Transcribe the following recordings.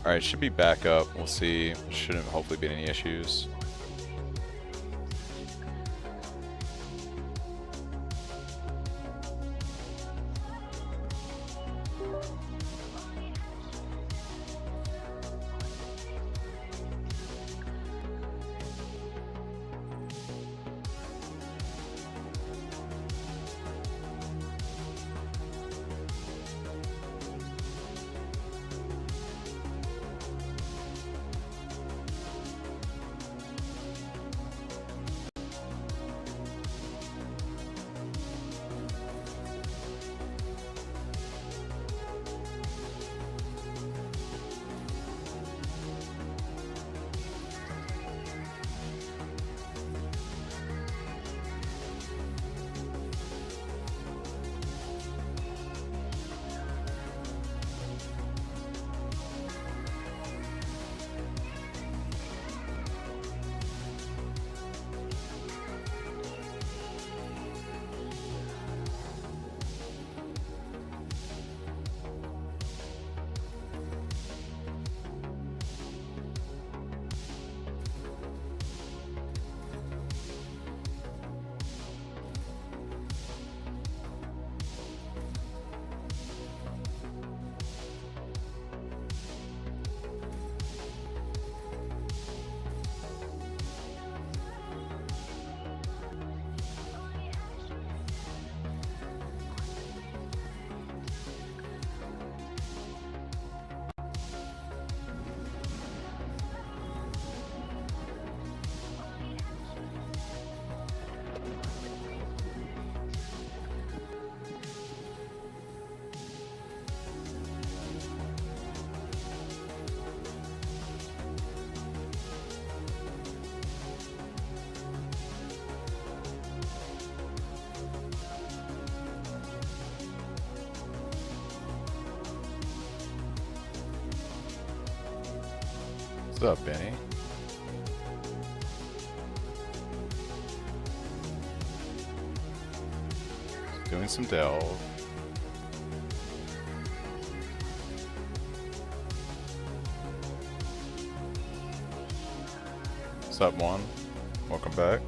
Alright, should be back up. We'll see. Shouldn't hopefully be any issues. What's up, Benny? Doing some delve. What's up, one? Welcome back.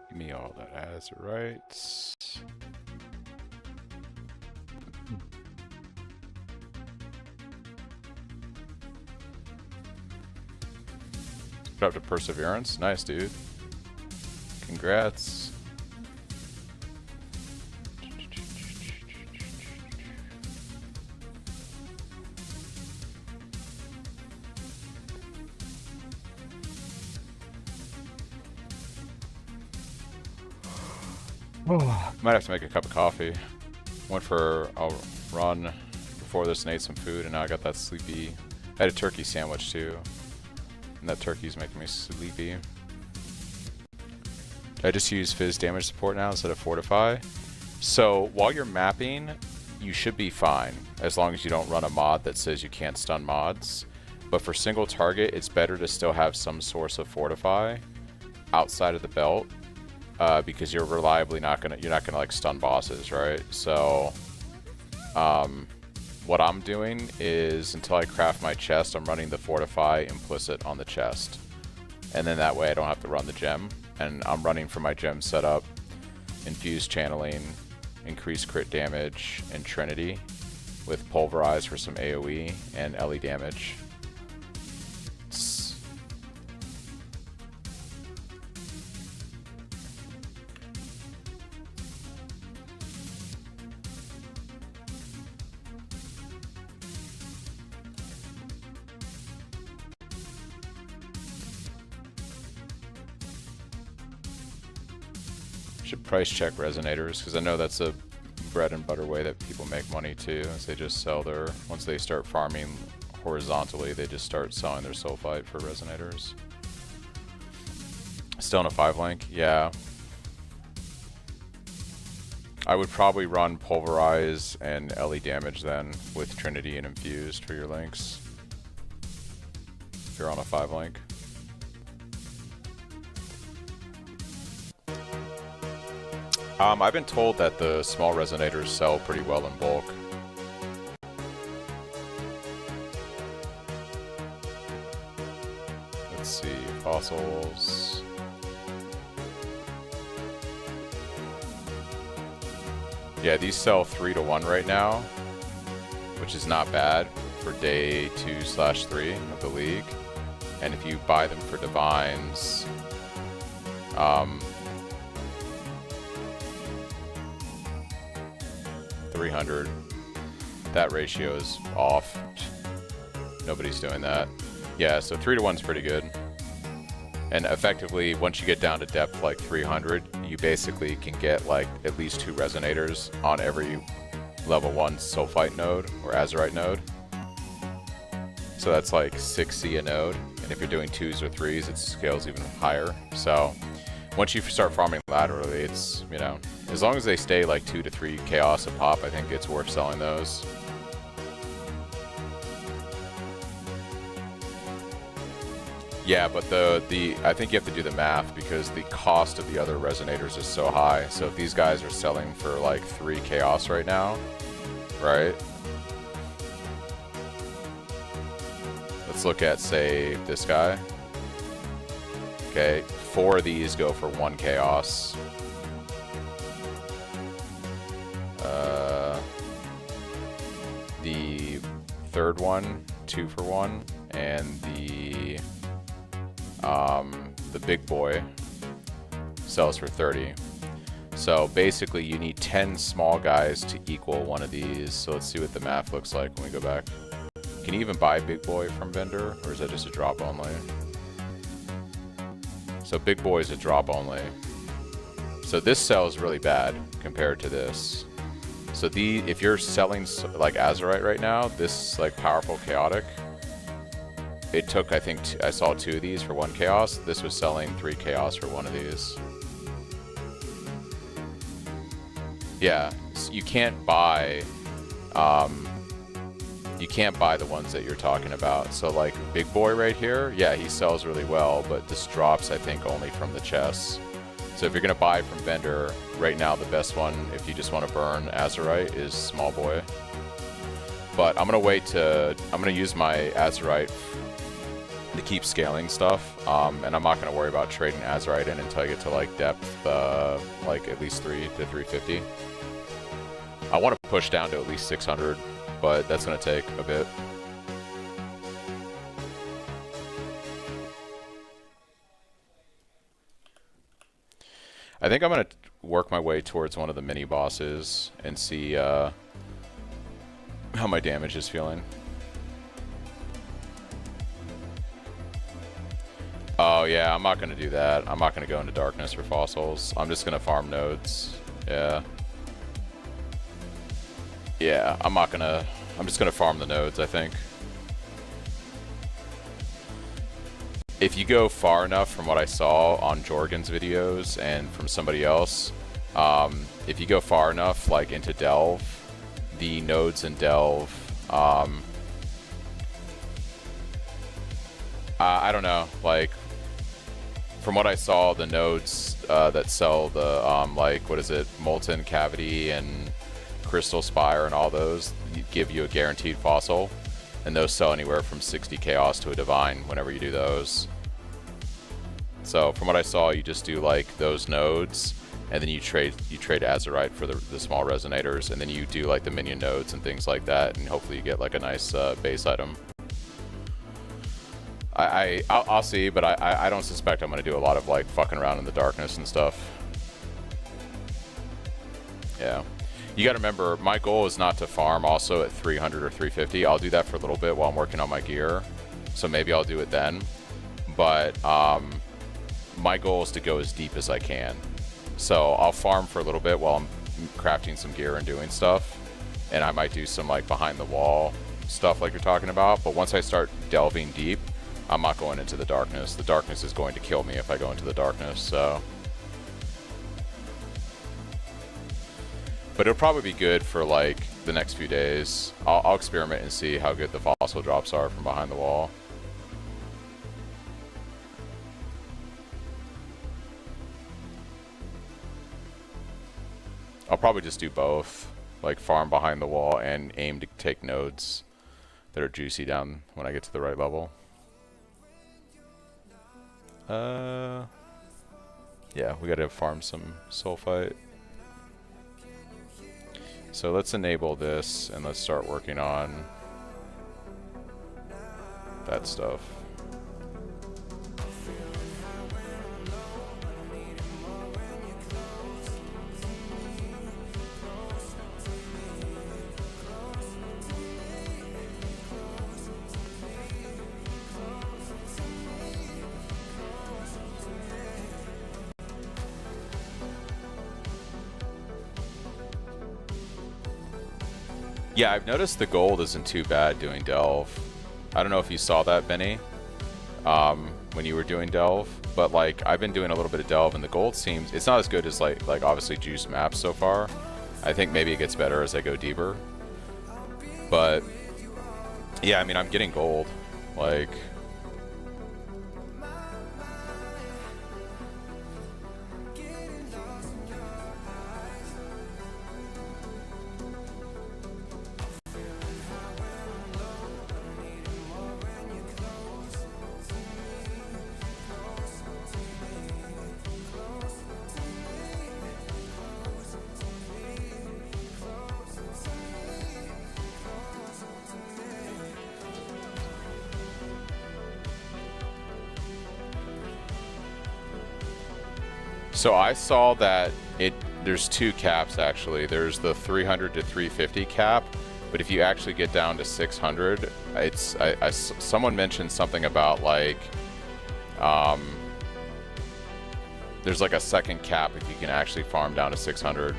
Give me all that as it writes. Put up to Perseverance. Nice, dude. Congrats. Might have to make a cup of coffee. Went for a run before this and ate some food, and now I got that sleepy. I had a turkey sandwich too, and that turkey's making me sleepy. I just use Fizz damage support now instead of Fortify. So while you're mapping, you should be fine as long as you don't run a mod that says you can't stun mods. But for single target, it's better to still have some source of Fortify outside of the belt. Because you're reliably not gonna like stun bosses, right? So what I'm doing is until I craft my chest, I'm running the Fortify implicit on the chest, and then that way I don't have to run the gem. And I'm running for my gem setup, infused channeling, increased crit damage, and Trinity with pulverize for some AoE and LE damage. Should price check resonators, because I know that's a bread and butter way that people make money too, is they just sell their, once they start farming horizontally, they just start selling their sulfite for resonators. Still in a 5 link? Yeah. I would probably run pulverize and LE damage then with Trinity and infused for your links. If you're on a 5 link. I've been told that the small resonators sell pretty well in bulk. Let's see, fossils. Yeah, these sell 3 to 1 right now, which is not bad for day 2/3 of the league. And if you buy them for divines, 300, that ratio is off. Nobody's doing that. Yeah, so 3 to 1 is pretty good. And effectively, once you get down to depth like 300, you basically can get like at least 2 resonators on every level 1 sulfite node or azurite node. So that's like 6C a node. And if you're doing 2s or 3s, it scales even higher. So once you start farming laterally, it's, you know, as long as they stay like 2 to 3 chaos a pop, I think it's worth selling those. Yeah, but I think you have to do the math because the cost of the other resonators is so high. So if these guys are selling for like 3 chaos right now, right? Let's look at, say, this guy. Okay, 4 of these go for 1 chaos. The third one, 2 for 1, and the big boy sells for 30. So basically you need 10 small guys to equal one of these. So let's see what the math looks like when we go back. Can you even buy big boy from vendor, or is that just a drop only? So big boy is a drop only. So this sells really bad compared to this. So if you're selling like azurite right now, this like powerful chaotic, it took, I think, I saw 2 of these for 1 chaos. This was selling 3 chaos for 1 of these. Yeah, so you can't buy the ones that you're talking about. So like big boy right here, yeah, he sells really well, but this drops, I think, only from the chests. So if you're gonna buy from vendor right now, the best one, if you just want to burn azurite, is small boy. But I'm gonna use my azurite to keep scaling stuff, and I'm not going to worry about trading azurite in until I get to like depth, like at least 3 to 350. I want to push down to at least 600, but that's going to take a bit. I think I'm going to work my way towards one of the mini bosses and see how my damage is feeling. Oh yeah, I'm not gonna do that. I'm not gonna go into darkness for fossils. I'm just gonna farm nodes. Yeah. Yeah, I'm just gonna farm the nodes, I think. If you go far enough from what I saw on Jorgen's videos and from somebody else, if you go far enough like into Delve, the nodes in Delve, I don't know, like, from what I saw, the nodes that sell the, like, what is it, Molten Cavity and Crystal Spire and all those give you a guaranteed fossil. And those sell anywhere from 60 chaos to a divine whenever you do those. So from what I saw, you just do like those nodes, and then you trade azurite for the small resonators, and then you do like the minion nodes and things like that, and hopefully you get like a nice base item. I'll see, but I don't suspect I'm gonna do a lot of like fucking around in the darkness and stuff. Yeah, you gotta remember, my goal is not to farm also at 300 or 350. I'll do that for a little bit while I'm working on my gear, so maybe I'll do it then. But my goal is to go as deep as I can. So I'll farm for a little bit while I'm crafting some gear and doing stuff, and I might do some like behind the wall stuff like you're talking about. But once I start delving deep, I'm not going into the darkness. The darkness is going to kill me if I go into the darkness, so. But it'll probably be good for like the next few days. I'll experiment and see how good the fossil drops are from behind the wall. I'll probably just do both, like farm behind the wall and aim to take nodes that are juicy down when I get to the right level. Yeah, we gotta farm some sulfite. So let's enable this and let's start working on that stuff. Yeah, I've noticed the gold isn't too bad doing Delve. I don't know if you saw that, Benny, when you were doing Delve, but like I've been doing a little bit of Delve and the gold seems, it's not as good as like obviously juice maps so far. I think maybe it gets better as I go deeper. But yeah, I mean, I'm getting gold. Like, so I saw that there's two caps actually. There's the 300 to 350 cap, but if you actually get down to 600, someone mentioned something about like there's like a second cap if you can actually farm down to 600.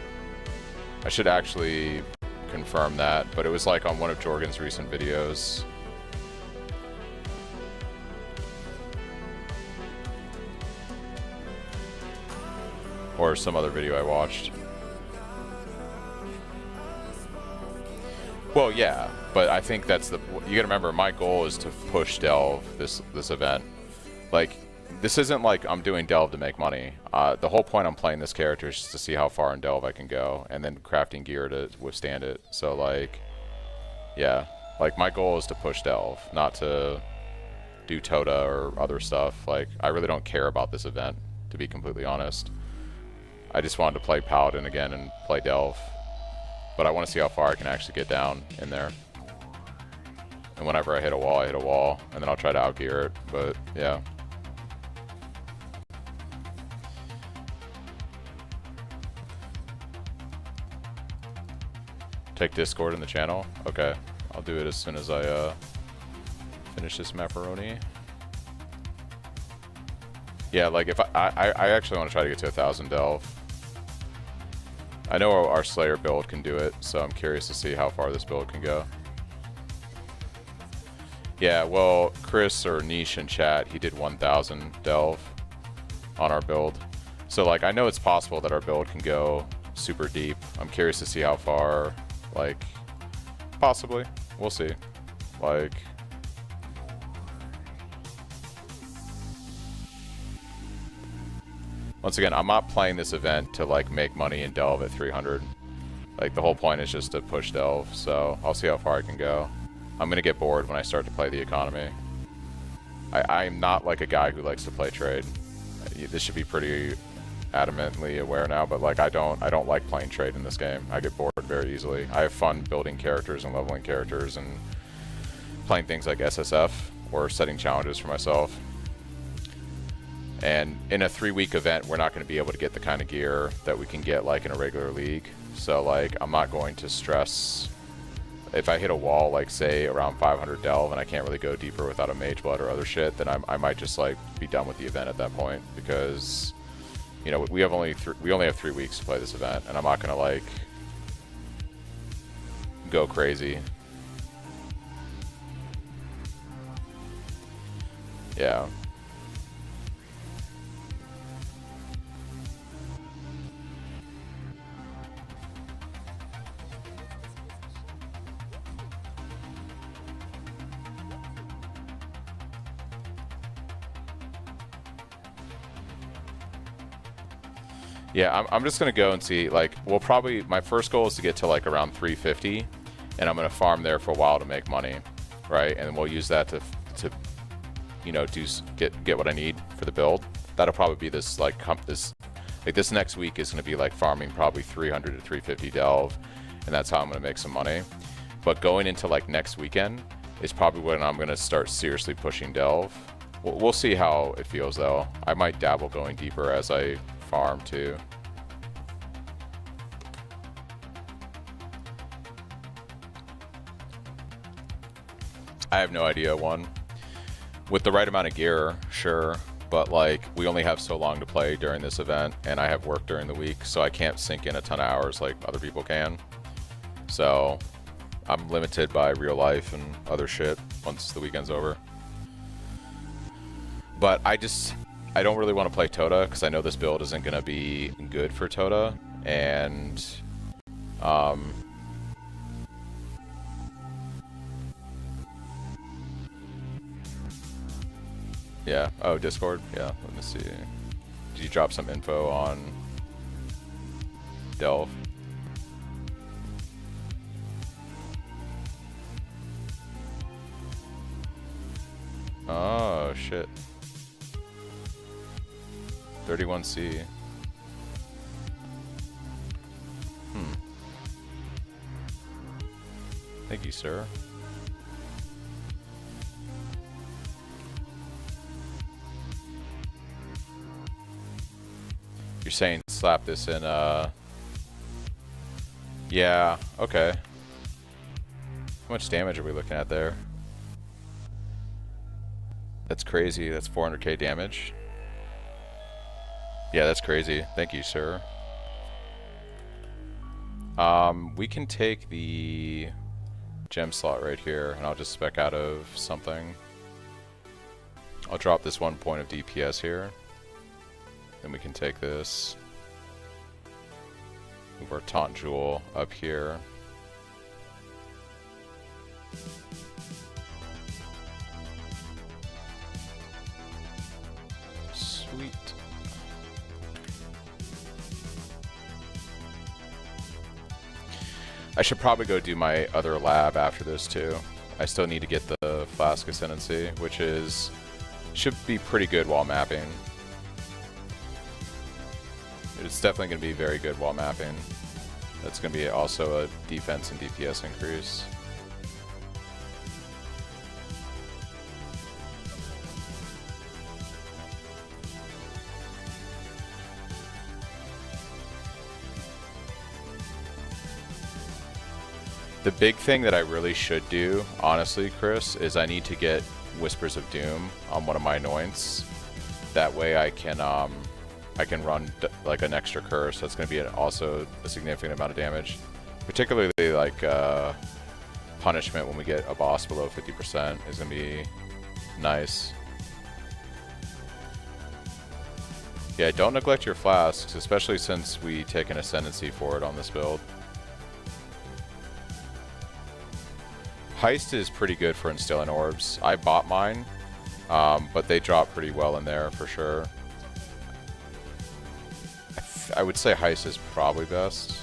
I should actually confirm that, but it was like on one of Jorgen's recent videos. Or some other video I watched. Well, yeah, but I think that's you gotta remember, my goal is to push Delve this event. Like, this isn't like I'm doing Delve to make money. The whole point I'm playing this character is just to see how far in Delve I can go, and then crafting gear to withstand it. So like, yeah, like my goal is to push Delve, not to do Tota or other stuff. Like, I really don't care about this event, to be completely honest. I just wanted to play Paladin again and play Delve. But I want to see how far I can actually get down in there. And whenever I hit a wall, and then I'll try to outgear it, but yeah. Take Discord in the channel? Okay, I'll do it as soon as I finish this macaroni. Yeah, like if I actually want to try to get to 1,000 Delve. I know our Slayer build can do it, so I'm curious to see how far this build can go. Yeah, well, Chris or Niche in chat, he did 1,000 Delve on our build. So like, I know it's possible that our build can go super deep. I'm curious to see how far, like, possibly. We'll see. Like, once again, I'm not playing this event to like make money in Delve at 300. Like, the whole point is just to push Delve, so I'll see how far I can go. I'm gonna get bored when I start to play the economy. I'm not like a guy who likes to play trade. This should be pretty adamantly aware now, but like I don't like playing trade in this game. I get bored very easily. I have fun building characters and leveling characters and playing things like SSF or setting challenges for myself. And in a 3-week event, we're not going to be able to get the kind of gear that we can get like in a regular league. So like, I'm not going to stress if I hit a wall, like say around 500 Delve and I can't really go deeper without a Mage Blood or other shit, then I might just like be done with the event at that point, because you know, we only have 3 weeks to play this event, and I'm not going to like go crazy. Yeah. Yeah, I'm just gonna go and see. Like, well, probably my first goal is to get to like around 350, and I'm gonna farm there for a while to make money, right? And we'll use that to you know, get what I need for the build. That'll probably be this like this next week is gonna be like farming probably 300 to 350 delve, and that's how I'm gonna make some money. But going into like next weekend is probably when I'm gonna start seriously pushing delve. We'll see how it feels though. I might dabble going deeper as I farm too. I have no idea. One with the right amount of gear, sure, but like we only have so long to play during this event, and I have work during the week, so I can't sink in a ton of hours like other people can. So I'm limited by real life and other shit once the weekend's over. But I don't really want to play Tota because I know this build isn't going to be good for Tota, and yeah. Oh, Discord. Yeah. Let me see. Did you drop some info on Delve? Oh shit. 31C. Thank you, sir. You're saying slap this in, yeah, okay. How much damage are we looking at there? That's crazy. That's 400k damage. Yeah, that's crazy. Thank you, sir. We can take the gem slot right here, and I'll just spec out of something. I'll drop this 1 point of DPS here. Then we can take this. Move our taunt jewel up here. Sweet. I should probably go do my other lab after this too. I still need to get the Flask Ascendancy, which should be pretty good while mapping. It's definitely going to be very good while mapping. That's going to be also a defense and DPS increase. The big thing that I really should do, honestly, Chris, is I need to get Whispers of Doom on one of my anoints. That way I can run like an extra curse. That's going to be also a significant amount of damage. Particularly like punishment when we get a boss below 50% is going to be nice. Yeah, don't neglect your flasks, especially since we take an ascendancy for it on this build. Heist is pretty good for instilling orbs. I bought mine, but they drop pretty well in there for sure. I would say Heist is probably best.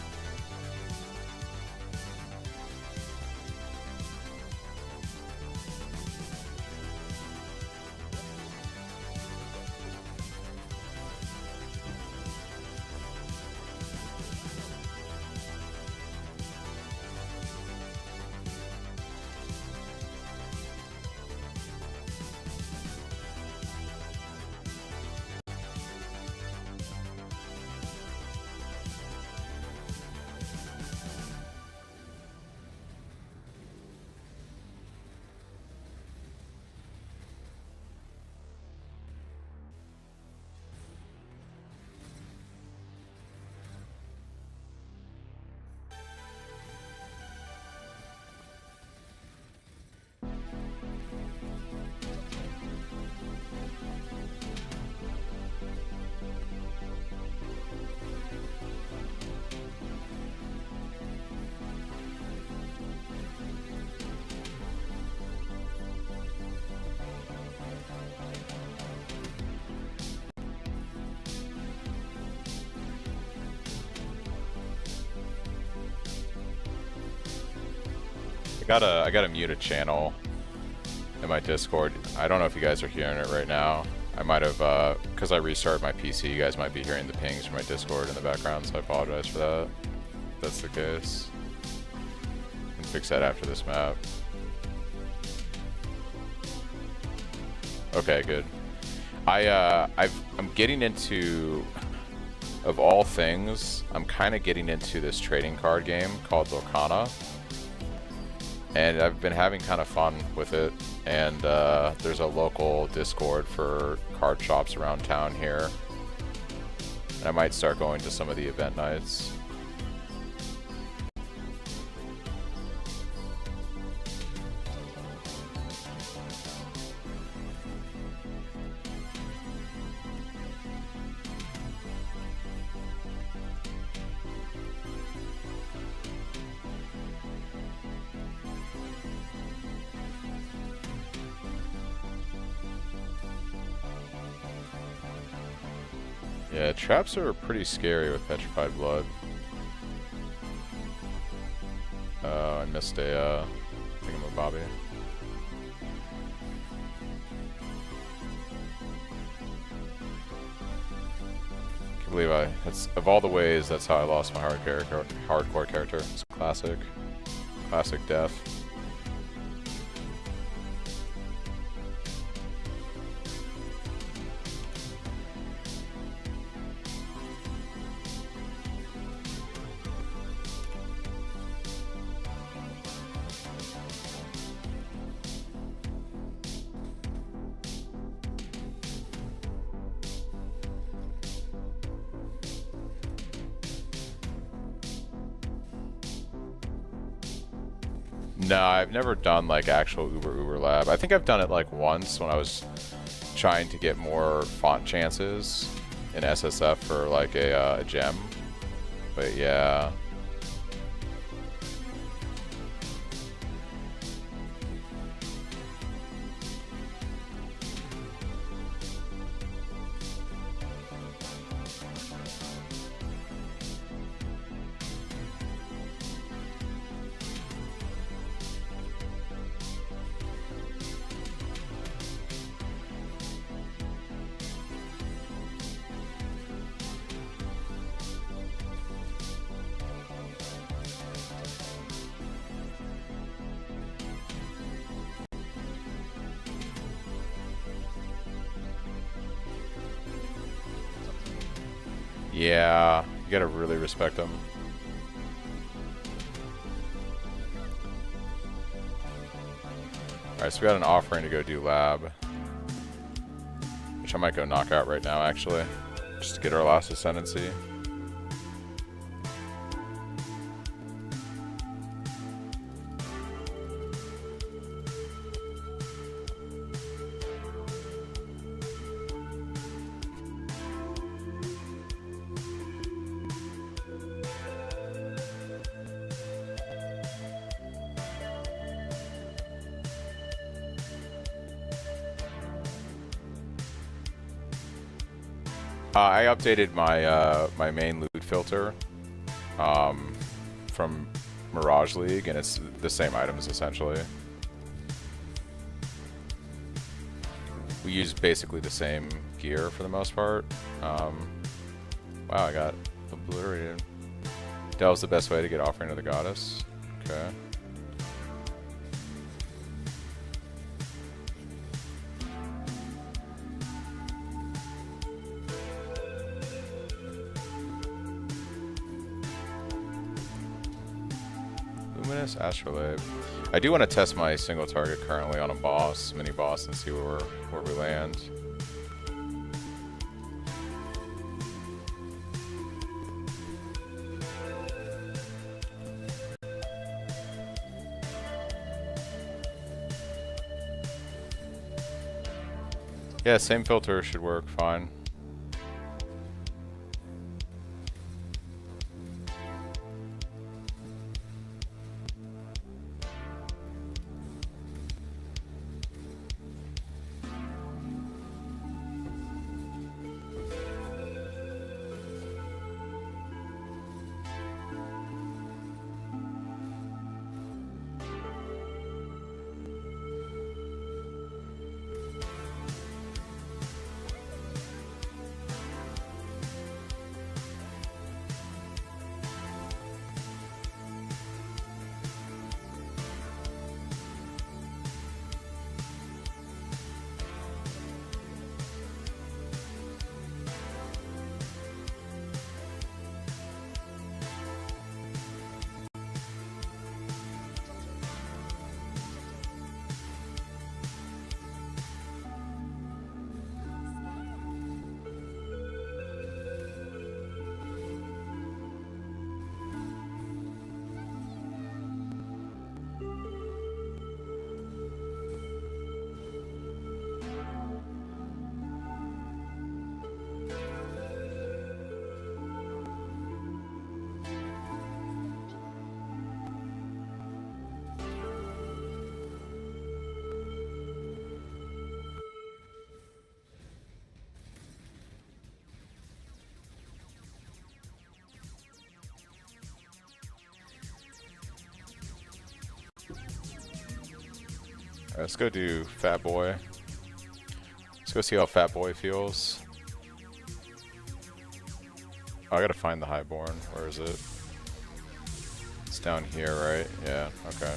I gotta mute a channel in my Discord. I don't know if you guys are hearing it right now. I might have, because I restarted my PC, you guys might be hearing the pings from my Discord in the background, so I apologize for that. If that's the case. I can fix that after this map. Okay, good. I'm getting into, of all things, I'm kind of getting into this trading card game called Lorcana. And I've been having kind of fun with it. And there's a local Discord for card shops around town here. And I might start going to some of the event nights. Yeah, traps are pretty scary with Petrified Blood. I missed a thingamabobby. Can't believe that's of all the ways, that's how I lost my hardcore character. It's classic death. No, I've never done like actual Uber Lab. I think I've done it like once when I was trying to get more font chances in SSF for like a gem. But yeah. Yeah, you gotta really respect them. Alright, so we got an offering to go do lab. Which I might go knock out right now, actually. Just to get our last ascendancy. I updated my my main loot filter from Mirage League, and it's the same items essentially. We use basically the same gear for the most part. Wow, I got obliterated. Delve's the best way to get offering to the goddess. Okay. Astrolabe. I do want to test my single target currently on a boss, mini boss, and see where we land. Yeah, same filter should work fine. Let's go do Fat Boy. Let's go see how Fat Boy feels. Oh, I gotta find the Highborn. Where is it? It's down here, right? Yeah, okay.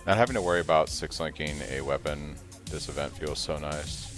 Not having to worry about 6-linking a weapon this event feels so nice.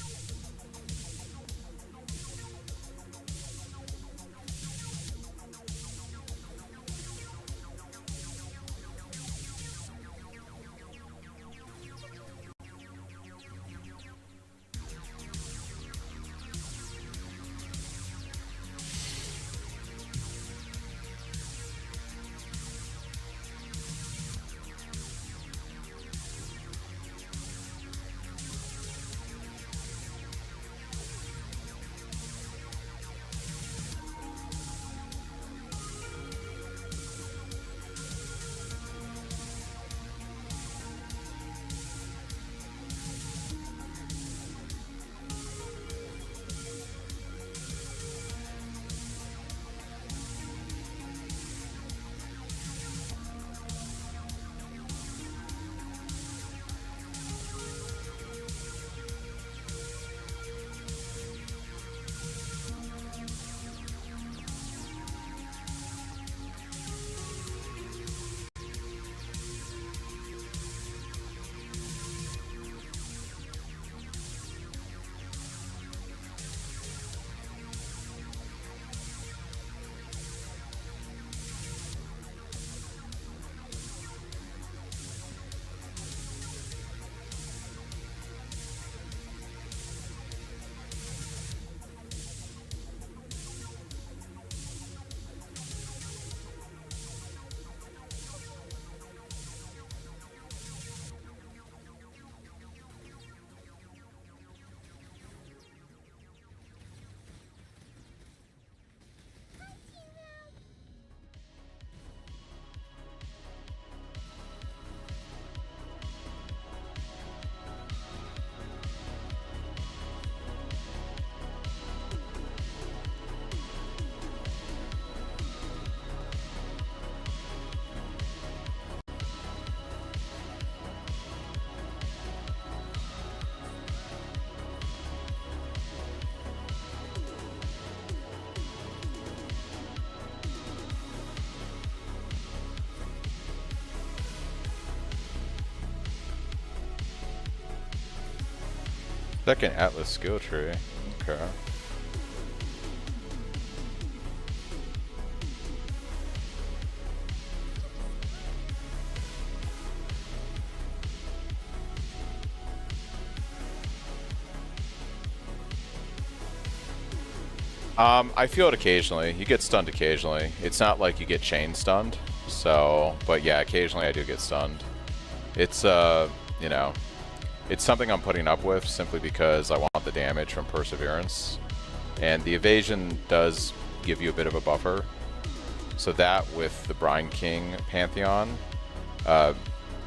Second Atlas skill tree. Okay. I feel it occasionally. You get stunned occasionally. It's not like you get chain stunned. So, but yeah, occasionally I do get stunned. It's, you know, it's something I'm putting up with simply because I want the damage from Perseverance. And the evasion does give you a bit of a buffer. So that with the Brine King Pantheon,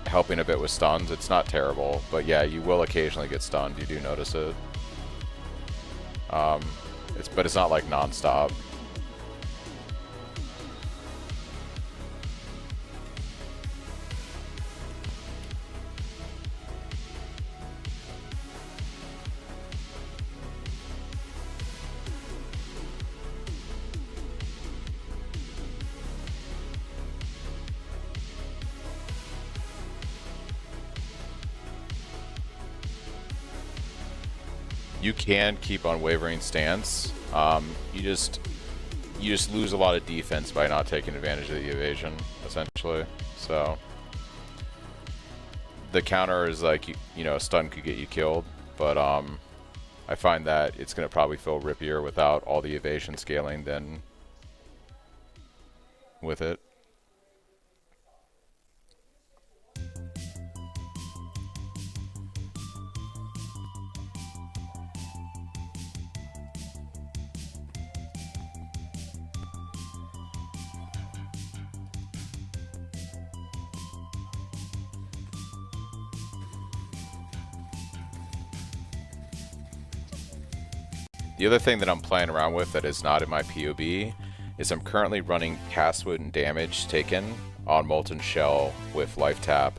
helping a bit with stuns, it's not terrible. But yeah, you will occasionally get stunned. You do notice it. But it's not like non-stop. You can keep unwavering stance. You just you just lose a lot of defense by not taking advantage of the evasion, essentially. So the counter is like, you know, a stun could get you killed, but I find that it's going to probably feel rippier without all the evasion scaling than with it. The other thing that I'm playing around with that is not in my POB is I'm currently running Castwood and damage taken on Molten Shell with Life Tap.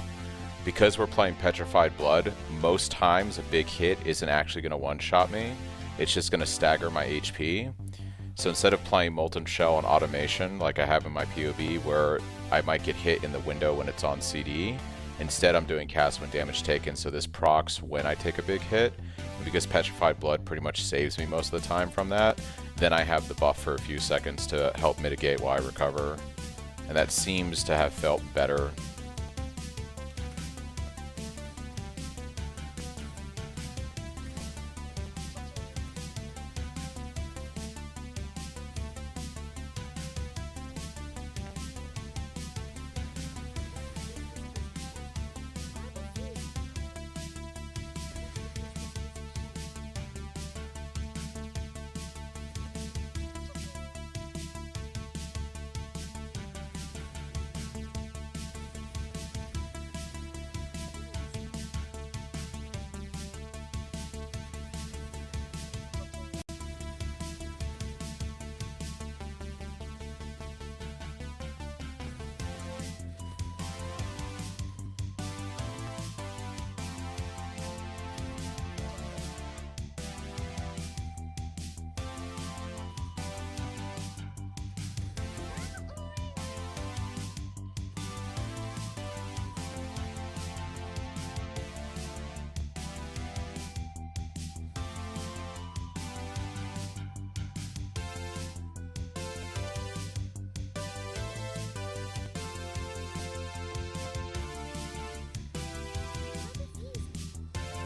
Because we're playing Petrified Blood, most times a big hit isn't actually going to one-shot me. It's just going to stagger my HP. So instead of playing Molten Shell and Automation like I have in my POB where I might get hit in the window when it's on CD, instead I'm doing Castwood and damage taken, so this procs when I take a big hit. Because Petrified Blood pretty much saves me most of the time from that, then I have the buff for a few seconds to help mitigate while I recover. And that seems to have felt better.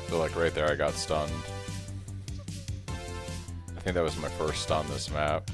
So like right there I got stunned. I think that was my first stun this map.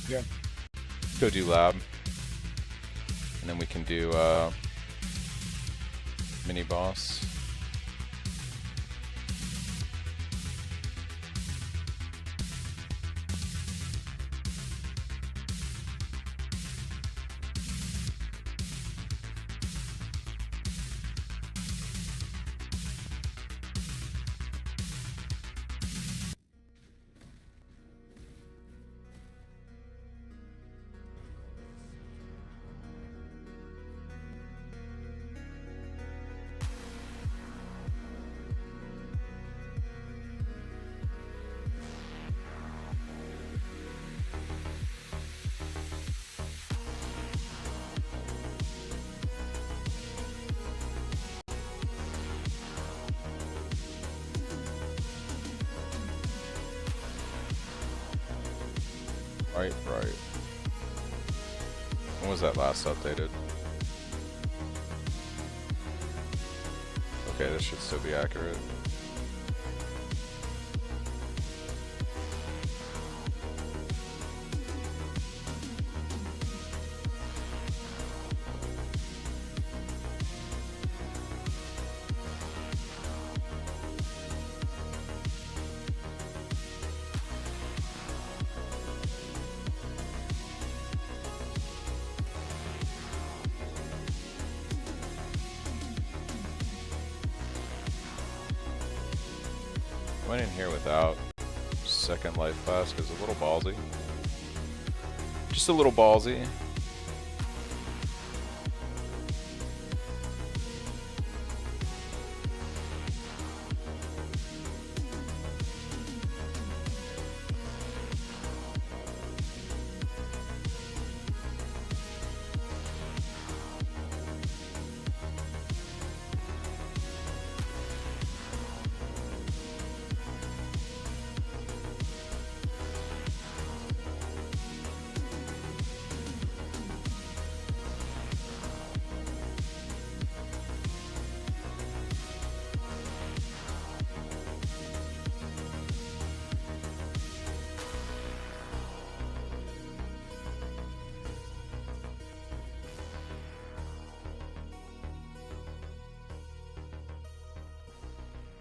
Yeah. Go do lab. And then we can do mini boss. Right. When was that last updated? Okay, this should still be accurate. Went in here without second life flask is a little ballsy. Just a little ballsy.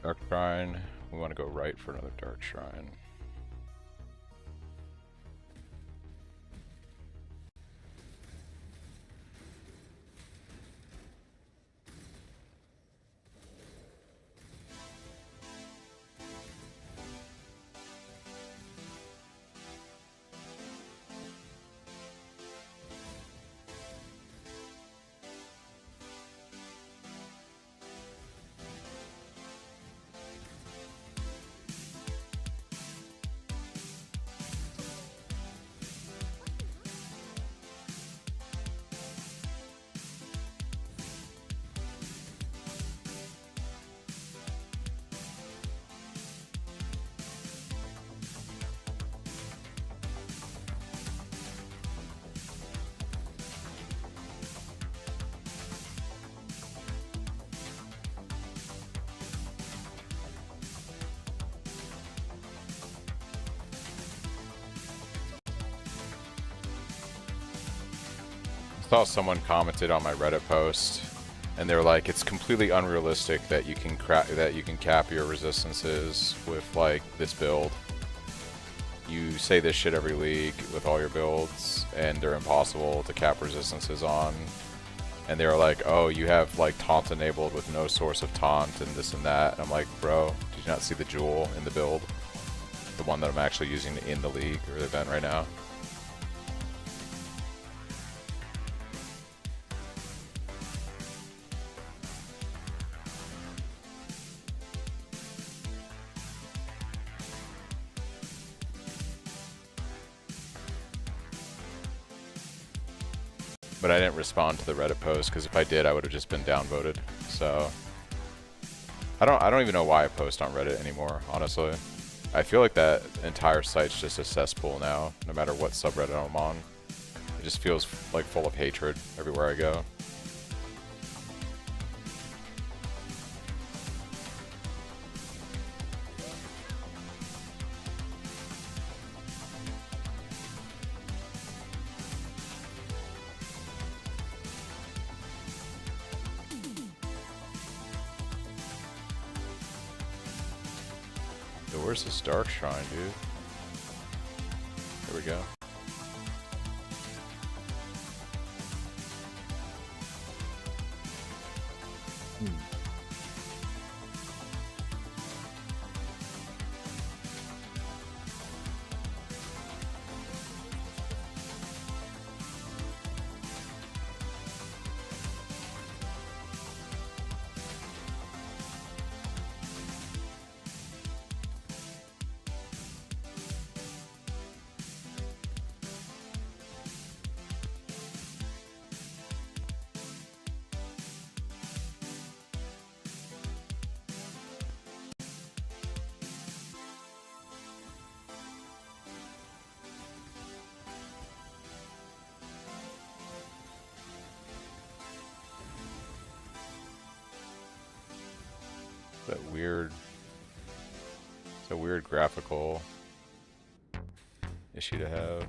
Dark Shrine. We want to go right for another Dark Shrine. Saw someone commented on my Reddit post, and they're like, "It's completely unrealistic that you can cap your resistances with like this build. You say this shit every league with all your builds, and they're impossible to cap resistances on." And they were like, "Oh, you have like taunt enabled with no source of taunt and this and that." And I'm like, "Bro, did you not see the jewel in the build? The one that I'm actually using in the league or the event right now?" But I didn't respond to the Reddit post because if I did, I would have just been downvoted. So I don't even know why I post on Reddit anymore, honestly. I feel like that entire site's just a cesspool now, no matter what subreddit I'm on. It just feels like full of hatred everywhere I go. where's this Dark Shrine, dude? Here we go. It's a weird graphical issue to have.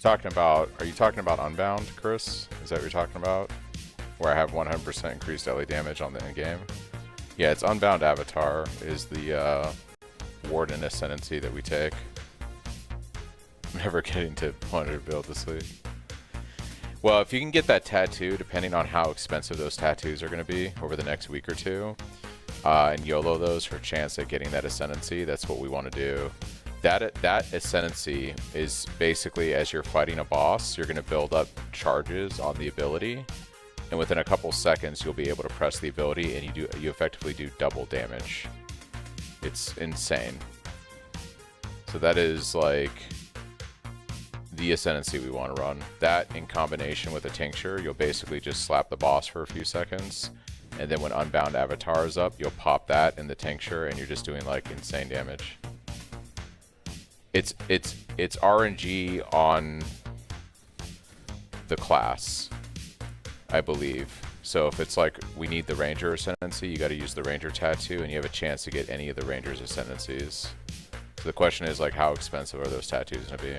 Are you talking about Unbound, Chris? Is that what you're talking about? Where I have 100% increased LA damage on the end game? Yeah, it's Unbound Avatar is the Warden Ascendancy that we take. I'm never getting to 100 build this league. Well, if you can get that tattoo, depending on how expensive those tattoos are going to be over the next week or two, and YOLO those for a chance at getting that Ascendancy, that's what we want to do. That Ascendancy is basically, as you're fighting a boss, you're going to build up charges on the ability, and within a couple seconds you'll be able to press the ability and you effectively do double damage. It's insane. So that is like the Ascendancy we want to run. That in combination with a tincture, you'll basically just slap the boss for a few seconds, and then when Unbound Avatar is up, you'll pop that in the tincture and you're just doing like insane damage. It's RNG on the class, I believe. So if it's like we need the Ranger Ascendancy, you got to use the Ranger tattoo, and you have a chance to get any of the Ranger's Ascendancies. So the question is like, how expensive are those tattoos gonna be?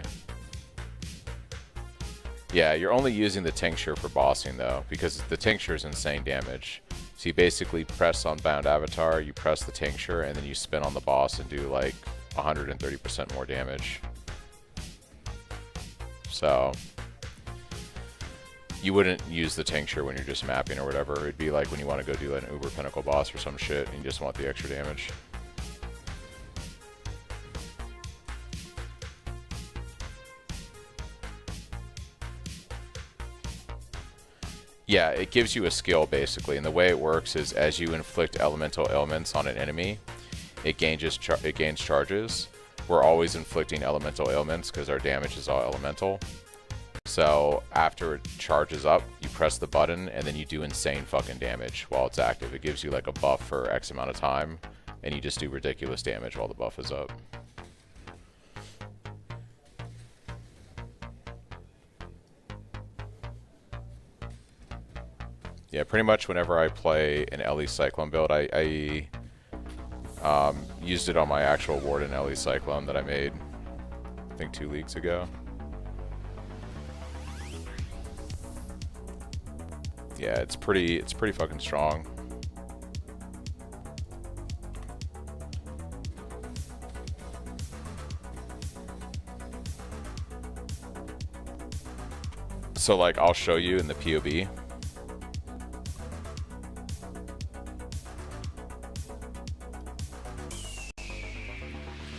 Yeah, you're only using the tincture for bossing though, because the tincture is insane damage. So you basically press Unbound Avatar, you press the tincture, and then you spin on the boss and do like 130% more damage. So you wouldn't use the tincture when you're just mapping or whatever. It'd be like when you want to go do an Uber Pinnacle boss or some shit and you just want the extra damage. Yeah, it gives you a skill basically, and the way it works is as you inflict elemental ailments on an enemy, it gains charges. We're always inflicting elemental ailments because our damage is all elemental. So after it charges up, you press the button and then you do insane fucking damage while it's active. It gives you like a buff for X amount of time, and you just do ridiculous damage while the buff is up. Yeah, pretty much whenever I play an LE Cyclone build, I used it on my actual Warden LE Cyclone that I made, I think 2 leagues ago. Yeah, it's pretty fucking strong. So like, I'll show you in the POB.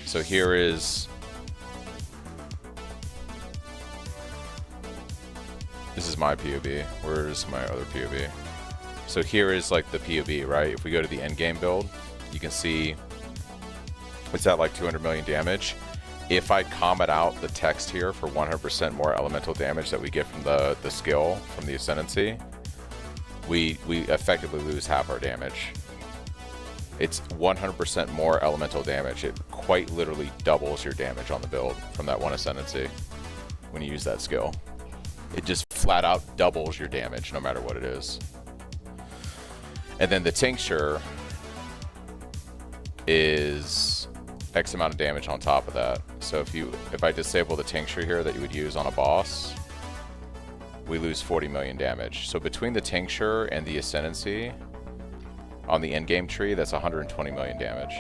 So here is, this is my POB. Where's my other POB? So here is like the POB, right? If we go to the end game build, you can see it's at like 200 million damage. If I comment out the text here for 100% more elemental damage that we get from the skill, from the Ascendancy, we effectively lose half our damage. It's 100% more elemental damage. It quite literally doubles your damage on the build from that one Ascendancy when you use that skill. It just flat out doubles your damage no matter what it is. And then the tincture is X amount of damage on top of that. So if I disable the tincture here that you would use on a boss, we lose 40 million damage. So between the tincture and the ascendancy on the endgame tree, that's 120 million damage.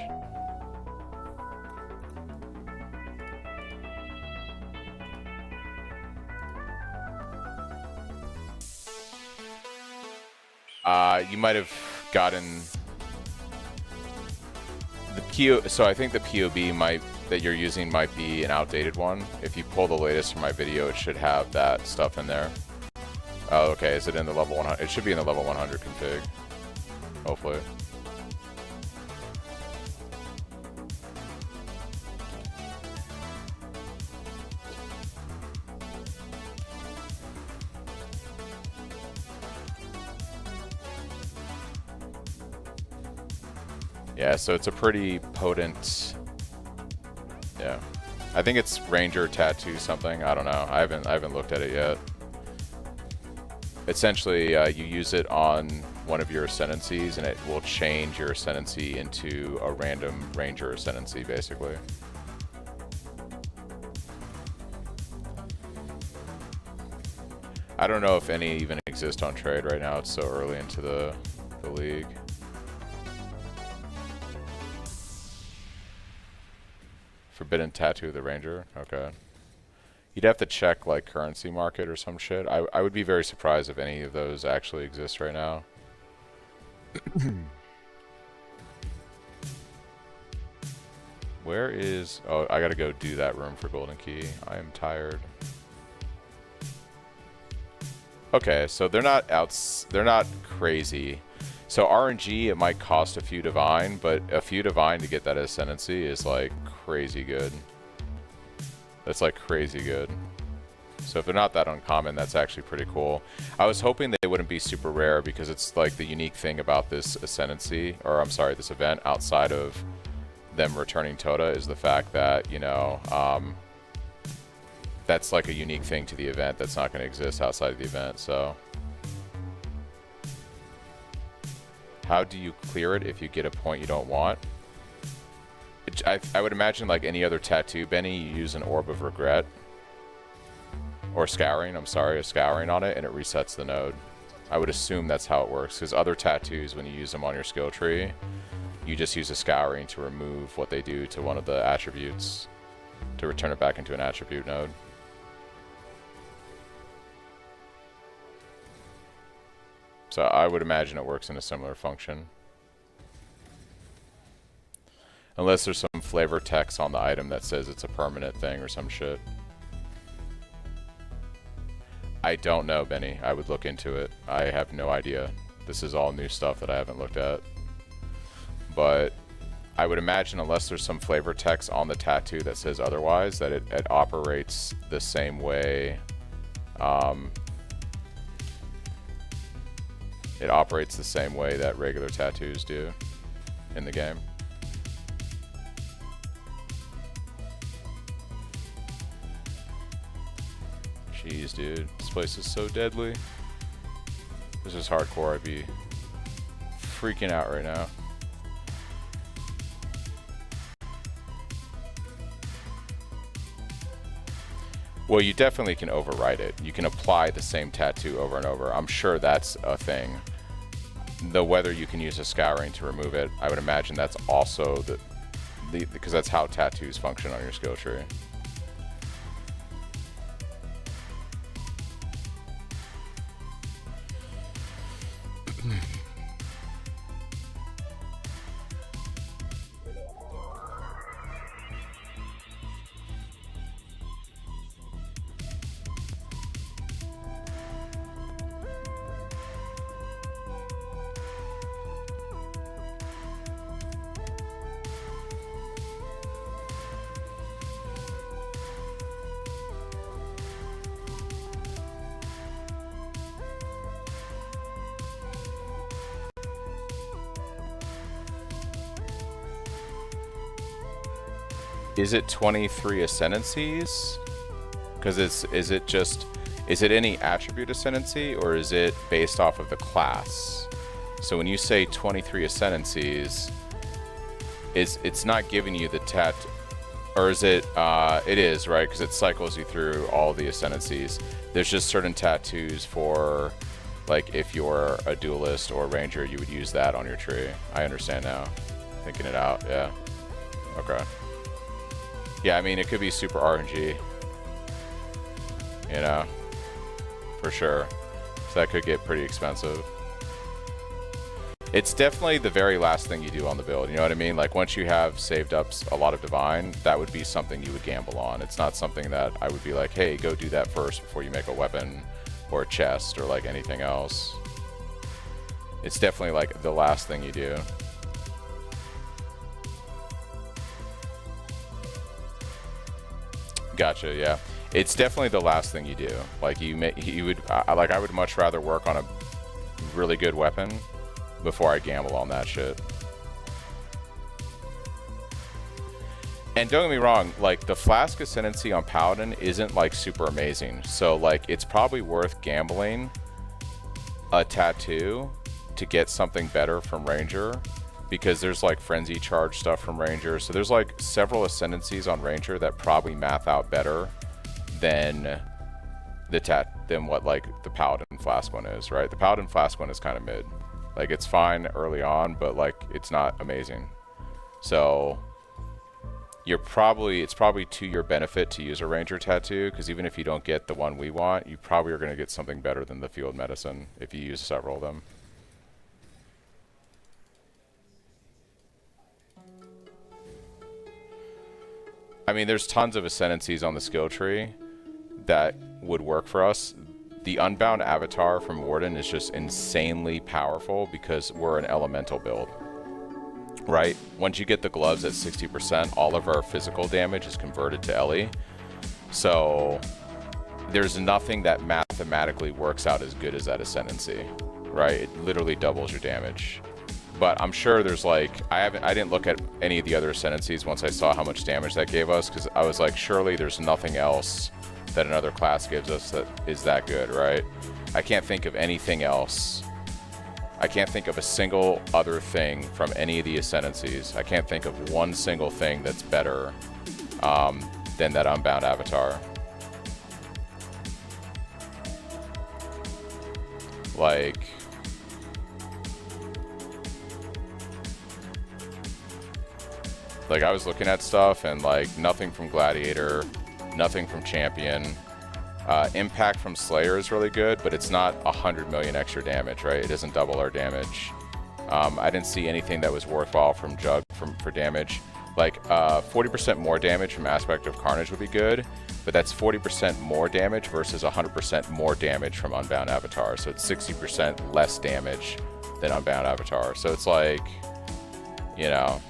You might have gotten the PO. So I think the POB that you're using might be an outdated one. If you pull the latest from my video, it should have that stuff in there. Oh, okay. Is it in the level 100? It should be in the level 100 config. Hopefully. Yeah, so it's a pretty potent. Yeah, I think it's Ranger Tattoo something. I don't know. I haven't looked at it yet. Essentially, you use it on one of your ascendancies, and it will change your ascendancy into a random Ranger ascendancy, basically. I don't know if any even exist on trade right now. It's so early into the league. Forbidden Tattoo of the Ranger. Okay. You'd have to check like currency market or some shit. I would be very surprised if any of those actually exist right now. Where is... Oh, I gotta go do that room for Golden Key. I am tired. Okay, so they're not crazy. So RNG, it might cost a few divine, but a few divine to get that ascendancy is like crazy good. That's like crazy good. So if they're not that uncommon, that's actually pretty cool. I was hoping they wouldn't be super rare because it's like the unique thing about this ascendancy, or I'm sorry, this event outside of them returning Tota is the fact that, you know, that's like a unique thing to the event that's not going to exist outside of the event, so. How do you clear it if you get a point you don't want? I would imagine like any other tattoo, Benny, you use an Orb of Regret. Or Scouring, I'm sorry, a Scouring on it, and it resets the node. I would assume that's how it works, because other tattoos, when you use them on your skill tree, you just use a Scouring to remove what they do to one of the attributes, to return it back into an attribute node. So I would imagine it works in a similar function. Unless there's some flavor text on the item that says it's a permanent thing or some shit. I don't know, Benny. I would look into it. I have no idea. This is all new stuff that I haven't looked at. But I would imagine unless there's some flavor text on the tattoo that says otherwise, that it operates the same way. It operates the same way that regular tattoos do in the game. Jeez, dude. This place is so deadly. This is hardcore. I'd be freaking out right now. Well, you definitely can overwrite it. You can apply the same tattoo over and over. I'm sure that's a thing. The whether you can use a Scouring to remove it, I would imagine that's also because that's how tattoos function on your skill tree. Is it 23 ascendancies? Because is it any attribute ascendancy, or is it based off of the class? So when you say 23 ascendancies, it's not giving you the tat, or is it? It is, right? Because it cycles you through all the ascendancies. There's just certain tattoos for, like, if you're a duelist or a ranger, you would use that on your tree. I understand now. Thinking it out, yeah. Okay. Yeah, I mean, it could be super RNG. You know? For sure. So that could get pretty expensive. It's definitely the very last thing you do on the build, you know what I mean? Like, once you have saved up a lot of Divine, that would be something you would gamble on. It's not something that I would be like, hey, go do that first before you make a weapon or a chest or, like, anything else. It's definitely, like, the last thing you do. Gotcha, yeah. It's definitely the last thing you do. Like, I would much rather work on a really good weapon before I gamble on that shit. And don't get me wrong, like, the Flask Ascendancy on Paladin isn't, like, super amazing. So, like, it's probably worth gambling a tattoo to get something better from Ranger, because there's, like, Frenzy Charge stuff from Ranger. So there's, like, several Ascendancies on Ranger that probably math out better than what, like, the Paladin Flask one is, right? The Paladin Flask one is kind of mid. Like, it's fine early on, but, like, it's not amazing. So it's probably to your benefit to use a Ranger tattoo, because even if you don't get the one we want, you probably are going to get something better than the Field Medicine if you use several of them. I mean, there's tons of Ascendancies on the skill tree that would work for us. The Unbound Avatar from Warden is just insanely powerful because we're an elemental build, right? Once you get the gloves at 60%, all of our physical damage is converted to Ellie. So there's nothing that mathematically works out as good as that Ascendancy, right? It literally doubles your damage. But I'm sure there's, like, I didn't look at any of the other Ascendancies once I saw how much damage that gave us, because I was like, surely there's nothing else that another class gives us that is that good, right? I can't think of anything else. I can't think of a single other thing from any of the Ascendancies. I can't think of one single thing that's better than that Unbound Avatar. Like, I was looking at stuff and, like, nothing from Gladiator, nothing from Champion. Impact from Slayer is really good, but it's not 100 million extra damage, right? It doesn't double our damage. I didn't see anything that was worthwhile from Jug for damage. Like, 40% more damage from Aspect of Carnage would be good, but that's 40% more damage versus 100% more damage from Unbound Avatar. So it's 60% less damage than Unbound Avatar. So it's like, you know,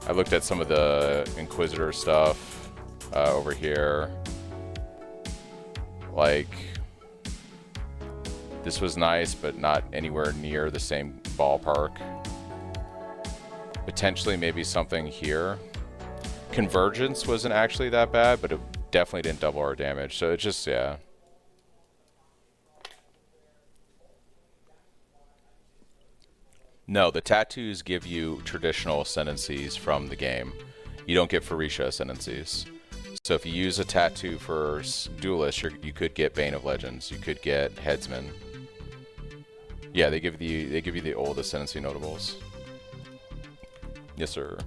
I looked at some of the Inquisitor stuff over here. Like, this was nice, but not anywhere near the same ballpark. Potentially maybe something here. Convergence wasn't actually that bad, but it definitely didn't double our damage. So it just, yeah. No, the tattoos give you traditional ascendancies from the game. You don't get Pharisha ascendancies. So if you use a tattoo for Duelist, you could get Bane of Legends. You could get Headsman. Yeah, they give you the old ascendancy notables. Yes, sir.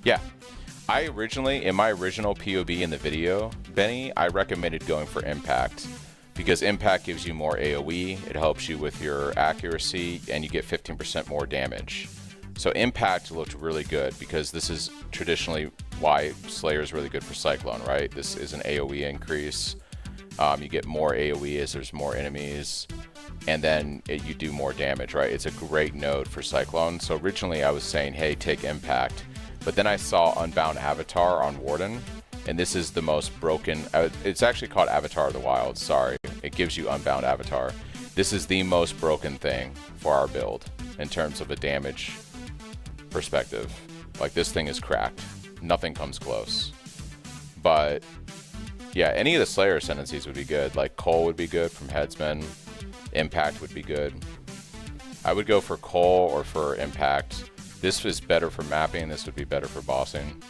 Yeah. In my original POB in the video, Benny, I recommended going for Impact, because Impact gives you more AoE, it helps you with your accuracy, and you get 15% more damage. So Impact looked really good, because this is traditionally why Slayer is really good for Cyclone, right? This is an AoE increase. You get more AoE as there's more enemies, and then you do more damage, right? It's a great node for Cyclone. So originally I was saying, hey, take Impact. But then I saw Unbound Avatar on Warden, and this is the most broken. It's actually called Avatar of the Wild, sorry. It gives you Unbound Avatar. This is the most broken thing for our build in terms of a damage perspective. Like, this thing is cracked. Nothing comes close. But Yeah, any of the Slayer ascendancies would be good. Like Cole would be good from Headsman. Impact would be good. I would go for Cole or for Impact. This is better for mapping. This would be better for bossing.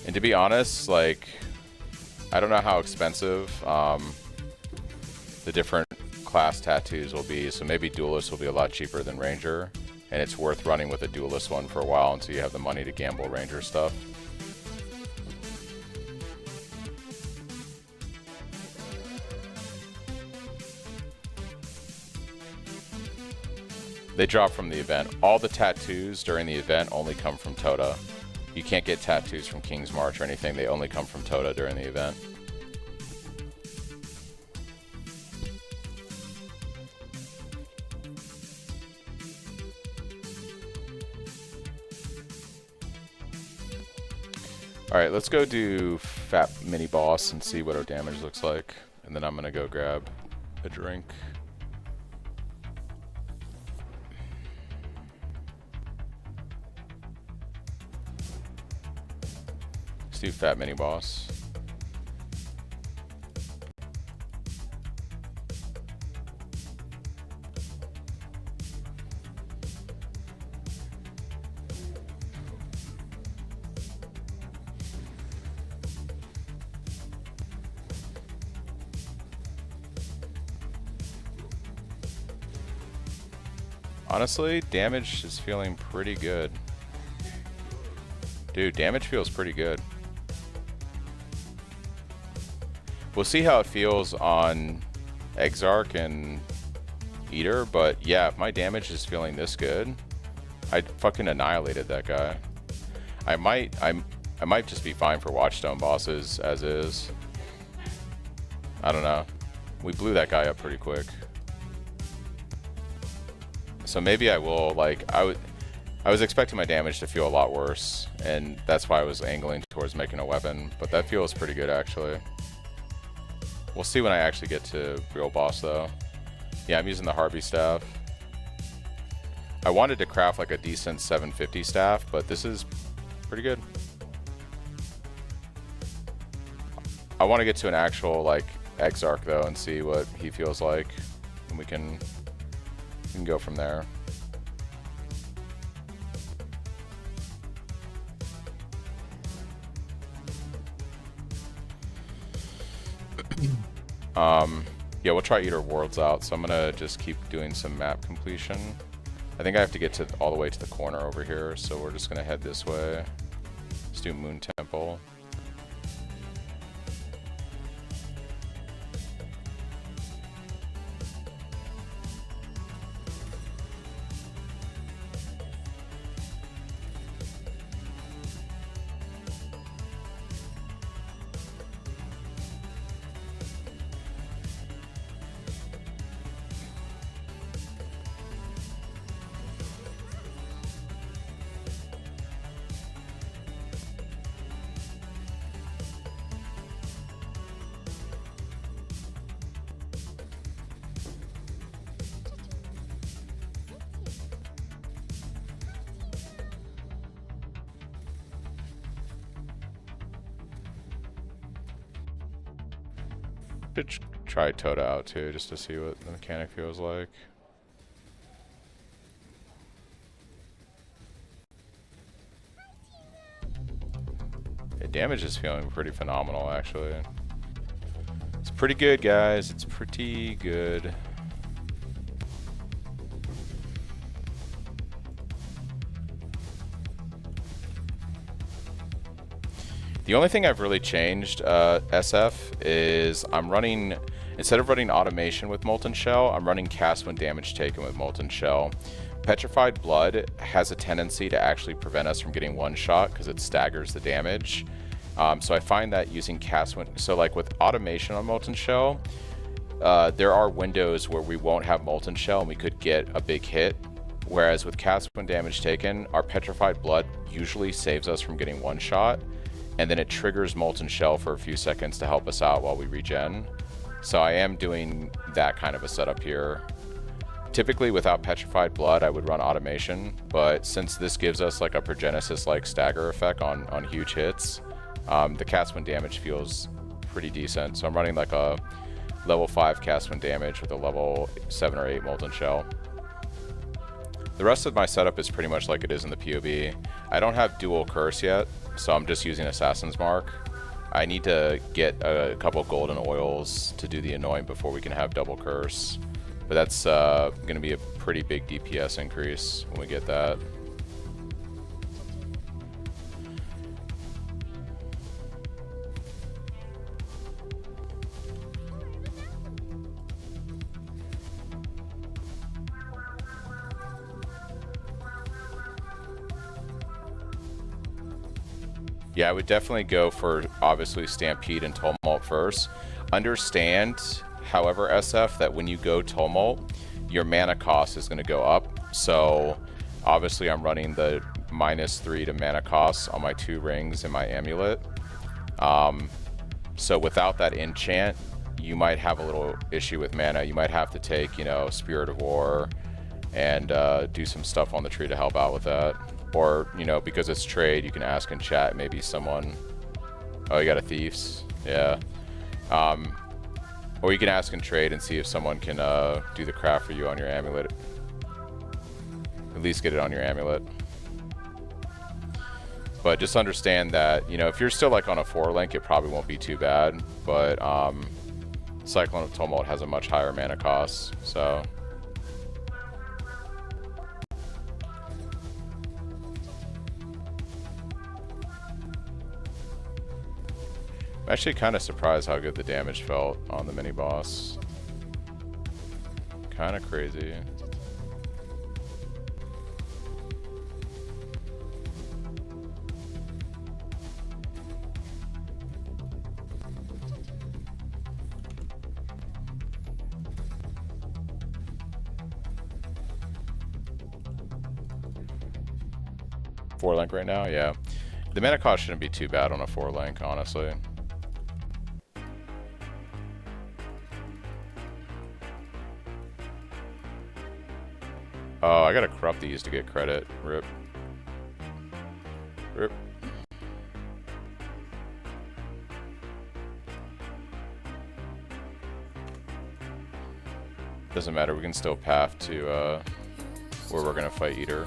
And to be honest, like, I don't know how expensive the different class tattoos will be, so maybe Duelist will be a lot cheaper than Ranger, and it's worth running with a Duelist one for a while until you have the money to gamble Ranger stuff. They drop from the event. All the tattoos during the event only come from Tota. You can't get tattoos from King's March or anything. They only come from Tota during the event. Alright, let's go do Fat Mini Boss and see what our damage looks like. And then I'm gonna go grab a drink. Let's do Fat Mini Boss. Honestly, damage is feeling pretty good. Dude, damage feels pretty good. We'll see how it feels on Exarch and Eater, but yeah, if my damage is feeling this good, I fucking annihilated that guy. I might just be fine for Watchstone bosses as is. I don't know. We blew that guy up pretty quick. So maybe I will, like, I was expecting my damage to feel a lot worse, and that's why I was angling towards making a weapon, but that feels pretty good actually. We'll see when I actually get to real boss though. Yeah, I'm using the Harvey staff. I wanted to craft like a decent 750 staff, but this is pretty good. I want to get to an actual like Exarch though and see what he feels like, and we can go from there. Yeah, we'll try Eater Worlds out, so I'm gonna just keep doing some map completion. I think I have to get to all the way to the corner over here, so we're just gonna head this way. Let's do Moon Temple. Should try Tota out too, just to see what the mechanic feels like. Yeah, damage is feeling pretty phenomenal actually. It's pretty good, guys. It's pretty good. The only thing I've really changed, SF, is I'm running, instead of running automation with Molten Shell, I'm running cast when damage taken with Molten Shell. Petrified Blood has a tendency to actually prevent us from getting one shot because it staggers the damage. So I find that using cast when, so like with automation on Molten Shell, there are windows where we won't have Molten Shell and we could get a big hit. Whereas with cast when damage taken, our Petrified Blood usually saves us from getting one shot. and then it triggers Molten Shell for a few seconds to help us out while we regen. So I am doing that kind of a setup here. Typically without Petrified Blood, I would run Automation, but since this gives us like a Progenesis-like stagger effect on huge hits, the cast win damage feels pretty decent. So I'm running like a level 5 cast win damage with a level 7 or 8 Molten Shell. The rest of my setup is pretty much like it is in the POB. I don't have dual curse yet, so I'm just using Assassin's Mark. I need to get a couple golden oils to do the annoying before we can have double curse. But that's going to be a pretty big DPS increase when we get that. Yeah, I would definitely go for, obviously, Stampede and Tumult first. Understand, however, SF, that when you go Tumult, your mana cost is going to go up. So, obviously, I'm running the -3 to mana cost on my 2 rings and my amulet. So, without that enchant, you might have a little issue with mana. You might have to take, you know, Spirit of War and do some stuff on the tree to help out with that. Or, you know, because it's trade, you can ask in chat, maybe someone... Oh, you got a Thieves? Yeah. Or you can ask in trade and see if someone can do the craft for you on your amulet. At least get it on your amulet. But just understand that, you know, if you're still like on a 4-link, it probably won't be too bad. But Cyclone of Tumult has a much higher mana cost, so... I'm actually kind of surprised how good the damage felt on the mini boss. Kind of crazy. Four link right now, yeah. The mana cost shouldn't be too bad on a 4-link, honestly. Oh, I gotta corrupt these to get credit. Rip. Rip. Doesn't matter, we can still path to where we're gonna fight Eater.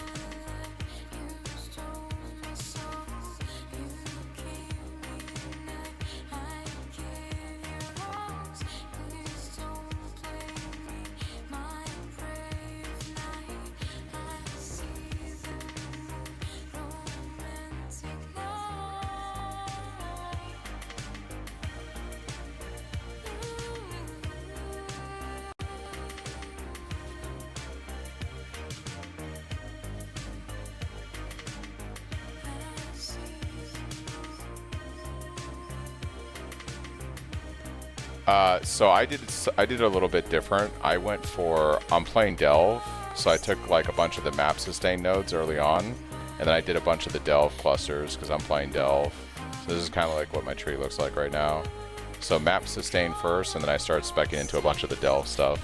So I did a little bit different. I went for, I'm playing Delve, so I took like a bunch of the map sustain nodes early on, and then I did a bunch of the Delve clusters because I'm playing Delve. So this is kind of like what my tree looks like right now. So map sustain first, and then I started speccing into a bunch of the Delve stuff.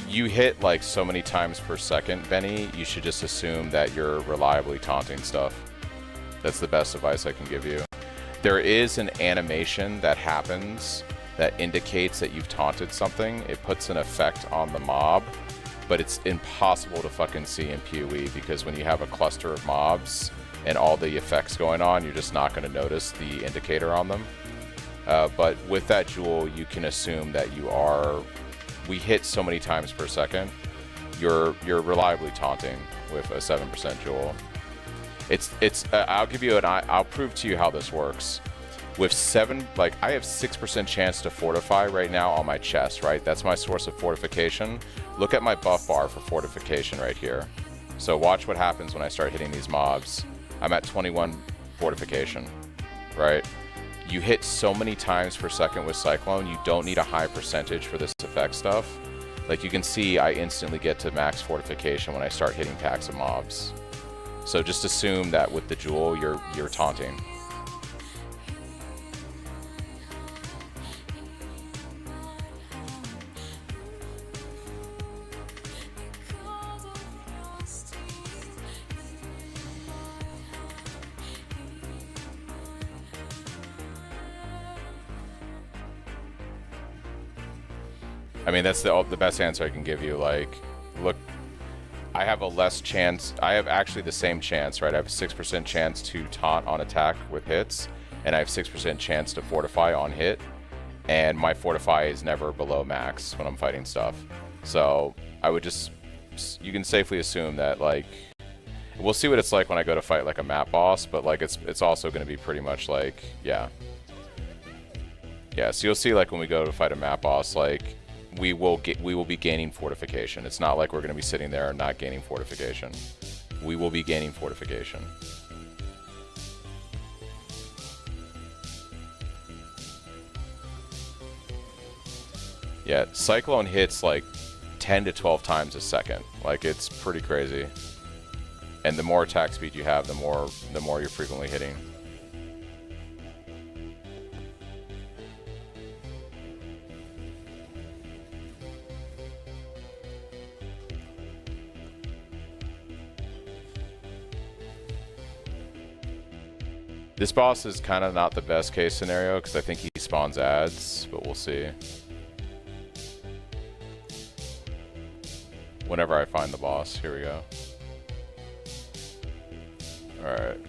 You hit like so many times per second, Benny, you should just assume that you're reliably taunting stuff. That's the best advice I can give you. There is an animation that happens that indicates that you've taunted something. It puts an effect on the mob, but it's impossible to fucking see in PoE because when you have a cluster of mobs and all the effects going on, you're just not going to notice the indicator on them. But with that jewel, you can assume that you are... We hit so many times per second, you're reliably taunting with a 7% jewel. I'll give you I'll prove to you how this works. With I have 6% chance to fortify right now on my chest, right? That's my source of fortification. Look at my buff bar for fortification right here. So watch what happens when I start hitting these mobs. I'm at 21 fortification, right? You hit so many times per second with Cyclone, you don't need a high percentage for this effect stuff. Like you can see, I instantly get to max fortification when I start hitting packs of mobs. So just assume that with the jewel, you're taunting. I mean, that's the best answer I can give you. Like, look, I have a less chance. I have actually the same chance, right? I have a 6% chance to taunt on attack with hits, and I have 6% chance to fortify on hit. And my fortify is never below max when I'm fighting stuff. So I would just, you can safely assume that, like, we'll see what it's like when I go to fight like a map boss, but like it's also going to be pretty much like, yeah. Yeah, so you'll see like when we go to fight a map boss, like, we will be gaining fortification. It's not like we're going to be sitting there and not gaining fortification. We will be gaining fortification. Yeah, Cyclone hits like 10 to 12 times a second. Like, it's pretty crazy. And the more attack speed you have, the more you're frequently hitting. This boss is kind of not the best case scenario because I think he spawns ads, but we'll see. Whenever I find the boss, here we go. Alright.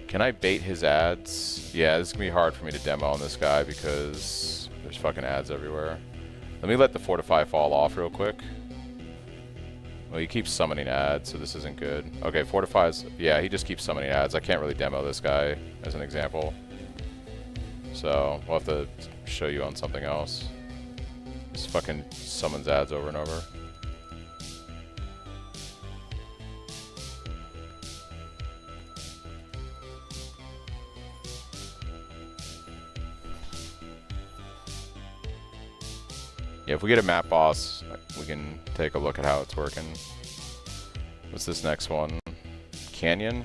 Can I bait his ads? Yeah, this is going to be hard for me to demo on this guy because there's fucking ads everywhere. Let me let the Fortify fall off real quick. Well, he keeps summoning ads, so this isn't good. Okay, Fortify's... Yeah, he just keeps summoning ads. I can't really demo this guy as an example. So, we'll have to show you on something else. Just fucking summons ads over and over. Yeah, if we get a map boss, we can take a look at how it's working. What's this next one? Canyon?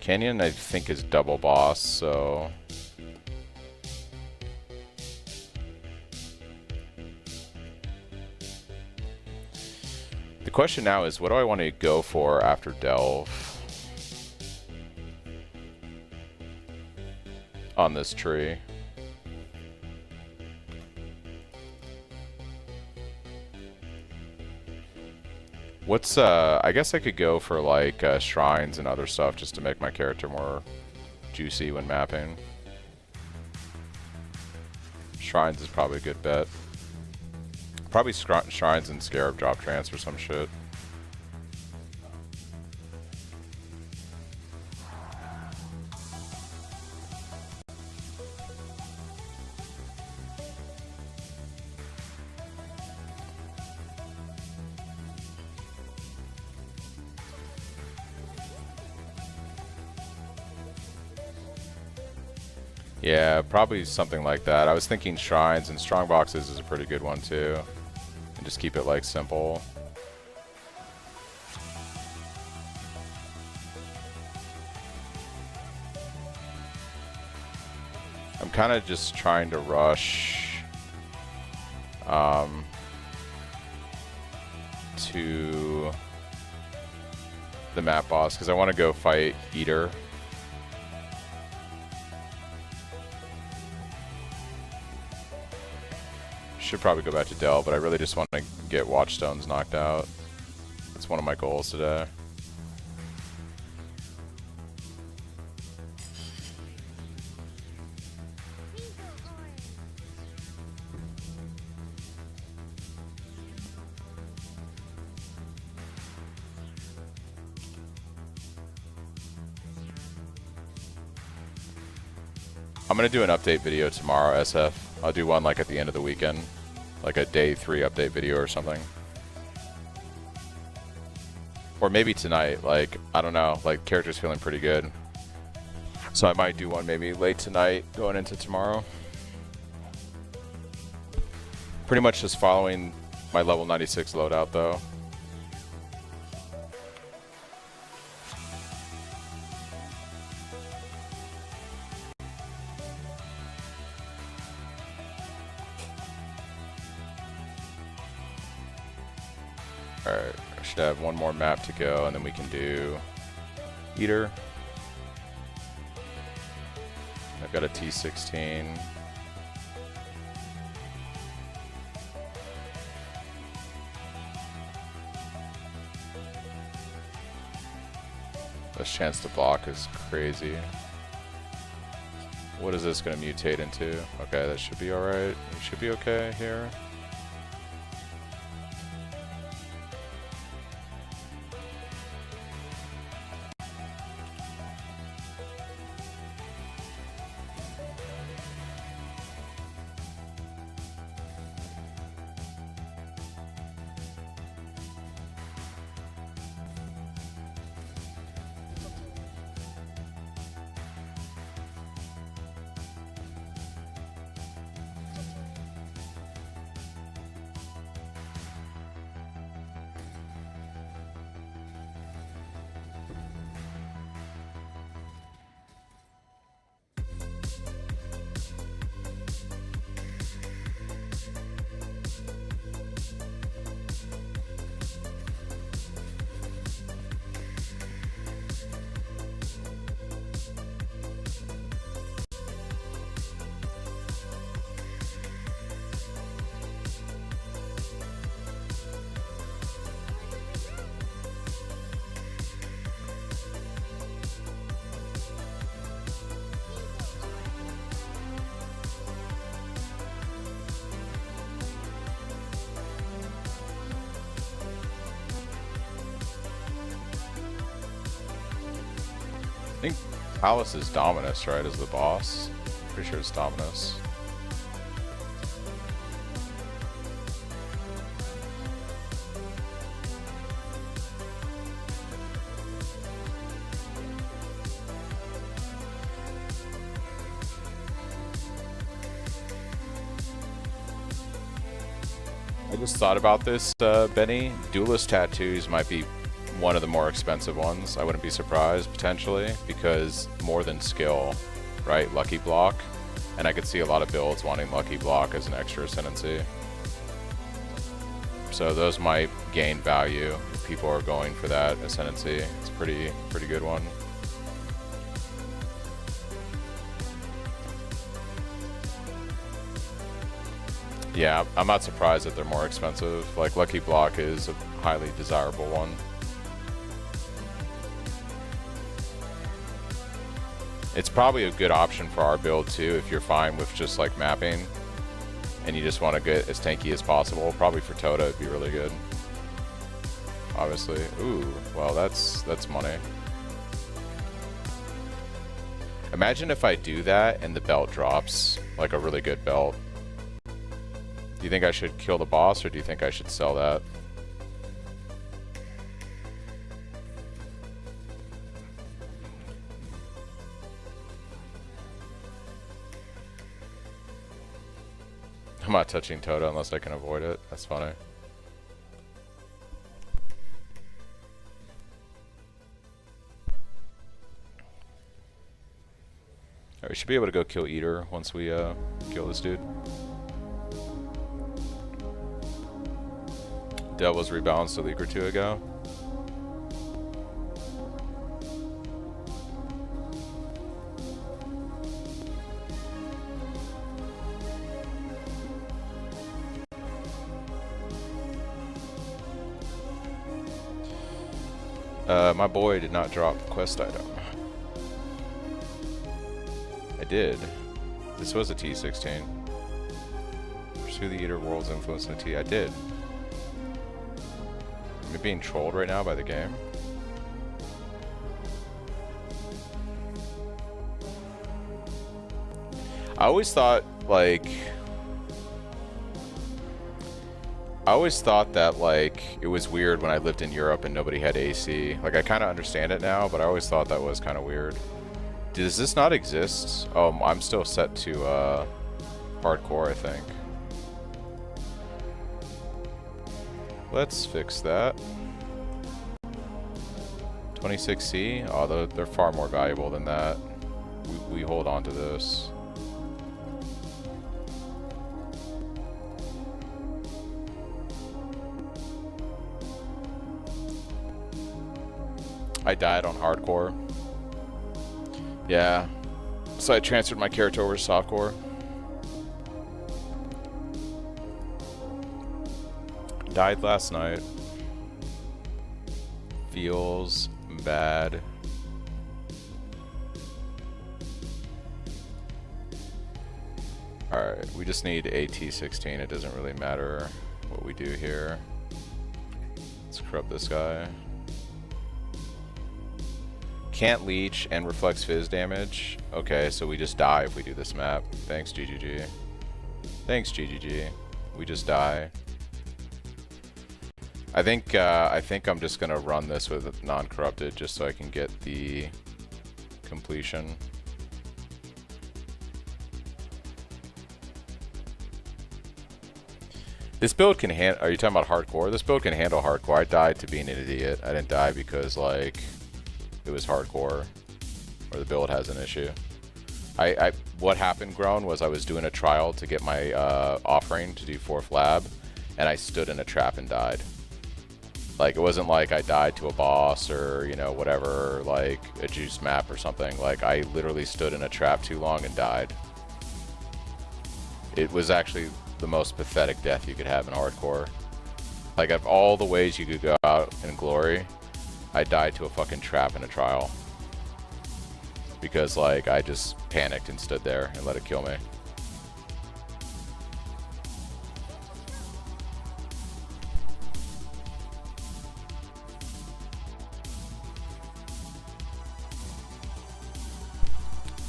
Canyon, I think, is double boss, so... The question now is, what do I want to go for after Delve? On this tree. What's, I guess I could go for, like, shrines and other stuff just to make my character more juicy when mapping. Shrines is probably a good bet. Probably shrines and Scarab drop trance or some shit. Yeah, probably something like that. I was thinking shrines and strong boxes is a pretty good one too. And just keep it like simple. I'm kind of just trying to rush to the map boss because I want to go fight Eater. Should probably go back to Dell, but I really just want to get Watchstones knocked out. That's one of my goals today. I'm going to do an update video tomorrow, SF. I'll do one like at the end of the weekend. Like a day 3 update video or something. Or maybe tonight, like, I don't know, like, character's feeling pretty good. So I might do one maybe late tonight, going into tomorrow. Pretty much just following my level 96 loadout, though. Alright, I should have one more map to go, and then we can do Eater. I've got a T16. This chance to block is crazy. What is this going to mutate into? Okay, that should be alright. We should be okay here. I think Palace is Dominus, right, as the boss? Pretty sure it's Dominus. I just thought about this, Benny. Duelist tattoos might be one of the more expensive ones. I wouldn't be surprised, potentially, because more than skill, right? Lucky block. And I could see a lot of builds wanting Lucky block as an extra ascendancy. So those might gain value if people are going for that ascendancy. It's a pretty good one. Yeah, I'm not surprised that they're more expensive. Like, Lucky block is a highly desirable one. It's probably a good option for our build too if you're fine with just like mapping and you just want to get as tanky as possible. Probably for Tota it'd be really good. Obviously. Ooh, well that's money. Imagine if I do that and the belt drops, like a really good belt. Do you think I should kill the boss or do you think I should sell that? I'm not touching Tota unless I can avoid it. That's funny. Alright, we should be able to go kill Eater once we kill this dude. Dev was rebalanced a week or two ago. My boy did not drop quest item. I did. This was a T16. Pursue the Eater World's influence in the T. I did. Am I being trolled right now by the game? I always thought, like... I always thought that, like, it was weird when I lived in Europe and nobody had AC. Like, I kind of understand it now, but I always thought that was kind of weird. Does this not exist? Oh, I'm still set to, hardcore, I think. Let's fix that. 26C? Oh, they're far more valuable than that. We hold on to this. I died on hardcore. Yeah. So I transferred my character over to softcore. Died last night. Feels bad. Alright, we just need a T16. It doesn't really matter what we do here. Let's corrupt this guy. Can't leech and reflects fizz damage. Okay, so we just die if we do this map. Thanks, GGG. Thanks, GGG. We just die. I think I'm just gonna run this with non-corrupted just so I can get the completion. This build can handle. Are you talking about hardcore? This build can handle hardcore. I died to being an idiot. I didn't die because like it was hardcore or the build has an issue. What happened, Grown, was I was doing a trial to get my offering to do 4th lab, and I stood in a trap and died. Like, it wasn't like I died to a boss or, you know, whatever, like a juice map or something. Like, I literally stood in a trap too long and died. It was actually the most pathetic death you could have in hardcore. Like, of all the ways you could go out in glory, I died to a fucking trap in a trial. Because, like, I just panicked and stood there and let it kill me.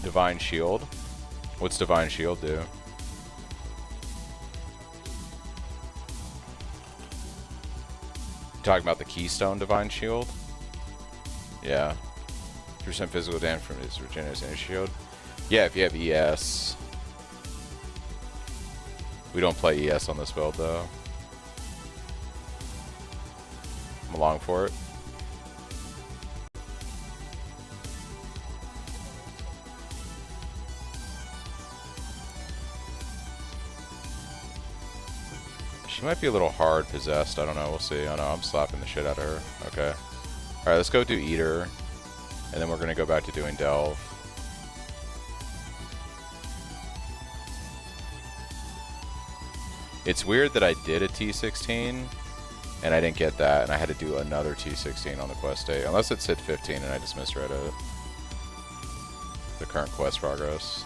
Divine Shield? What's Divine Shield do? Talking about the Keystone Divine Shield? Yeah. 3% physical damage from his regenerates energy shield. Yeah, if you have ES. We don't play ES on this build though. I'm along for it. She might be a little hard possessed. I don't know. We'll see. Oh no, I'm slapping the shit out of her. Okay. Alright, let's go do Eater. And then we're going to go back to doing Delve. It's weird that I did a T16 and I didn't get that, and I had to do another T16 on the quest day. Unless it said 15 and I just misread it. The current quest progress.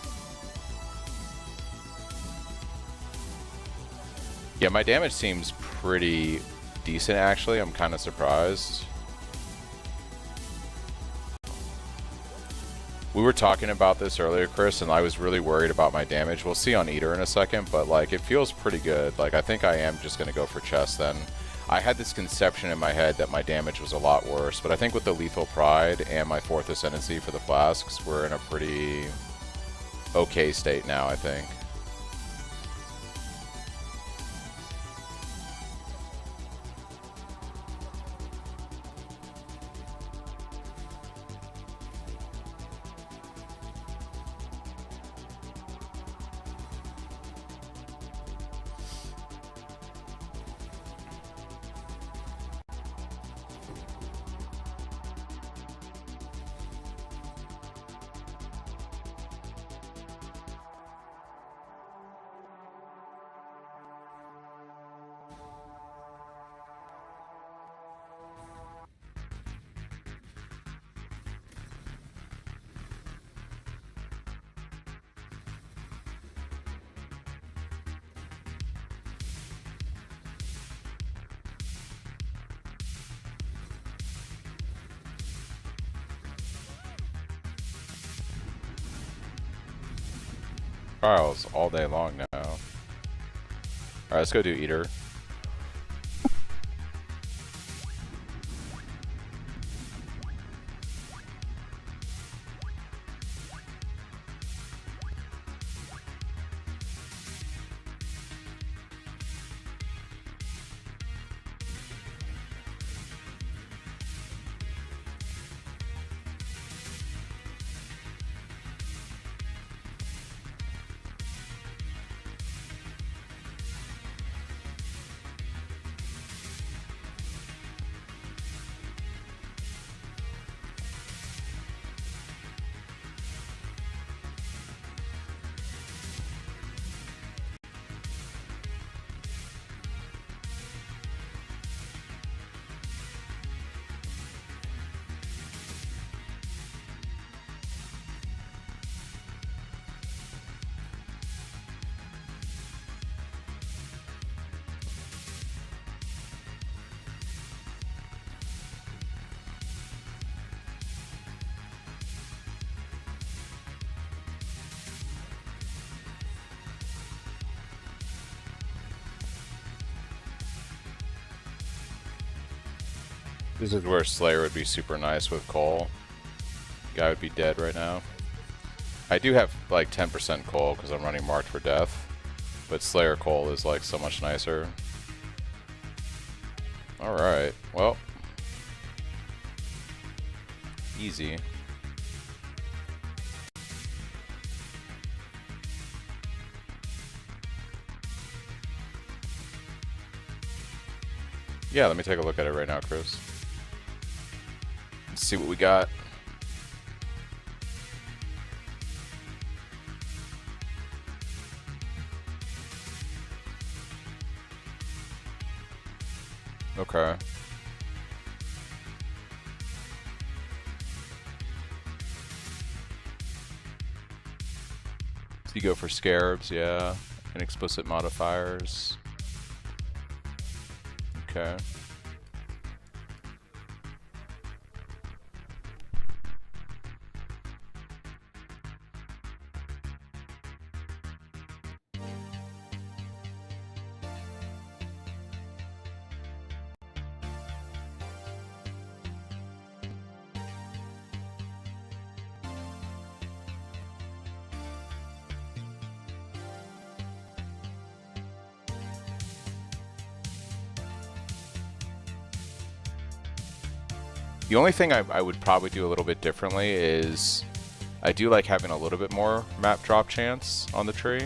Yeah, my damage seems pretty decent actually. I'm kind of surprised. We were talking about this earlier, Chris, and I was really worried about my damage. We'll see on Eater in a second, but like it feels pretty good. Like I think I am just gonna go for chest then. I had this conception in my head that my damage was a lot worse, but I think with the Lethal Pride and my 4th Ascendancy for the flasks, we're in a pretty okay state now, I think. Trials all day long now. Alright, let's go do Eater. This is where Slayer would be super nice with Cole. Guy would be dead right now. I do have like 10% Cole because I'm running Marked for Death, but Slayer Cole is like so much nicer. Alright, well. Easy. Yeah, let me take a look at it right now, Chris. Let's see what we got. Okay. So you go for scarabs, yeah, and explicit modifiers. Okay. The only thing I would probably do a little bit differently is I do like having a little bit more map drop chance on the tree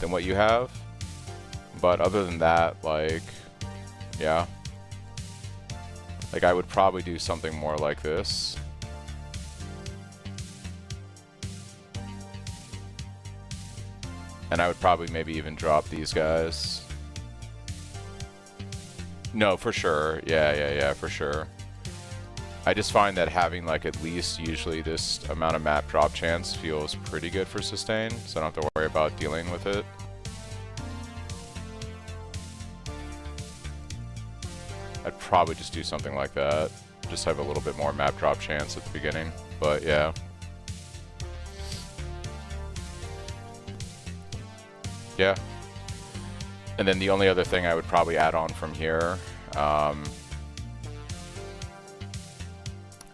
than what you have. But other than that, like, yeah. Like, I would probably do something more like this. And I would probably maybe even drop these guys. No, for sure. Yeah, for sure. I just find that having like at least usually this amount of map drop chance feels pretty good for sustain, so I don't have to worry about dealing with it. I'd probably just do something like that. Just have a little bit more map drop chance at the beginning, but yeah. Yeah. And then the only other thing I would probably add on from here,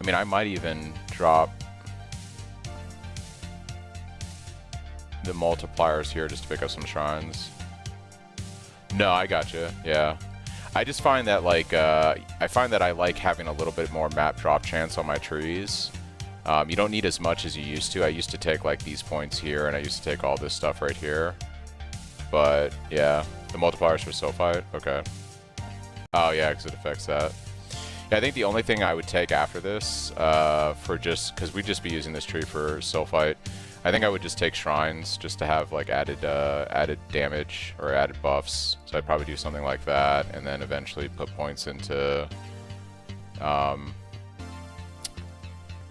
I mean, I might even drop the multipliers here just to pick up some shrines. No, I gotcha. Yeah. I just find that, like, I find that I like having a little bit more map drop chance on my trees. You don't need as much as you used to. I used to take, like, these points here, and I used to take all this stuff right here. But, yeah. The multipliers for Sulfite? Okay. Oh, yeah, because it affects that. Yeah, I think the only thing I would take after this, for just, because we'd just be using this tree for Sulfite, I think I would just take shrines just to have like added damage or added buffs. So I'd probably do something like that, and then eventually put points into,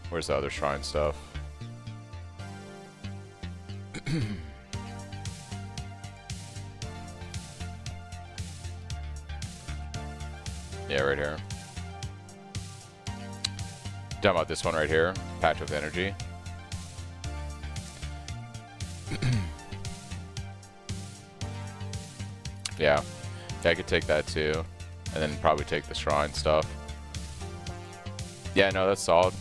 where's the other shrine stuff? Yeah, right here. Talking about this one right here, Patch of Energy. Yeah, I could take that too, and then probably take the shrine stuff. Yeah, no, that's solid.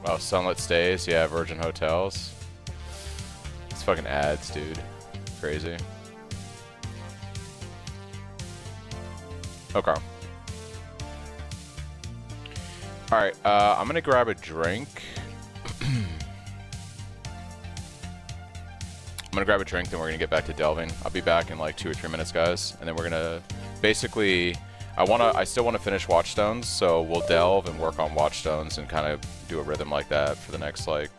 Wow, Sunlit Stays, yeah, Virgin Hotels. It's fucking ads, dude. Crazy. Okay. Alright, I'm gonna grab a drink. I'm gonna grab a drink, then we're gonna get back to delving. I'll be back in like 2 or 3 minutes, guys. And then we're gonna basically, I still wanna finish Watchstones, so we'll delve and work on Watchstones and kind of do a rhythm like that for the next like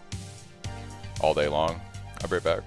all day long. I'll be right back.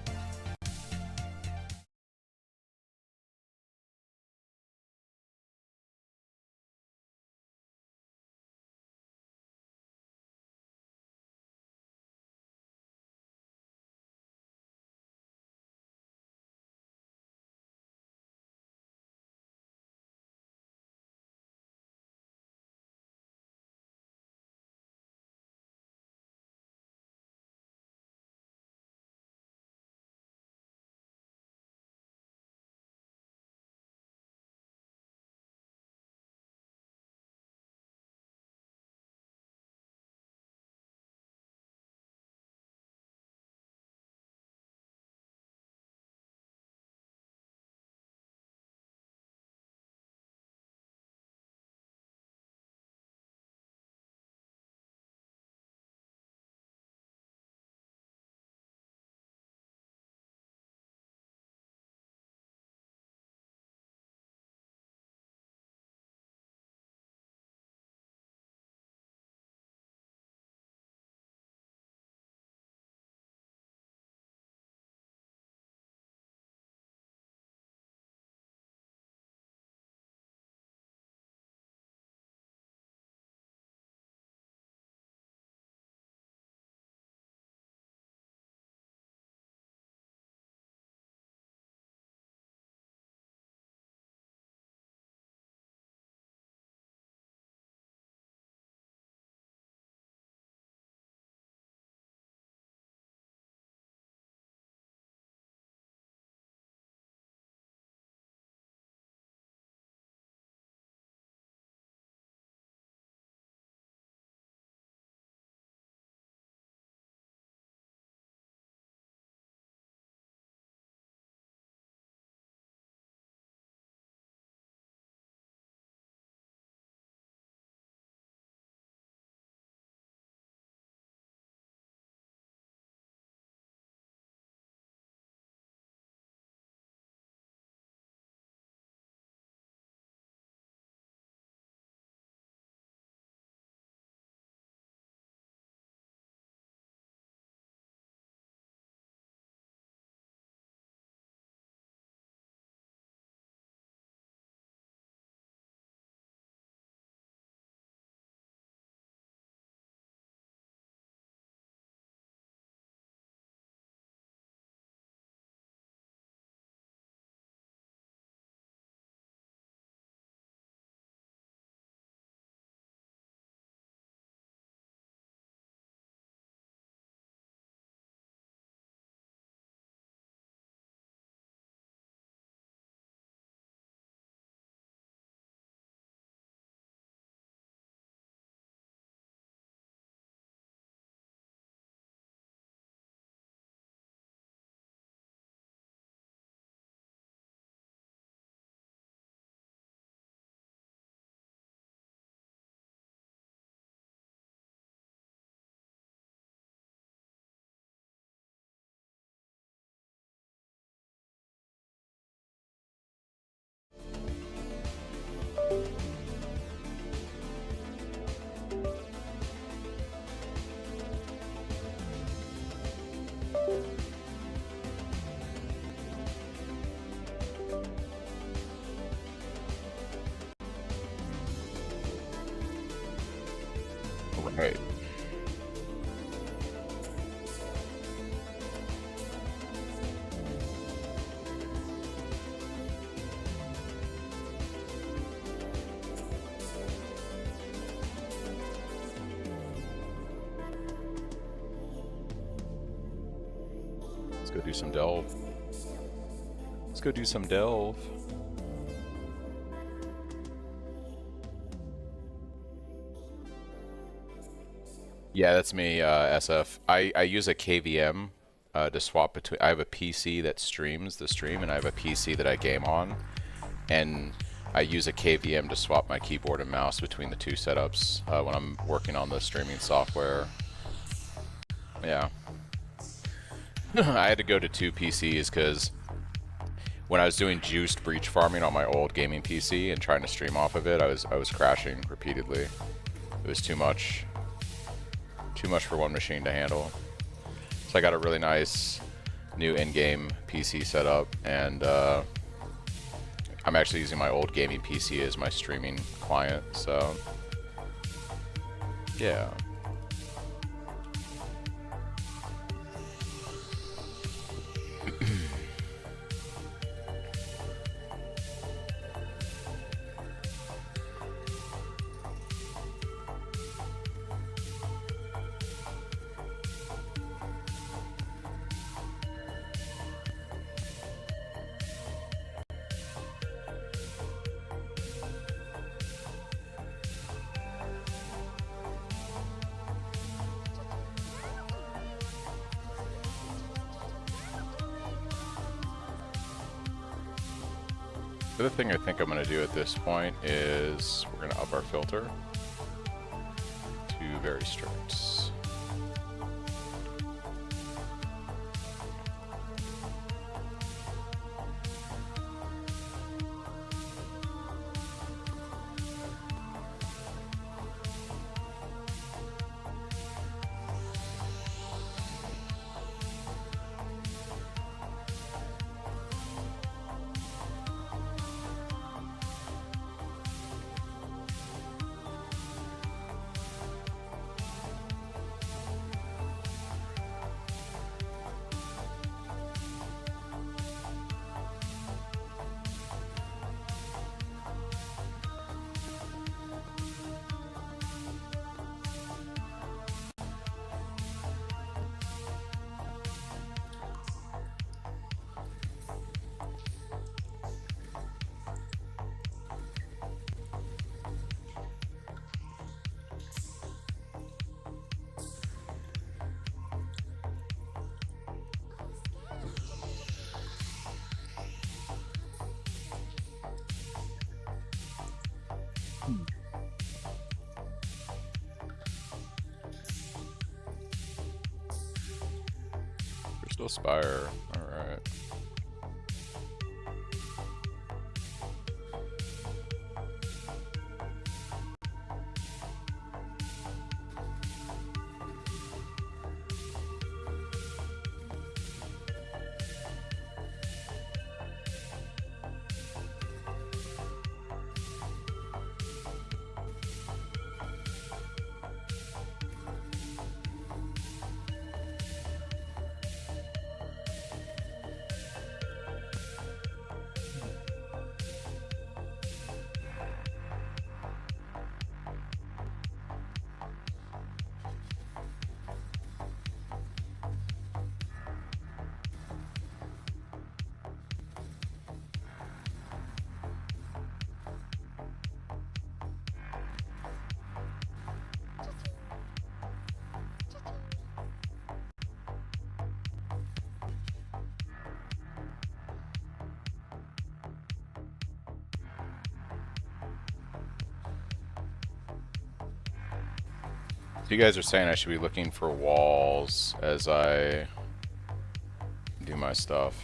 Right. Let's go do some delve. Let's go do some delve. Yeah, that's me, SF. I use a KVM to swap between. I have a PC that streams the stream, and I have a PC that I game on, and I use a KVM to swap my keyboard and mouse between the two setups when I'm working on the streaming software. Yeah. I had to go to two PCs because when I was doing juiced breach farming on my old gaming PC and trying to stream off of it, I was crashing repeatedly. It was too much. Too much for one machine to handle. So I got a really nice new in-game PC setup, and I'm actually using my old gaming PC as my streaming client, so yeah. The other thing I think I'm going to do at this point is we're going to up our filter to very strict. Crystal Spire, alright. So you guys are saying I should be looking for walls as I do my stuff.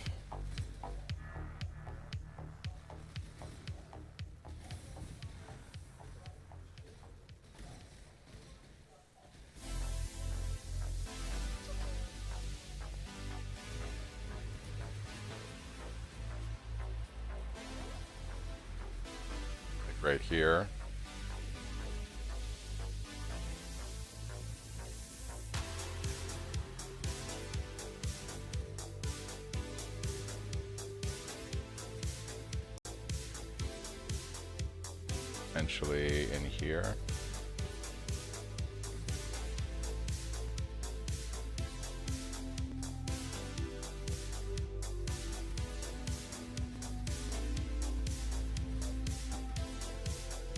Like right here. potentially in here.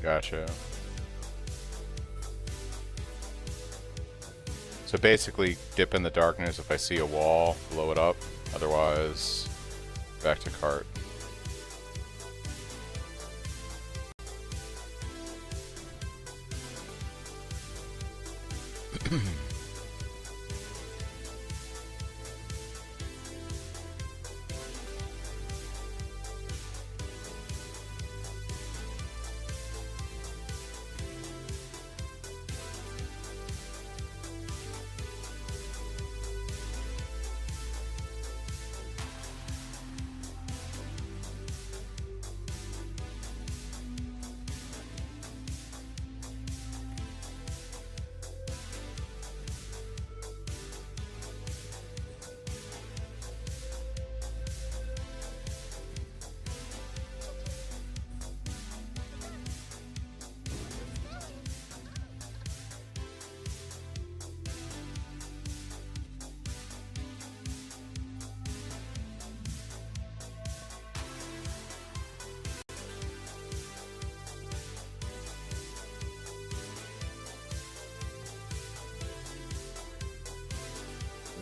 Gotcha. So basically, dip in the darkness if I see a wall, blow it up. Otherwise, back to cart.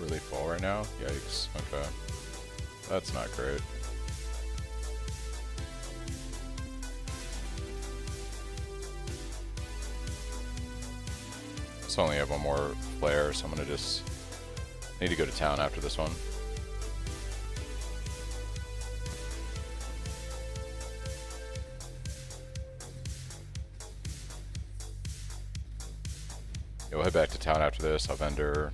Really full right now? Yikes. Okay. That's not great. So I only have one more flare, so I'm gonna just need to go to town after this one. Yeah, we'll head back to town after this. I'll vendor.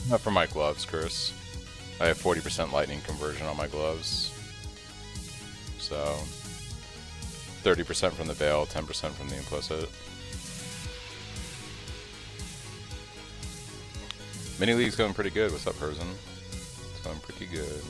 Not for my gloves, Chris. I have 40% lightning conversion on my gloves. So 30% from the Veil, 10% from the implicit. Mini League's going pretty good. What's up, person? It's going pretty good.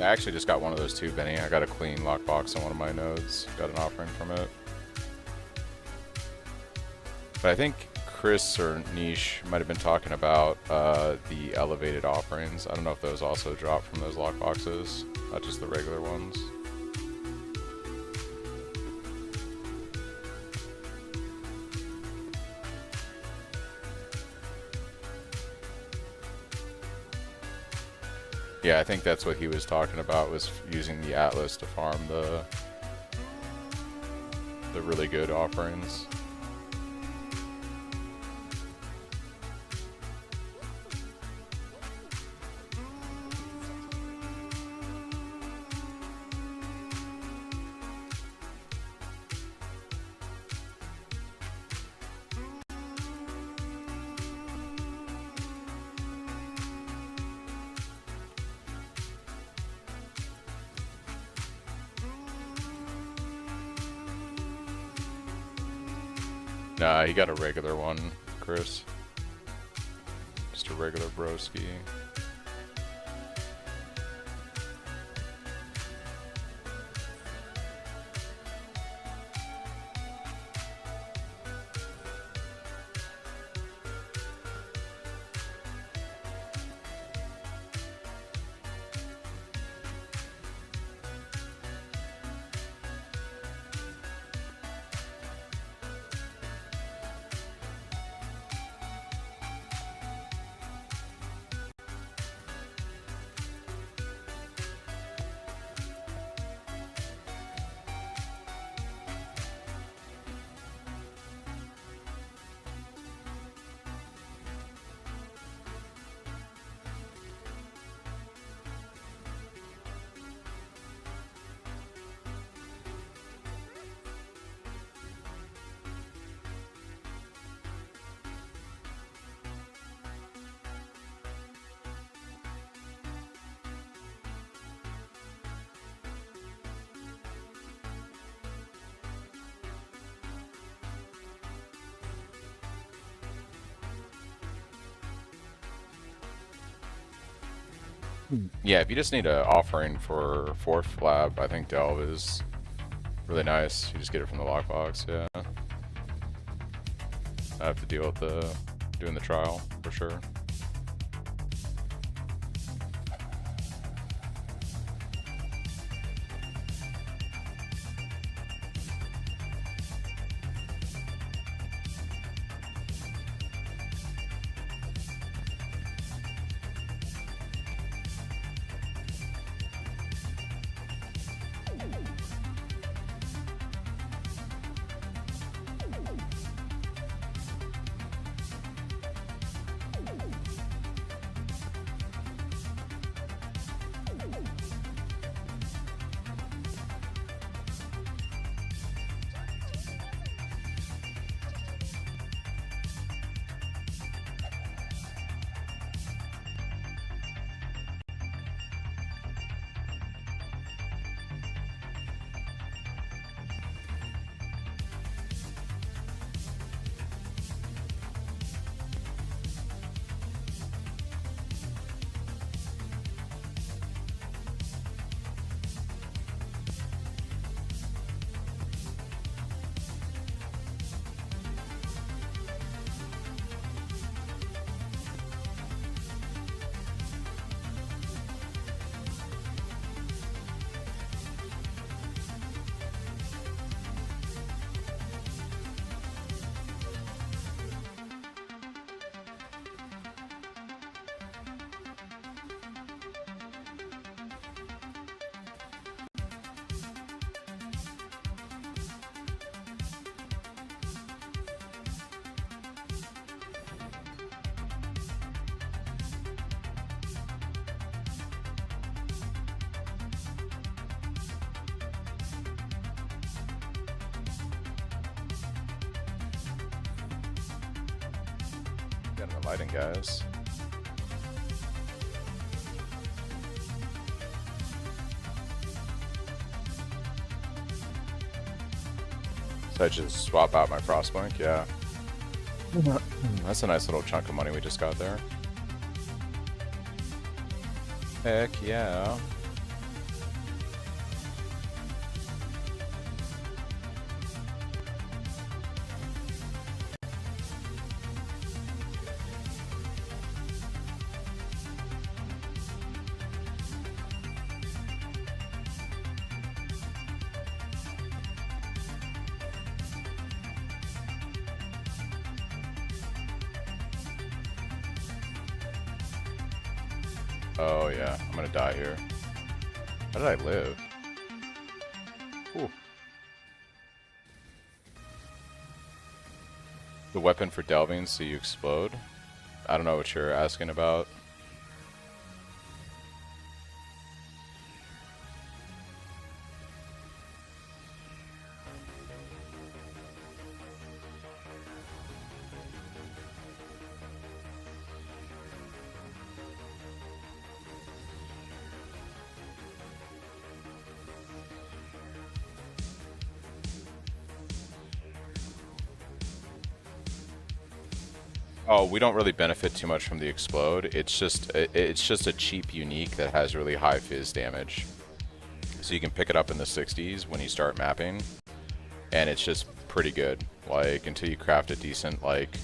Yeah, I actually just got one of those too, Benny. I got a clean lockbox on one of my nodes. Got an offering from it. But I think Chris or Niche might have been talking about the elevated offerings. I don't know if those also drop from those lockboxes, not just the regular ones. Yeah, I think that's what he was talking about, was using the Atlas to farm the really good offerings. Nah, he got a regular one, Chris. Just a regular broski. Yeah, if you just need an offering for 4th lab, I think Delve is really nice. You just get it from the lockbox, yeah. I have to deal with doing the trial, for sure. Getting the lighting, guys. So I just swap out my Frostblink, yeah. That's a nice little chunk of money we just got there. Heck yeah. Oh yeah, I'm gonna die here. How did I live? Ooh. The weapon for delving so you explode? I don't know what you're asking about. Oh, we don't really benefit too much from the explode. It's just a cheap unique that has really high fizz damage. So you can pick it up in the 60s when you start mapping, and it's just pretty good. Like until you craft a decent like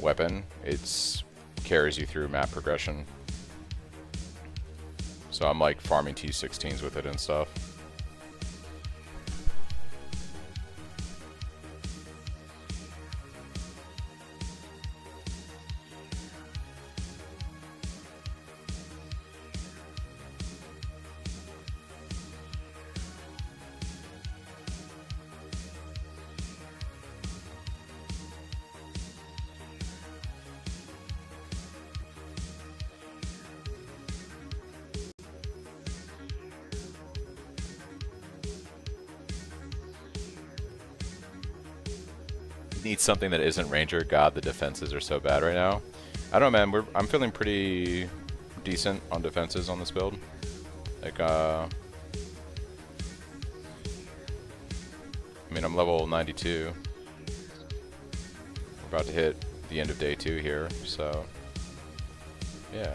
weapon, it's carries you through map progression. So I'm like farming T16s with it and stuff. Need something that isn't Ranger. God, the defenses are so bad right now. I don't know, man. I'm feeling pretty decent on defenses on this build. Like, I mean, I'm level 92. We're about to hit the end of day 2 here, so yeah.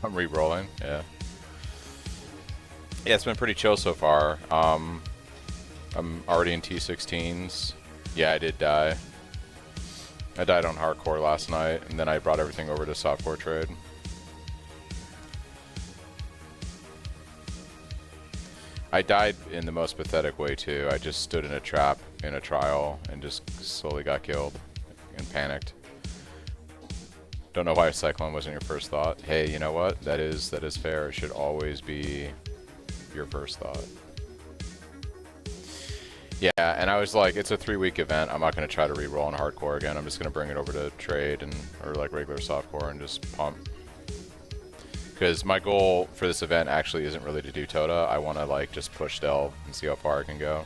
I'm re-rolling, yeah. Yeah, it's been pretty chill so far. I'm already in T16s. Yeah, I did die. I died on hardcore last night, and then I brought everything over to softcore trade. I died in the most pathetic way too. I just stood in a trap in a trial and just slowly got killed and panicked. Don't know why Cyclone wasn't your first thought. Hey, you know what? That is fair. It should always be your first thought. Yeah, and I was like, it's a 3-week event. I'm not going to try to re-roll on hardcore again. I'm just going to bring it over to trade and or like regular softcore and just pump. Because my goal for this event actually isn't really to do Tota. I want to like just push delve and see how far I can go.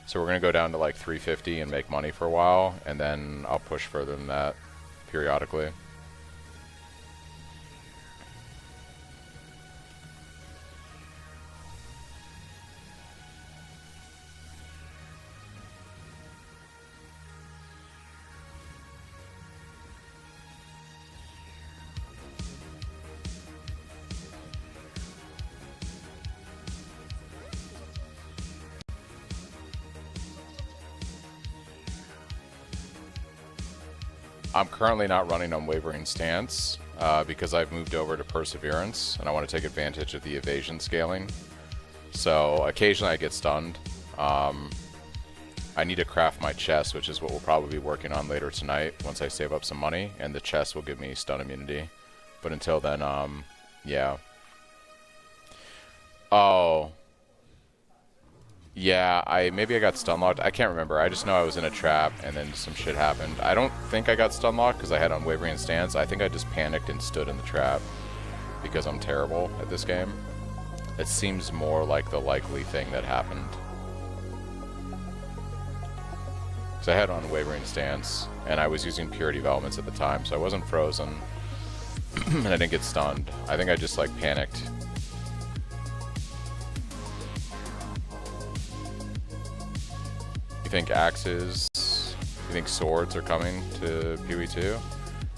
So we're going to go down to like 350 and make money for a while, and then I'll push further than that periodically. I'm currently not running Unwavering Stance because I've moved over to Perseverance, and I want to take advantage of the evasion scaling. So occasionally I get stunned. I need to craft my chest, which is what we'll probably be working on later tonight once I save up some money, and the chest will give me stun immunity. But until then, yeah. Oh. Yeah, maybe I got stun locked. I can't remember. I just know I was in a trap and then some shit happened. I don't think I got stun locked because I had Unwavering Stance. I think I just panicked and stood in the trap because I'm terrible at this game. It seems more like the likely thing that happened. Because I had Unwavering Stance and I was using Purity Developments at the time, so I wasn't frozen and I didn't get stunned. I think I just like panicked. You think axes, you think swords are coming to PoE 2?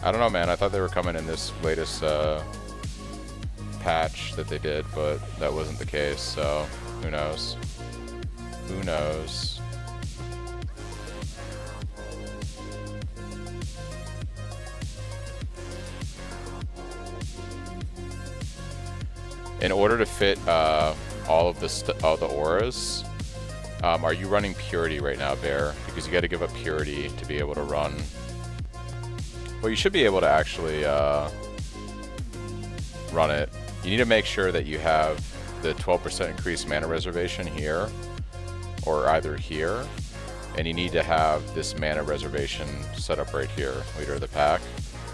I don't know, man. I thought they were coming in this latest patch that they did, but that wasn't the case, so who knows? Who knows? In order to fit all of the auras, Are you running Purity right now, Bear? Because you got to give up Purity to be able to run. Well, you should be able to actually run it. You need to make sure that you have the 12% increased mana reservation here, or either here, and you need to have this mana reservation set up right here, Leader of the Pack,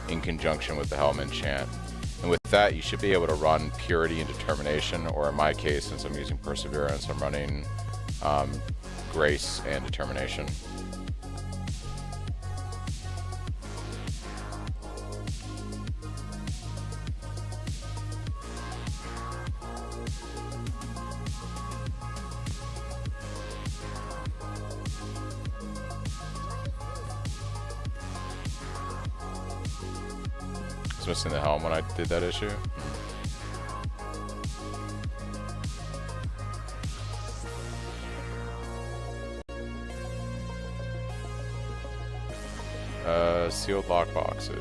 in conjunction with the Helm enchant. And with that, you should be able to run Purity and Determination, or in my case, since I'm using Perseverance, I'm running Grace and Determination. I was missing the Helm when I did that issue. Sealed lock boxes.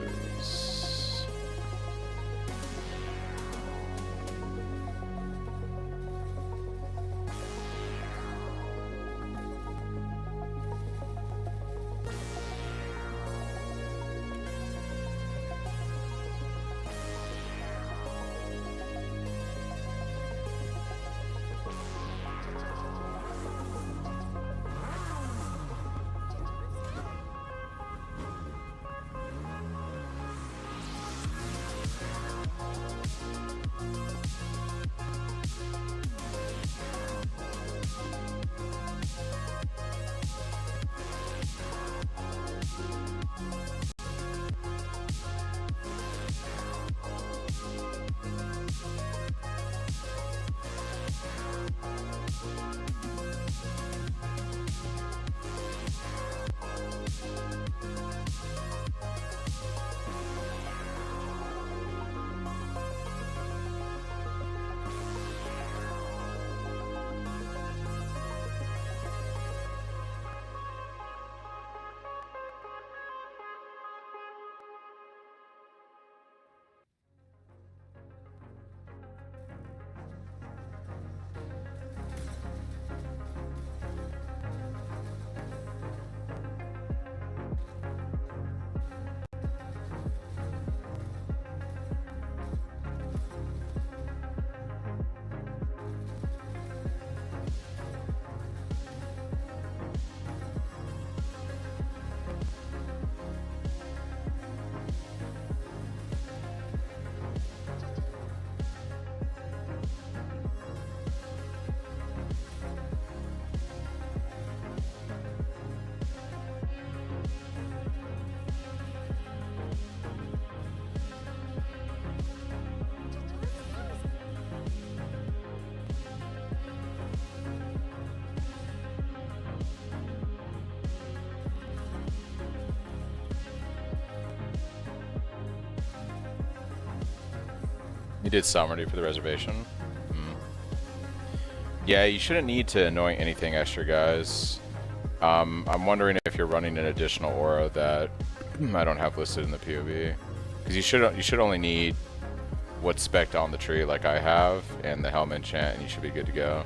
You did summary for the reservation. Yeah, you shouldn't need to anoint anything extra, guys. I'm wondering if you're running an additional aura that I don't have listed in the POV, because you should only need what's spec'd on the tree, like I have, and the Helm enchant, and you should be good to go.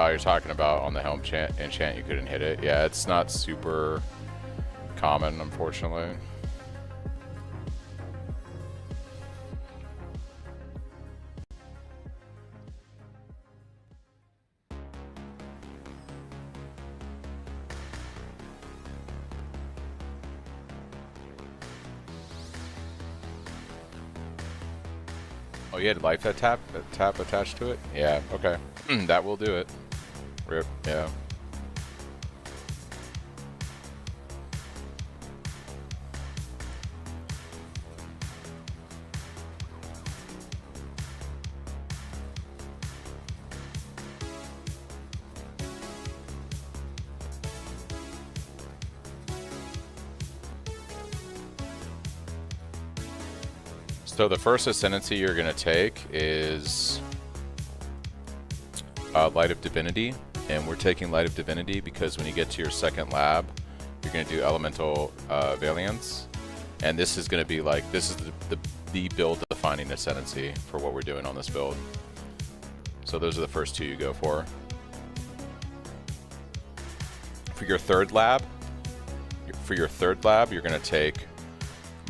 You're talking about on the Helm enchant you couldn't hit it. Yeah, it's not super common, unfortunately. Oh, you had life that tap attached to it? Yeah, okay. That will do it. Rip, yeah. So the first ascendancy you're going to take is Light of Divinity, and we're taking Light of Divinity because when you get to your second lab, you're going to do Elemental Valiance, and this is going to be like, this is the build-defining ascendancy for what we're doing on this build. So those are the first two you go for. For your third lab, you're going to take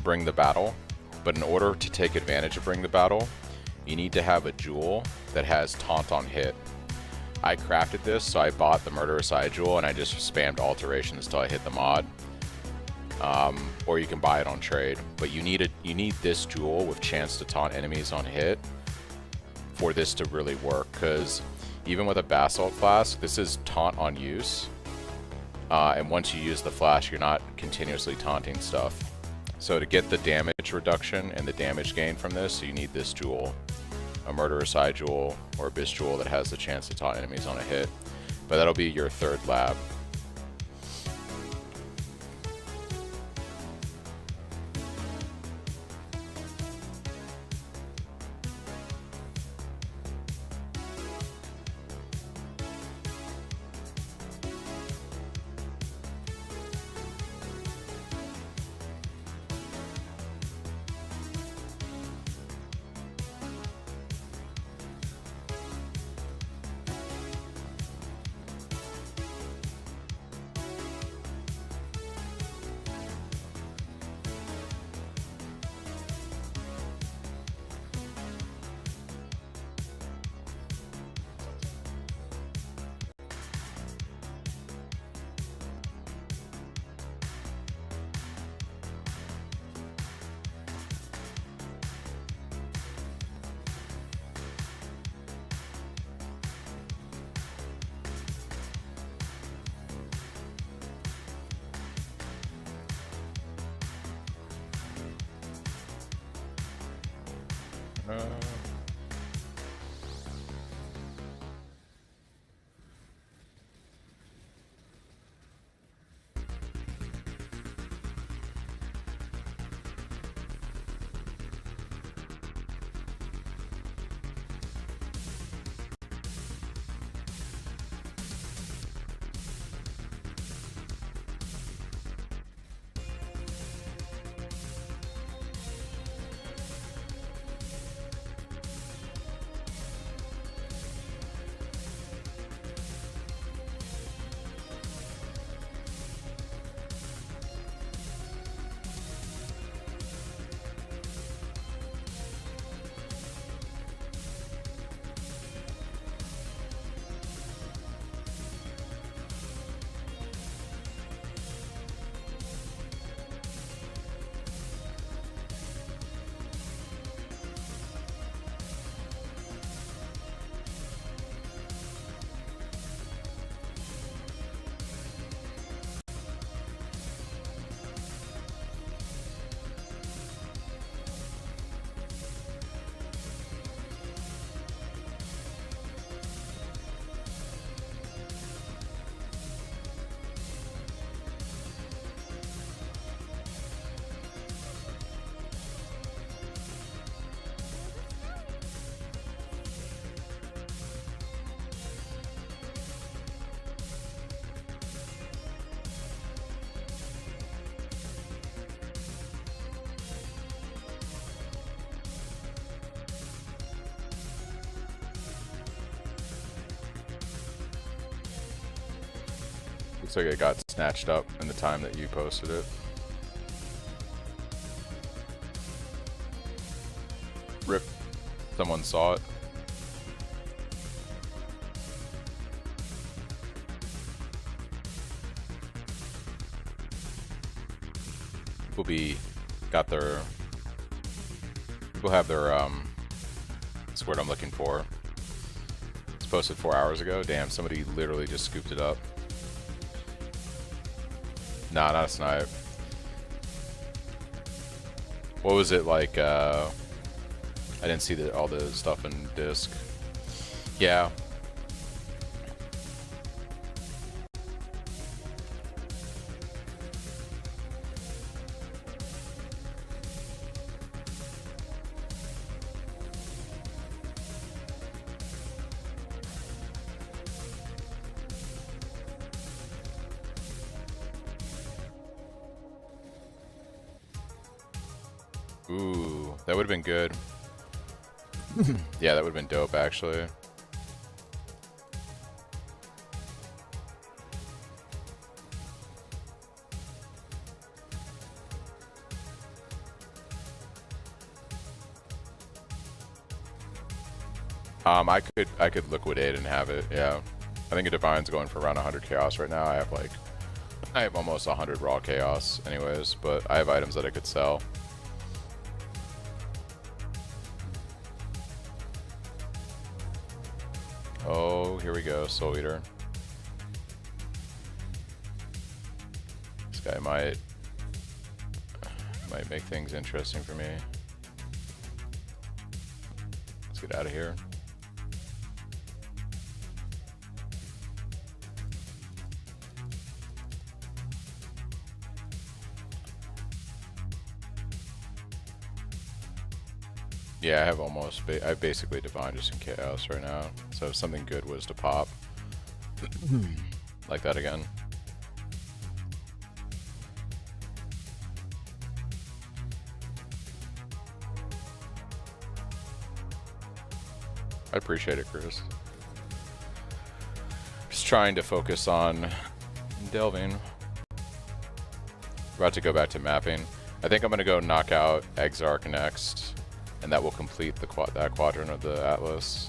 Bring the Battle. But in order to take advantage of Bring the Battle, you need to have a jewel that has Taunt on hit. I crafted this, so I bought the Murderous Eye Jewel, and I just spammed alterations until I hit the mod. Or you can buy it on trade. But you need this jewel with chance to taunt enemies on hit for this to really work. Because even with a Basalt Flask, this is taunt on use. And once you use the flash, you're not continuously taunting stuff. So to get the damage reduction and the damage gain from this, you need this jewel. A Murderous Eye Jewel or Abyss Jewel that has the chance to taunt enemies on a hit. But that'll be your third lab. Looks like it got snatched up in the time that you posted it. Rip. Someone saw it. People have their that's what I'm looking for. It's posted 4 hours ago. Damn, somebody literally just scooped it up. Nah, not a snipe. What was it like? I didn't see all the stuff in disc. Yeah. Ooh, that would have been good. Yeah, that would have been dope, actually. I could liquidate and have it. Yeah, I think a divine's going for around 100 chaos right now. I have almost 100 raw chaos, anyways. But I have items that I could sell. Oh, here we go, Soul Eater. This guy might make things interesting for me. Let's get out of here. Yeah, I have almost, I basically divine just in chaos right now. So if something good was to pop, like that again. I appreciate it, Chris. Just trying to focus on delving. About to go back to mapping. I think I'm gonna go knock out Exarch next, and that will complete the that quadrant of the Atlas.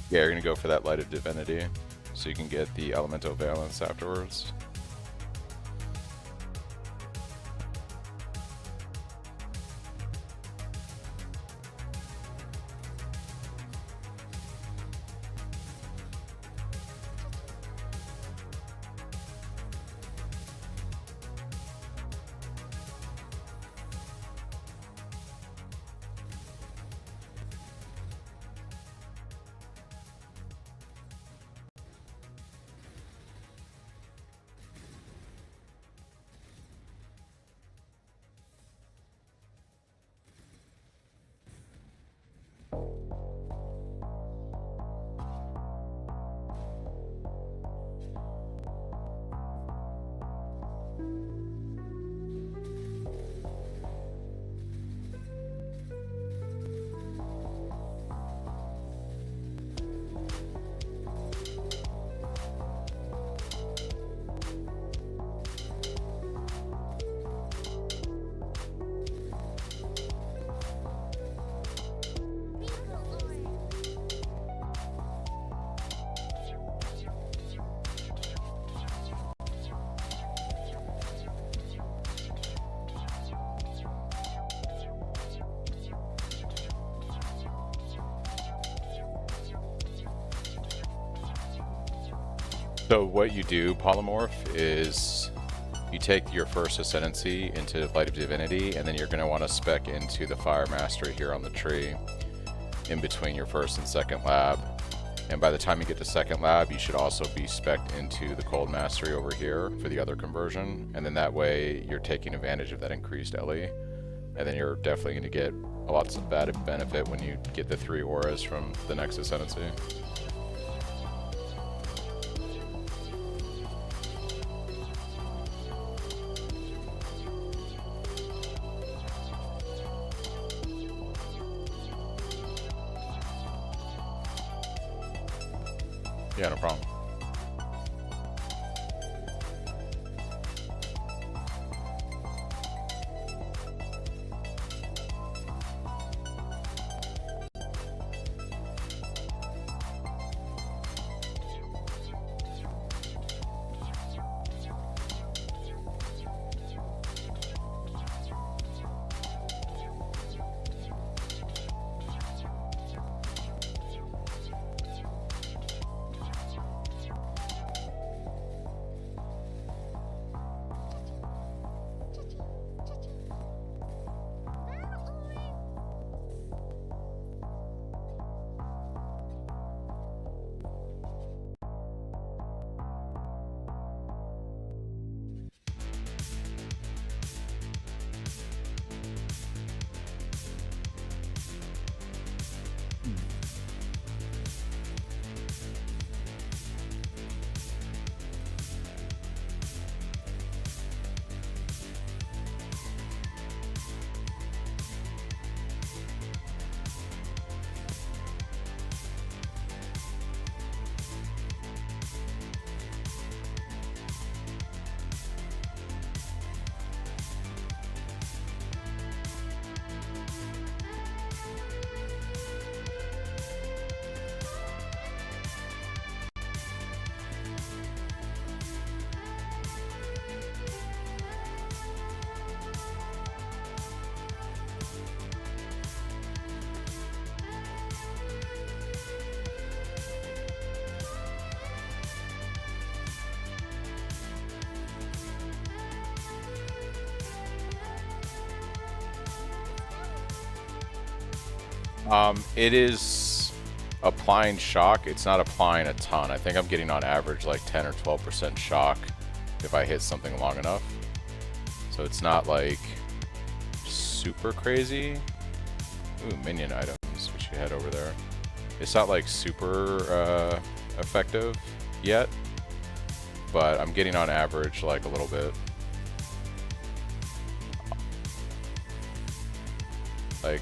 Yeah, you're gonna go for that Light of Divinity, so you can get the Elemental Valence afterwards. So what you do, Polymorph, is you take your first Ascendancy into Light of Divinity, and then you're going to want to spec into the Fire Mastery here on the tree, in between your first and second lab. And by the time you get to second lab, you should also be spec'd into the Cold Mastery over here for the other conversion, and then that way you're taking advantage of that increased LE, and then you're definitely going to get a lots of added benefit when you get the 3 auras from the next Ascendancy. Yeah, no problem. It is applying shock. It's not applying a ton. I think I'm getting on average like 10 or 12% shock if I hit something long enough. So it's not like super crazy. Ooh, minion items. We should head over there. It's not like super effective yet, but I'm getting on average like a little bit. Like,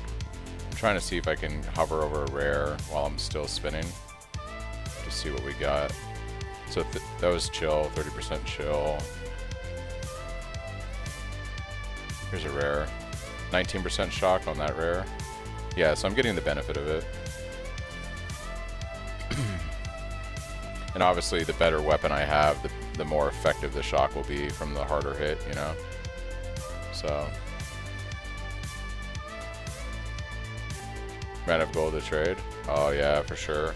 I'm trying to see if I can hover over a rare while I'm still spinning. To see what we got. So that was chill, 30% chill. Here's a rare. 19% shock on that rare. Yeah, so I'm getting the benefit of it. And obviously, the better weapon I have, the more effective the shock will be from the harder hit, you know? So. Might have gold to trade. Oh, yeah, for sure.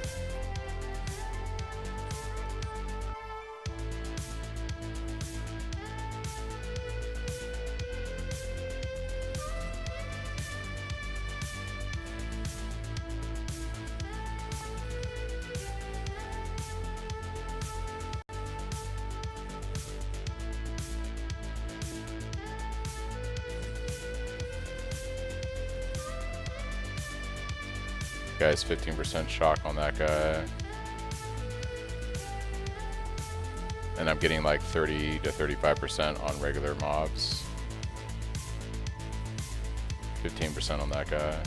Guy's 15% shock on that guy. And I'm getting like 30 to 35% on regular mobs. 15% on that guy.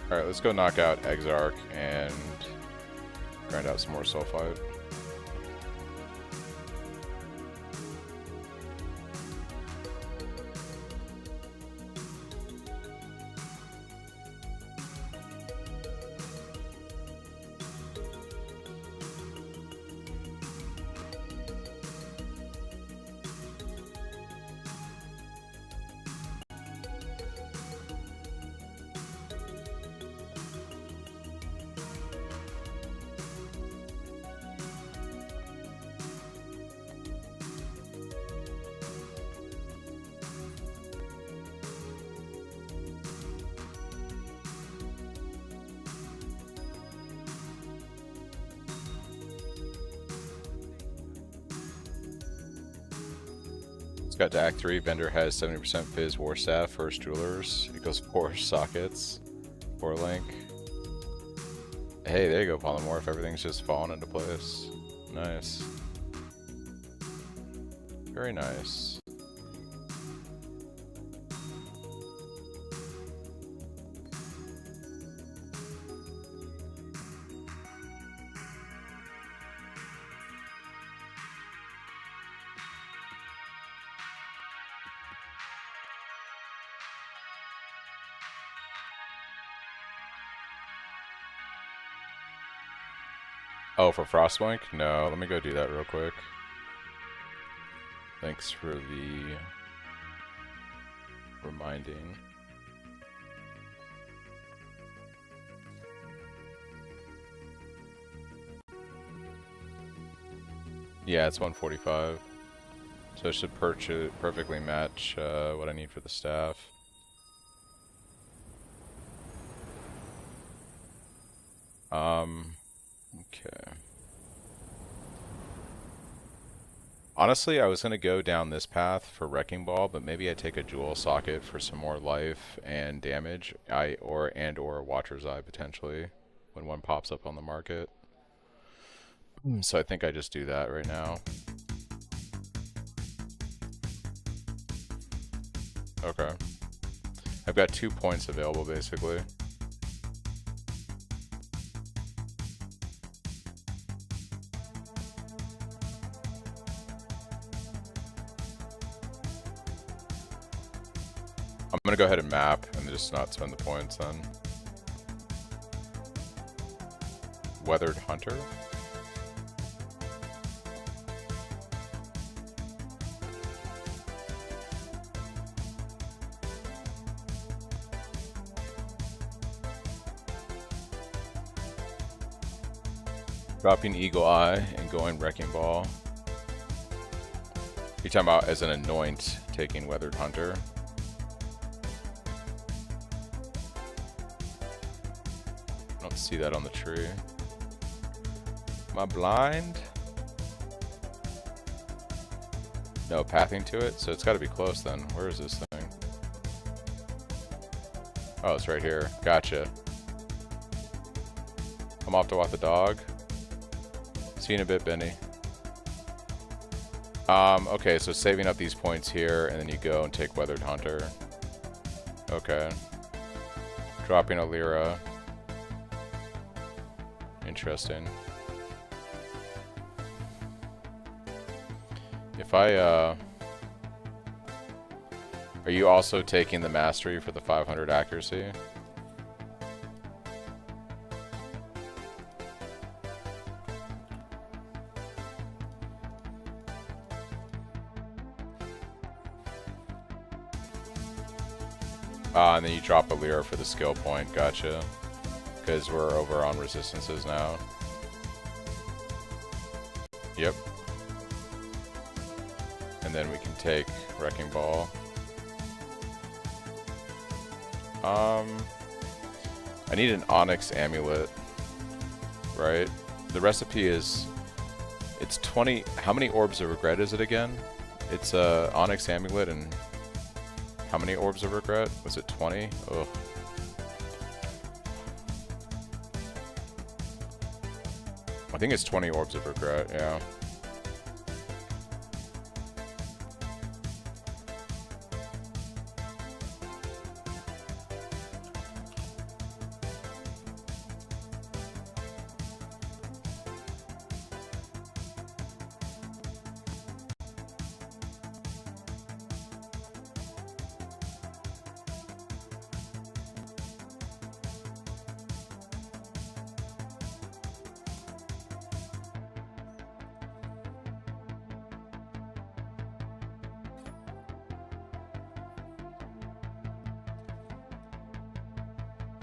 Alright, let's go knock out Exarch and grind out some more sulfite. Got to Act 3, vendor has 70% Fizz War Staff, first jewelers, equals 4 sockets, 4 link. Hey, there you go, Polymorph, everything's just falling into place. Nice. Very nice. Oh, for Frostwink? No, let me go do that real quick. Thanks for the reminding. Yeah, it's 145. So it should perfectly match what I need for the staff. Okay. Honestly, I was going to go down this path for Wrecking Ball, but maybe I take a Jewel Socket for some more life and damage, or a Watcher's Eye potentially, when one pops up on the market. So I think I just do that right now. Okay. I've got 2 points available, basically. I'm gonna go ahead and map and just not spend the points then. Weathered Hunter. Dropping Eagle Eye and going Wrecking Ball. You're talking about as an anoint taking Weathered Hunter. I don't see that on the tree. Am I blind? No pathing to it, so it's got to be close then. Where is this thing? Oh, it's right here. Gotcha. I'm off to walk the dog. See you in a bit, Benny. Okay, so saving up these points here, and then you go and take Weathered Hunter. Okay. Dropping a Lyra. Interesting. If I, Are you also taking the Mastery for the 500 accuracy? And then you drop a Lyra for the skill point, gotcha. Because we're over on resistances now. Yep. And then we can take Wrecking Ball. I need an Onyx Amulet, right? The recipe is, it's 20, how many Orbs of Regret is it again? It's a Onyx Amulet and how many Orbs of Regret? Was it 20? Ugh. I think it's 20 Orbs of Regret, yeah.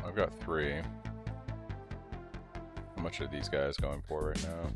I've got 3. How much are these guys going for right now?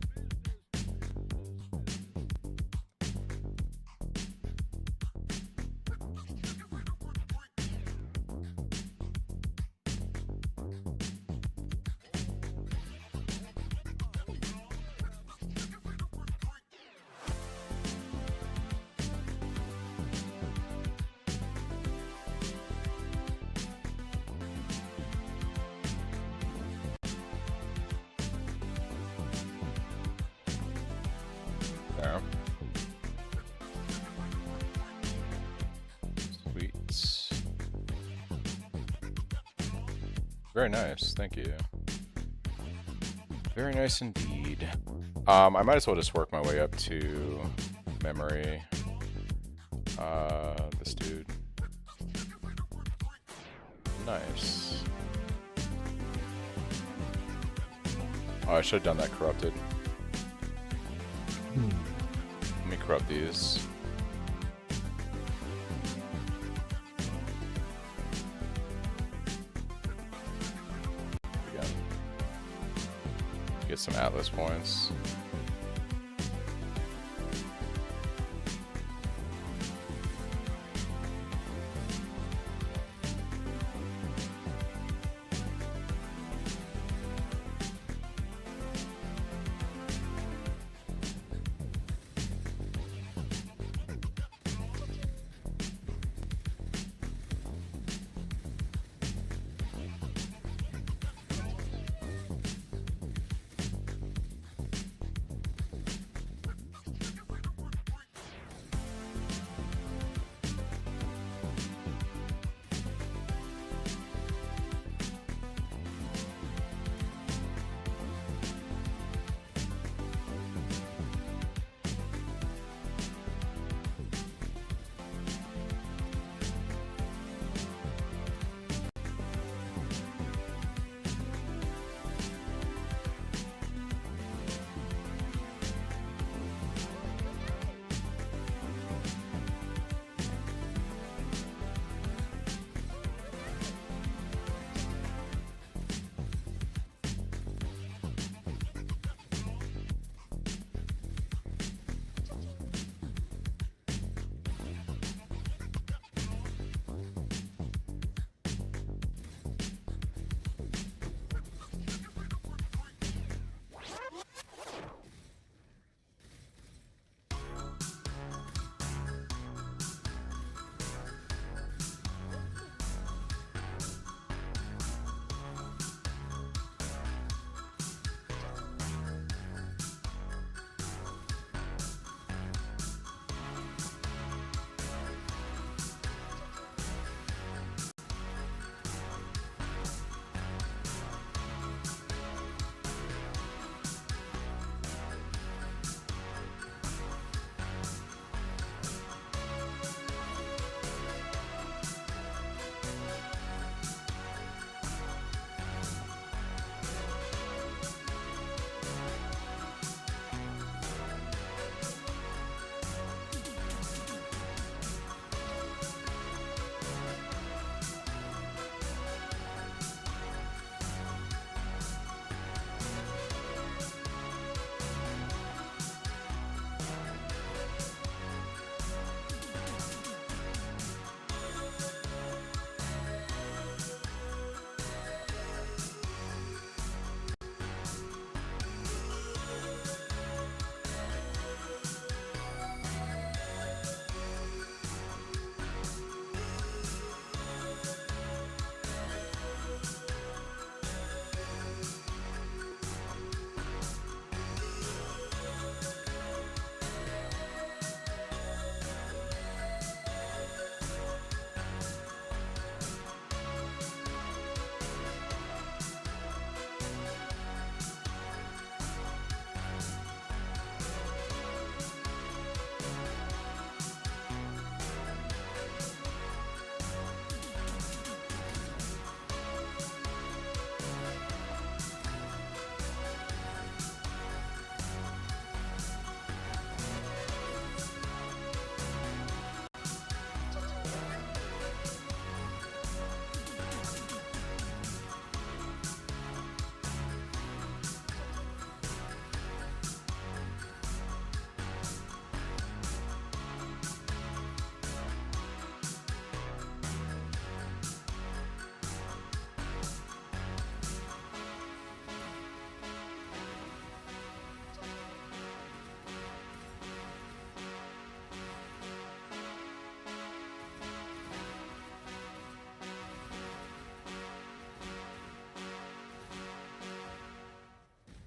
There. Sweet. Very nice, thank you. Very nice indeed. I might as well just work my way up to memory. This dude. Nice. Oh, I should have done that corrupted. Let me corrupt these. Again. Get some Atlas points.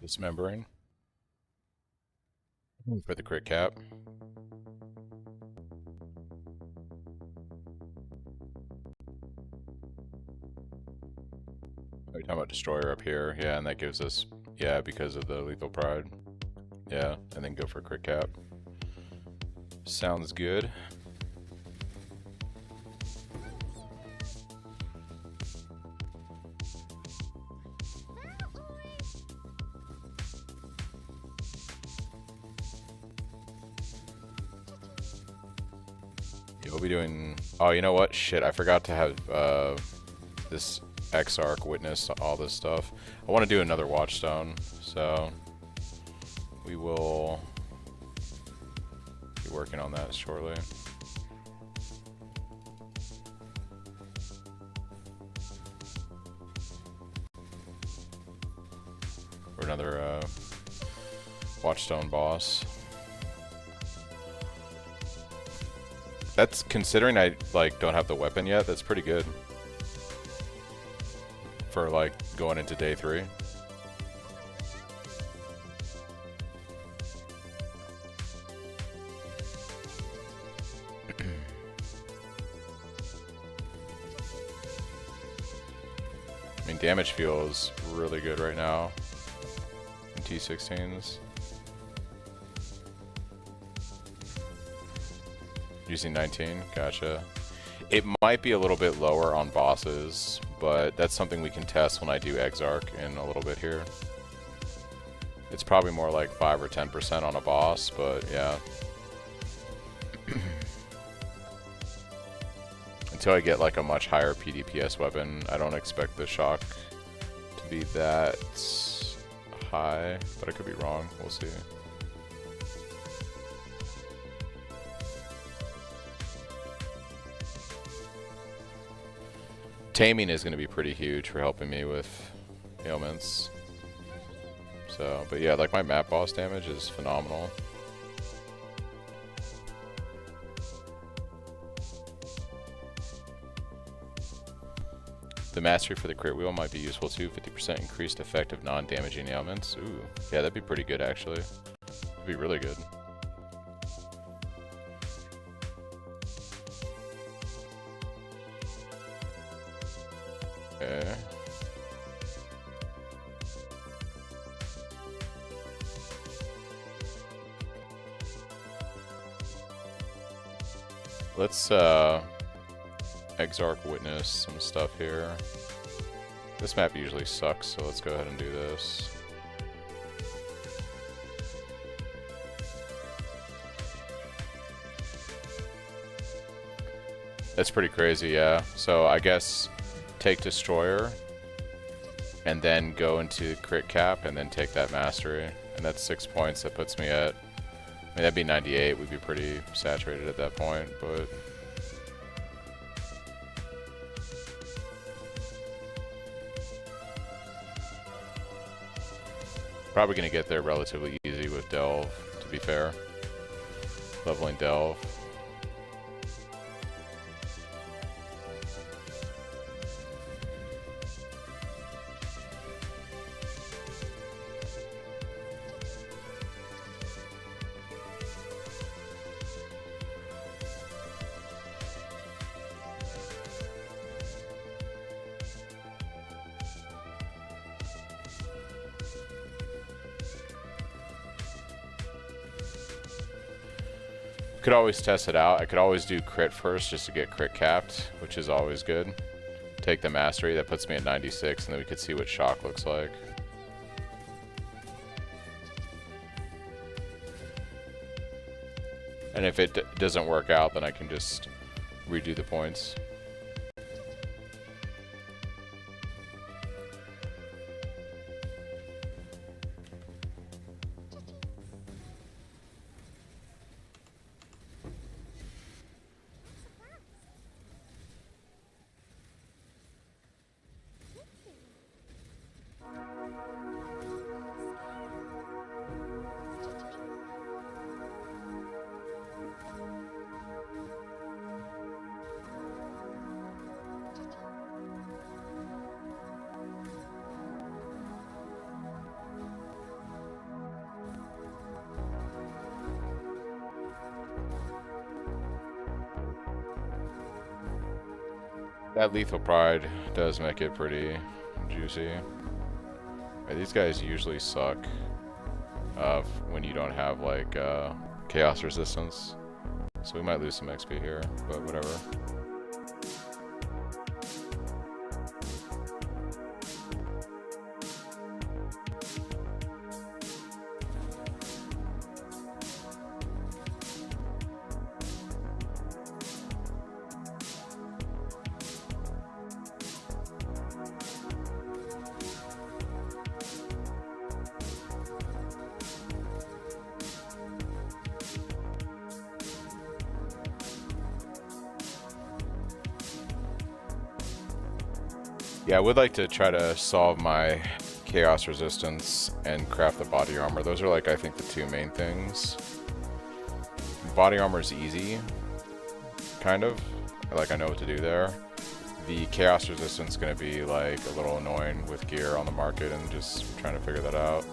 Dismembering for the crit cap. Are you talking about Destroyer up here? Yeah, and that gives us, yeah, because of the Lethal Pride. Yeah, and then go for crit cap. Sounds good. We'll be doing... Oh, you know what? Shit, I forgot to have this Exarch witness all this stuff. I want to do another Watchstone, so we will be working on that shortly. Or another Watchstone boss. That's, considering I like don't have the weapon yet, that's pretty good for like going into day 3. I mean, damage feels really good right now in T16s. Using 19, gotcha. It might be a little bit lower on bosses, but that's something we can test when I do Exarch in a little bit here. It's probably more like 5 or 10% on a boss, but yeah. Until I get like a much higher PDPS weapon, I don't expect the shock to be that high, but I could be wrong. We'll see. Taming is going to be pretty huge for helping me with ailments. So, but yeah, like my map boss damage is phenomenal. The mastery for the crit wheel might be useful too. 50% increased effect of non-damaging ailments. Ooh, yeah, that'd be pretty good actually. That'd be really good. Okay. Let's Exarch witness some stuff here. This map usually sucks, so let's go ahead and do this. That's pretty crazy, yeah. So I guess take Destroyer, and then go into crit cap, and then take that mastery. And that's 6 points. That puts me at... I mean, that'd be 98. We'd be pretty saturated at that point, but... Probably going to get there relatively easy with Delve, to be fair. Leveling Delve. Could always test it out. I could always do crit first just to get crit capped, which is always good. Take the mastery, that puts me at 96, and then we could see what shock looks like. And if it doesn't work out, then I can just redo the points. That Lethal Pride does make it pretty juicy. Right, these guys usually suck when you don't have like chaos resistance. So we might lose some XP here, but whatever. Yeah, I would like to try to solve my chaos resistance and craft the body armor. Those are like, I think, the two main things. Body armor is easy, kind of. Like, I know what to do there. The chaos resistance is going to be like a little annoying with gear on the market and just trying to figure that out.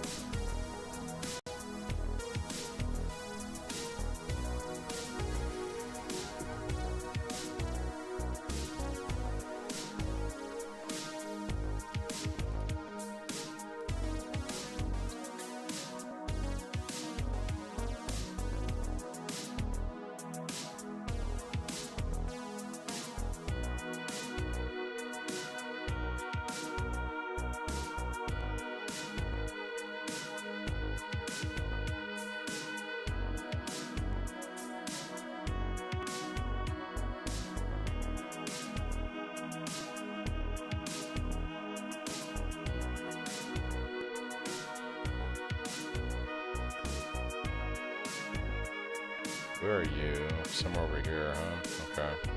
Where are you? Somewhere over here, huh? Okay.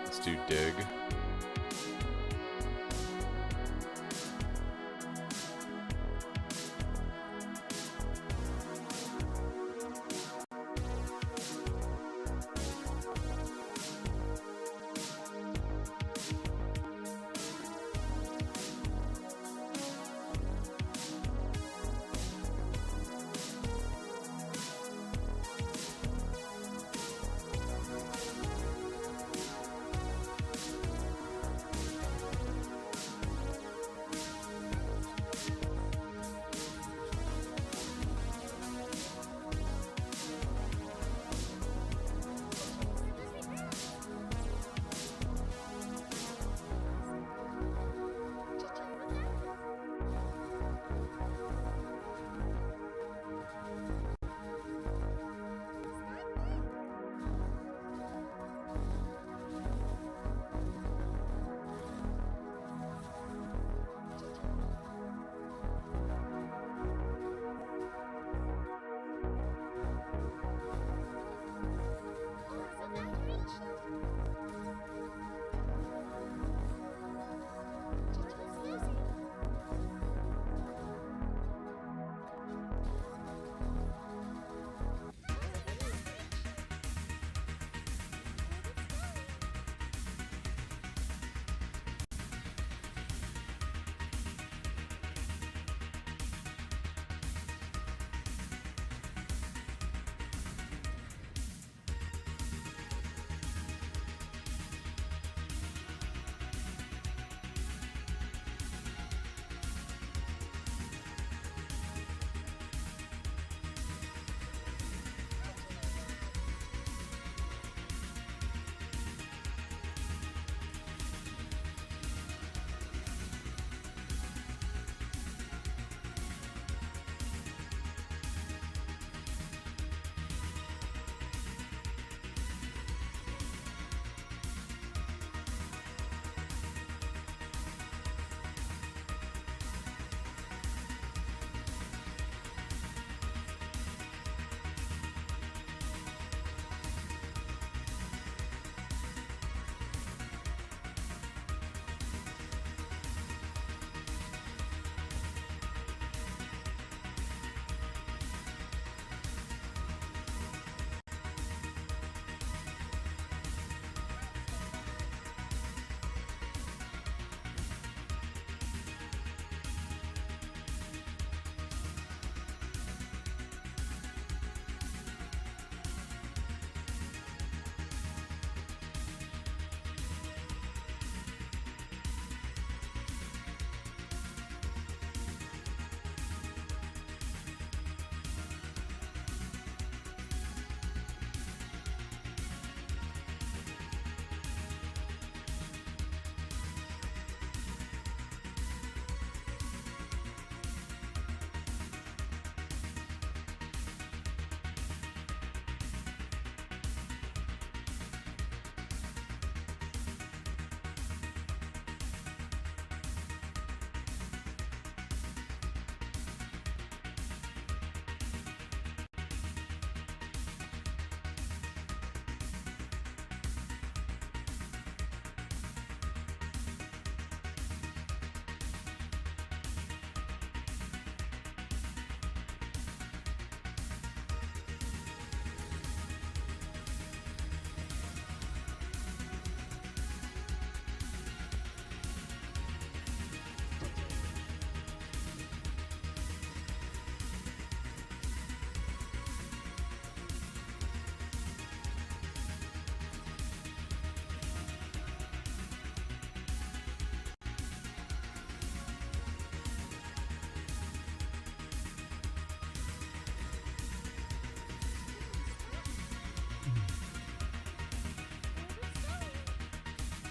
Let's do dig.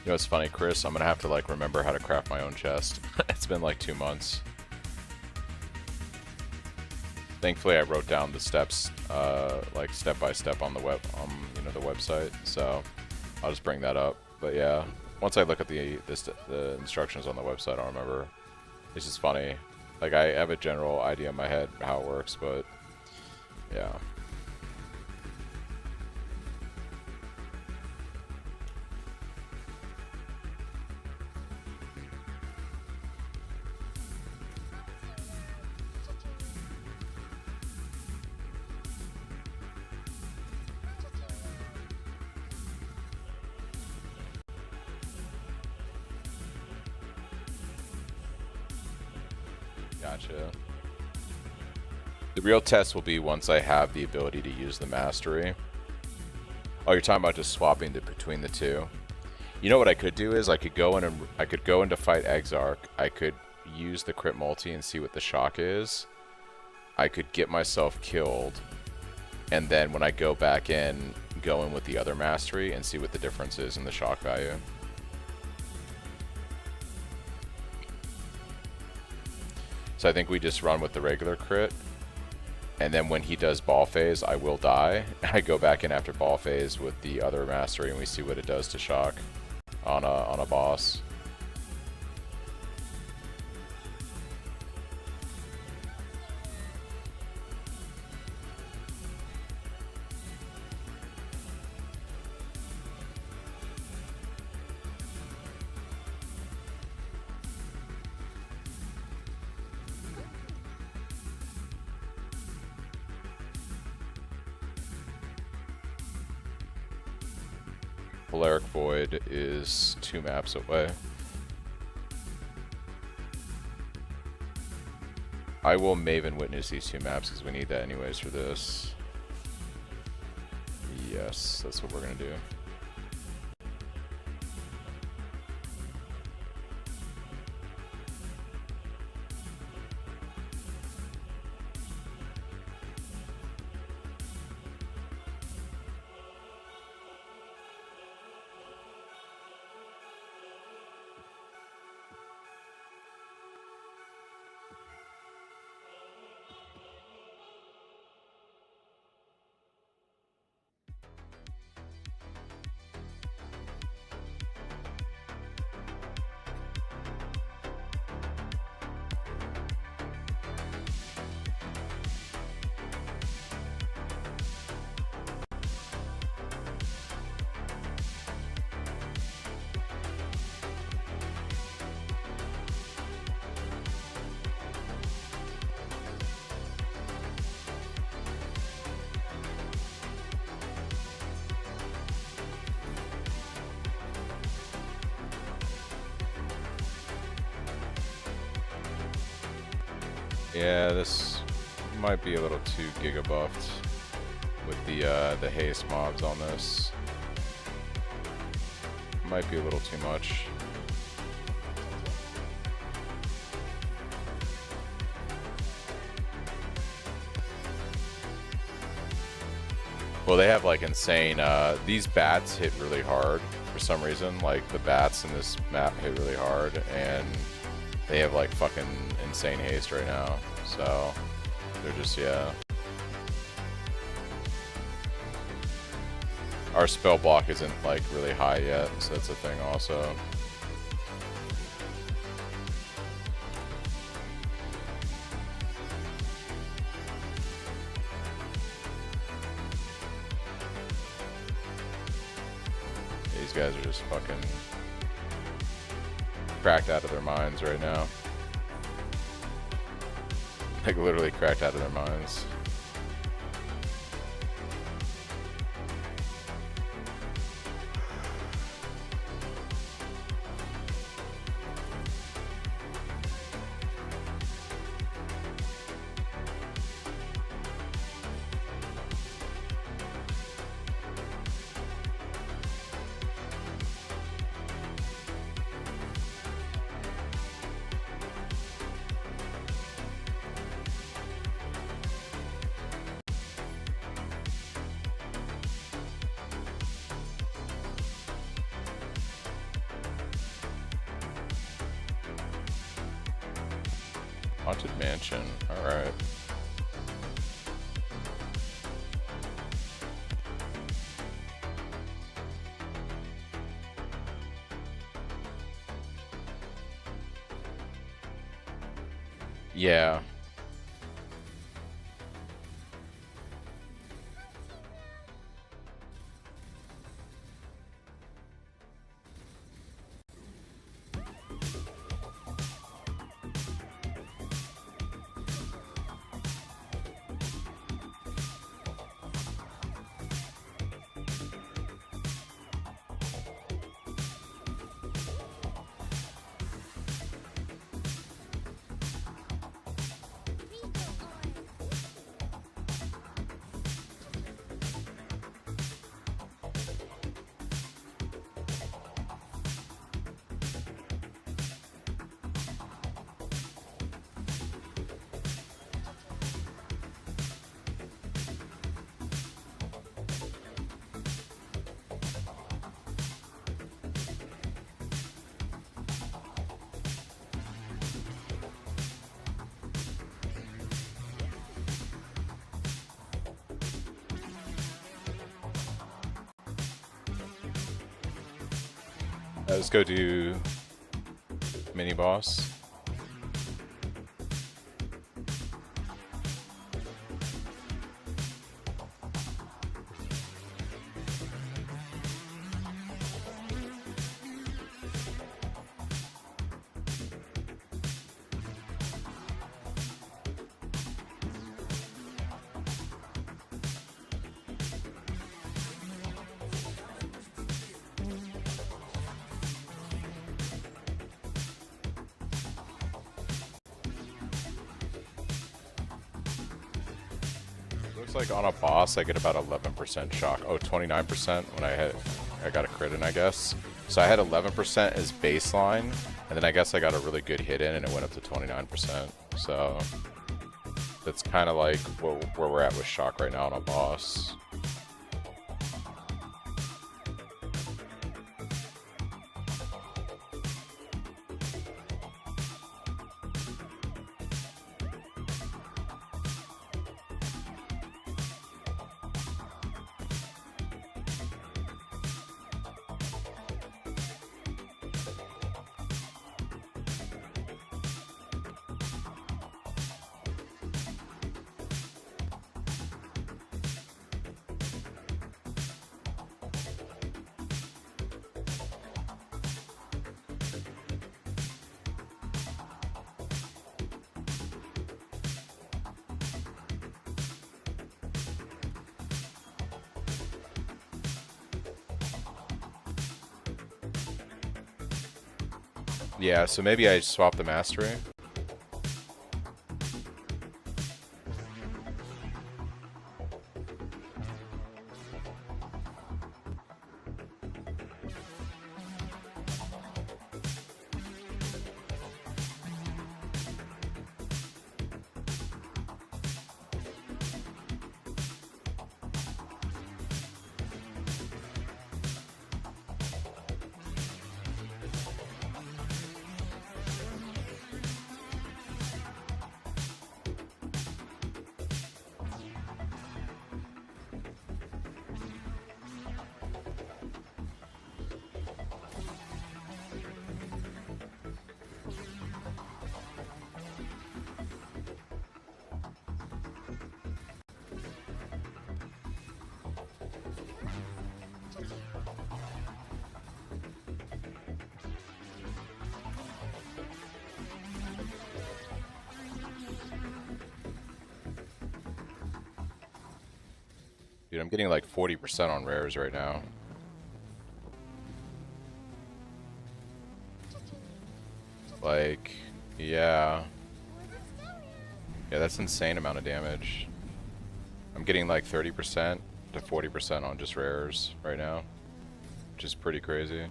You know what's funny, Chris? I'm gonna have to like remember how to craft my own chest. It's been like 2 months. Thankfully, I wrote down the steps, like step by step on the web, you know, the website. So I'll just bring that up. But yeah, once I look at the instructions on the website, I'll remember. It's just funny. Like I have a general idea in my head how it works, but yeah. Gotcha. The real test will be once I have the ability to use the mastery. Oh, you're talking about just swapping between the two. You know what I could do is I could go in and I could go in to fight Exarch. I could use the crit multi and see what the shock is. I could get myself killed, and then when I go back in, go in with the other mastery and see what the difference is in the shock value. So I think we just run with the regular crit, and then when he does ball phase, I will die. I go back in after ball phase with the other mastery, and we see what it does to shock on a boss. Polaric Void is 2 maps away. I will Maven Witness these 2 maps because we need that anyways for this. Yes, that's what we're gonna do. Yeah, this might be a little too giga buffed with the haste mobs on this. Might be a little too much. Well, they have like insane, these bats hit really hard for some reason. Like the bats in this map hit really hard, and they have like fucking insane haste right now. So they're just, yeah. Our spell block isn't like really high yet, so that's a thing also. These guys are just fucking cracked out of their minds right now. Like literally cracked out of their minds. Haunted Mansion. Alright. Yeah. Let's go do mini boss. Looks like on a boss I get about 11% shock. Oh, 29% when I got a crit in, I guess. So I had 11% as baseline, and then I guess I got a really good hit in and it went up to 29%. So that's kind of like where we're at with shock right now on a boss. Yeah, so maybe I swap the mastery. Dude, I'm getting like 40% on rares right now. Like, yeah. Yeah, that's insane amount of damage. I'm getting like 30% to 40% on just rares right now, which is pretty crazy.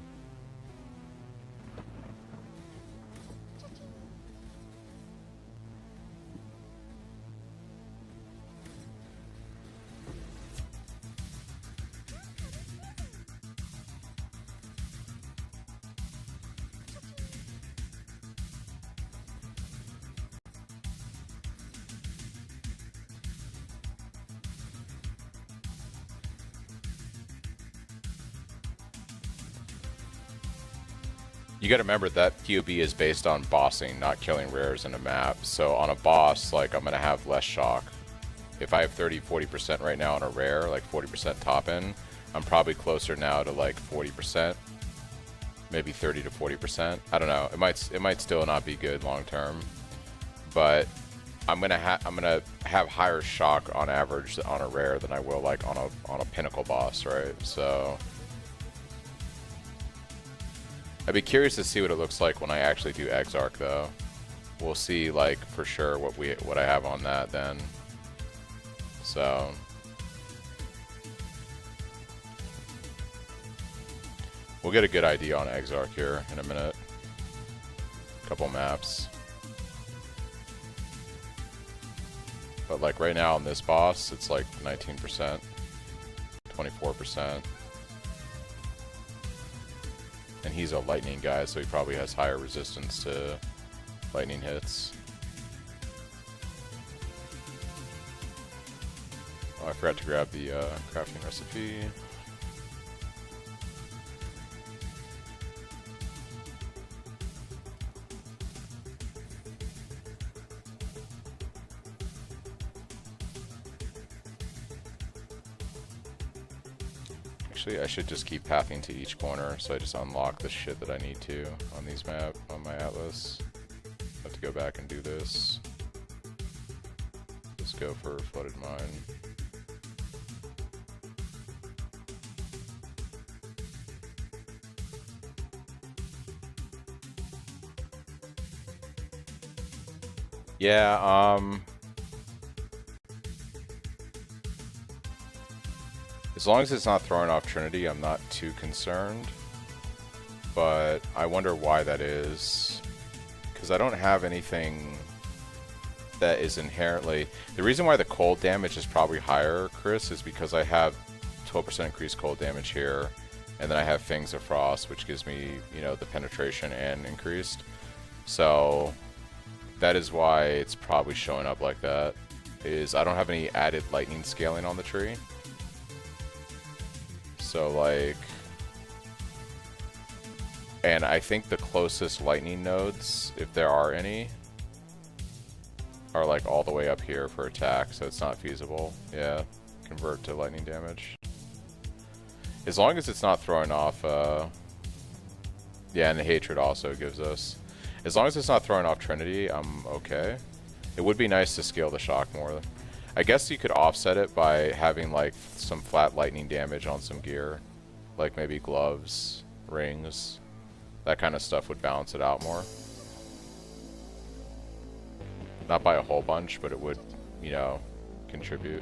You gotta remember that POB is based on bossing, not killing rares in a map. So on a boss, like, I'm gonna have less shock. If I have 30-40% right now on a rare, like 40% top end, I'm probably closer now to like 40%, maybe 30 to 40%. I don't know. It might still not be good long term, but I'm gonna have higher shock on average on a rare than I will like on a pinnacle boss, right? So I'd be curious to see what it looks like when I actually do Exarch, though. We'll see, like, for sure what I have on that then. So we'll get a good idea on Exarch here in a minute. Couple maps. But like right now on this boss, it's like 19%, 24%. And he's a lightning guy, so he probably has higher resistance to lightning hits. Oh, I forgot to grab the crafting recipe. Actually, I should just keep pathing to each corner, so I just unlock the shit that I need to on these on my atlas. I have to go back and do this. Just go for flooded mine. Yeah, as long as it's not throwing off Trinity, I'm not too concerned. But I wonder why that is. Because I don't have anything that is inherently... The reason why the cold damage is probably higher, Chris, is because I have 12% increased cold damage here. And then I have Fangs of Frost, which gives me, you know, the penetration and increased. So that is why it's probably showing up like that. Is I don't have any added lightning scaling on the tree. So, like, and I think the closest lightning nodes, if there are any, are like all the way up here for attack, so it's not feasible. Yeah, convert to lightning damage. As long as it's not throwing off, yeah, and the hatred also gives us. As long as it's not throwing off Trinity, I'm okay. It would be nice to scale the shock more. I guess you could offset it by having like some flat lightning damage on some gear, like maybe gloves, rings, that kind of stuff would balance it out more. Not by a whole bunch, but it would, you know, contribute.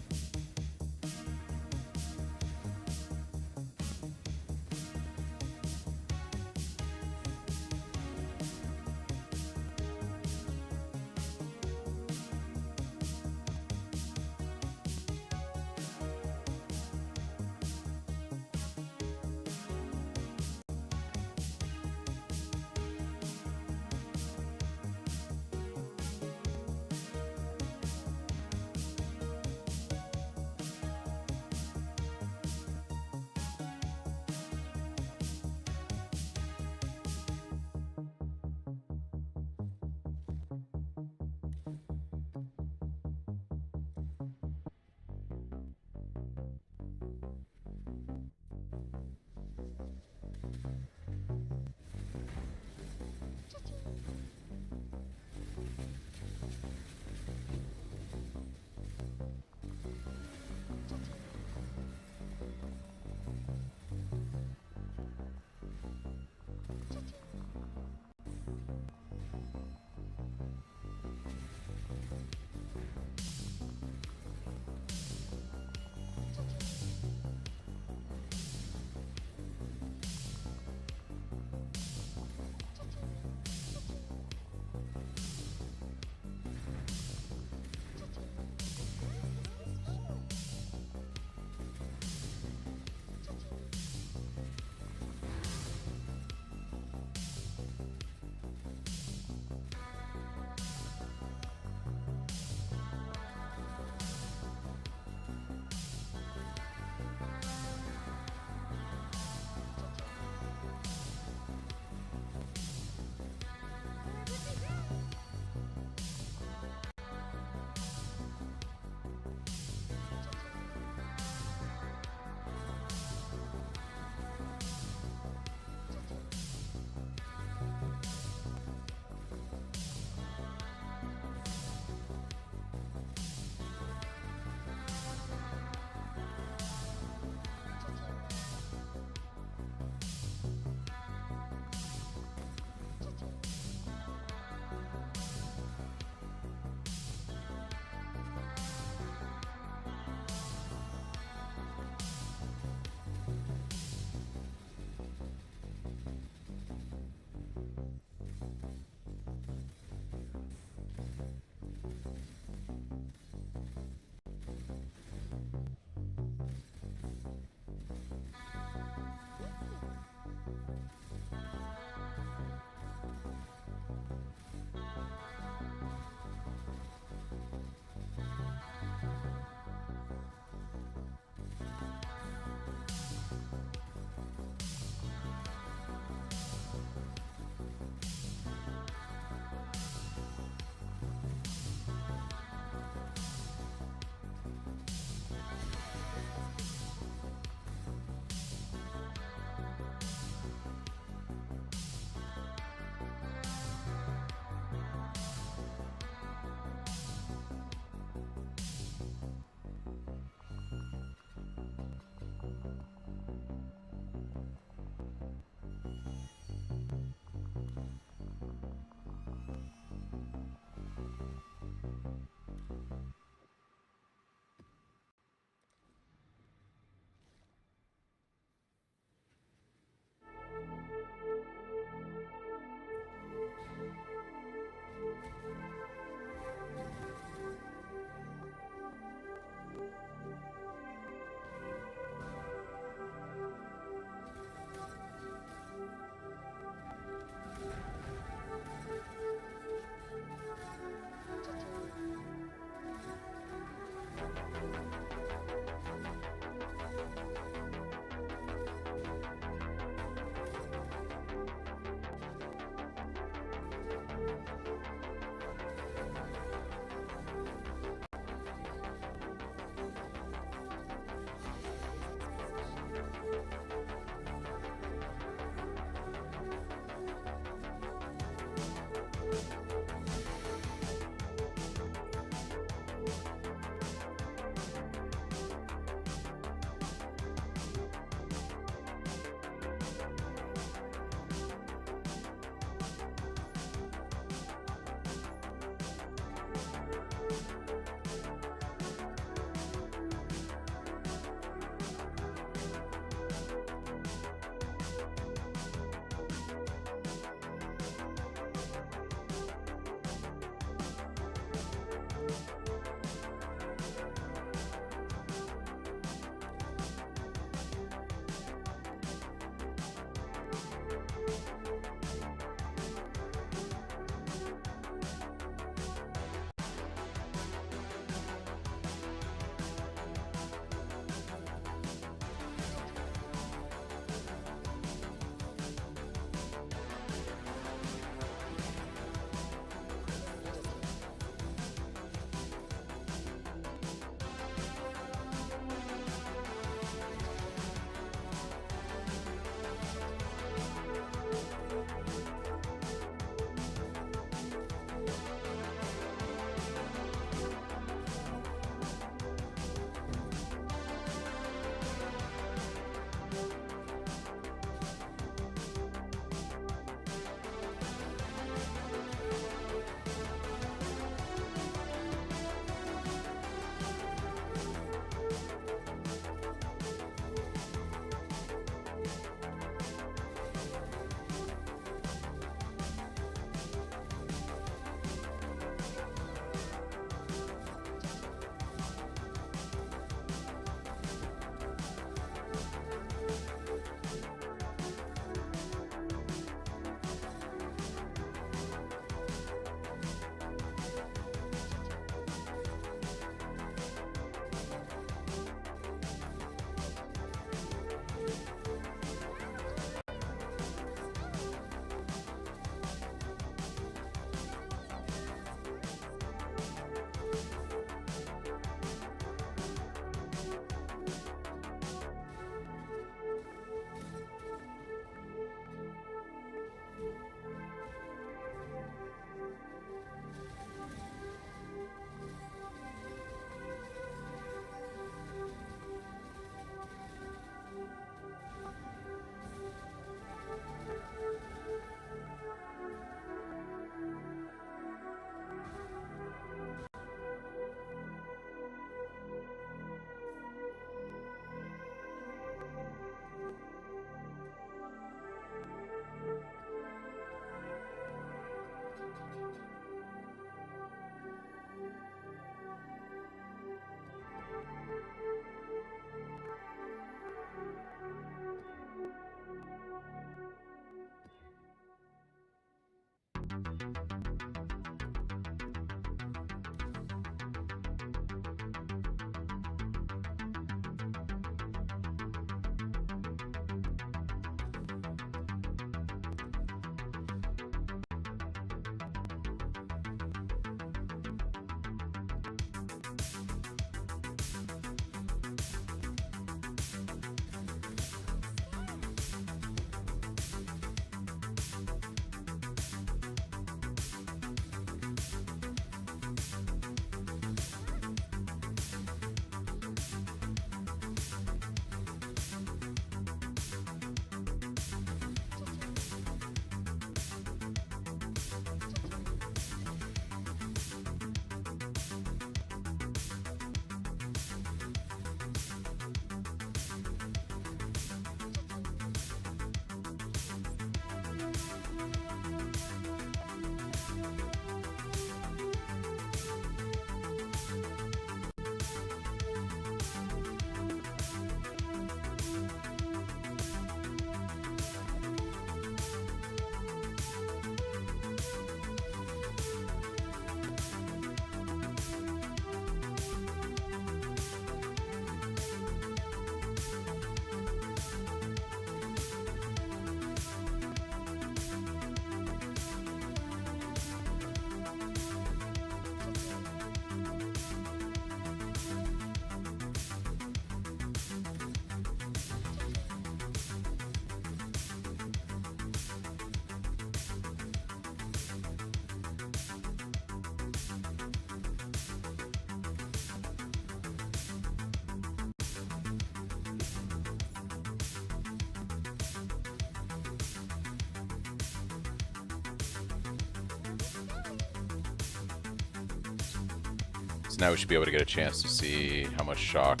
So now we should be able to get a chance to see how much shock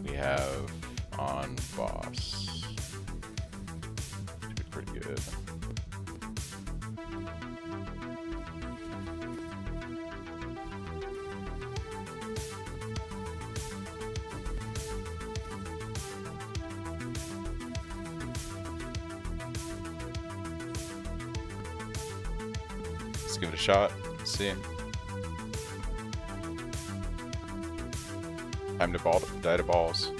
we have on boss. Should be pretty good. Let's give it a shot. Let's see. Time to die to balls.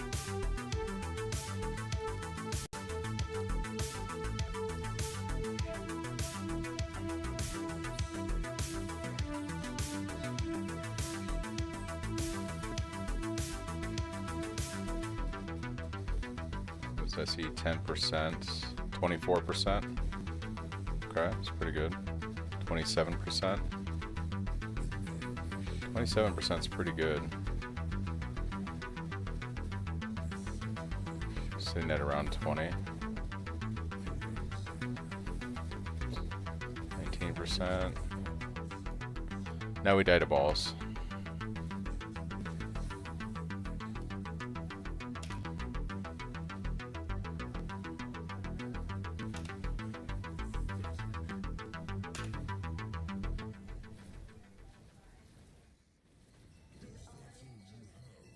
What does I see? 10%, 24%. Okay, that's pretty good. 27%. 27% is pretty good. Sitting at around 20. 19%. Now we die to balls.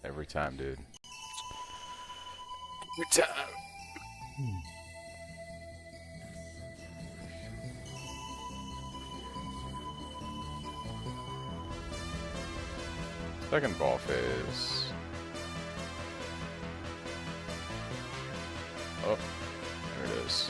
Every time, dude. Every time. Second ball phase. Oh, there it is.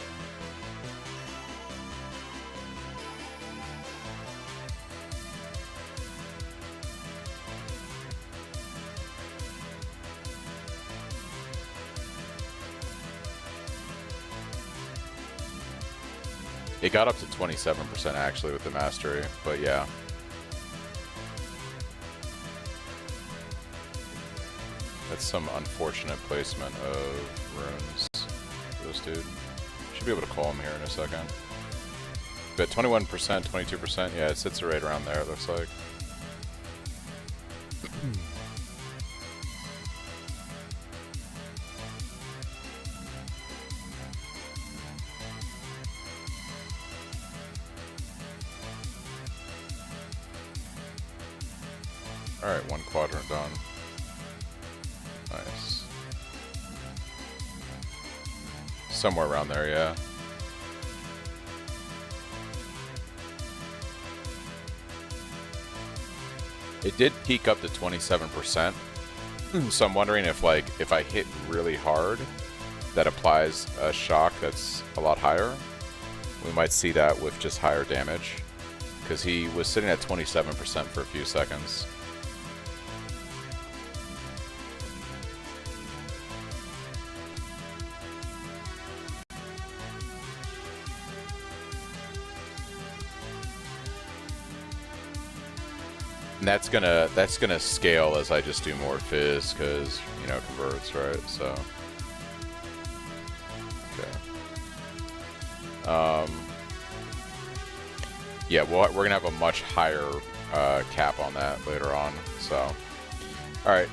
It got up to 27% actually with the mastery, but yeah. That's some unfortunate placement of runes for this dude. Should be able to call him here in a second. But 21%, 22%, yeah, it sits right around there, it looks like. Alright, one quadrant done. Nice. Somewhere around there, yeah. It did peak up to 27%. So I'm wondering if, like, if I hit really hard, that applies a shock that's a lot higher. We might see that with just higher damage. Because he was sitting at 27% for a few seconds. And that's gonna scale as I just do more fizz, because you know, converts, right? So okay. Yeah, well, we're gonna have a much higher cap on that later on. So, all right.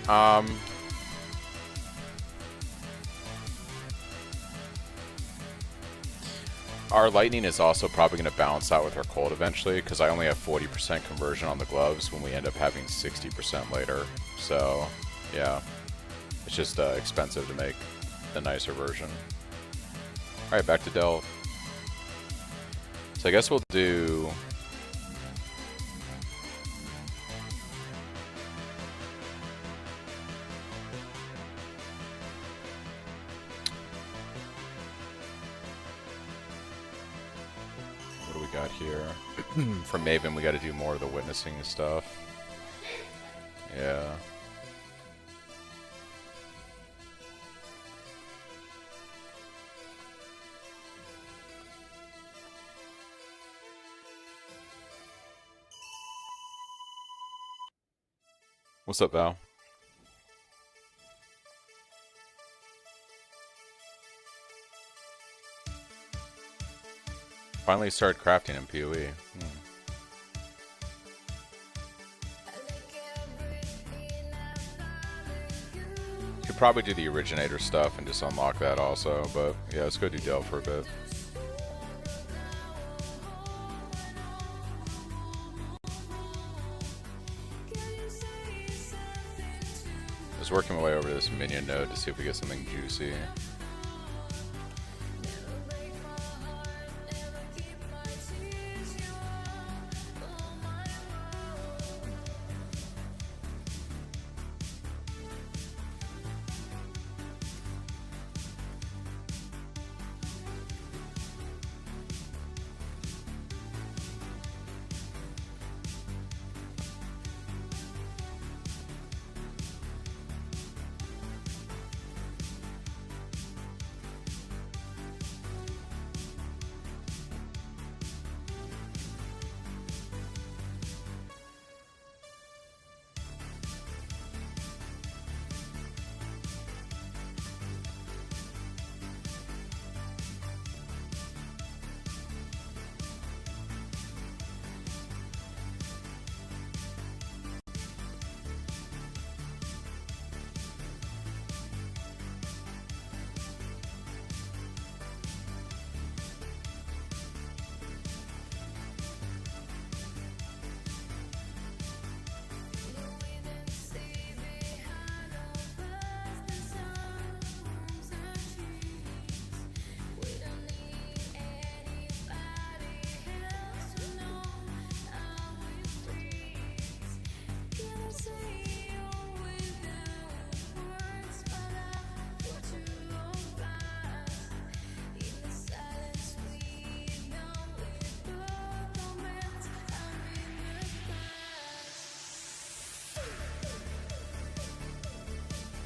Our lightning is also probably going to balance out with our cold eventually, because I only have 40% conversion on the gloves when we end up having 60% later. So, yeah, it's just expensive to make the nicer version. All right, back to Delve. So I guess we'll do... got here. For Maven, we got to do more of the witnessing stuff. Yeah. What's up, Val? Finally started crafting in PoE. probably do the originator stuff and just unlock that also, but yeah, let's go do Delve for a bit. I was working my way over to this minion node to see if we get something juicy.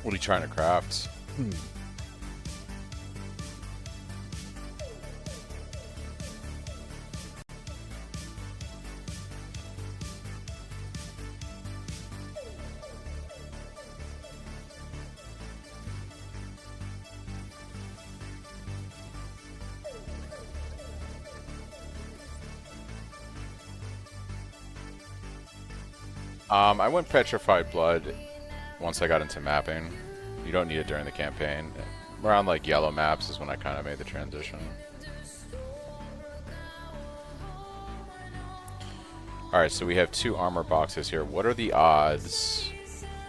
What are you trying to craft? I went Petrified Blood once I got into mapping. You don't need it during the campaign. Around like yellow maps is when I kind of made the transition. Alright, so we have 2 armor boxes here. What are the odds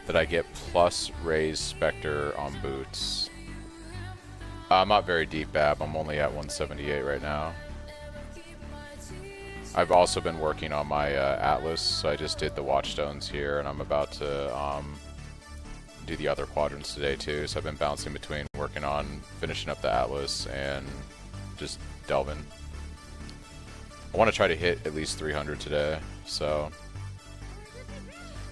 that I get plus Raised Spectre on boots? I'm not very deep, Bab. I'm only at 178 right now. I've also been working on my Atlas, so I just did the Watchstones here, and I'm about to do the other quadrants today too, so I've been bouncing between working on finishing up the Atlas and just delving. I want to try to hit at least 300 today, so...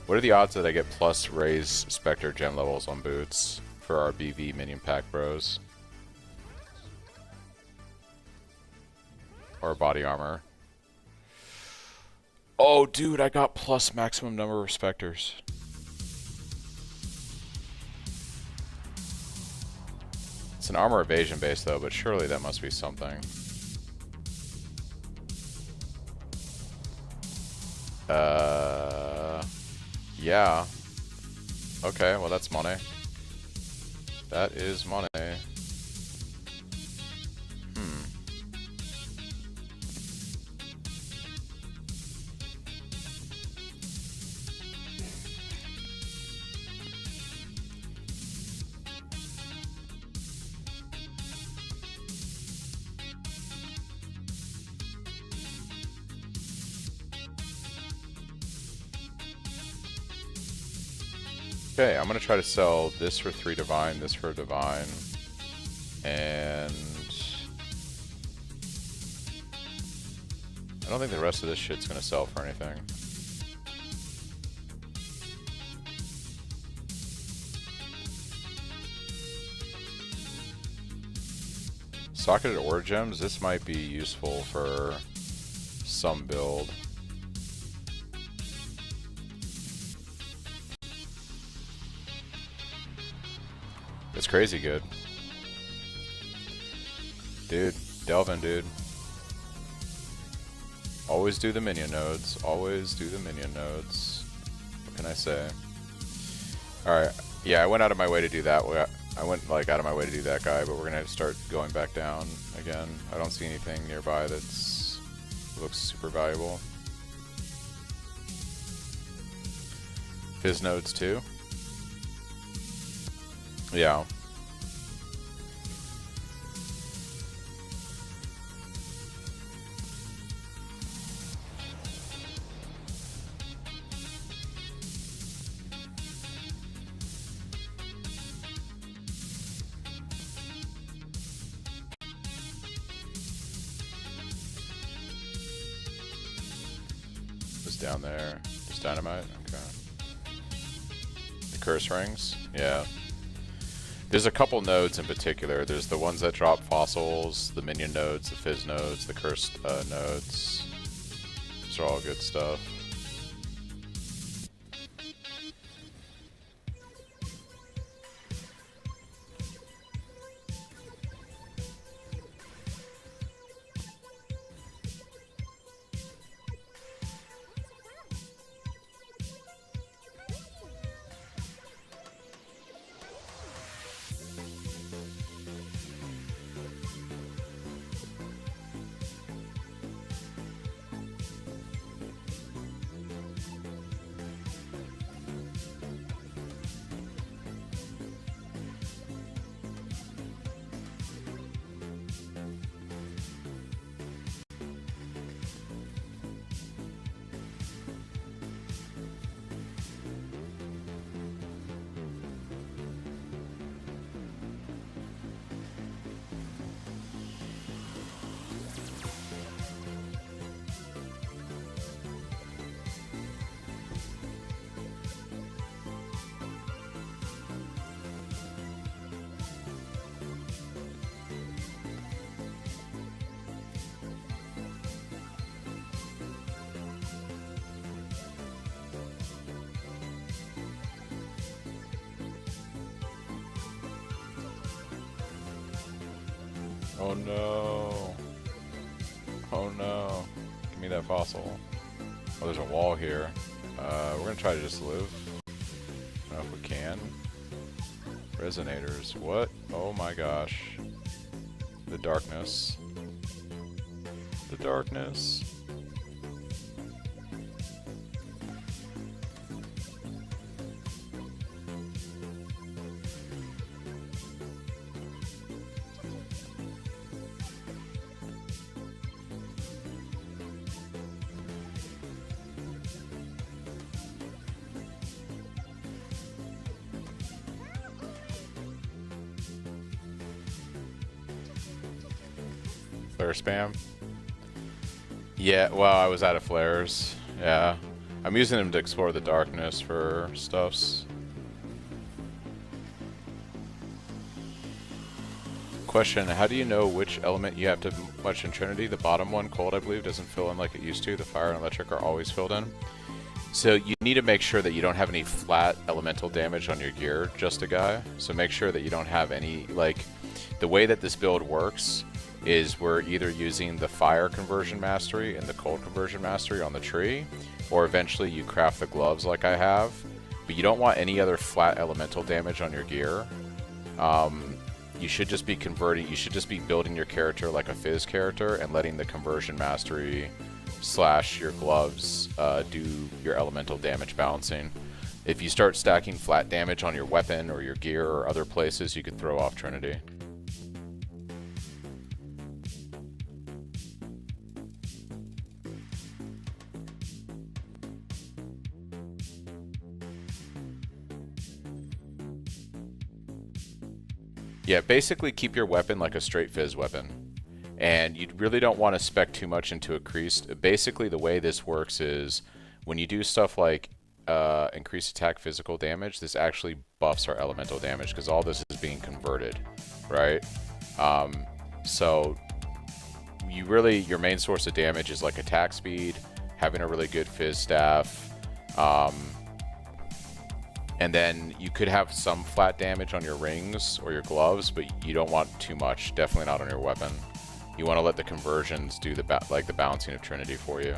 What are the odds that I get plus Raised Spectre gem levels on boots for our BV minion pack bros? Or body armor? Oh, dude, I got plus maximum number of Spectres. It's an armor evasion base, though, but surely that must be something. Yeah. Okay, well, that's money. That is money. Okay, I'm gonna try to sell this for 3 divine, this for divine, and I don't think the rest of this shit's gonna sell for anything. Socketed ore gems, this might be useful for some build. It's crazy good. Dude, delving, dude. Always do the minion nodes. Always do the minion nodes. What can I say? Alright, Yeah, I went out of my way to do that. I went like out of my way to do that guy, but we're gonna have to start going back down again. I don't see anything nearby that's looks super valuable. Fizz nodes too. Yeah. Down there, just dynamite. Okay. The curse rings, yeah. There's a couple nodes in particular. There's the ones that drop fossils, the minion nodes, the fizz nodes, the cursed nodes. Those are all good stuff. Oh no. Oh no. Give me that fossil. Oh, there's a wall here. We're gonna try to just live. I don't know if we can. Resonators. What? Oh my gosh. The darkness. The darkness. Flare spam? Yeah, well, I was out of flares. Yeah. I'm using them to explore the darkness for stuffs. Question, how do you know which element you have to much in Trinity? The bottom one, cold, I believe, doesn't fill in like it used to. The fire and electric are always filled in. So you need to make sure that you don't have any flat elemental damage on your gear, just a guy. So make sure that you don't have any, like, the way that this build works is we're either using the fire conversion mastery and the cold conversion mastery on the tree, or eventually you craft the gloves like I have, but you don't want any other flat elemental damage on your gear. You should just be converting, you should just be building your character like a Fizz character and letting the conversion mastery / your gloves do your elemental damage balancing. If you start stacking flat damage on your weapon or your gear or other places, you could throw off Trinity. Yeah, basically keep your weapon like a straight Fizz weapon. And you really don't want to spec too much into increased. Basically, the way this works is when you do stuff like increased attack physical damage, this actually buffs our elemental damage because all this is being converted, right? So you really, your main source of damage is like attack speed, having a really good Fizz staff, and then you could have some flat damage on your rings or your gloves, but you don't want too much. Definitely not on your weapon. You want to let the conversions do the the balancing of Trinity for you.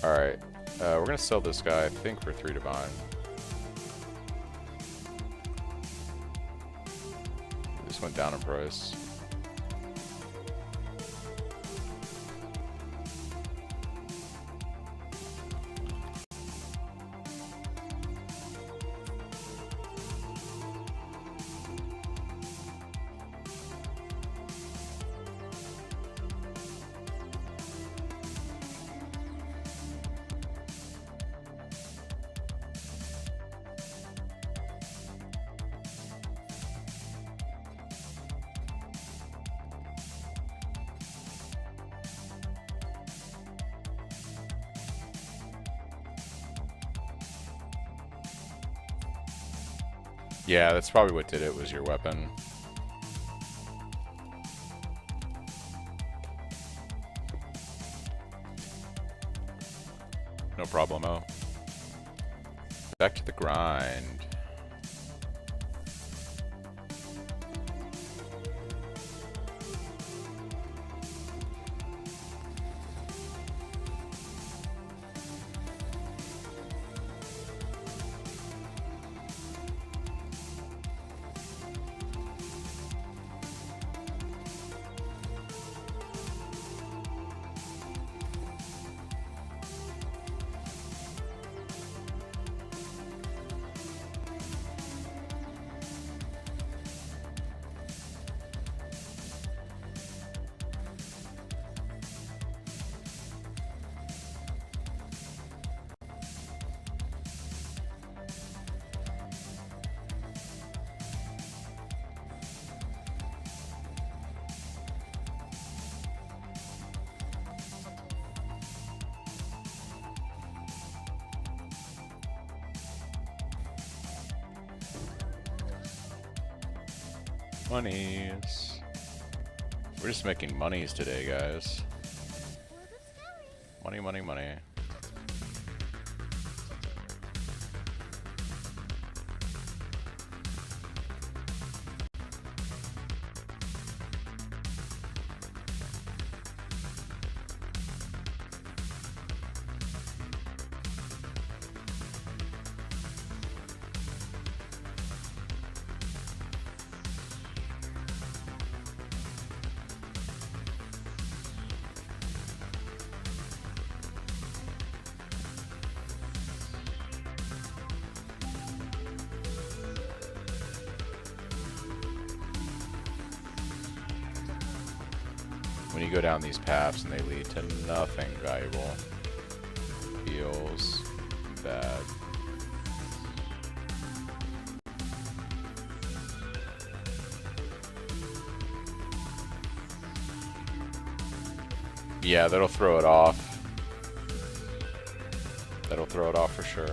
Alright, we're gonna sell this guy, I think, for 3 divine. This went down in price. Yeah, that's probably what did it, was your weapon. No problemo. Back to the grind. Monies. We're just making monies today, guys. Money, money, money. When you go down these paths and they lead to nothing valuable, feels bad. Yeah, that'll throw it off. That'll throw it off for sure.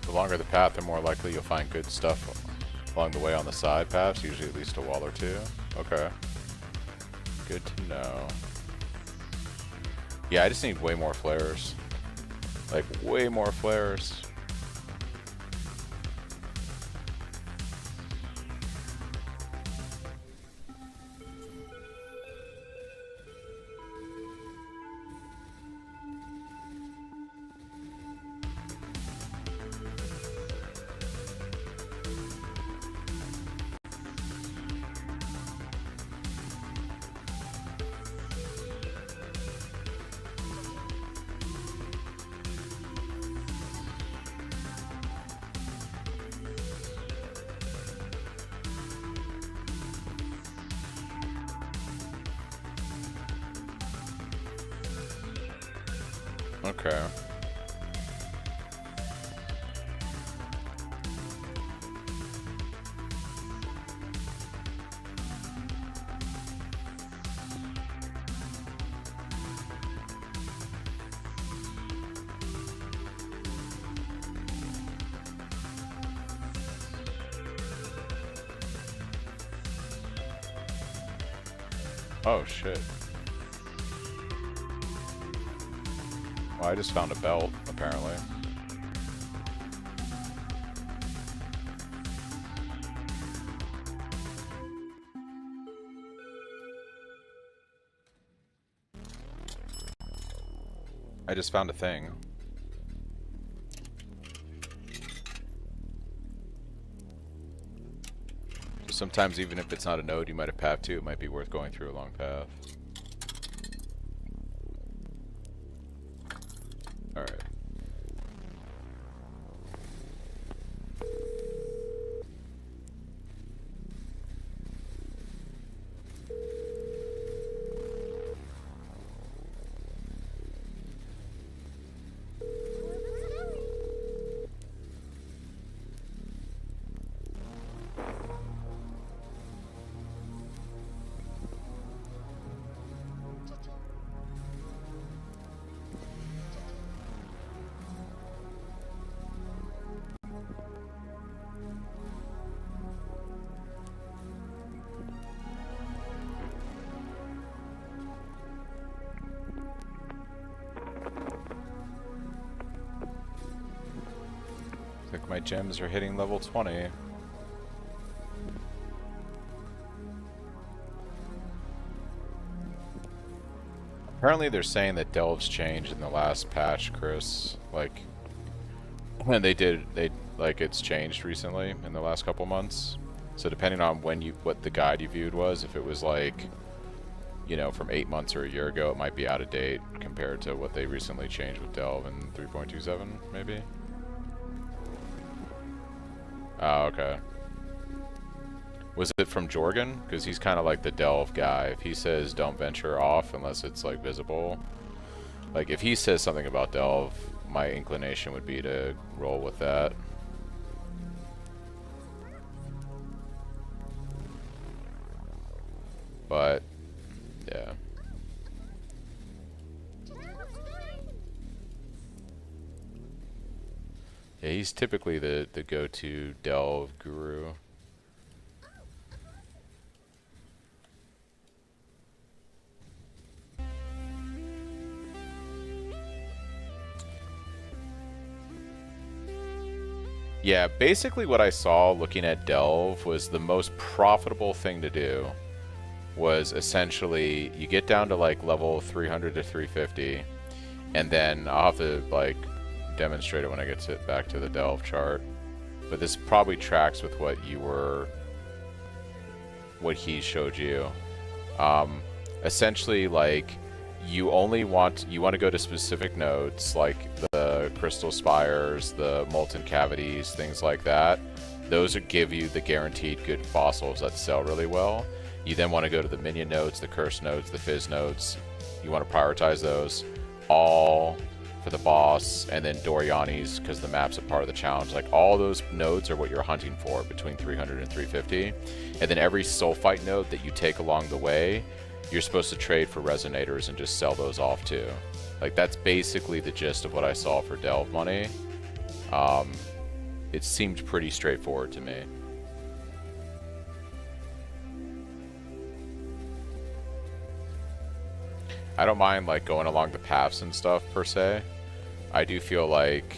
The longer the path, the more likely you'll find good stuff along the way on the side paths, usually at least a wall or two. Okay. Good to know. Yeah, I just need way more flares. Like, way more flares. Okay. Oh shit. Well, I just found a belt, apparently. I just found a thing. So sometimes even if it's not a node you might have pathed to, it might be worth going through a long path. Alright. Looks like my gems are hitting level 20. Apparently they're saying that Delve's changed in the last patch, Chris. Like, when like it's changed recently in the last couple months. So depending on what the guide you viewed was, if it was like, you know, from 8 months or a year ago, it might be out of date compared to what they recently changed with Delve in 3.27, maybe? Oh, okay. Was it from Jorgen? Because he's kind of like the Delve guy. If he says don't venture off unless it's like visible, like if he says something about Delve, my inclination would be to roll with that. But yeah. Yeah, he's typically the go-to Delve guru. Yeah, basically what I saw looking at Delve was the most profitable thing to do was essentially you get down to like level 300 to 350, and then I'll have to like demonstrate it when I get back to the Delve chart, but this probably tracks with what he showed you. Essentially, like you want to go to specific nodes like the crystal spires, the molten cavities, things like that. Those give you the guaranteed good fossils that sell really well. You then want to go to the minion nodes, the curse nodes, the fizz nodes. You want to prioritize those all for the boss, and then Doriani's because the map's a part of the challenge. Like all those nodes are what you're hunting for between 300 and 350, and then every soul fight node that you take along the way, you're supposed to trade for resonators and just sell those off too. Like that's basically the gist of what I saw for Delve money. It seemed pretty straightforward to me. I don't mind like going along the paths and stuff per se. I do feel like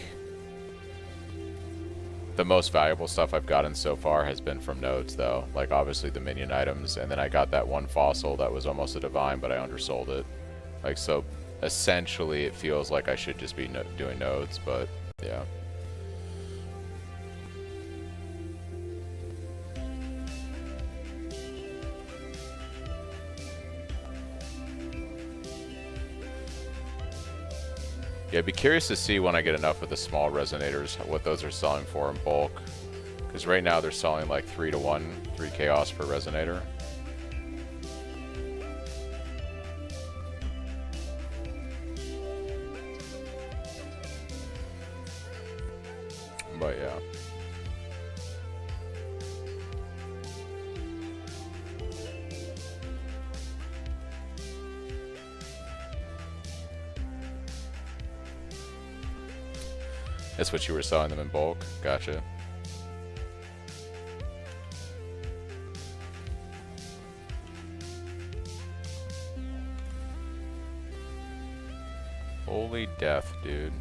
the most valuable stuff I've gotten so far has been from nodes though. Like obviously the minion items, and then I got that one fossil that was almost a divine, but I undersold it. Like so essentially it feels like I should just be doing nodes, but yeah. Yeah, I'd be curious to see when I get enough of the small resonators, what those are selling for in bulk. Because right now they're selling like 3 to 1, 3 chaos per resonator. But yeah. That's what you were selling them in bulk. Gotcha. Holy death, dude.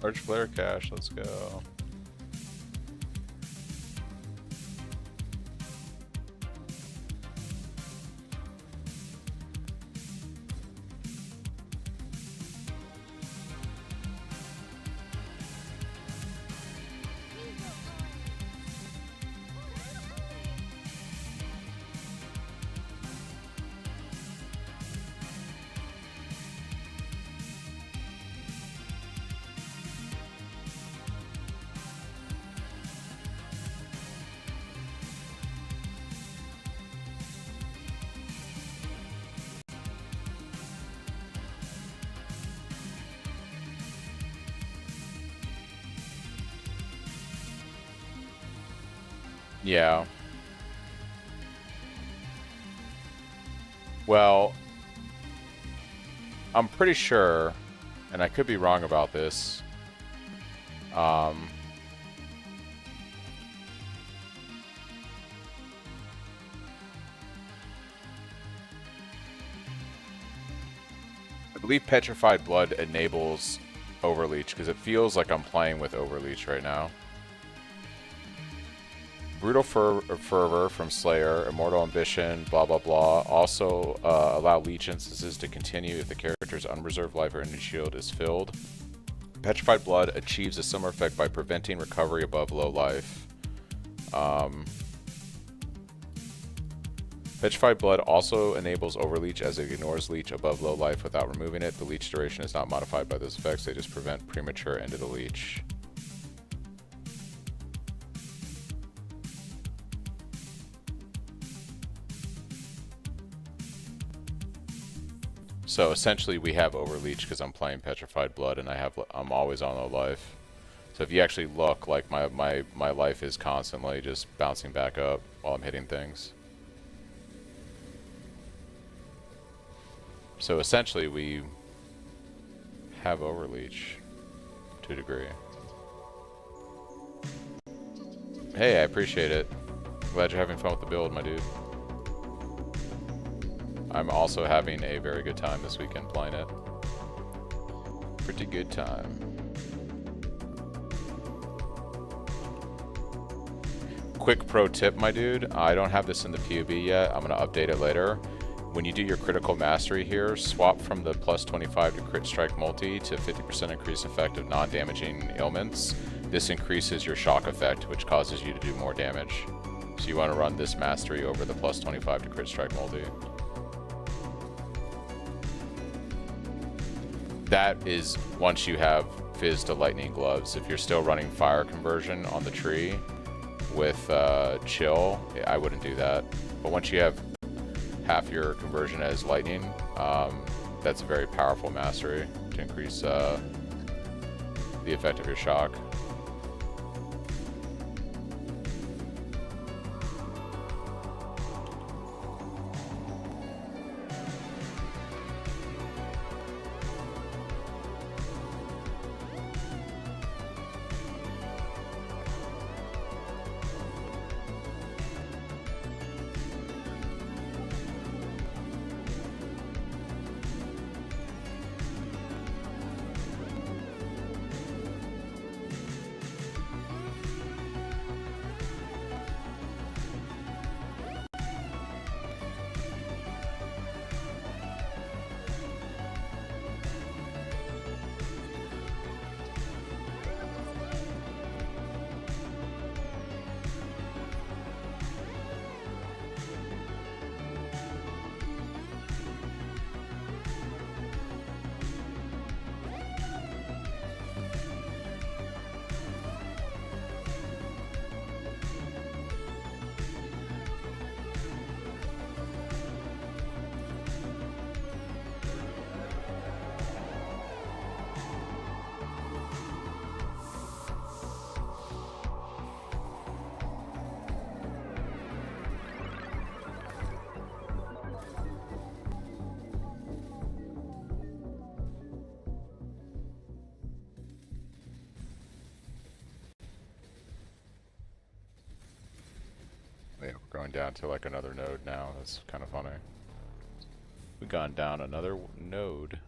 Large flare cache, let's go. Yeah. Well, I'm pretty sure, and I could be wrong about this, I believe Petrified Blood enables Overleach, because it feels like I'm playing with Overleach right now. Brutal Fervor from Slayer, Immortal Ambition, blah blah blah. Also allow leech instances to continue if the character's unreserved life or energy shield is filled. Petrified Blood achieves a similar effect by preventing recovery above low life. Petrified Blood also enables Overleach as it ignores leech above low life without removing it. The leech duration is not modified by those effects, they just prevent premature end of the leech. So essentially we have Overleach because I'm playing Petrified Blood and I'm always on low life. So if you actually look, like my life is constantly just bouncing back up while I'm hitting things. So essentially we have Overleach to a degree. Hey, I appreciate it. Glad you're having fun with the build, my dude. I'm also having a very good time this weekend playing it. Pretty good time. Quick pro tip, my dude. I don't have this in the POB yet. I'm going to update it later. When you do your critical mastery here, swap from the plus 25 to crit strike multi to 50% increased effect of non-damaging ailments. This increases your shock effect, which causes you to do more damage. So you want to run this mastery over the plus 25 to crit strike multi. That is once you have Fizz to Lightning Gloves. If you're still running Fire Conversion on the tree with Chill, I wouldn't do that. But once you have half your conversion as Lightning, that's a very powerful mastery to increase the effect of your shock. going down to like another node now. That's kind of funny. We've gone down another node.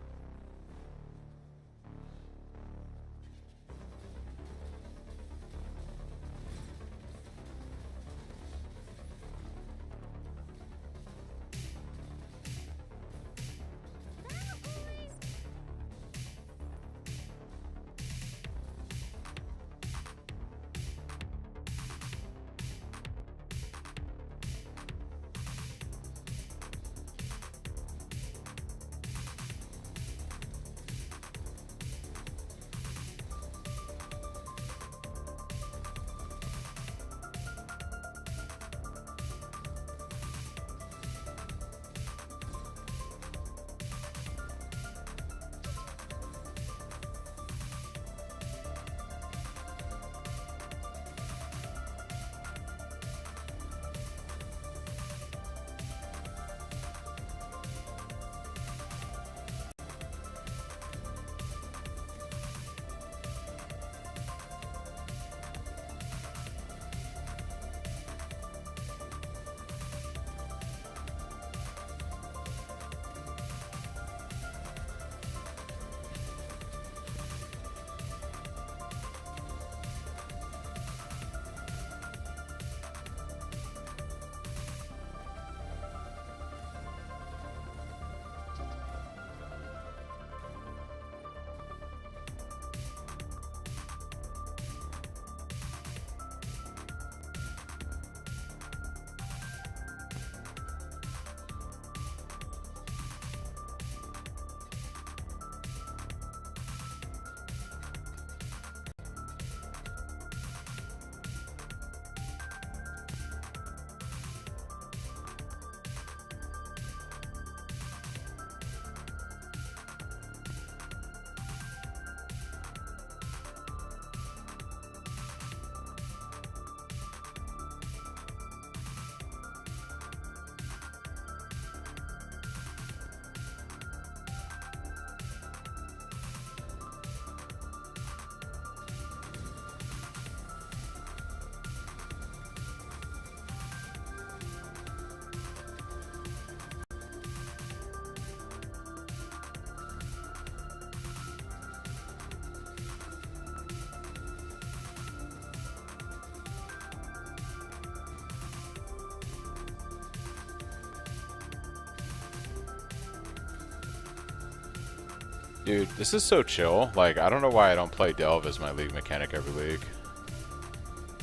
Dude, this is so chill. Like, I don't know why I don't play Delve as my league mechanic every league.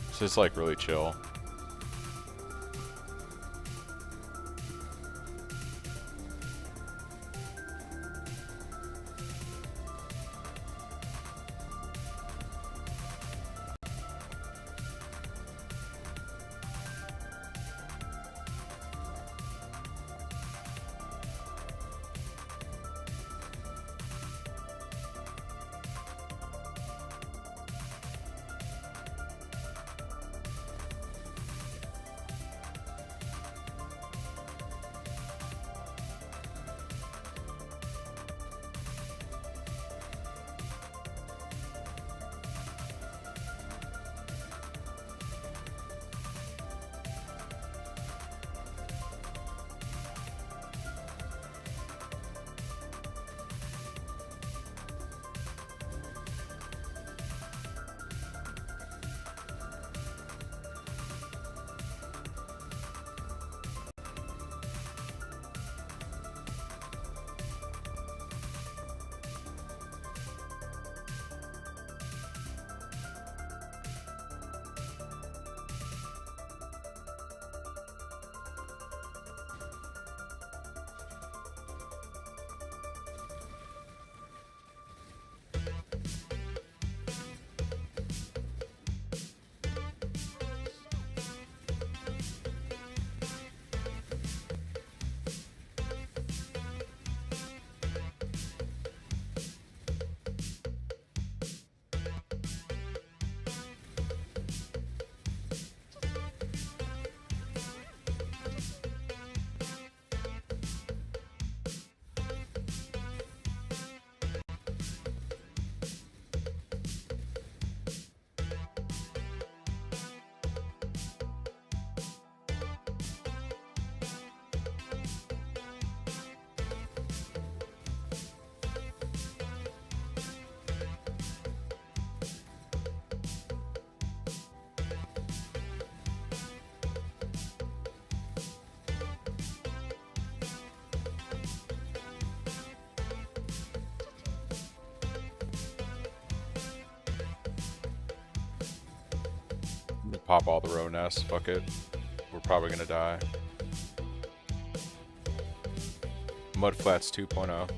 This is like really chill. pop all the row nests. Fuck it. We're probably gonna die. Mudflats 2.0.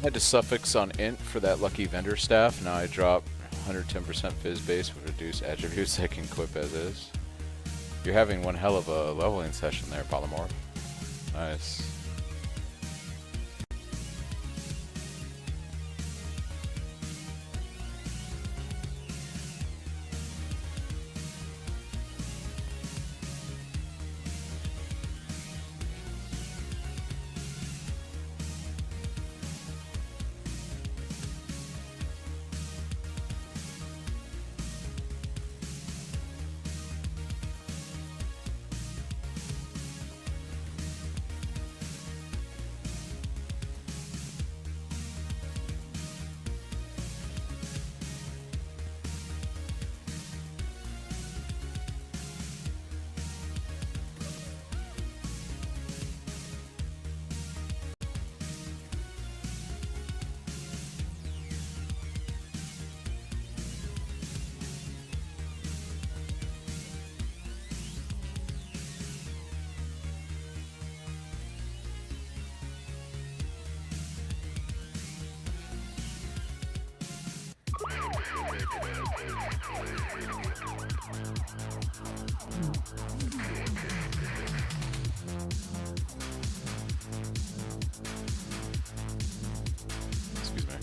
had to suffix on int for that lucky vendor staff. Now I drop 110% fizz base with reduced attributes I can equip as is. You're having one hell of a leveling session there, Polymorph. Nice. Excuse me.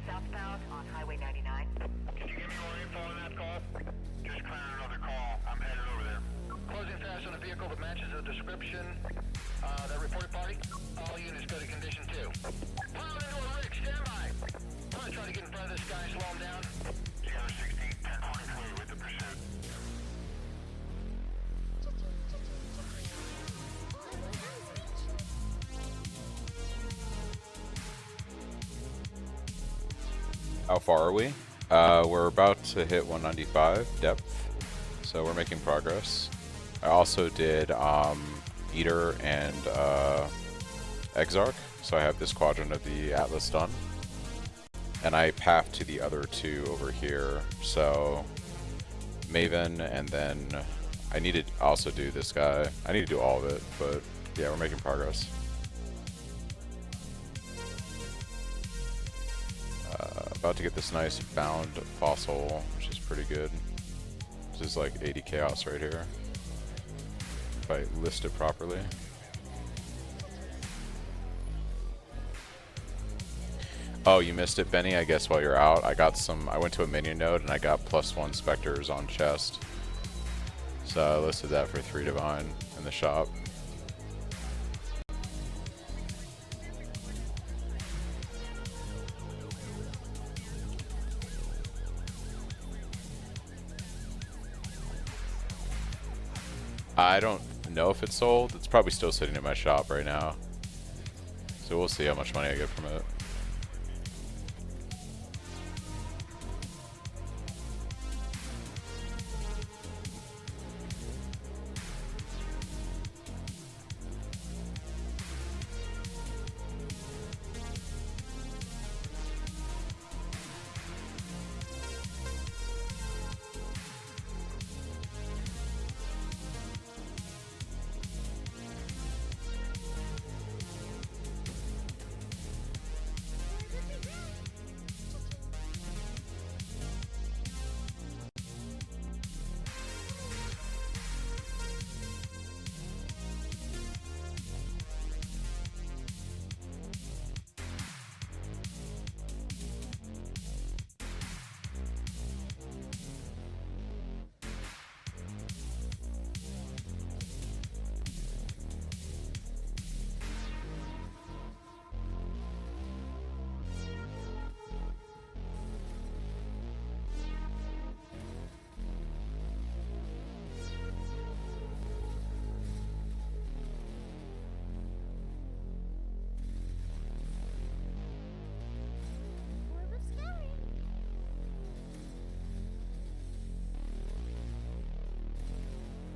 southbound on Highway 99. Can you give me more info on that call? Just clearing another call. I'm headed over there. Closing fast on a vehicle that matches the description. That reported party? All units go to condition 2. Paladin to a rig, stand by. I'm gonna try to get in front of this guy and slow him down. Sierra 16, 10.3 with the pursuit. How far are we? We're about to hit 195 depth, so we're making progress. I also did Eater and Exarch, so I have this quadrant of the Atlas done. And I pathed to the other two over here, so Maven, and then I need to also do this guy. I need to do all of it, but yeah, we're making progress. About to get this nice bound fossil, which is pretty good. This is like 80 chaos right here, if I list it properly. Oh, you missed it, Benny. I guess while you're out, I went to a minion node and I got +1 specters on chest. So I listed that for 3 divine in the shop. I don't know if it's sold. It's probably still sitting in my shop right now. So we'll see how much money I get from it.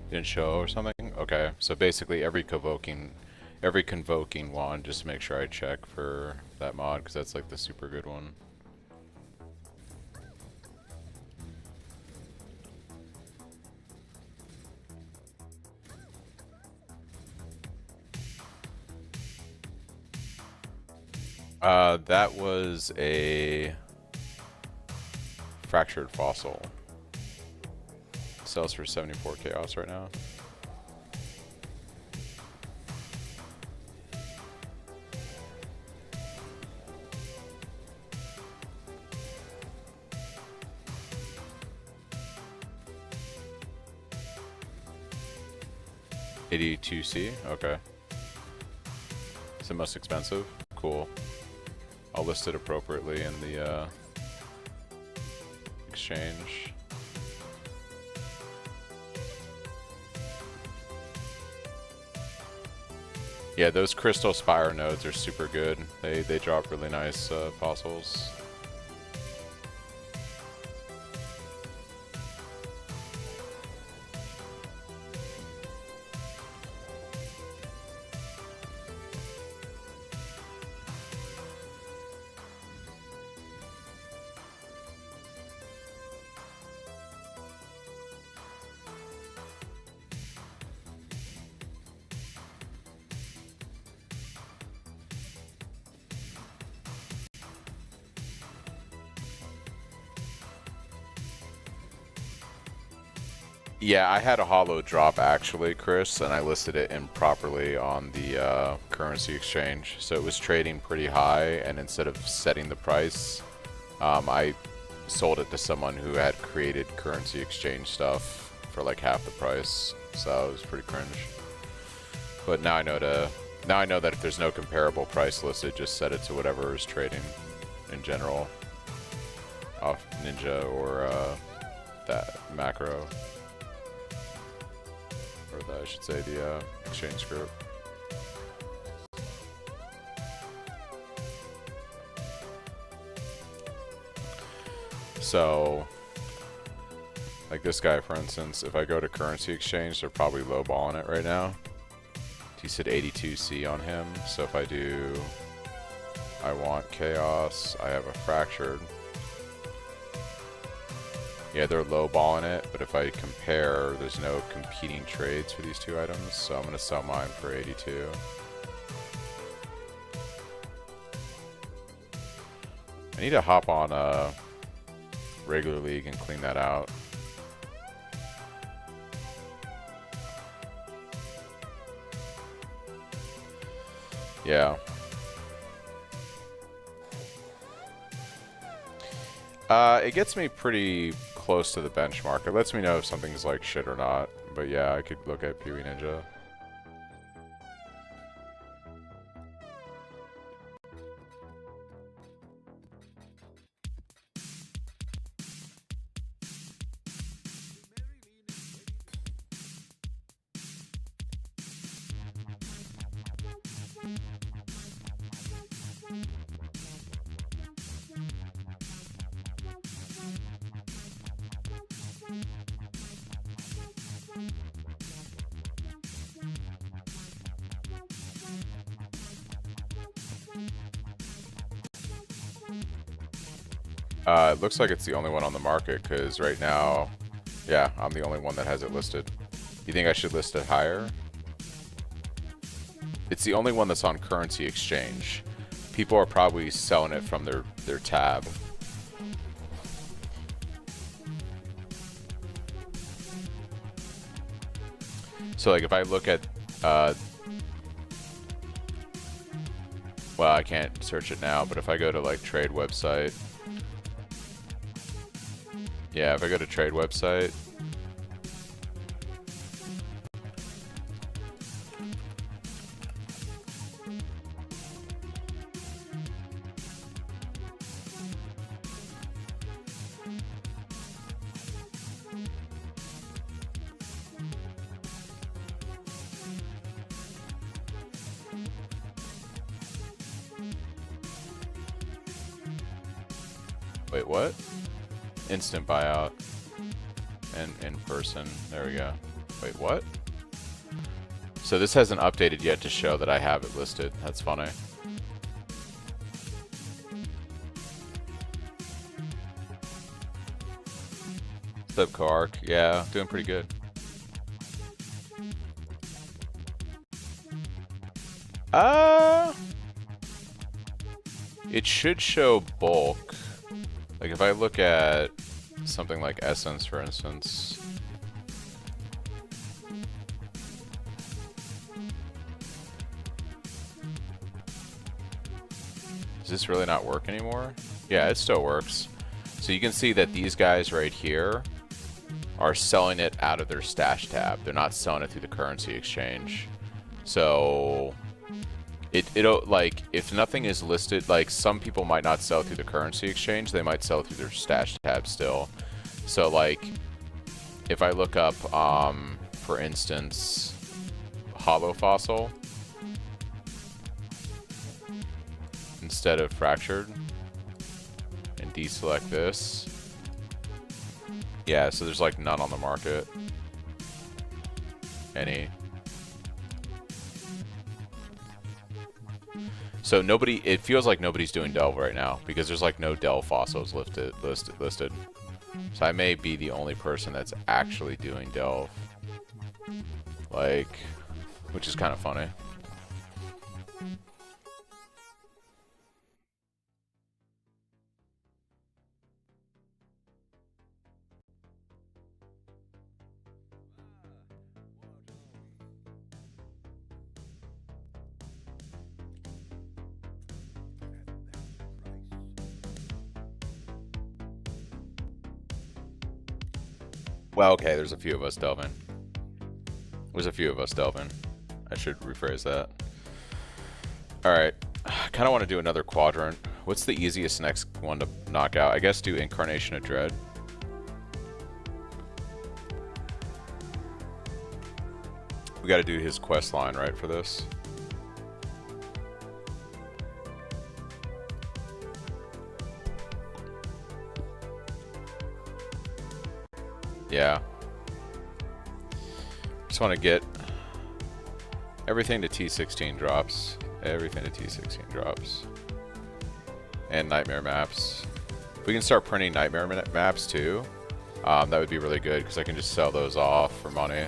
Didn't show or something? Okay, so basically every convoking wand, just make sure I check for that mod, because that's like the super good one. That was a fractured fossil. Sells for 74 chaos right now. $82C, okay. It's the most expensive? Cool. I'll list it appropriately in the exchange. Yeah, those Crystal Spire nodes are super good. They drop really nice fossils. Yeah, I had a hollow drop actually, Chris, and I listed it improperly on the currency exchange. So it was trading pretty high, and instead of setting the price, I sold it to someone who had created currency exchange stuff for like half the price. So it was pretty cringe. But now I know that if there's no comparable price listed, just set it to whatever is trading in general off Ninja or that macro. Or I should say the exchange group. So, like this guy, for instance, if I go to currency exchange, they're probably lowballing it right now. He said 82C on him, so if I do, I want chaos, I have a fractured. Yeah, they're lowballing it, but if I compare, there's no competing trades for these two items, so I'm going to sell mine for 82. I need to hop on a regular league and clean that out. Yeah. It gets me pretty close to the benchmark. It lets me know if something's like shit or not. But yeah, I could look at Pewee Ninja. It looks like it's the only one on the market, because right now, yeah, I'm the only one that has it listed. You think I should list it higher? It's the only one that's on currency exchange. People are probably selling it from their tab. So like if I look at, well, I can't search it now, but if I go to like trade website, yeah, if I go to trade website, wait, what? Instant buyout and in person. There we go. Wait, what? So this hasn't updated yet to show that I have it listed. That's funny. What's up, Kark? Yeah, doing pretty good. It should show bulk. Like if I look at something like Essence, for instance. Does this really not work anymore? Yeah, it still works. So you can see that these guys right here are selling it out of their stash tab. They're not selling it through the currency exchange. So it'll, like, if nothing is listed, like some people might not sell through the currency exchange, they might sell through their stash tab still. So like if I look up for instance hollow fossil instead of fractured and deselect this, yeah, so there's like none on the market. Any. So nobody, it feels like nobody's doing delve right now because there's like no delve fossils listed. So I may be the only person that's actually doing delve. Like, which is kind of funny. Well, okay, there's a few of us delving. There's a few of us delving. I should rephrase that. Alright, I kind of want to do another quadrant. What's the easiest next one to knock out? I guess do Incarnation of Dread. We got to do his quest line, right, for this? Yeah. Just want to get everything to T16 drops. Everything to T16 drops. And nightmare maps. If we can start printing nightmare maps too, that would be really good because I can just sell those off for money.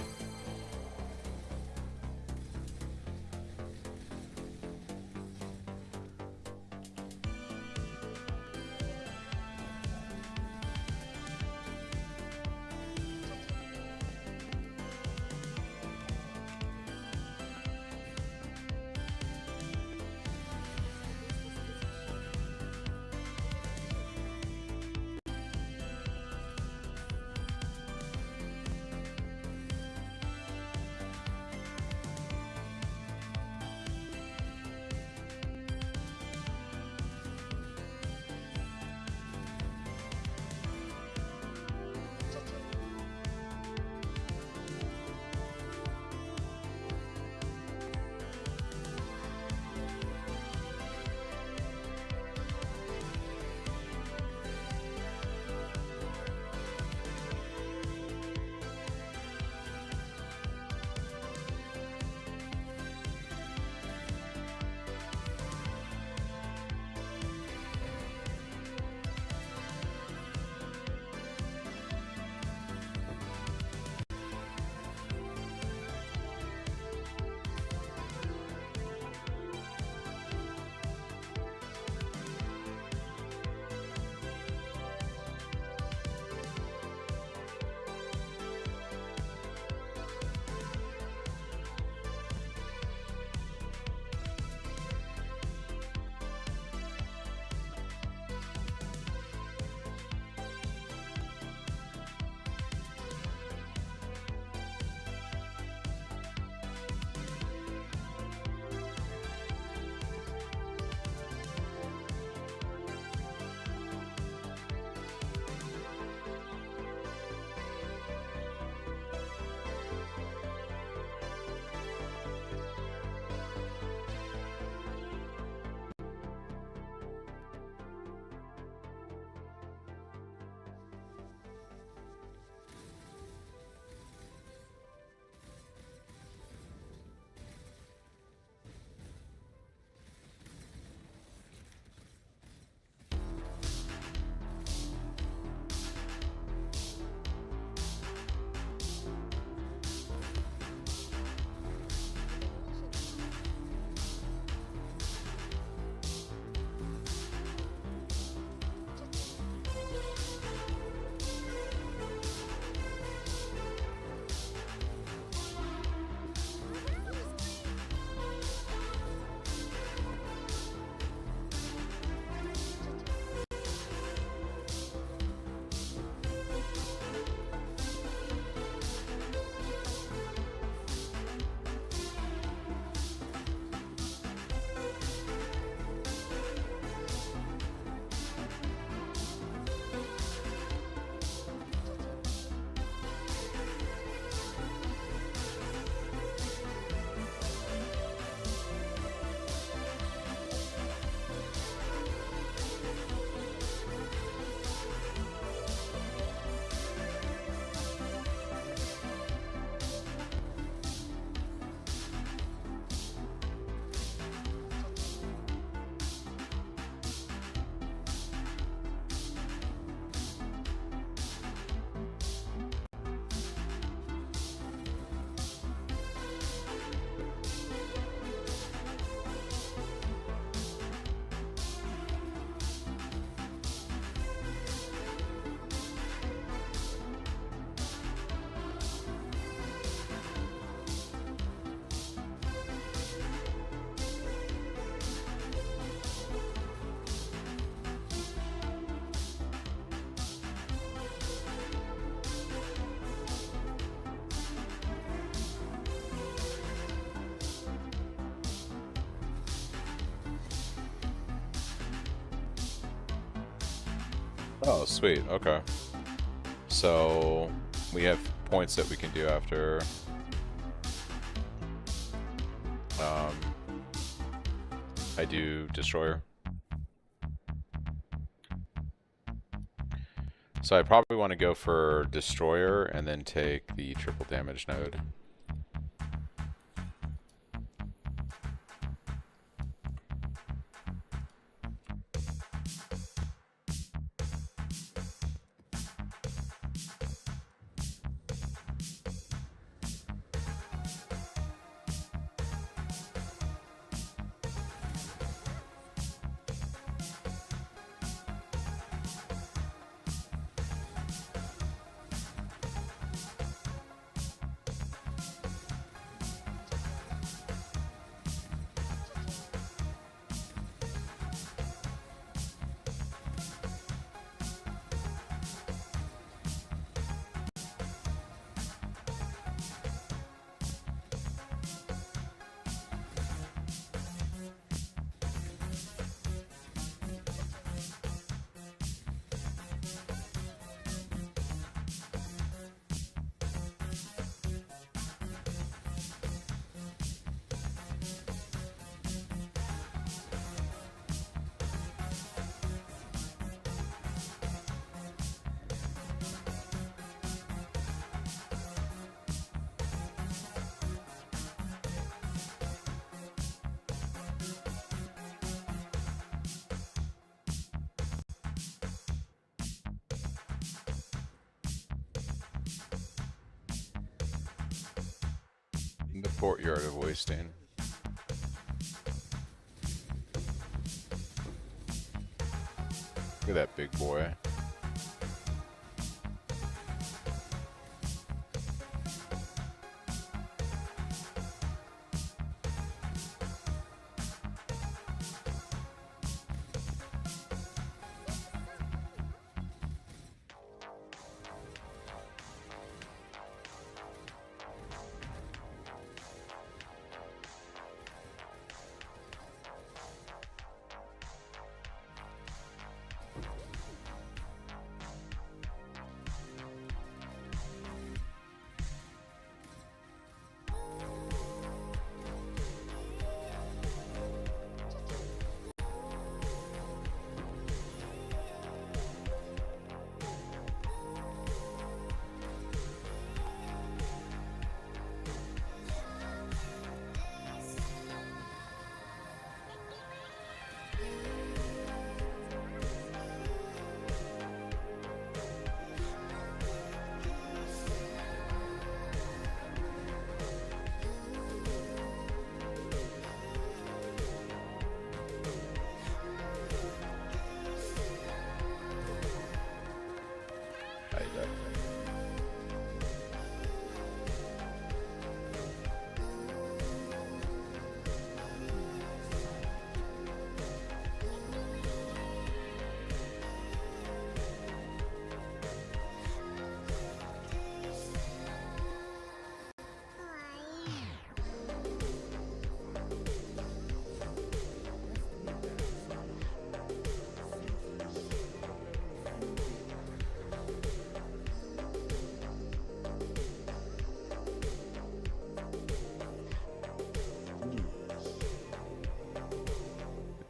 Oh, sweet. Okay. So we have points that we can do after. I do Destroyer. So I probably want to go for Destroyer and then take the triple damage node. In the courtyard of Wasting. Look at that big boy.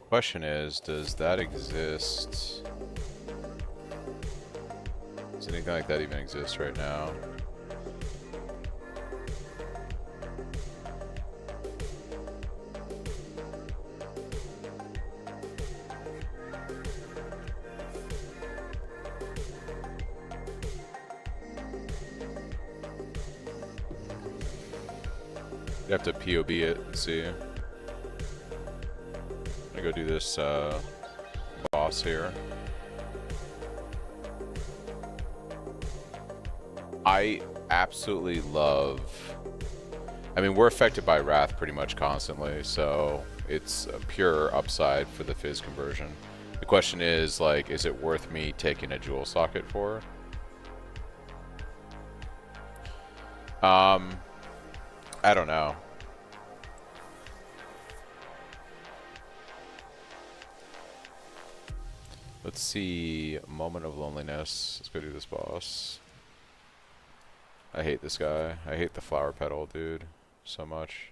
Question is, does that exist? Does anything like that even exist right now? You have to POB it and see. I'm gonna go do this boss here. I absolutely love... I mean, we're affected by Wrath pretty much constantly, so it's a pure upside for the Fizz conversion. The question is, like, is it worth me taking a jewel socket for? I don't know. Let's see. Moment of loneliness. Let's go do this boss. I hate this guy. I hate the flower petal, dude, so much.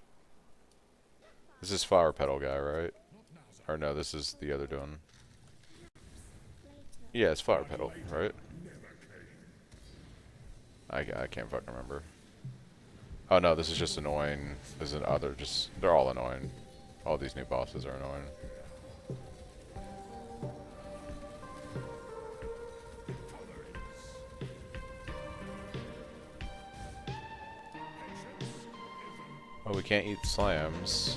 This is flower petal guy, right? Or no, this is the other one. Yeah, it's flower petal, right? I can't fucking remember. Oh no, this is just annoying. This is other, just, they're all annoying. All these new bosses are annoying. Oh, we can't eat slams.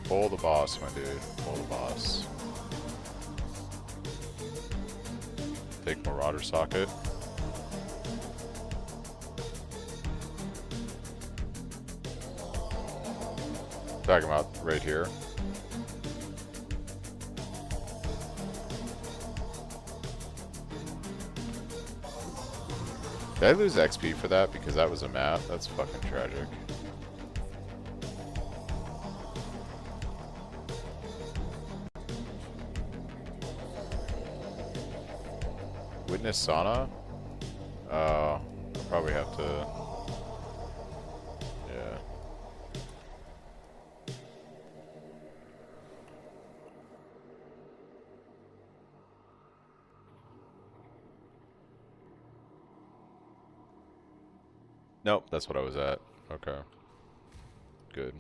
Pull the boss, my dude. Pull the boss. Take Marauder socket. Tag him out right here. Did I lose XP for that because that was a map? That's fucking tragic. Witness sauna? I'll probably have to. Yeah. Nope, that's what I was at. Okay. Good.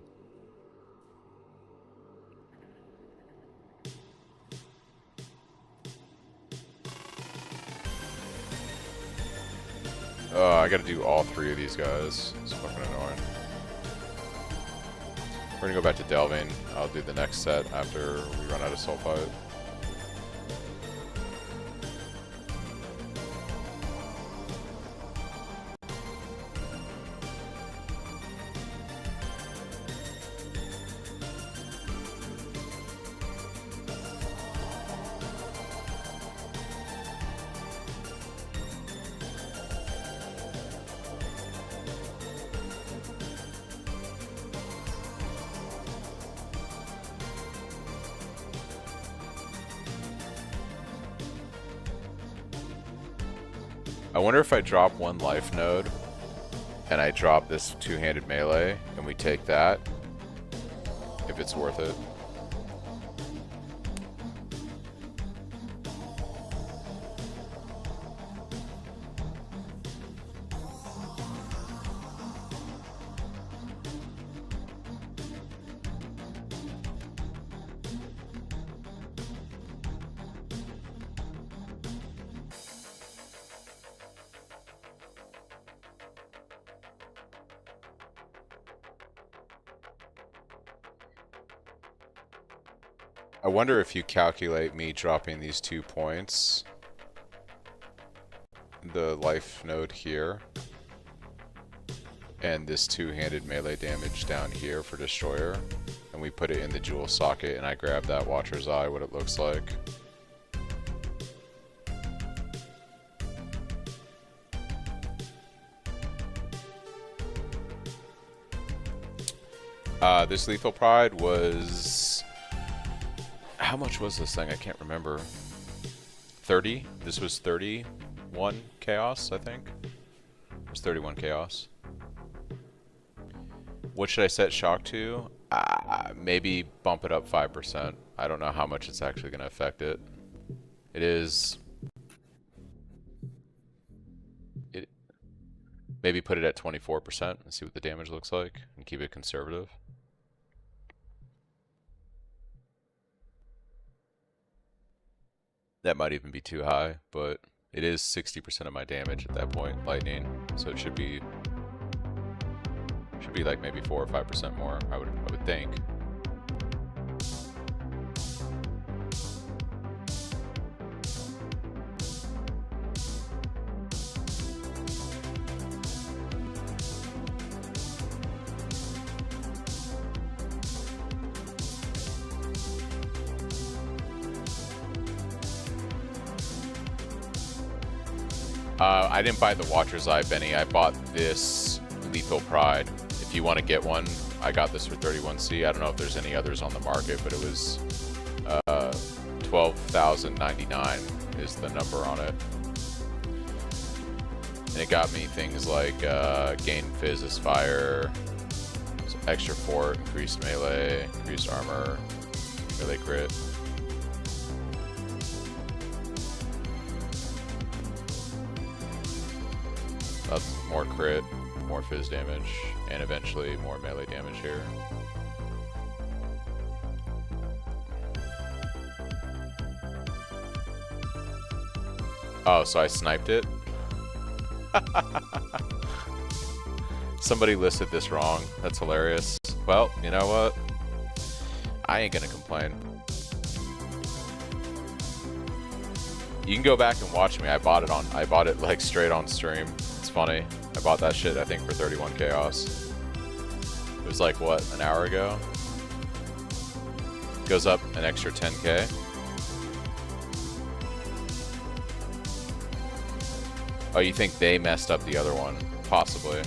I gotta do all three of these guys. It's fucking annoying. We're gonna go back to delving. I'll do the next set after we run out of sulfite. I wonder if I drop one life node and I drop this two-handed melee and we take that, if it's worth it. I wonder if you calculate me dropping these 2 points, the life node here, and this two-handed melee damage down here for Destroyer, and we put it in the jewel socket and I grab that Watcher's Eye, what it looks like. This Lethal Pride was... How much was this thing? I can't remember. 30? This was 31 chaos, I think. It was 31 chaos. What should I set shock to? Maybe bump it up 5%. I don't know how much it's actually going to affect it. It is. It maybe put it at 24% and see what the damage looks like, and keep it conservative. That might even be too high, but it is 60% of my damage at that point, lightning. So it should be like maybe 4 or 5% more. I would think. I didn't buy the Watcher's Eye, Benny. I bought this Lethal Pride. If you want to get one, I got this for 31C. I don't know if there's any others on the market, but it was $12,099 is the number on it. And it got me things like gain Fizz as Fire, extra fort, increased melee, increased armor, melee crit. That's more crit, more Fizz damage, and eventually more melee damage here. Oh, so I sniped it? Somebody listed this wrong. That's hilarious. Well, you know what? I ain't gonna complain. You can go back and watch me. I bought it like straight on stream. It's funny. I bought that shit, I think, for 31 chaos. It was like, what, an hour ago? Goes up an extra 10k. Oh, you think they messed up the other one? Possibly.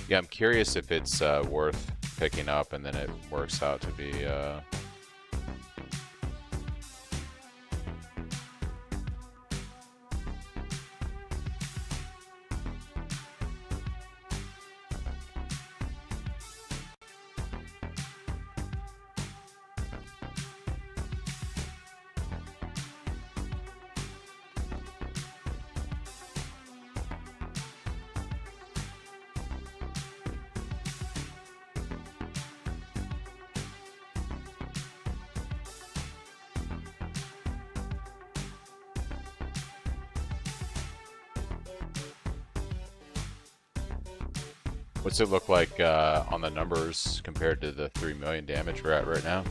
Yeah, I'm curious if it's worth picking up, and then it works out to be what's it look like on the numbers compared to the 3 million damage we're at right now?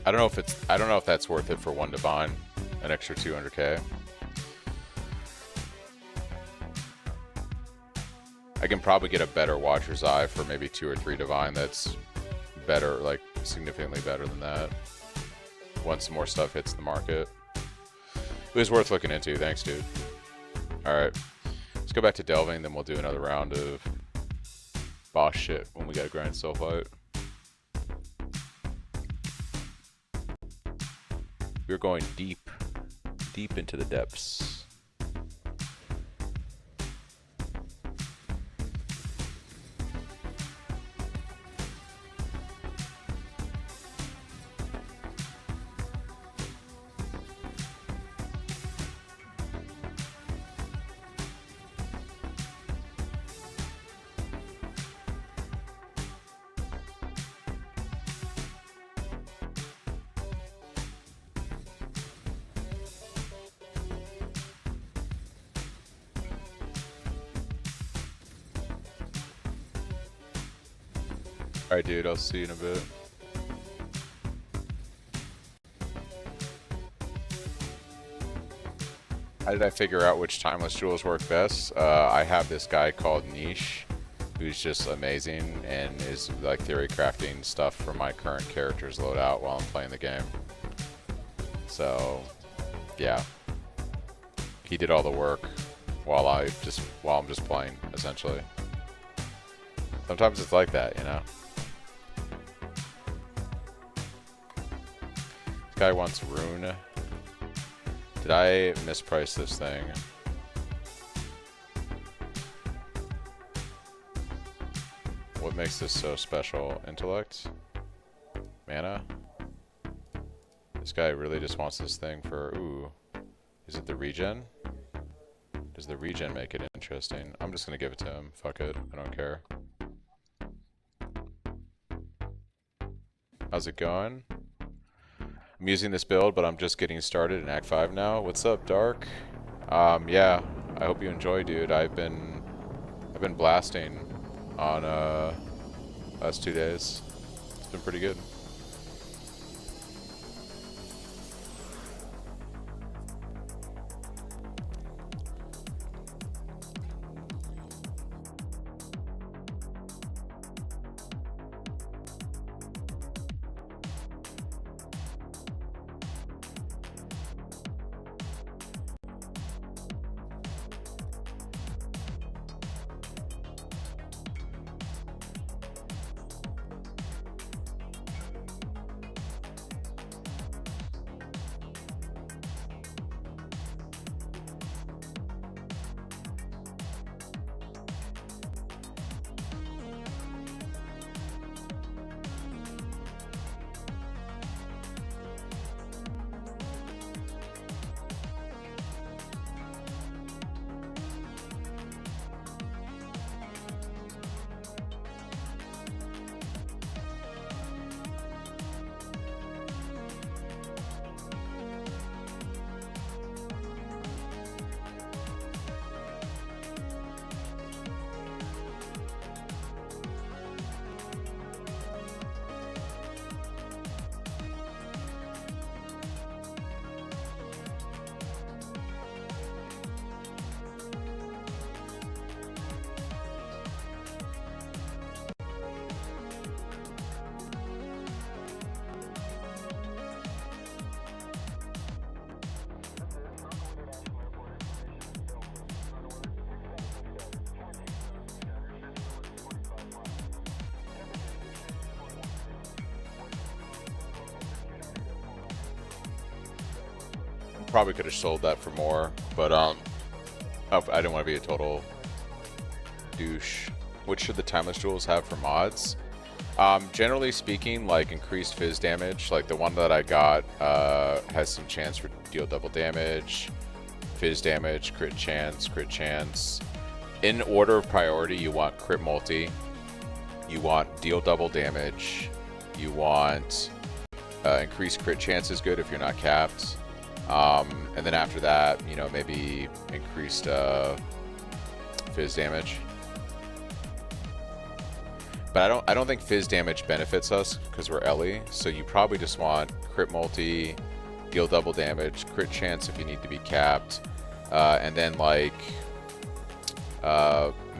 I don't know if that's worth it for one divine, an extra 200k. I can probably get a better Watcher's Eye for maybe 2 or 3 divine that's better, like significantly better than that. Once some more stuff hits the market. It was worth looking into. Thanks, dude. Alright. Let's go back to delving, then we'll do another round of boss shit when we gotta grind sulfite. We're going deep into the depths. Alright, dude, I'll see you in a bit. How did I figure out which timeless jewels work best? I have this guy called Niche, who's just amazing and is like theory crafting stuff for my current character's loadout while I'm playing the game. So, yeah, he did all the work while I'm just playing, essentially. Sometimes it's like that, you know. This guy wants rune. Did I misprice this thing? What makes this so special? Intellect? Mana? This guy really just wants this thing for... Ooh. Is it the regen? Does the regen make it interesting? I'm just gonna give it to him. Fuck it. I don't care. How's it going? I'm using this build, but I'm just getting started in Act 5 now. What's up, Dark? Yeah, I hope you enjoy, dude. I've been blasting on last 2 days. It's been pretty good. Probably could have sold that for more, but I didn't want to be a total douche. What should the timeless jewels have for mods? Generally speaking, like increased fizz damage. Like the one that I got has some chance for deal double damage, fizz damage, crit chance, crit chance. In order of priority, you want crit multi, you want deal double damage, you want increased crit chance is good if you're not capped. And then after that, you know, maybe increased fizz damage. But I don't think fizz damage benefits us because we're Ellie. So you probably just want crit multi, deal double damage, crit chance if you need to be capped, and then like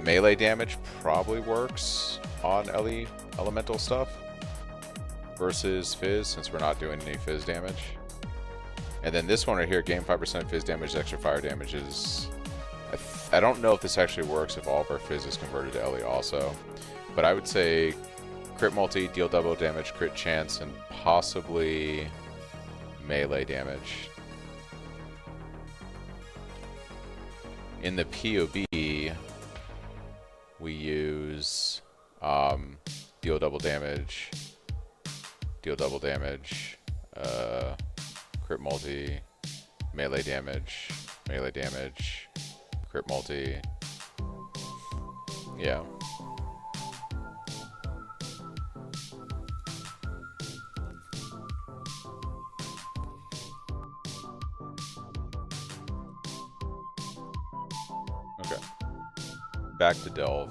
melee damage probably works on Ellie elemental stuff versus fizz since we're not doing any fizz damage. And then this one right here, gain 5% fizz damage, extra fire damage is... I don't know if this actually works if all of our fizz is converted to Ellie also. But I would say crit multi, deal double damage, crit chance, and possibly melee damage. In the POB, we use deal double damage, crit multi, melee damage, crit multi. Yeah. Okay. Back to Delve.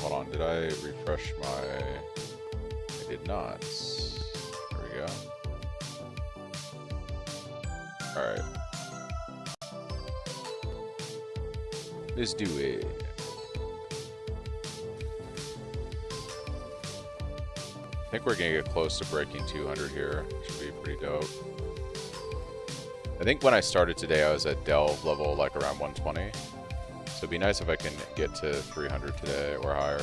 Hold on, did I refresh my... I did not. There we go. Alright. Let's do it. I think we're gonna get close to breaking 200 here. Should be pretty dope. I think when I started today, I was at delve level like around 120. So it'd be nice if I can get to 300 today or higher.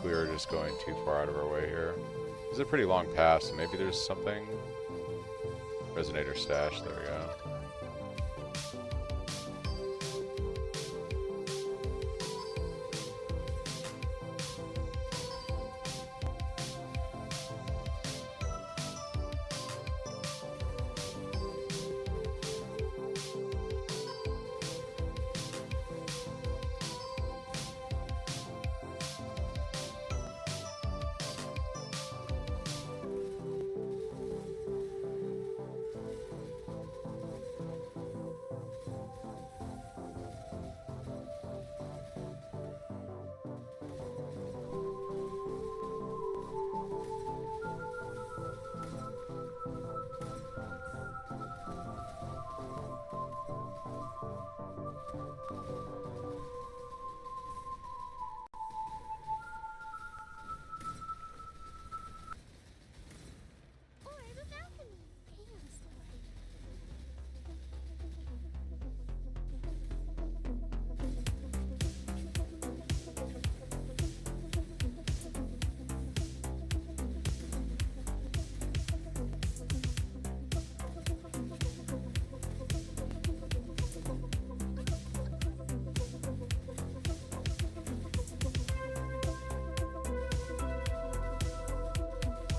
We are just going too far out of our way here. This is a pretty long pass, so maybe there's something. Resonator stash, there we go.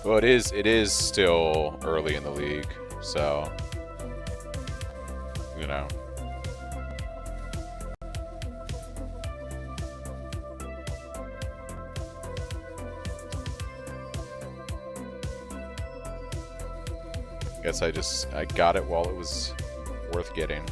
Well, it is still early in the league, so, you know. Guess I got it while it was worth getting.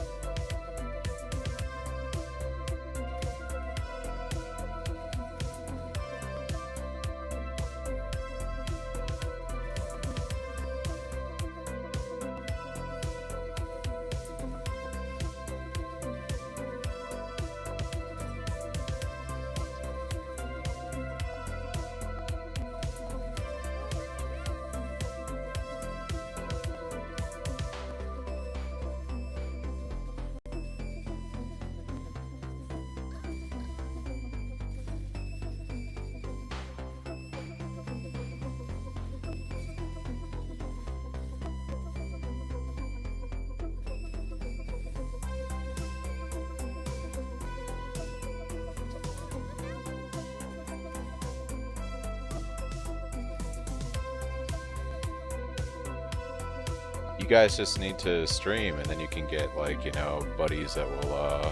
You guys just need to stream, and then you can get, like, you know, buddies that will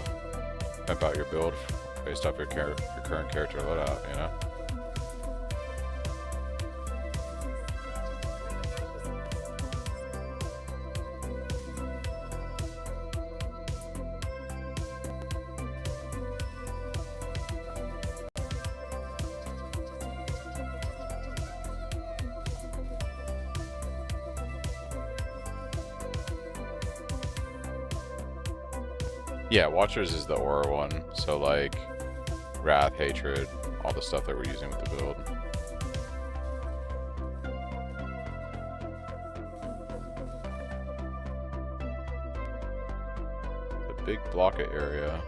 pimp out your build based off your current character loadout, you know? Yeah, Watchers is the aura one, so like Wrath, Hatred, all the stuff that we're using with the build. The big block-it area.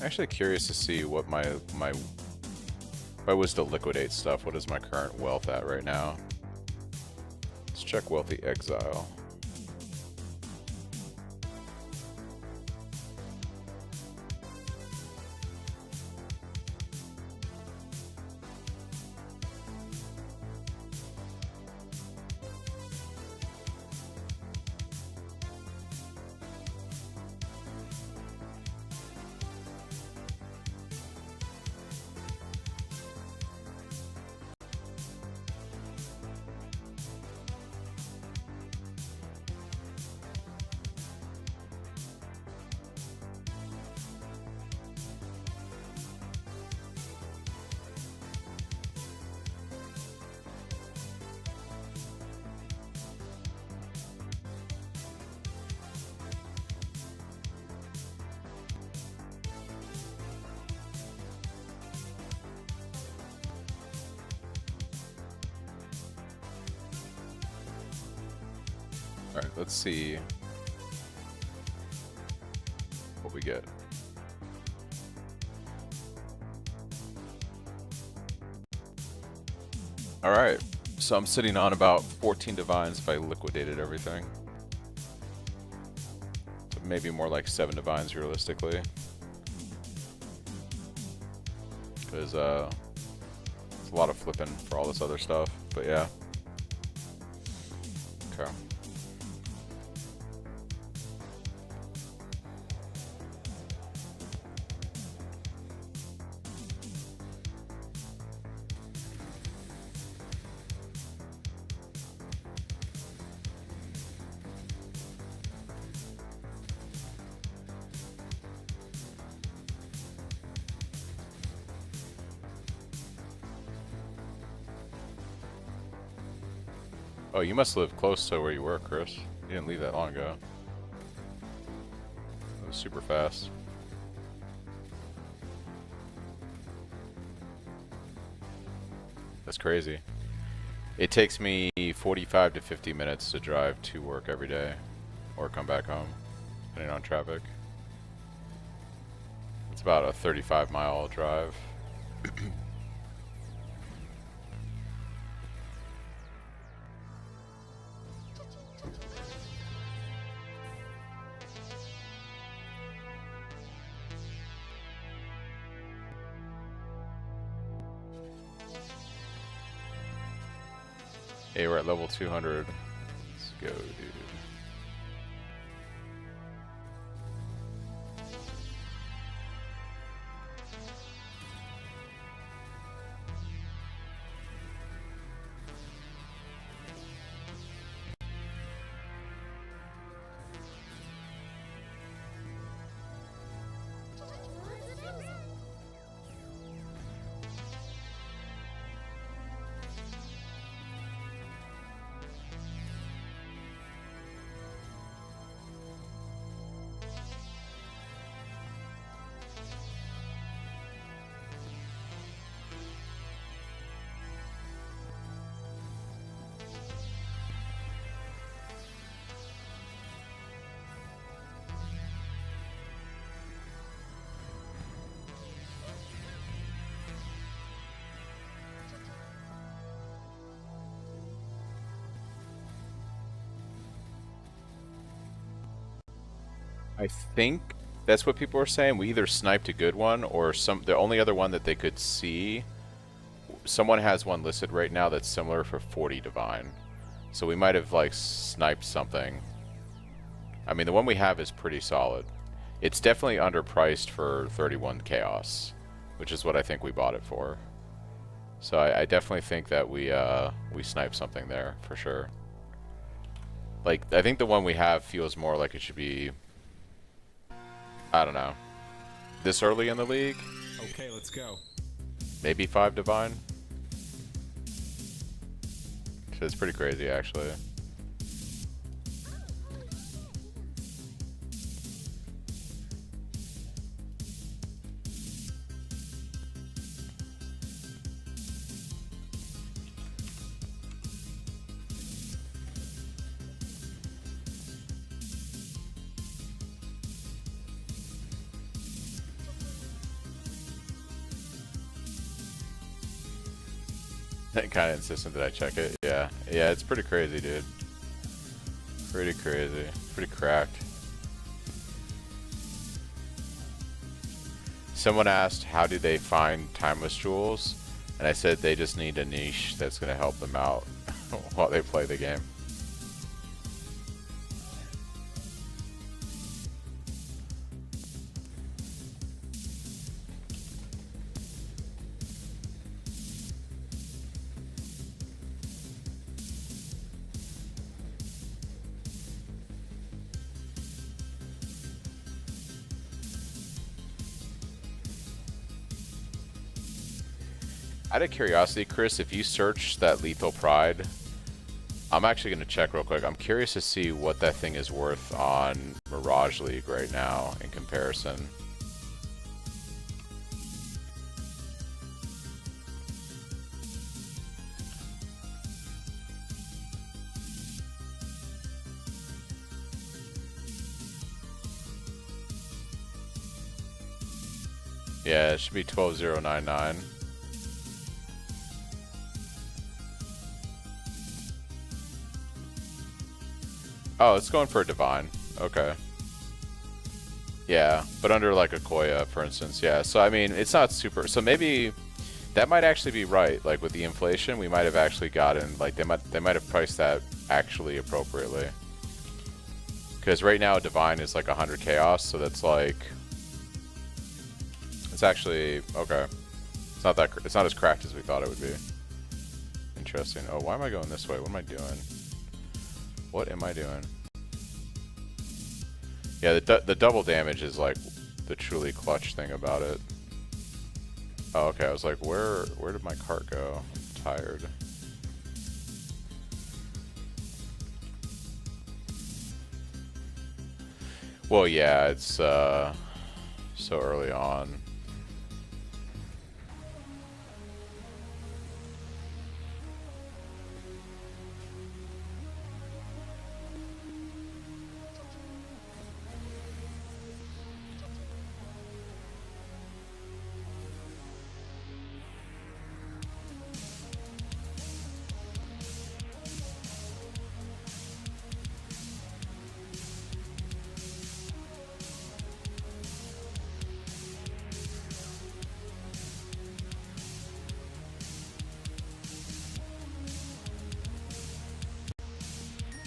Actually curious to see what my if I was to liquidate stuff, what is my current wealth at right now? Let's check Wealthy Exile. Alright, let's see what we get. Alright, so I'm sitting on about 14 divines if I liquidated everything. So maybe more like 7 divines realistically. Because it's a lot of flipping for all this other stuff, but yeah. Okay. Oh, you must live close to where you were, Chris. You didn't leave that long ago. It was super fast. That's crazy. It takes me 45 to 50 minutes to drive to work every day, or come back home, depending on traffic. It's about a 35-mile drive. Hey, we're at level 200. Let's go, dude. I think that's what people are saying. We either sniped a good one or the only other one that they could see. Someone has one listed right now that's similar for 40 divine. So we might have like sniped something. I mean, the one we have is pretty solid. It's definitely underpriced for 31 chaos, which is what I think we bought it for. So I definitely think that we sniped something there for sure. Like, I think the one we have feels more like it should be, I don't know, this early in the league. Okay, let's go. Maybe 5 divine. It's pretty crazy, actually. Kind of insistent that I check it. Yeah, yeah, it's pretty crazy, dude. Pretty crazy. Pretty cracked. Someone asked, how do they find timeless jewels? And I said they just need a niche that's going to help them out while they play the game. Out of curiosity, Chris, if you search that Lethal Pride, I'm actually going to check real quick. I'm curious to see what that thing is worth on Mirage League right now in comparison. Yeah, it should be 12099. Oh, it's going for a Divine. Okay. Yeah, but under like a Koya, for instance. Yeah, so I mean, it's not super. So maybe that might actually be right. Like with the inflation, we might have actually gotten, like they might have priced that actually appropriately. Because right now, Divine is like 100 Chaos, so that's like, it's actually okay. It's not that. It's not as cracked as we thought it would be. Interesting. Oh, why am I going this way? What am I doing? What am I doing? Yeah, the double damage is like the truly clutch thing about it. Oh, okay. I was like, where did my cart go? I'm tired. Well, yeah, it's so early on.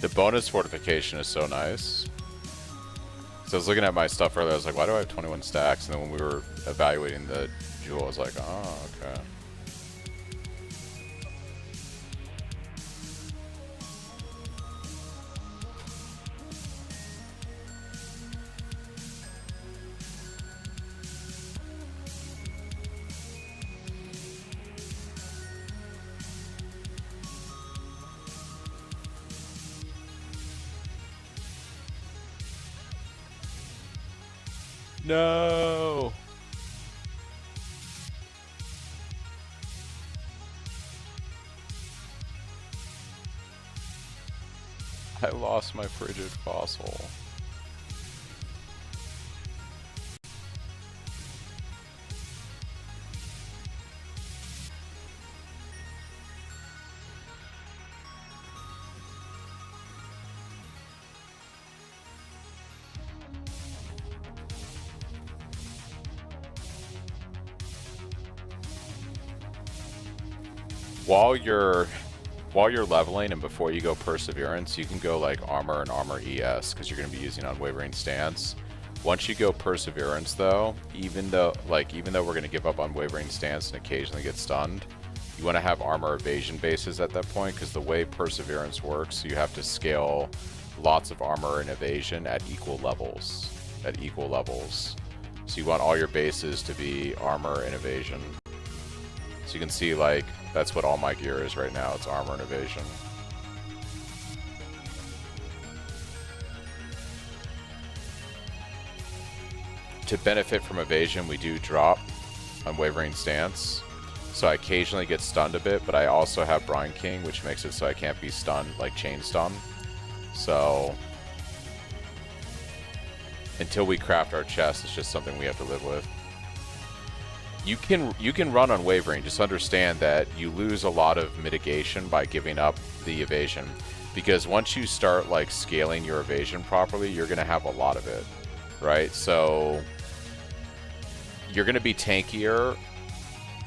The bonus fortification is so nice. So I was looking at my stuff earlier, I was like, why do I have 21 stacks? And then when we were evaluating the jewel, I was like, oh, okay. No. I lost my frigid fossil. While you're leveling and before you go Perseverance, you can go like Armor and Armor ES because you're going to be using Unwavering Stance. Once you go Perseverance though, even though we're going to give up Unwavering Stance and occasionally get stunned, you want to have Armor Evasion bases at that point because the way Perseverance works, you have to scale lots of Armor and Evasion at equal levels. So you want all your bases to be Armor and Evasion. So you can see, like, that's what all my gear is right now. It's Armor and Evasion. To benefit from Evasion, we do drop Unwavering Stance. So I occasionally get stunned a bit, but I also have Brine King, which makes it so I can't be stunned, like chain stun. So until we craft our chest, it's just something we have to live with. You can run unwavering. Just understand that you lose a lot of mitigation by giving up the evasion, because once you start like scaling your evasion properly, you're gonna have a lot of it, right? So you're gonna be tankier.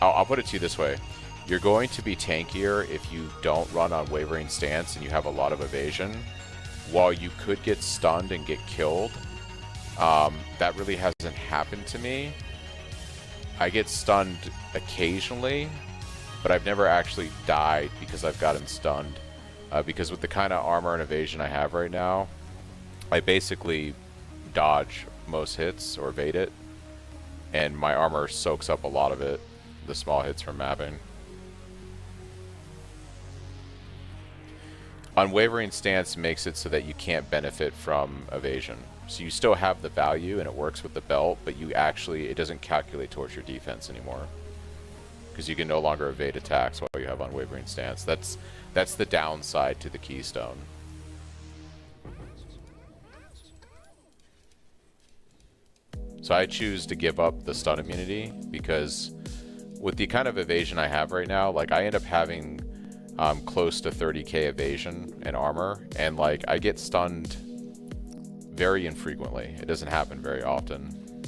I'll put it to you this way: you're going to be tankier if you don't run unwavering stance and you have a lot of evasion. While you could get stunned and get killed, that really hasn't happened to me. I get stunned occasionally, but I've never actually died because I've gotten stunned. Because with the kind of armor and evasion I have right now, I basically dodge most hits or evade it, and my armor soaks up a lot of it, the small hits from mapping. Unwavering stance makes it so that you can't benefit from evasion. So you still have the value and it works with the belt, but it doesn't calculate towards your defense anymore, because you can no longer evade attacks while you have unwavering stance. That's the downside to the keystone. So I choose to give up the stun immunity, because with the kind of evasion I have right now, like I end up having close to 30k evasion and armor, and like I get stunned very infrequently. It doesn't happen very often.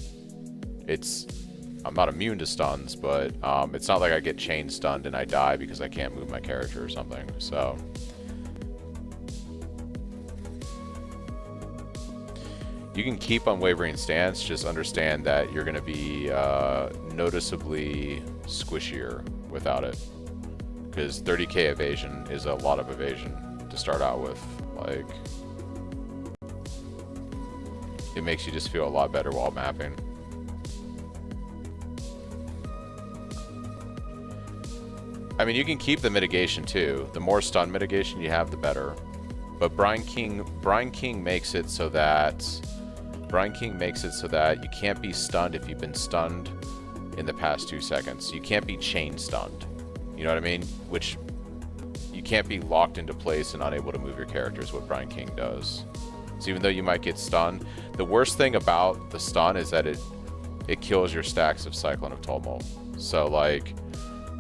I'm not immune to stuns, but it's not like I get chain stunned and I die because I can't move my character or something. So you can keep unwavering stance, just understand that you're going to be noticeably squishier without it, because 30k evasion is a lot of evasion to start out with. Like, it makes you just feel a lot better while mapping. I mean, you can keep the mitigation too. The more stun mitigation you have, the better. But Brine King makes it so that you can't be stunned if you've been stunned in the past 2 seconds. You can't be chain stunned. You know what I mean? Which you can't be locked into place and unable to move your character is what Brine King does. So even though you might get stunned, the worst thing about the stun is that it kills your stacks of Cyclone of Tumult. So like,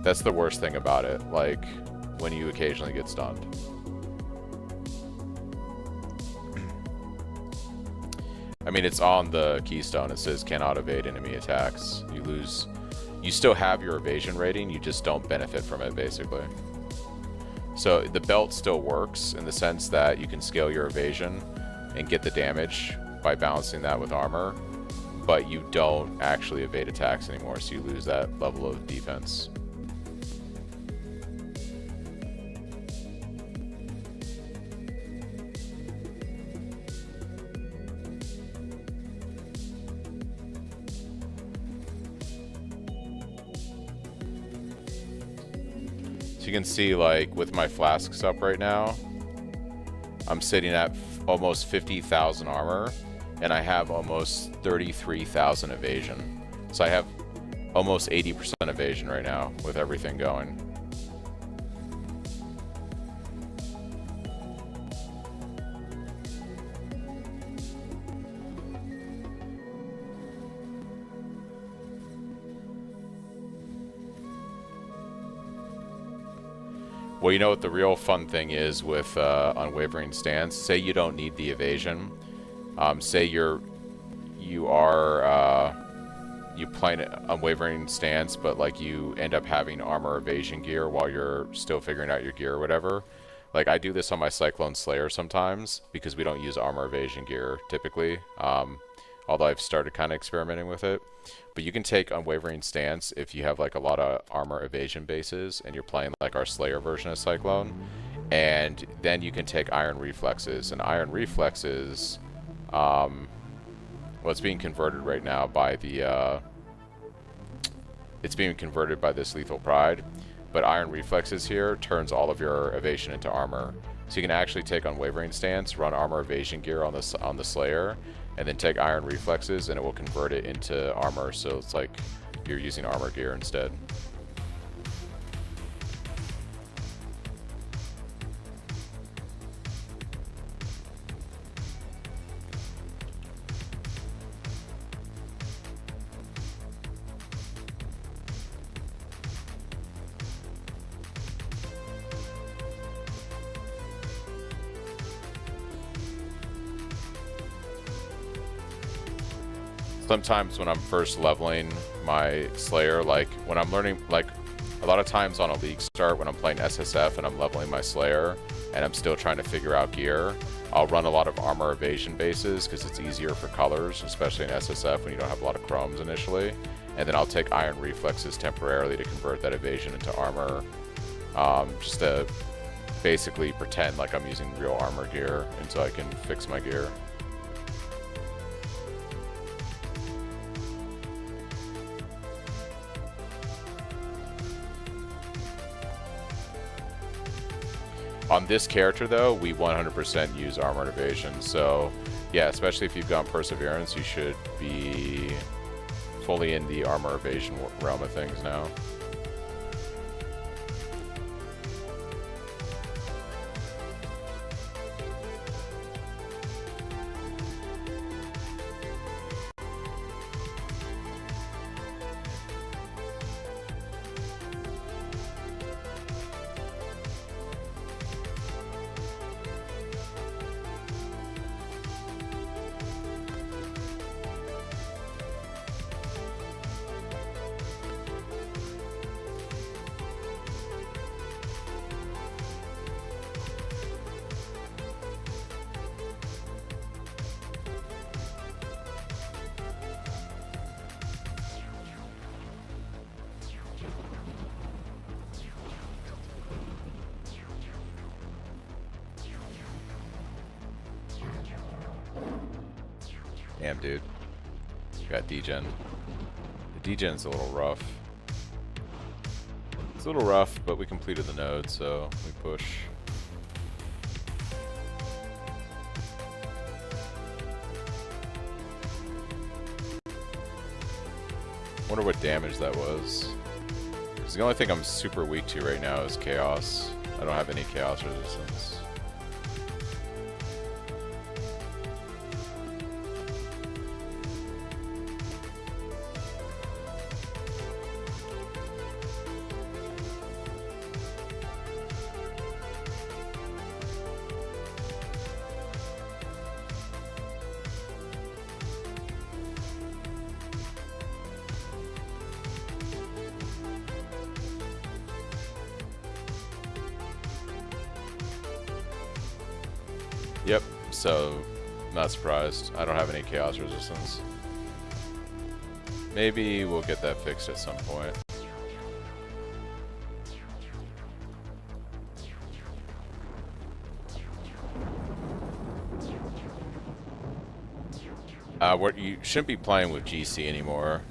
that's the worst thing about it, like when you occasionally get stunned. I mean, it's on the keystone. It says cannot evade enemy attacks. You still have your evasion rating, you just don't benefit from it, basically. So the belt still works in the sense that you can scale your evasion and get the damage by balancing that with armor, but you don't actually evade attacks anymore, so you lose that level of defense. So you can see, like, with my flasks up right now, I'm sitting at almost 50,000 armor, and I have almost 33,000 evasion. So I have almost 80% evasion right now with everything going. Well, you know what the real fun thing is with unwavering stance? Say you don't need the evasion. Say you playing unwavering stance, but like you end up having armor evasion gear while you're still figuring out your gear or whatever. Like, I do this on my Cyclone Slayer sometimes because we don't use armor evasion gear typically. Although I've started kind of experimenting with it. But you can take unwavering stance if you have like a lot of armor evasion bases and you're playing like our Slayer version of Cyclone, and then you can take iron reflexes. And iron reflexes, well, it's being converted right now by the it's being converted by this Lethal Pride, but iron reflexes here turns all of your evasion into armor. So you can actually take unwavering stance, run armor evasion gear on the Slayer, and then take iron reflexes, and it will convert it into armor, so it's like you're using armor gear instead. sometimes when I'm first leveling my Slayer, like when I'm learning, like a lot of times on a league start when I'm playing SSF and I'm leveling my Slayer and I'm still trying to figure out gear, I'll run a lot of armor evasion bases because it's easier for colors, especially in SSF when you don't have a lot of chromes initially. And then I'll take iron reflexes temporarily to convert that evasion into armor, just to basically pretend like I'm using real armor gear until I can fix my gear. On this character though, we 100% use armored evasion, so yeah, especially if you've gone Perseverance, you should be fully in the armor evasion realm of things now. Damn, dude. Got degen. The degen's a little rough. It's a little rough, but we completed the node, so we push. Wonder what damage that was. Because the only thing I'm super weak to right now is chaos. I don't have any chaos resistance. Yep, so not surprised. I don't have any chaos resistance. Maybe we'll get that fixed at some point. You shouldn't be playing with GC anymore.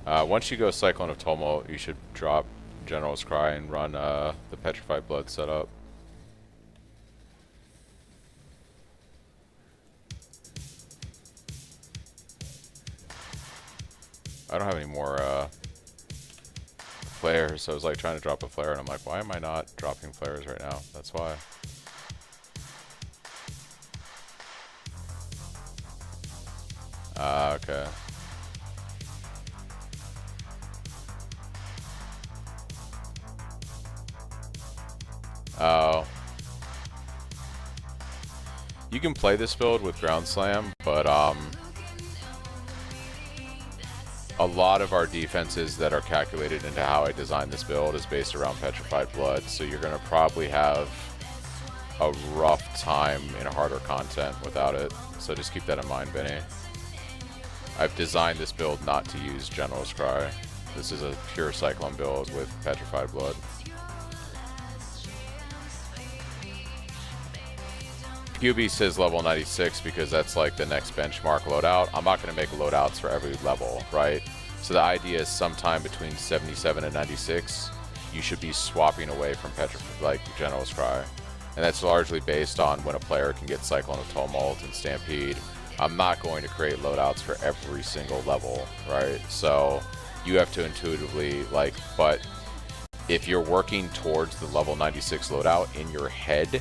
Once you go Cyclone of Tumult, you should drop General's Cry and run the Petrified Blood setup. I don't have any more flares, so I was like trying to drop a flare and I'm like, why am I not dropping flares right now? That's why. Okay. Oh. You can play this build with Ground Slam, but a lot of our defenses that are calculated into how I designed this build is based around Petrified Blood, so you're going to probably have a rough time in harder content without it, so just keep that in mind, Benny. I've designed this build not to use General's Cry. This is a pure Cyclone build with Petrified Blood. QB says level 96 because that's like the next benchmark loadout. I'm not going to make loadouts for every level, right? So the idea is sometime between 77 and 96, you should be swapping away from like General's Cry. And that's largely based on when a player can get Cyclone of Tumult and Stampede. I'm not going to create loadouts for every single level, right? So you have to intuitively, like, but if you're working towards the level 96 loadout in your head,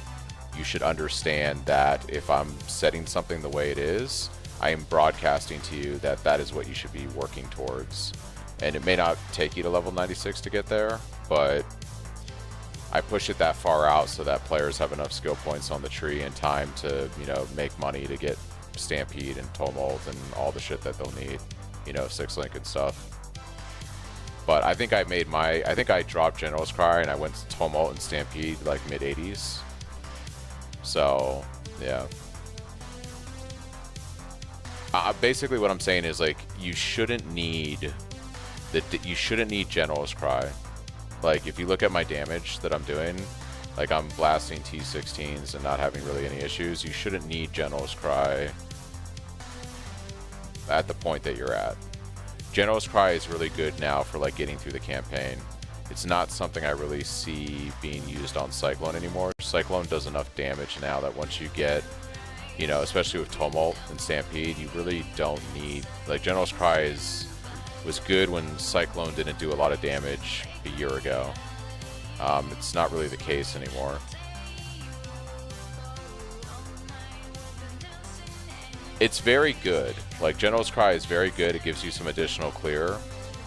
you should understand that if I'm setting something the way it is, I am broadcasting to you that that is what you should be working towards. And it may not take you to level 96 to get there, but I push it that far out so that players have enough skill points on the tree and time to, you know, make money to get Stampede and Tumult and all the shit that they'll need. you know, 6-link and stuff. But I think I dropped General's Cry and I went to Tumult and Stampede like mid-80s. So, yeah. Basically what I'm saying is like you shouldn't need General's Cry. Like if you look at my damage that I'm doing, like I'm blasting T16s and not having really any issues, you shouldn't need General's Cry at the point that you're at. General's Cry is really good now for like getting through the campaign. It's not something I really see being used on Cyclone anymore. Cyclone does enough damage now that once you get, you know, especially with Tumult and Stampede, you really don't need, like General's Cry was good when Cyclone didn't do a lot of damage a year ago. It's not really the case anymore. It's very good. Like General's Cry is very good. It gives you some additional clear,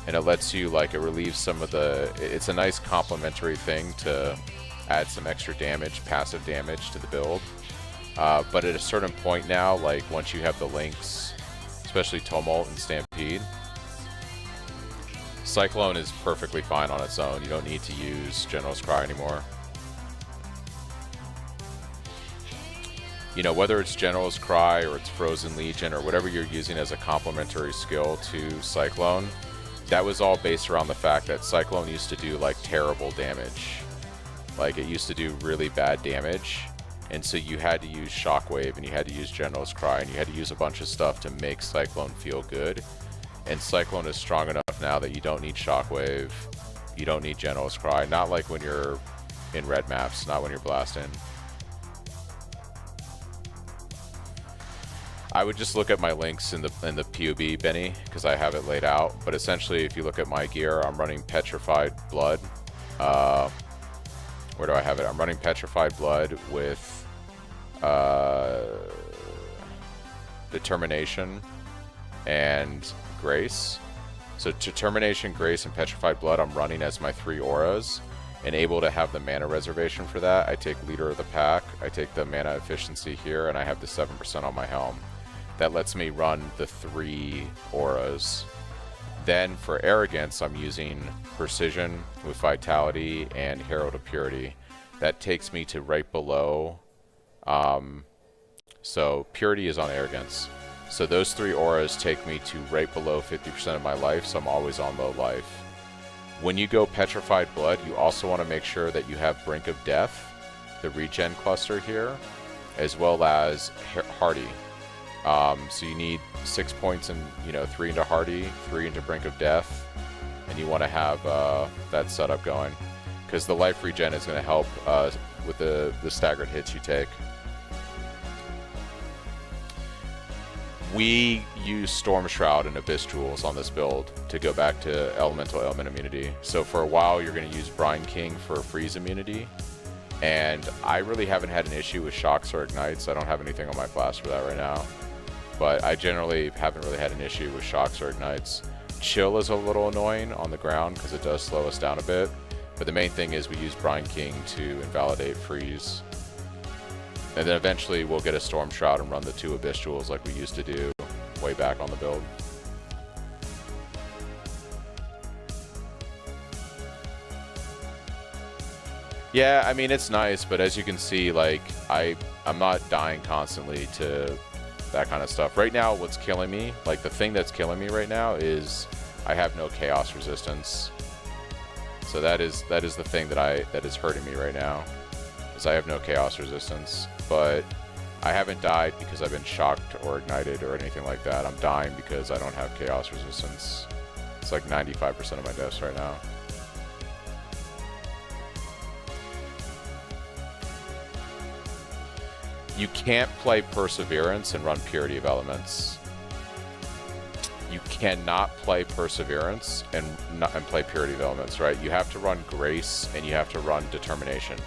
and it lets you like, it relieves some of the, it's a nice complementary thing to add some extra damage, passive damage to the build. But at a certain point now, like once you have the links, especially Tumult and Stampede, Cyclone is perfectly fine on its own. You don't need to use General's Cry anymore. You know, whether it's General's Cry or it's Frozen Legion or whatever you're using as a complementary skill to Cyclone, that was all based around the fact that Cyclone used to do like terrible damage. Like it used to do really bad damage, and so you had to use Shockwave and you had to use General's Cry and you had to use a bunch of stuff to make Cyclone feel good. And Cyclone is strong enough now that you don't need Shockwave, you don't need General's Cry, not like when you're in red maps, not when you're blasting. I would just look at my links in the POB, Benny, because I have it laid out. But essentially, if you look at my gear, I'm running Petrified Blood. Where do I have it? I'm running Petrified Blood with Determination and Grace. So Determination, Grace, and Petrified Blood I'm running as my 3 auras, and able to have the mana reservation for that. I take Leader of the Pack, I take the mana efficiency here, and I have the 7% on my helm. That lets me run the 3 auras. Then for Arrogance, I'm using Precision with Vitality and Herald of Purity. That takes me to right below. So Purity is on Arrogance. So those 3 auras take me to right below 50% of my life, so I'm always on low life. When you go Petrified Blood, you also want to make sure that you have Brink of Death, the regen cluster here, as well as Hardy. So you need 6 points and 3 into Hardy, 3 into Brink of Death, and you want to have that setup going, because the life regen is going to help with the staggered hits you take. We use Storm Shroud and Abyss Jewels on this build to go back to Elemental Element immunity. So for a while you're going to use Brine King for freeze immunity, and I really haven't had an issue with Shocks or Ignites. I don't have anything on my flask for that right now, but I generally haven't really had an issue with Shocks or Ignites. Chill is a little annoying on the ground because it does slow us down a bit, but the main thing is we use Brine King to invalidate freeze. And then eventually we'll get a Storm Shroud and run the 2 Abyss Jewels like we used to do way back on the build. Yeah, I mean, it's nice, but as you can see, like, I'm not dying constantly to that kind of stuff. Right now, what's killing me, like the thing that's killing me right now is I have no chaos resistance. So that is the thing that is hurting me right now, is I have no chaos resistance. But I haven't died because I've been shocked or ignited or anything like that. I'm dying because I don't have chaos resistance. It's like 95% of my deaths right now. You can't play Perseverance and run Purity of Elements. You cannot play Perseverance and play Purity of Elements, right? You have to run Grace and you have to run Determination.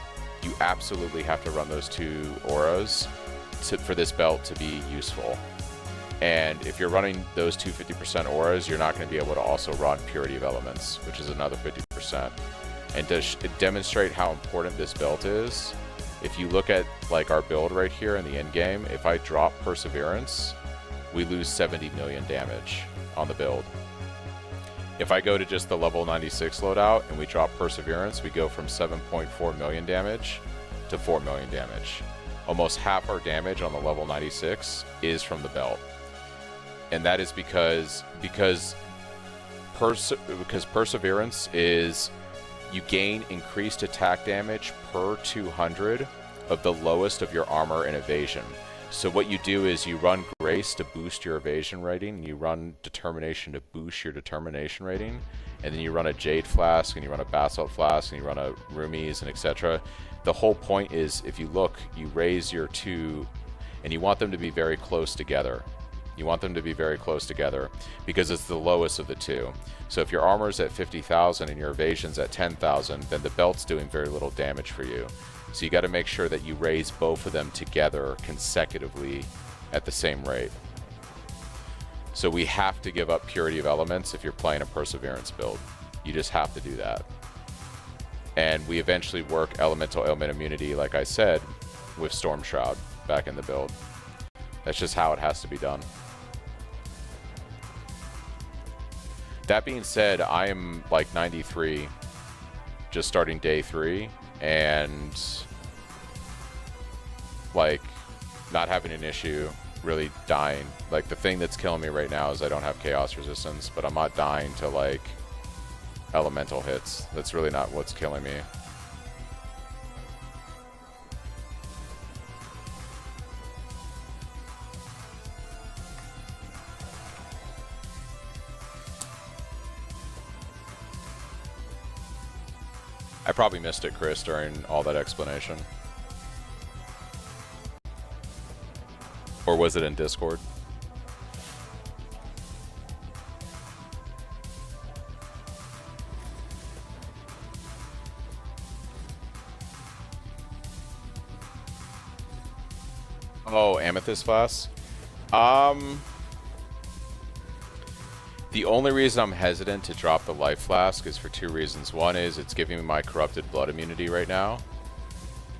You absolutely have to run those 2 auras for this belt to be useful. And if you're running those 2 50% auras, you're not going to be able to also run Purity of Elements, which is another 50%. And to demonstrate how important this belt is, if you look at like our build right here in the end game, if I drop Perseverance, we lose 70 million damage on the build. If I go to just the level 96 loadout and we drop Perseverance, we go from 7.4 million damage to 4 million damage. Almost half our damage on the level 96 is from the belt. And that is because Perseverance is, you gain increased attack damage per 200 of the lowest of your armor and evasion. So what you do is you run Grace to boost your evasion rating, you run Determination to boost your determination rating, and then you run a Jade Flask, and you run a Basalt Flask, and you run a Roomies, and etc. The whole point is, if you look, you raise your two, and you want them to be very close together. You want them to be very close together, because it's the lowest of the two. So if your armor's at 50,000 and your evasion's at 10,000, then the belt's doing very little damage for you. So you got to make sure that you raise both of them together consecutively at the same rate. So we have to give up Purity of Elements if you're playing a Perseverance build. You just have to do that. And we eventually work Elemental Ailment Immunity, like I said, with Storm Shroud back in the build. That's just how it has to be done. That being said, I am like 93, just starting day 3, and like not having an issue really dying. Like the thing that's killing me right now is I don't have chaos resistance, but I'm not dying to like elemental hits. That's really not what's killing me. I probably missed it, Chris, during all that explanation. Or was it in Discord? Oh, Amethyst Flask? The only reason I'm hesitant to drop the Life Flask is for 2 reasons. One is it's giving me my Corrupted Blood immunity right now.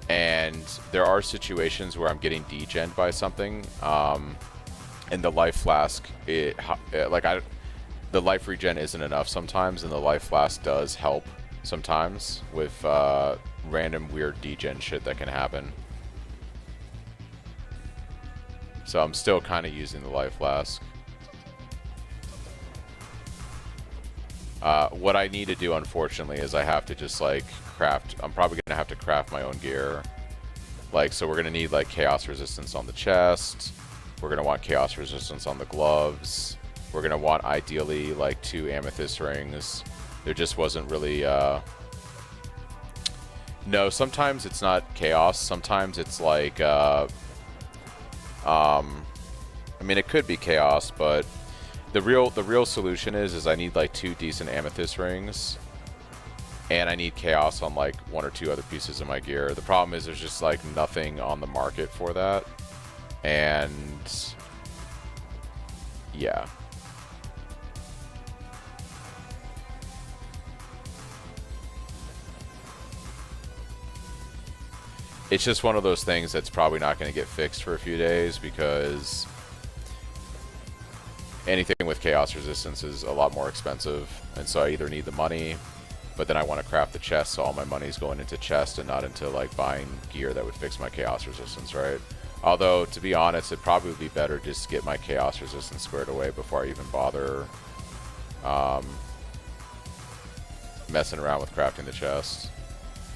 And there are situations where I'm getting degened by something. And the Life Flask, the life regen isn't enough sometimes, and the Life Flask does help sometimes with random weird degen shit that can happen. So I'm still kind of using the Life Flask. What I need to do, unfortunately, is I have to just like craft. I'm probably gonna have to craft my own gear. Like, so we're gonna need like chaos resistance on the chest. We're gonna want chaos resistance on the gloves. We're gonna want ideally like 2 amethyst rings. There just wasn't really. No, sometimes it's not chaos. Sometimes it's like. I mean, it could be chaos, but. The real solution is I need like 2 decent amethyst rings, and I need chaos on like 1 or 2 other pieces of my gear. The problem is there's just like nothing on the market for that, and yeah. It's just one of those things that's probably not going to get fixed for a few days, because anything with chaos resistance is a lot more expensive, and so I either need the money, but then I want to craft the chest, so all my money's going into chest and not into like buying gear that would fix my chaos resistance, right? Although, to be honest, it'd probably be better just to get my chaos resistance squared away before I even bother messing around with crafting the chest.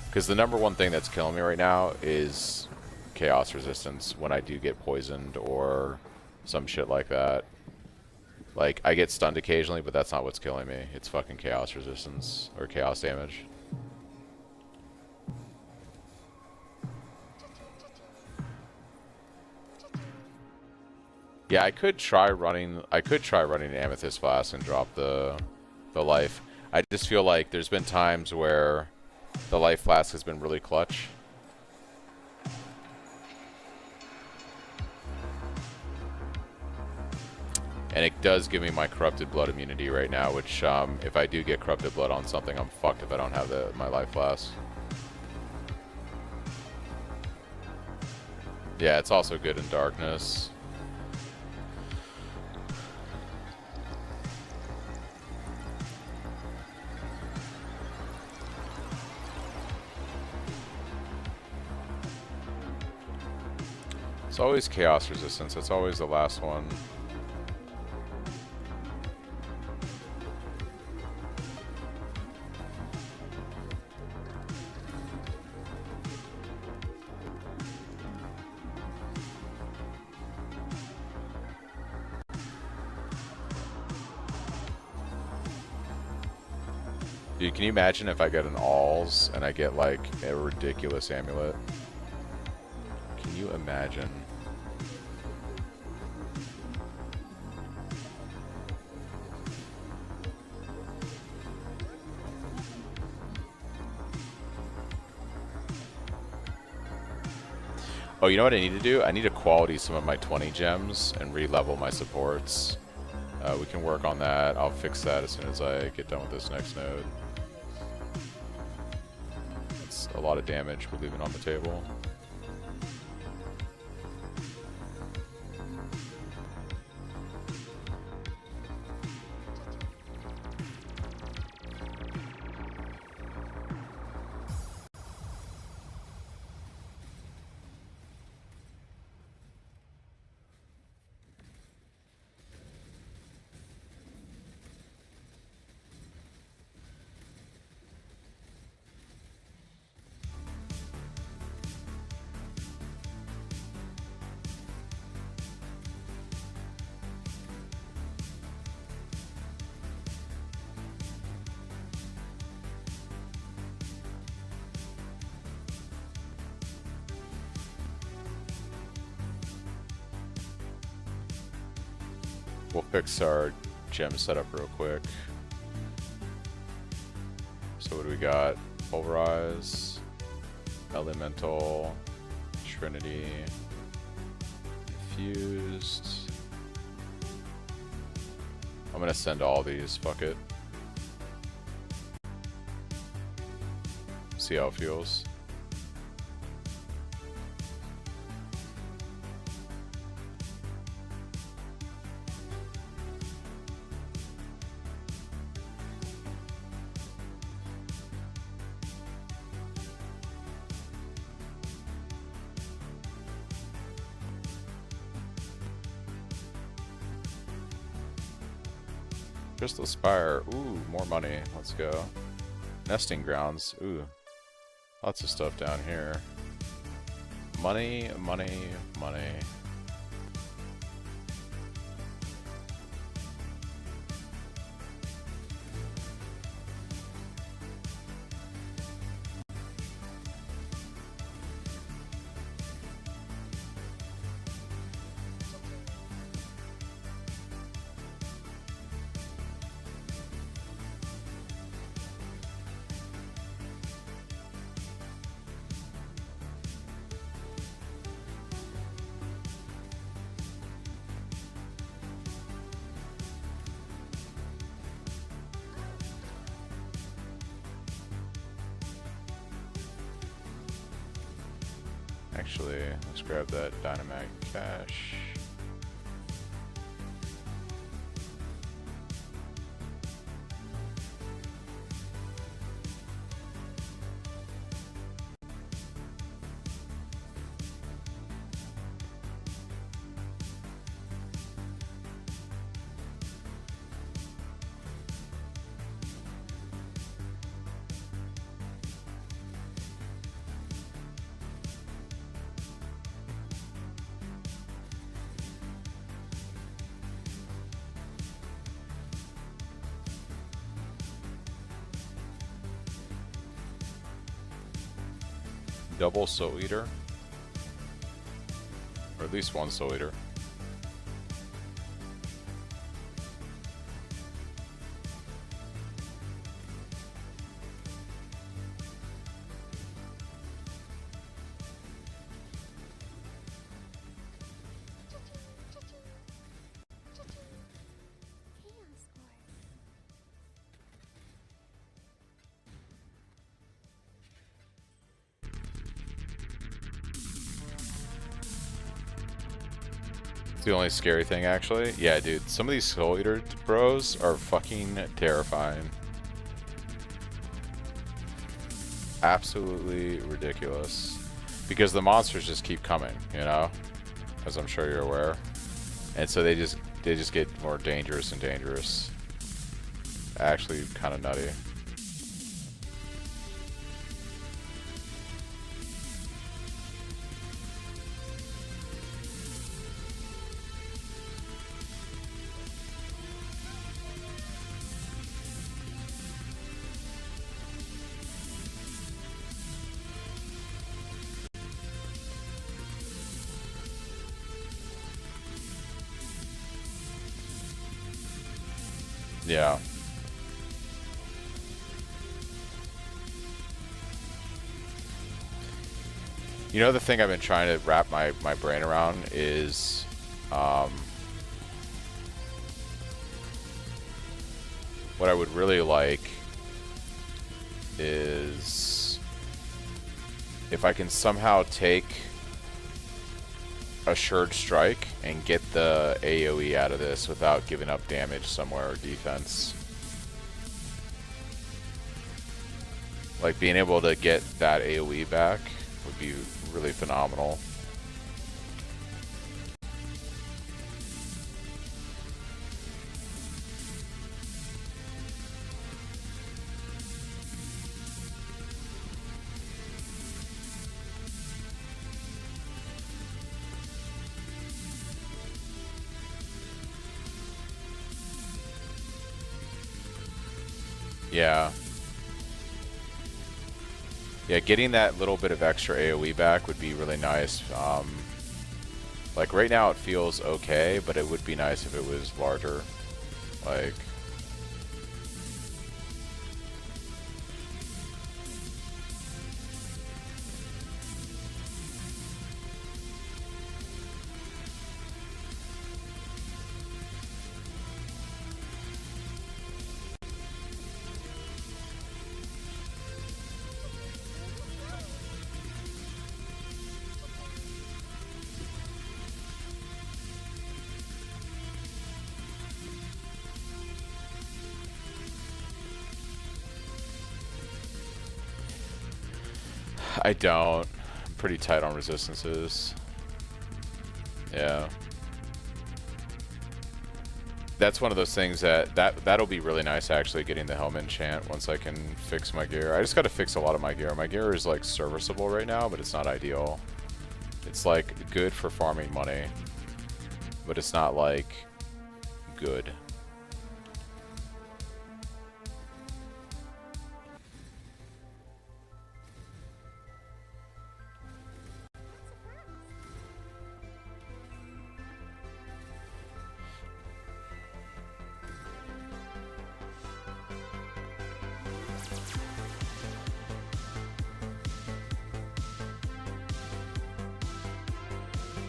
Because the #1 thing that's killing me right now is chaos resistance when I do get poisoned or some shit like that. Like, I get stunned occasionally, but that's not what's killing me. It's fucking chaos resistance, or chaos damage. Yeah, I could try running an Amethyst Flask and drop the life. I just feel like there's been times where the Life Flask has been really clutch. And it does give me my Corrupted Blood immunity right now, which, if I do get Corrupted Blood on something, I'm fucked if I don't have my Life Flask. Yeah, it's also good in darkness. It's always chaos resistance. It's always the last one. Dude, can you imagine if I get an alls and I get like a ridiculous amulet? Can you imagine? Oh, you know what I need to do? I need to quality some of my 20 gems and re-level my supports. We can work on that. I'll fix that as soon as I get done with this next node. It's a lot of damage we're leaving on the table. We'll fix our gem setup real quick. So what do we got? Pulverize, Elemental, Trinity, Infused. I'm gonna send all these, fuck it. See how it feels. Crystal Spire. Ooh, more money. Let's go. Nesting Grounds. Ooh. Lots of stuff down here. Money, money, money. Actually, let's grab that Dynamite Cash. Double Soul Eater, or at least one Soul Eater. It's the only scary thing, actually. Yeah, dude, some of these Soul Eater bros are fucking terrifying. Absolutely ridiculous. Because the monsters just keep coming, you know? as I'm sure you're aware. And so they just get more dangerous and dangerous. Actually, kind of nutty. Yeah. You know, the thing I've been trying to wrap my brain around is what I would really like is if I can somehow take Assured Strike and get the AoE out of this without giving up damage somewhere or defense. Like, being able to get that AoE back would be really phenomenal. Yeah. Yeah, getting that little bit of extra AoE back would be really nice. Like, right now it feels okay, but it would be nice if it was larger. Like... I don't. I'm pretty tight on resistances. Yeah. That's one of those things that'll be really nice, actually, getting the helmet enchant once I can fix my gear. I just gotta fix a lot of my gear. My gear is like serviceable right now, but it's not ideal. It's like good for farming money, but it's not like good.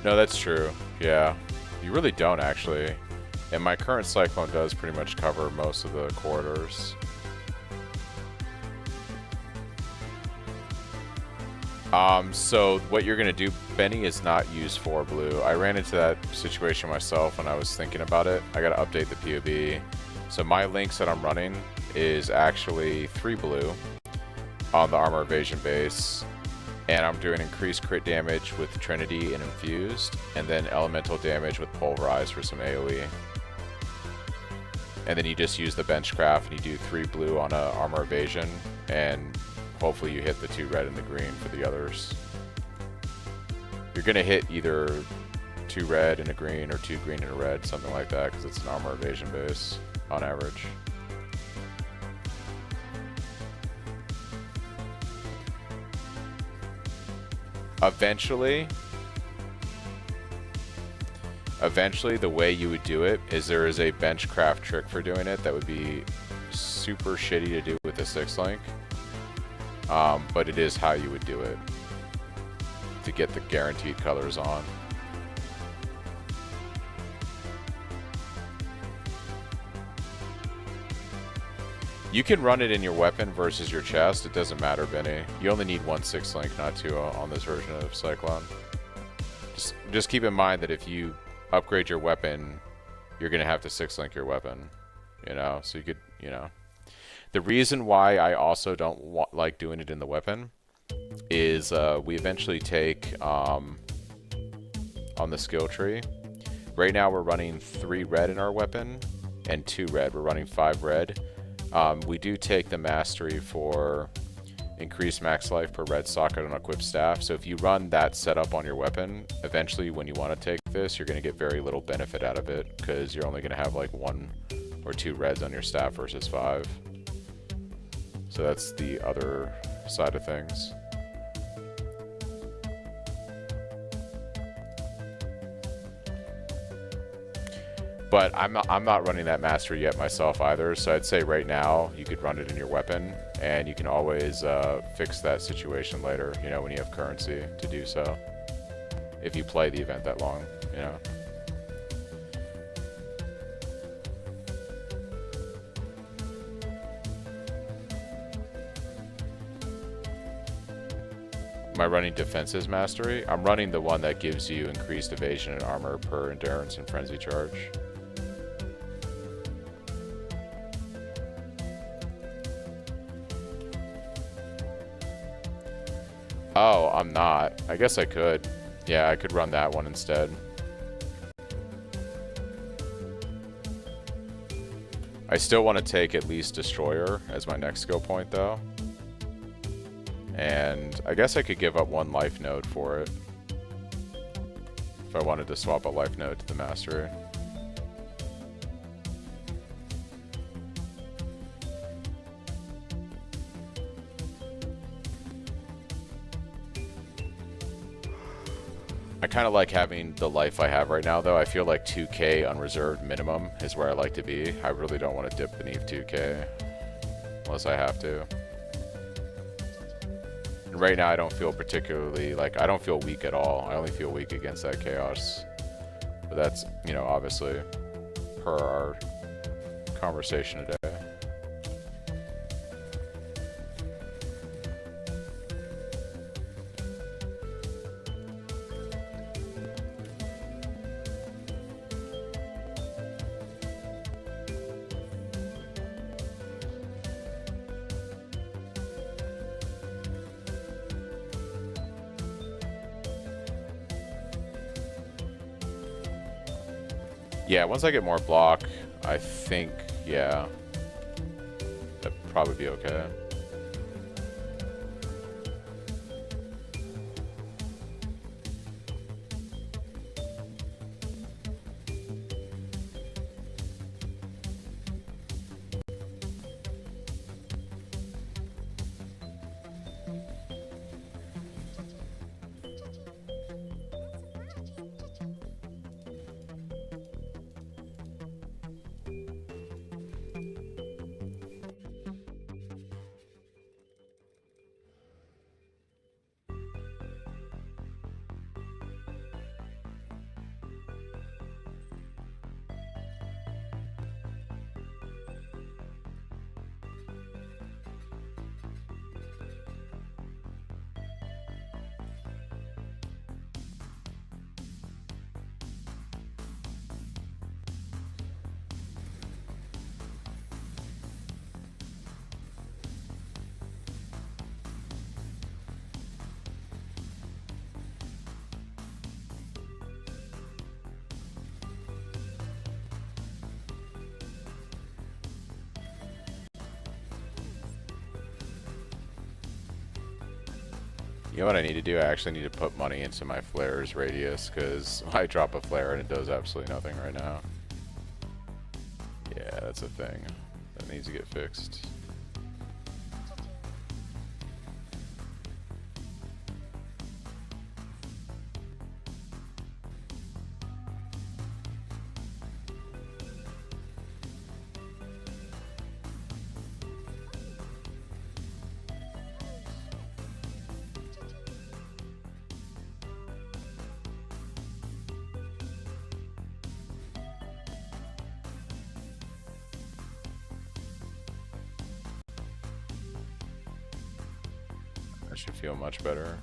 No, that's true. Yeah. You really don't, actually. And my current Cyclone does pretty much cover most of the corridors. So what you're going to do, Benny, is not use 4 blue. I ran into that situation myself when I was thinking about it. I got to update the POB. So my links that I'm running is actually 3 blue on the armor evasion base. And I'm doing increased crit damage with Trinity and Infused, and then elemental damage with Pulverize for some AoE. And then you just use the Benchcraft and you do 3 blue on a armor evasion, and hopefully you hit the 2 red and the green for the others. You're gonna hit either 2 red and a green or 2 green and a red, something like that, because it's an armor evasion base on average. Eventually, the way you would do it is there is a Benchcraft trick for doing it that would be super shitty to do with the 6-link, but it is how you would do it to get the guaranteed colors on. You can run it in your weapon versus your chest. It doesn't matter, Benny. You only need 1 6-link, not 2 on this version of Cyclone. Just keep in mind that if you upgrade your weapon, you're going to have to 6-link your weapon. You know, so you could, you know. The reason why I also don't like doing it in the weapon is we eventually take... I'll on the skill tree. Right now we're running 3 red in our weapon and 2 red. We're running 5 red. We do take the mastery for increased max life per red socket on equipped staff. So if you run that setup on your weapon, eventually when you want to take this, you're going to get very little benefit out of it because you're only going to have like 1 or 2 reds on your staff versus 5. So that's the other side of things. But I'm not running that mastery yet myself either, so I'd say right now you could run it in your weapon, and you can always fix that situation later, you know, when you have currency to do so. If you play the event that long, you know. Am I running Defenses Mastery? I'm running the one that gives you increased evasion and armor per endurance and frenzy charge. Oh, I'm not. I guess I could. Yeah, I could run that one instead. I still want to take at least Destroyer as my next skill point, though. And I guess I could give up 1 life node for it. If I wanted to swap a life node to the Mastery. I kind of like having the life I have right now, though. I feel like 2k unreserved minimum is where I like to be. I really don't want to dip beneath 2k. Unless I have to. And right now I don't feel particularly, like, I don't feel weak at all. I only feel weak against that chaos. But that's, you know, obviously per our conversation today. Yeah, once I get more block, I think, yeah, that'd probably be okay. You know what I need to do? I actually need to put money into my flare's radius, because I drop a flare and it does absolutely nothing right now. Yeah, that's a thing. That needs to get fixed. I should feel much better.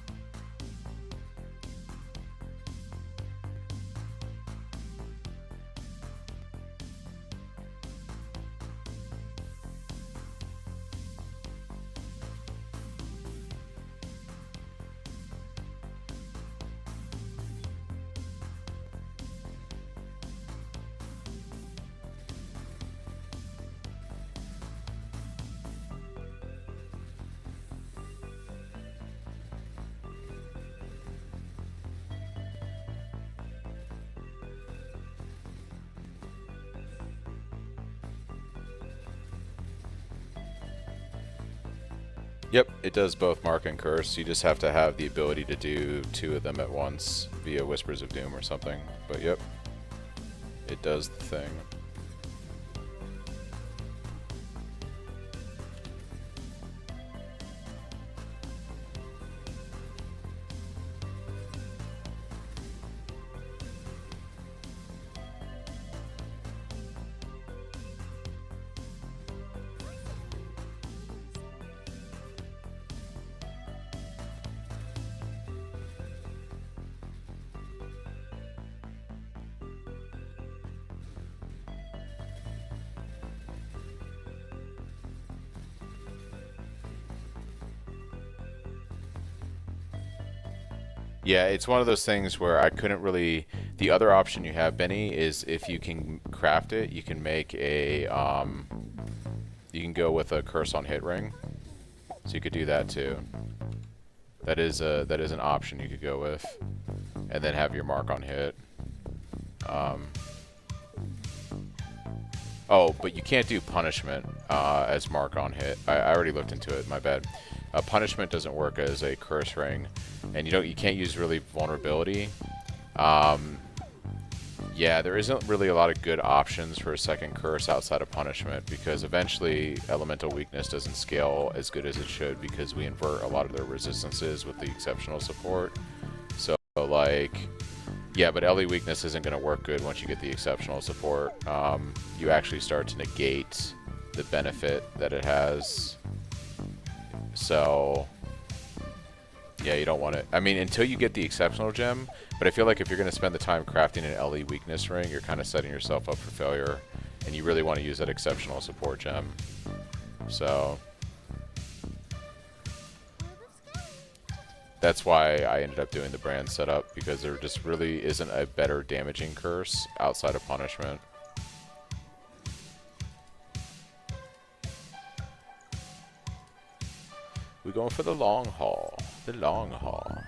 Yep, it does both Mark and Curse. You just have to have the ability to do 2 of them at once via Whispers of Doom or something. But yep, it does the thing. Yeah, it's one of those things where I couldn't really. The other option you have, Benny, is if you can craft it, you can make a. You can go with a curse on hit ring, so you could do that too. That is an option you could go with, and then have your mark on hit. Oh, but you can't do punishment as mark on hit. I already looked into it. My bad. Punishment doesn't work as a curse ring, and you can't use really vulnerability. Yeah, there isn't really a lot of good options for a second curse outside of punishment, because eventually elemental weakness doesn't scale as good as it should because we invert a lot of their resistances with the exceptional support. So like, yeah, but LE weakness isn't going to work good once you get the exceptional support. You actually start to negate the benefit that it has. So yeah, you don't want it. I mean, until you get the exceptional gem. But I feel like if you're going to spend the time crafting an LE weakness ring, you're kind of setting yourself up for failure, and you really want to use that exceptional support gem. So that's why I ended up doing the brand setup, because there just really isn't a better damaging curse outside of punishment. We're going for the long haul. The long haul.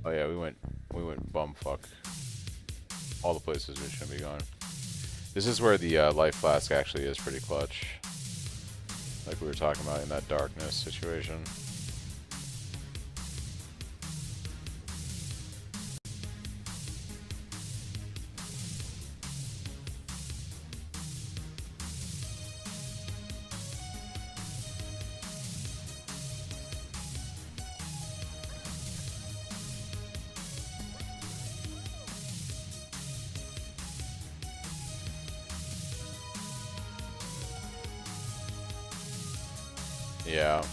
Oh yeah, we went bumfuck. All the places we shouldn't be going. This is where the life flask actually is pretty clutch. Like we were talking about in that darkness situation. Yeah.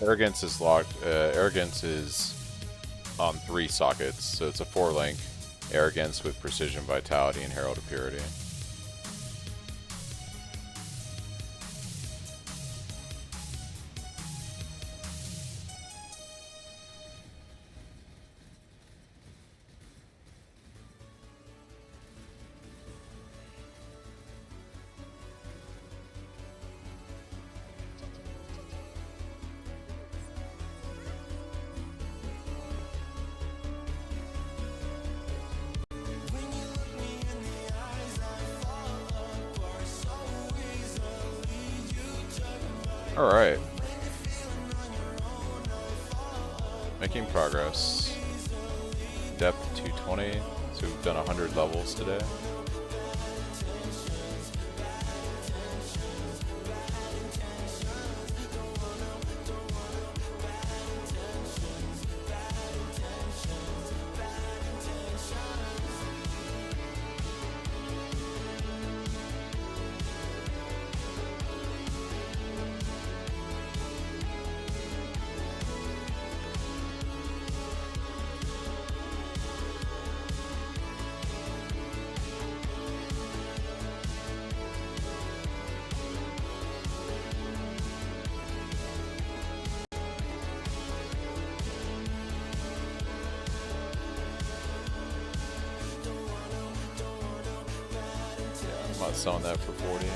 Arrogance is locked. Arrogance is on 3 sockets, so it's a 4-link. Arrogance with Precision, Vitality, and Herald of Purity. Alright. Making progress. Depth 220, so we've done 100 levels today. I'm not selling that for 40.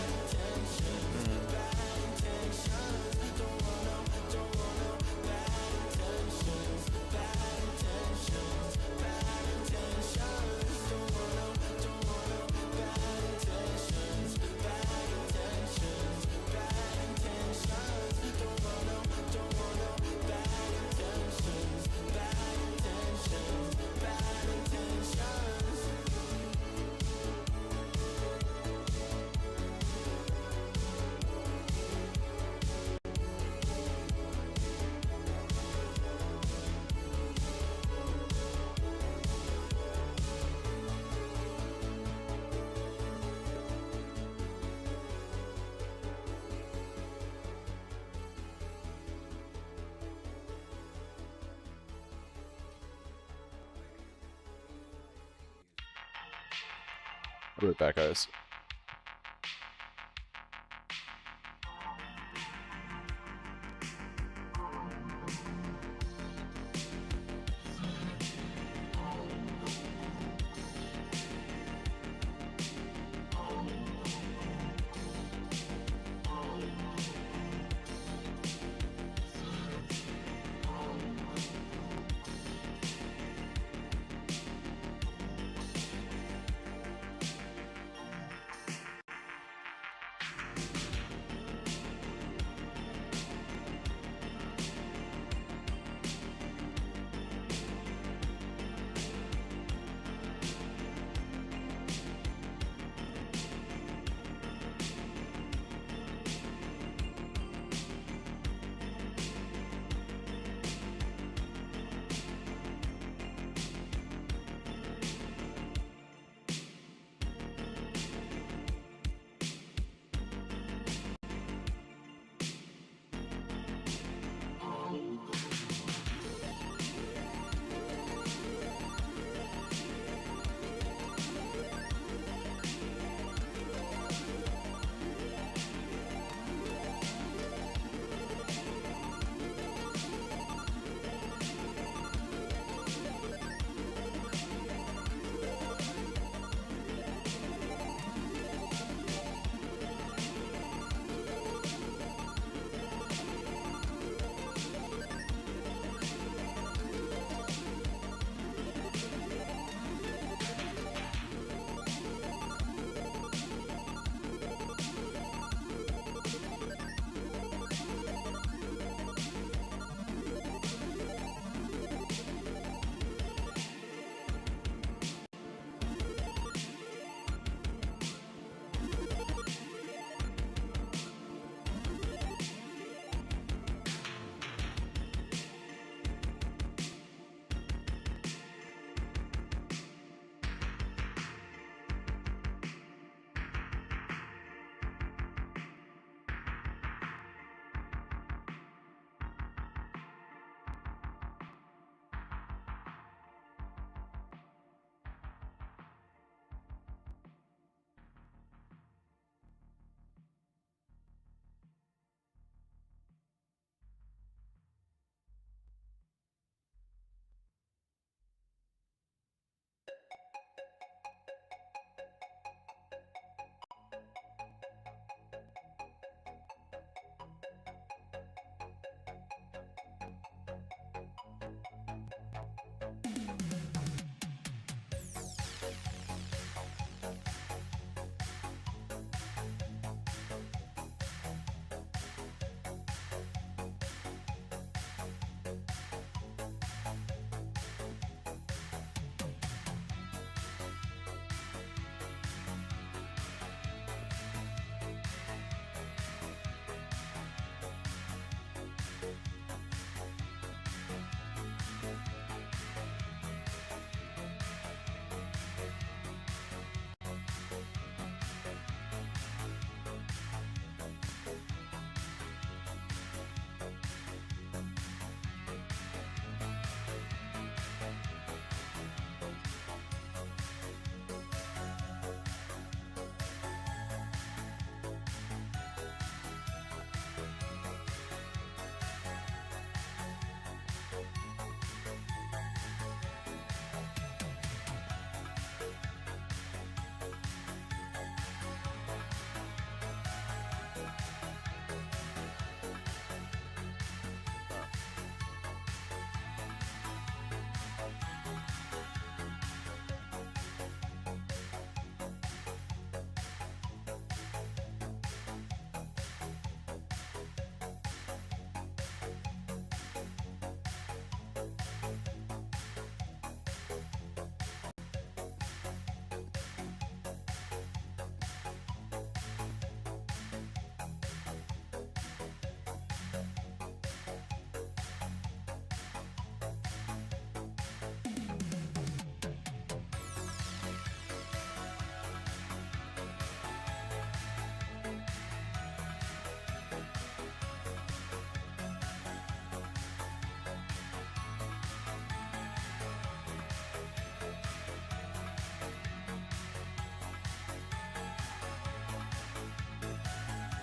I'll be right back, guys.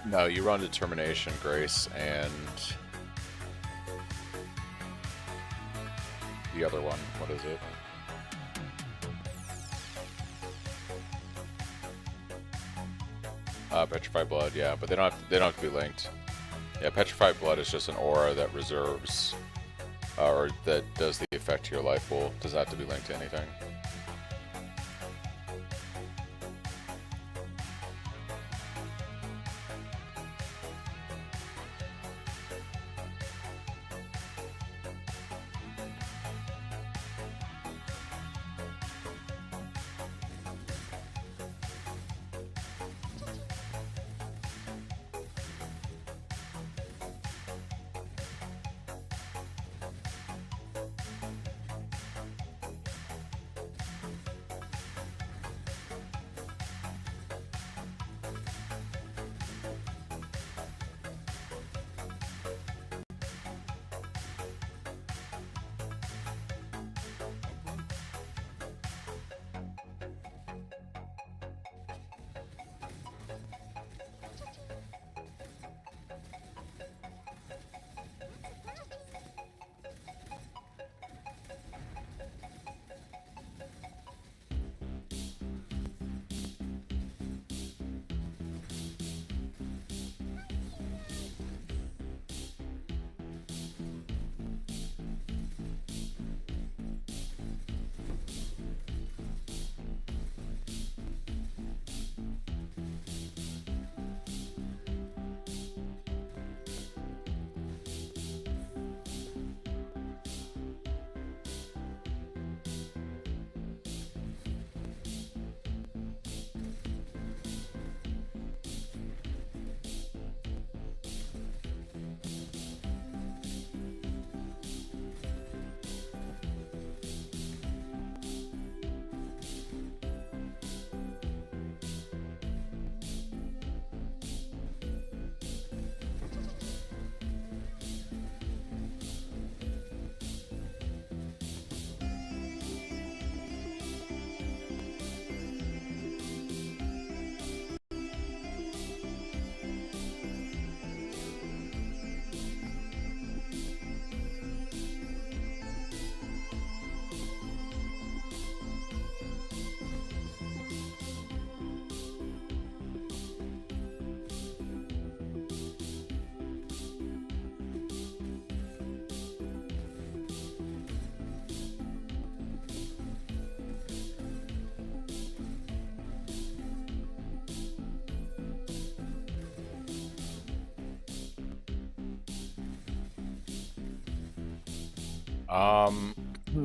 No, you run Determination, Grace, and the other one. What is it? Petrified Blood. Yeah, but they don't have to be linked. Yeah, Petrified Blood is just an aura that reserves, or that does the effect to your life pool. Does not have to be linked to anything.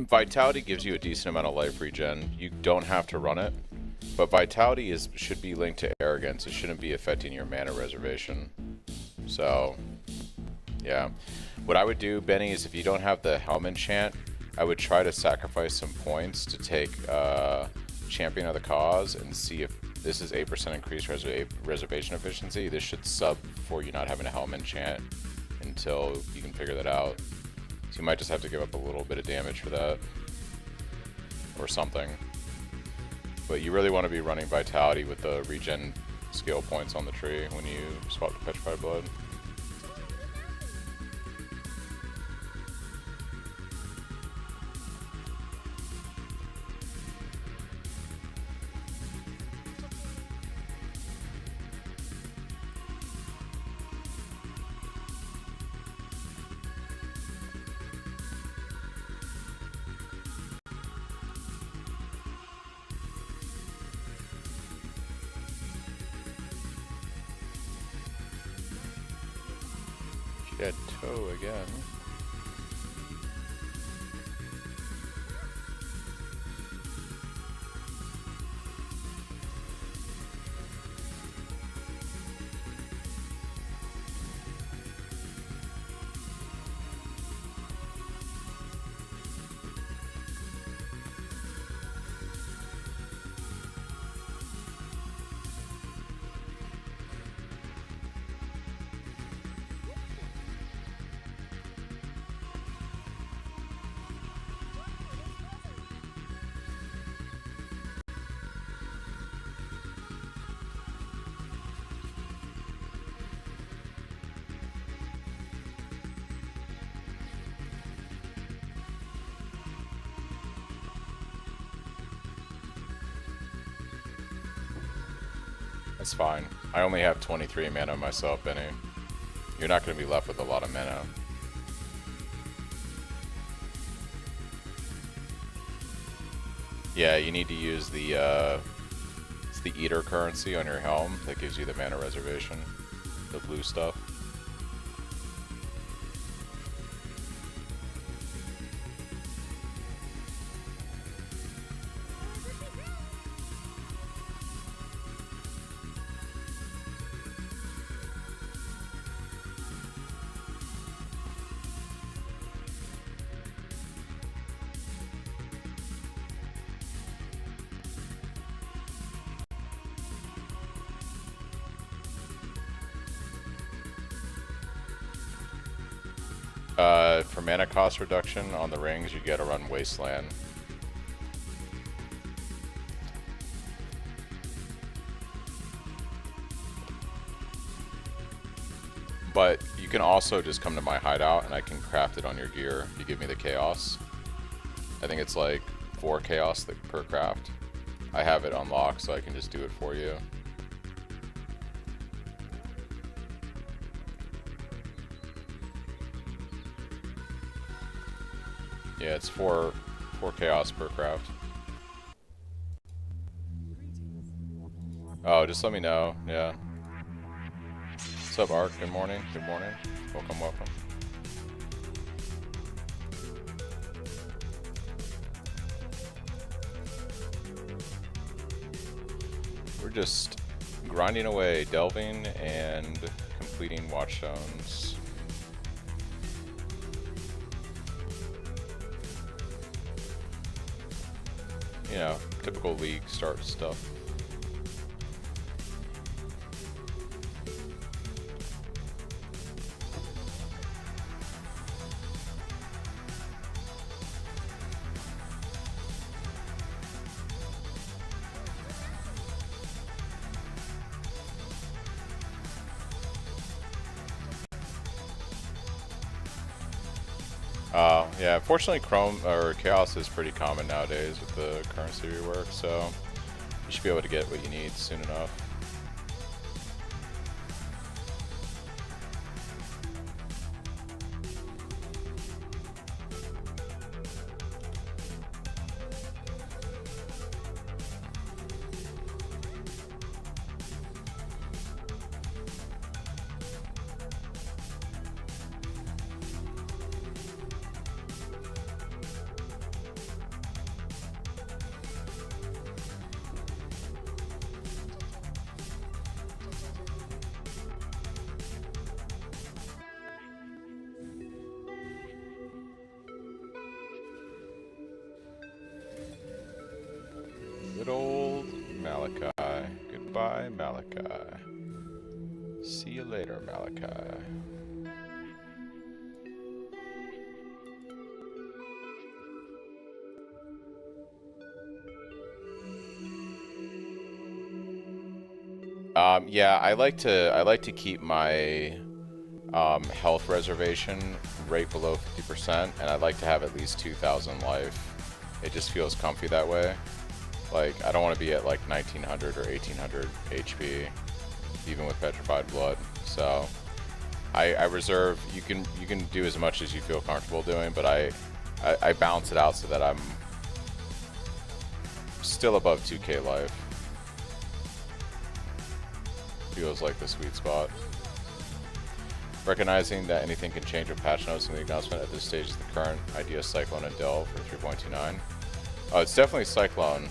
Vitality gives you a decent amount of life regen. You don't have to run it, but Vitality should be linked to Arrogance. It shouldn't be affecting your mana reservation. So, yeah. What I would do, Benny, is if you don't have the Helm enchant, I would try to sacrifice some points to take Champion of the Cause and see if this is 8% increased reservation efficiency. This should sub for you not having a Helm enchant until you can figure that out. So you might just have to give up a little bit of damage for that. Or something. But you really want to be running Vitality with the regen skill points on the tree when you swap to Petrified Blood. Dead toe again. That's fine. I only have 23 mana myself, Benny. You're not going to be left with a lot of mana. Yeah, you need to use the, it's the Eater currency on your helm that gives you the mana reservation. The blue stuff. For mana cost reduction on the rings, you gotta run Wasteland. But you can also just come to my hideout and I can craft it on your gear if you give me the chaos. I think it's like 4 chaos per craft. I have it unlocked so I can just do it for you. Yeah, it's 4 chaos per craft. Oh, just let me know, yeah. What's up, Ark? Good morning, good morning. Welcome, welcome. We're just grinding away, delving and completing watchstones. You know, typical league start stuff. Yeah, fortunately Chrome or Chaos is pretty common nowadays with the currency rework, so you should be able to get what you need soon enough. Good old Malachi. Goodbye, Malachi. See you later, Malachi. Yeah, I like to keep my health reservation right below 50%, and I like to have at least 2,000 life. It just feels comfy that way. Like, I don't want to be at like 1900 or 1800 HP, even with Petrified Blood. So, I reserve. You can do as much as you feel comfortable doing, but I balance it out so that I'm still above 2k life. Feels like the sweet spot. Recognizing that anything can change with patch notes and the announcement at this stage is the current idea Cyclone and Delve for 3.29. Oh, it's definitely Cyclone.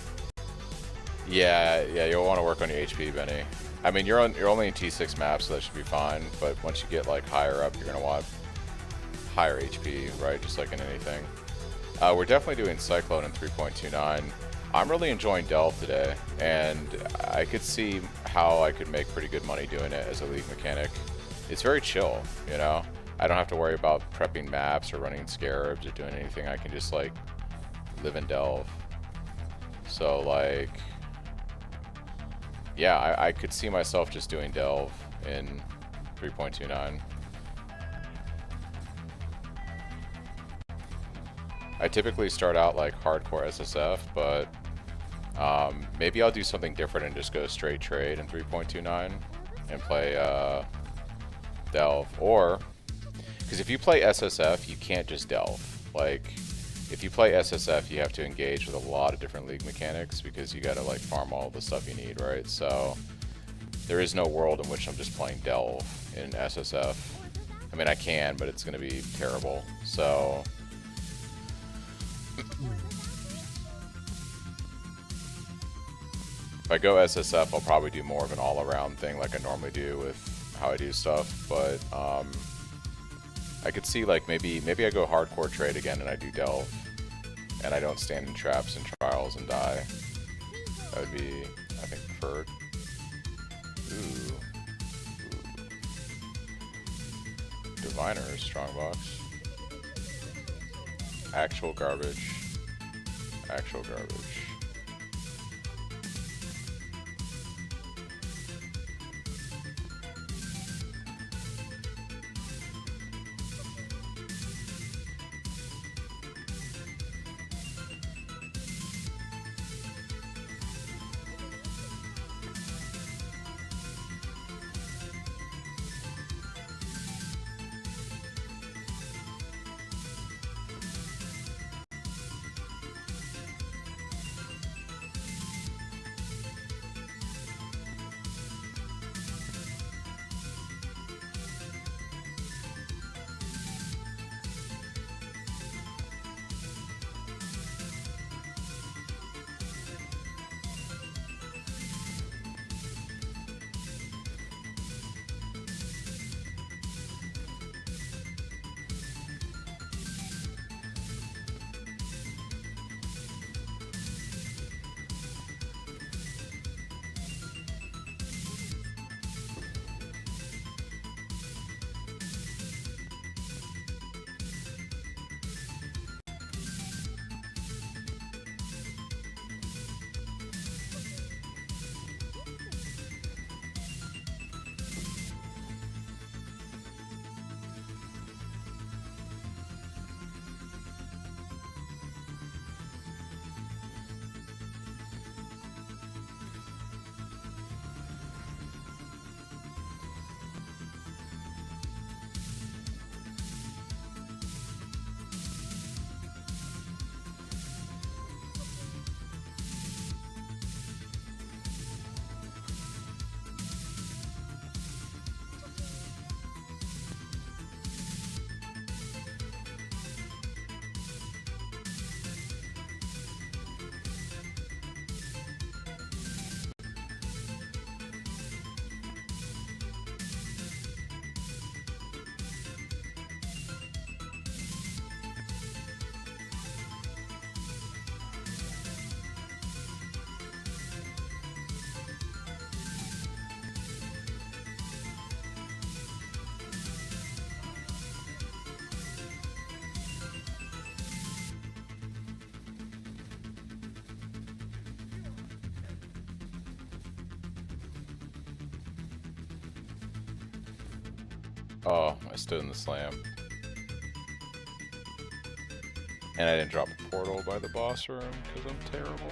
Yeah, you'll want to work on your HP, Benny. I mean, you're only in T6 maps, so that should be fine. But once you get like higher up, you're gonna want higher HP, right? Just like in anything. We're definitely doing Cyclone in 3.29. I'm really enjoying Delve today, and I could see how I could make pretty good money doing it as a league mechanic. It's very chill, you know? I don't have to worry about prepping maps or running scarabs or doing anything. I can just like live and Delve. So like, yeah, I could see myself just doing Delve in 3.29. I typically start out like hardcore SSF, but Maybe I'll do something different and just go straight trade in 3.29 and play Delve. Or, because if you play SSF, you can't just Delve. Like, if you play SSF, you have to engage with a lot of different league mechanics because you gotta like farm all the stuff you need, right? So there is no world in which I'm just playing Delve in SSF. I mean, I can, but it's gonna be terrible. So if I go SSF, I'll probably do more of an all-around thing like I normally do with how I do stuff, but I could see like maybe I go hardcore trade again and I do Delve, and I don't stand in traps and trials and die. That would be, I think, preferred. Ooh. Diviner, strong box. Actual garbage. Actual garbage. Oh, I stood in the slam. And I didn't drop a portal by the boss room because I'm terrible.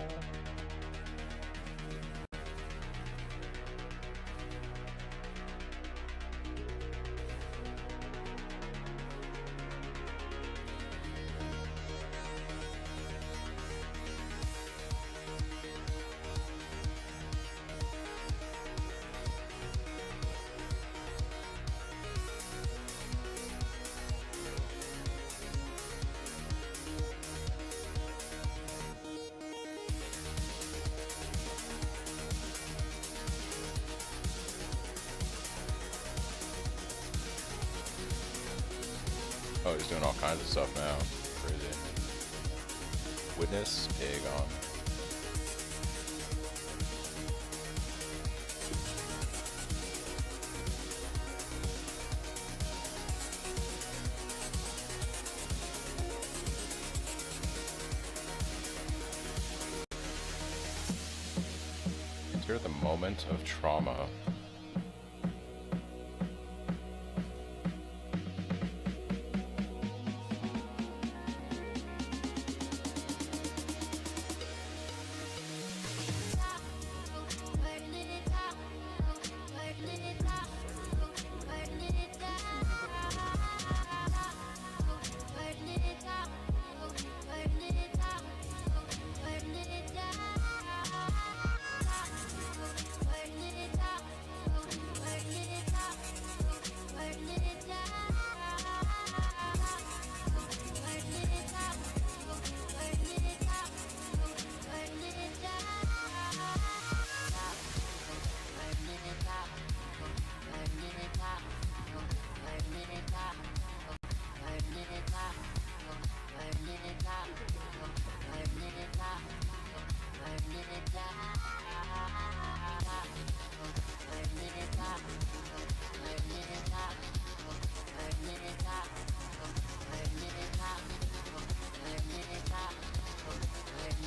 Oh, he's doing all kinds of stuff now. Crazy. Witness, Aegon. Enter the moment of trauma.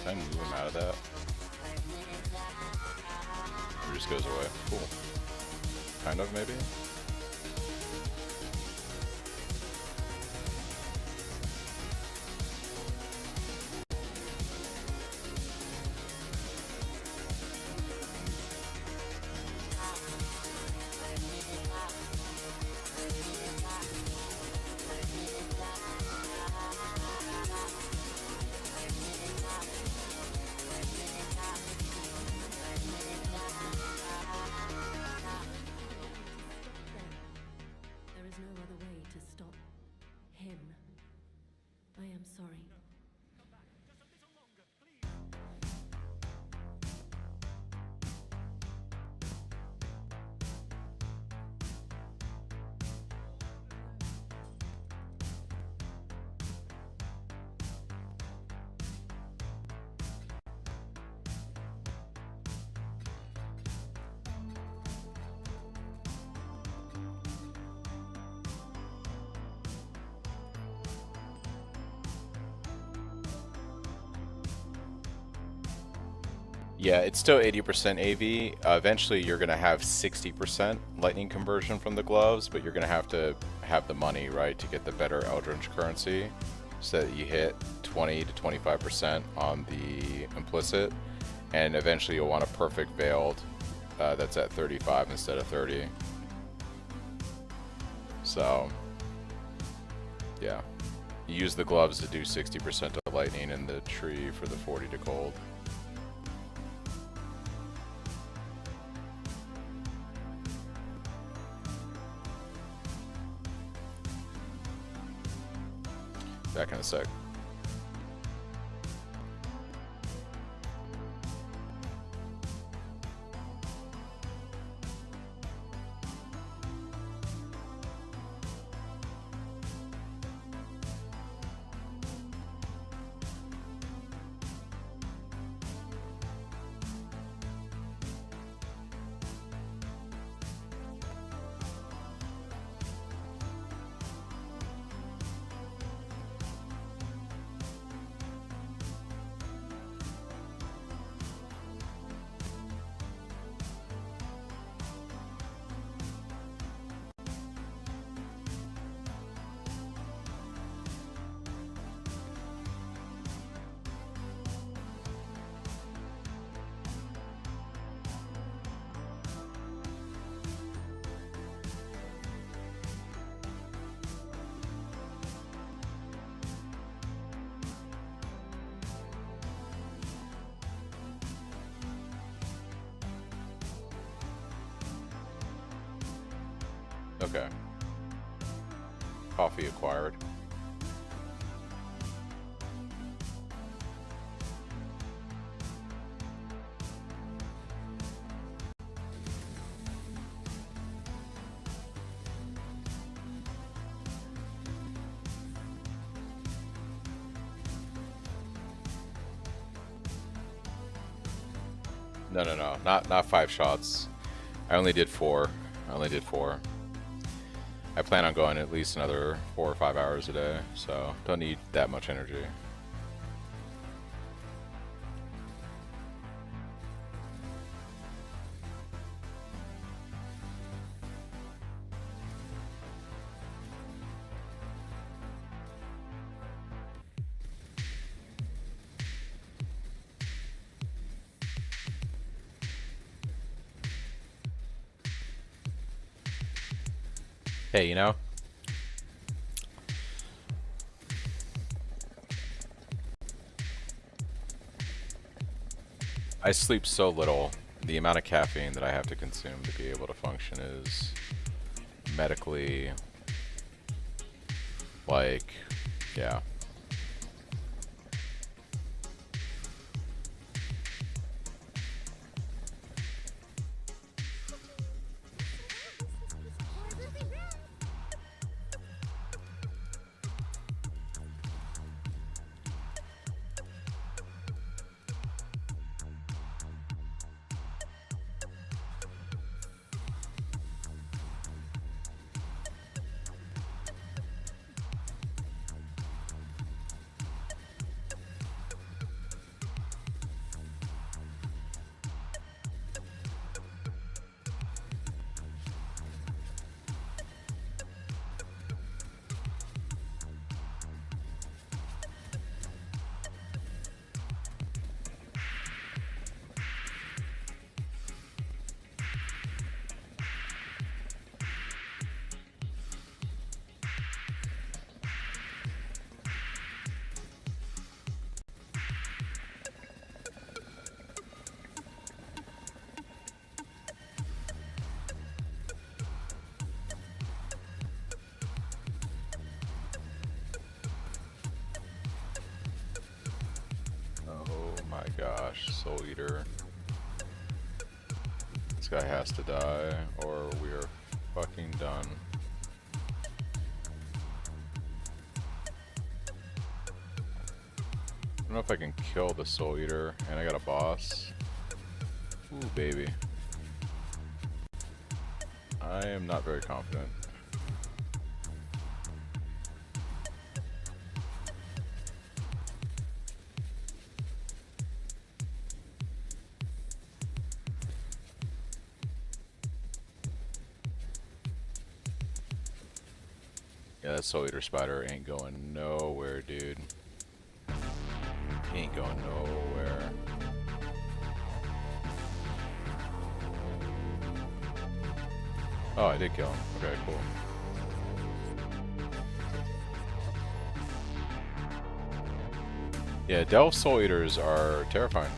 Can I move him out of that? Or just goes away. Cool. Kind of, maybe? There is no other way to stop him. I am sorry. Yeah, it's still 80% AV. Eventually, you're going to have 60% lightning conversion from the gloves, but you're going to have the money, right, to get the better Eldritch currency so that you hit 20 to 25% on the implicit. And eventually, you'll want a perfect veiled that's at 35 instead of 30. So, yeah. You use the gloves to do 60% of lightning and the tree for the 40 to cold. Back in a sec. Okay. Coffee acquired. No, not 5 shots. I only did 4. I plan on going at least another 4 or 5 hours a day, so don't need that much energy. Hey, you know, I sleep so little. The amount of caffeine that I have to consume to be able to function is medically, like, yeah. my gosh, Soul Eater. This guy has to die, or we are fucking done. I don't know if I can kill the Soul Eater, and I got a boss. Ooh, baby. I am not very confident. Yeah, that Soul Eater spider ain't going nowhere, dude. He ain't going nowhere. Oh, I did kill him. Okay, cool. Yeah, Delve Soul Eaters are terrifying.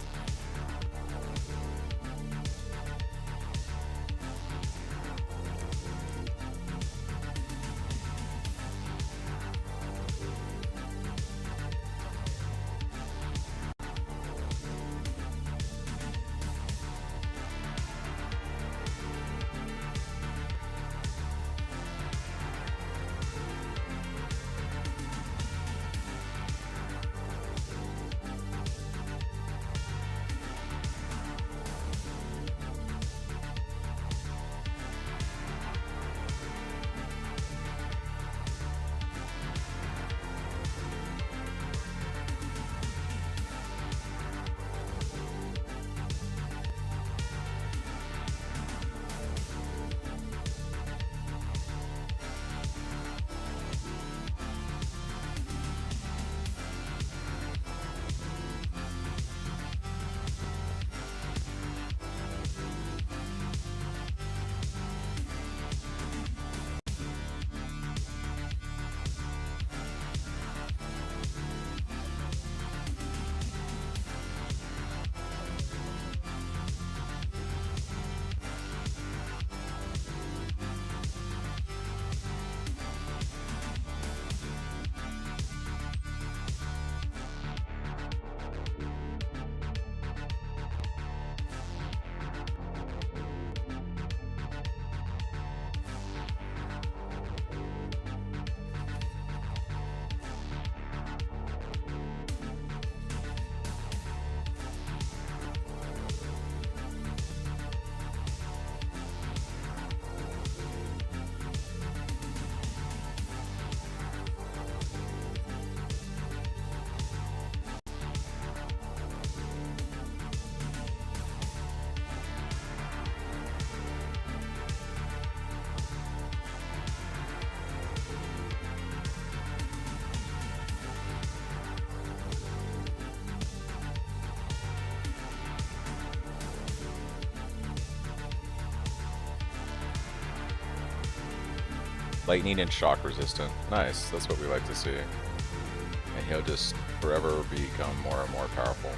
Lightning and shock resistant. Nice, that's what we like to see. And he'll just forever become more and more powerful.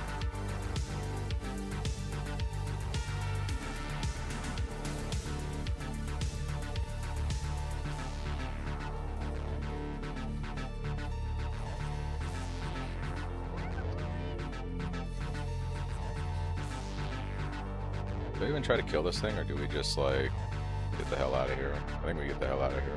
Do we even try to kill this thing, or do we just, like, get the hell out of here? I think we get the hell out of here.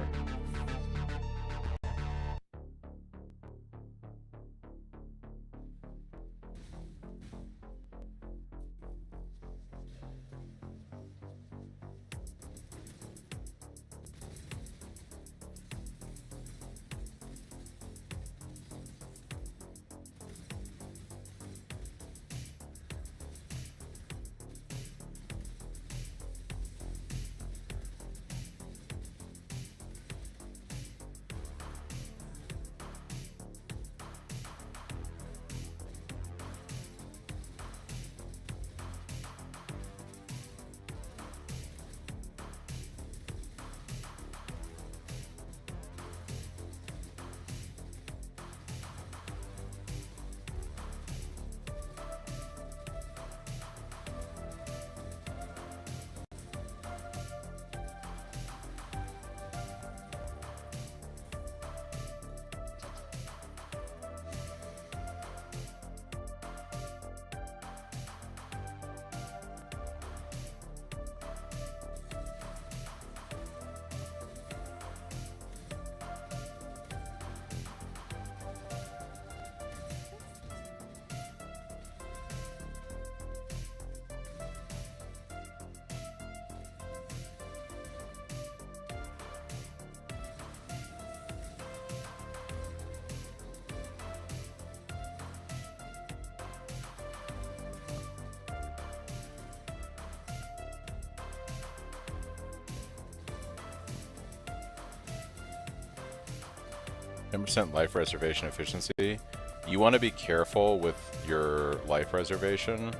10% life reservation efficiency. You want to be careful with your life reservation.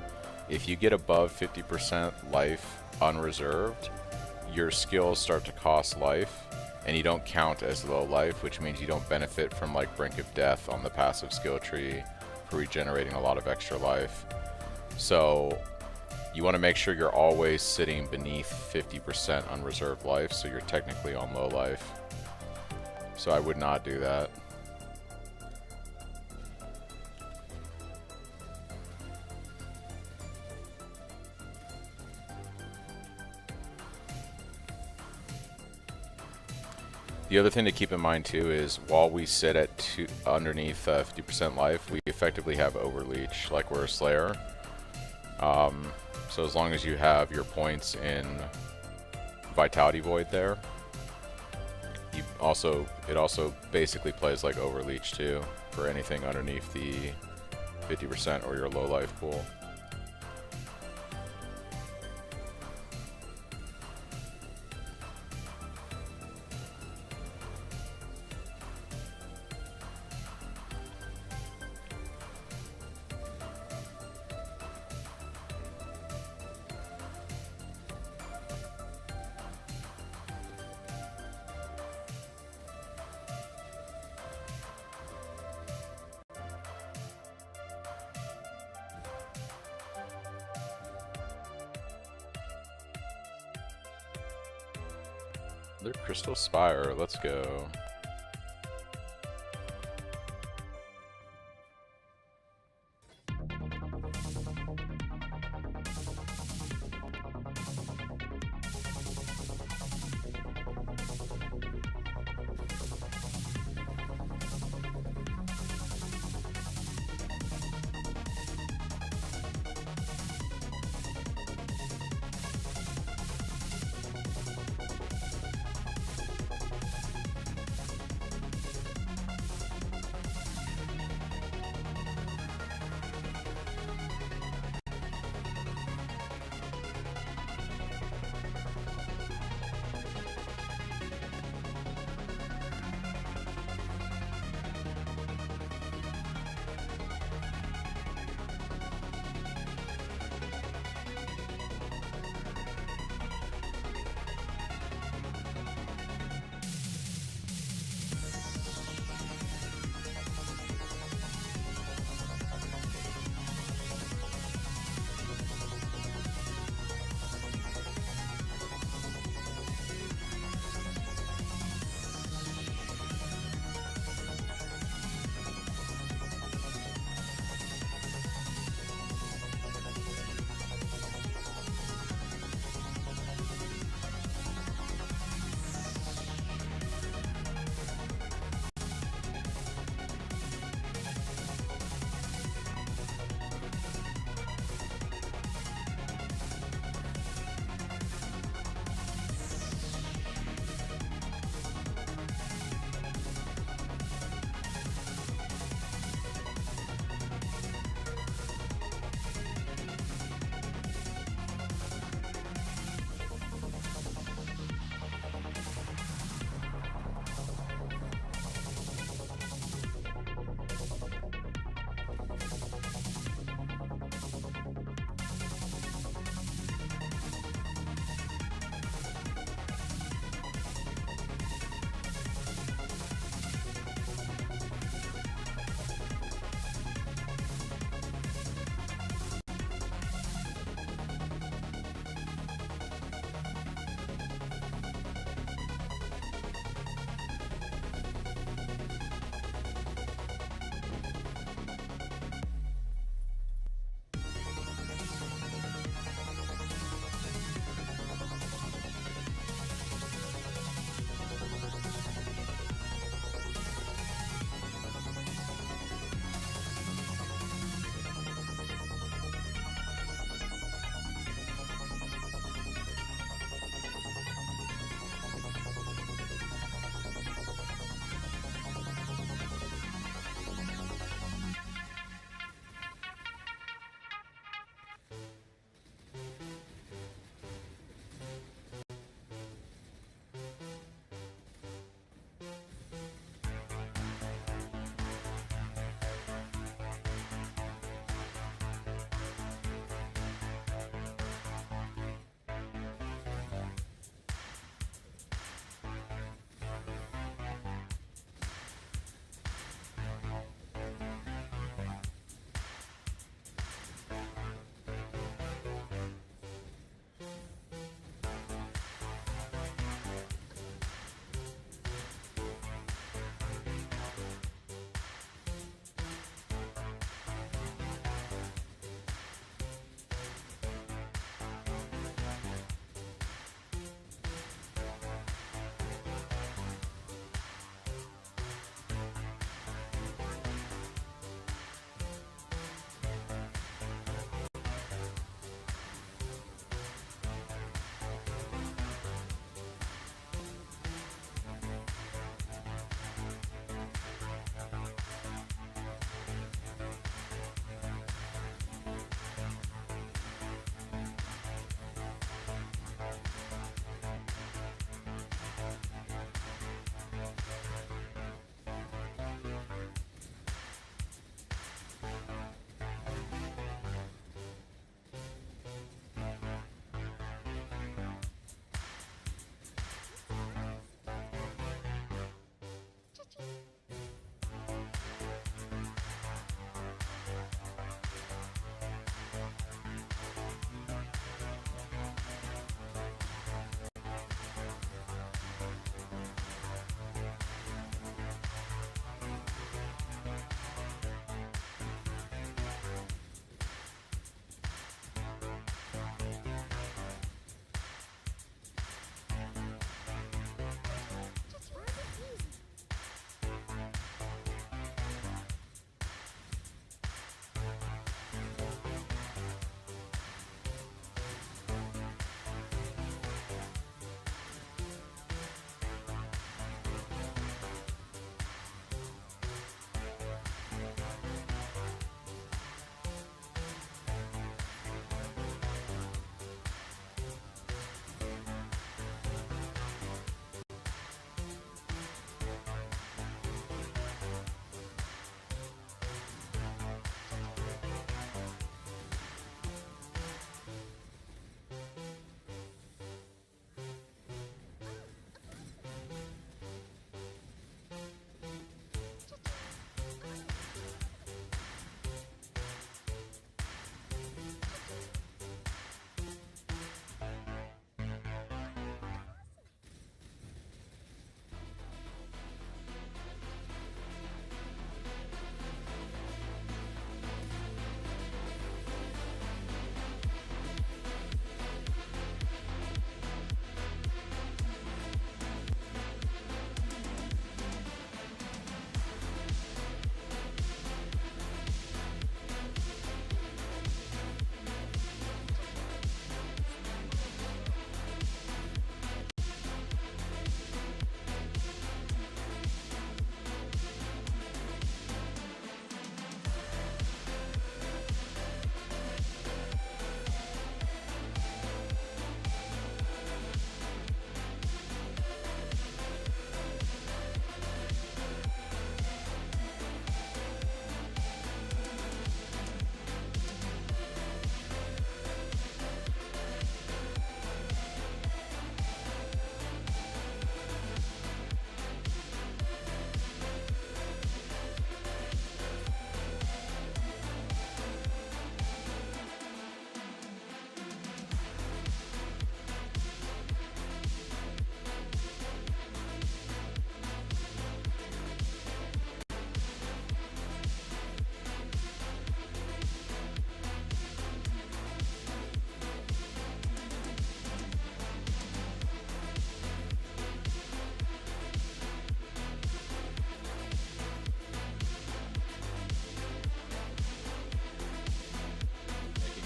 If you get above 50% life unreserved, your skills start to cost life, and you don't count as low life, which means you don't benefit from like Brink of Death on the passive skill tree for regenerating a lot of extra life. So you want to make sure you're always sitting beneath 50% unreserved life, so you're technically on low life. So I would not do that. The other thing to keep in mind too is while we sit at underneath 50% life, we effectively have overleach, like we're a Slayer. So as long as you have your points in Vitality Void there, it also basically plays like overleach too for anything underneath the 50% or your low life pool. Another Crystal Spire, let's go.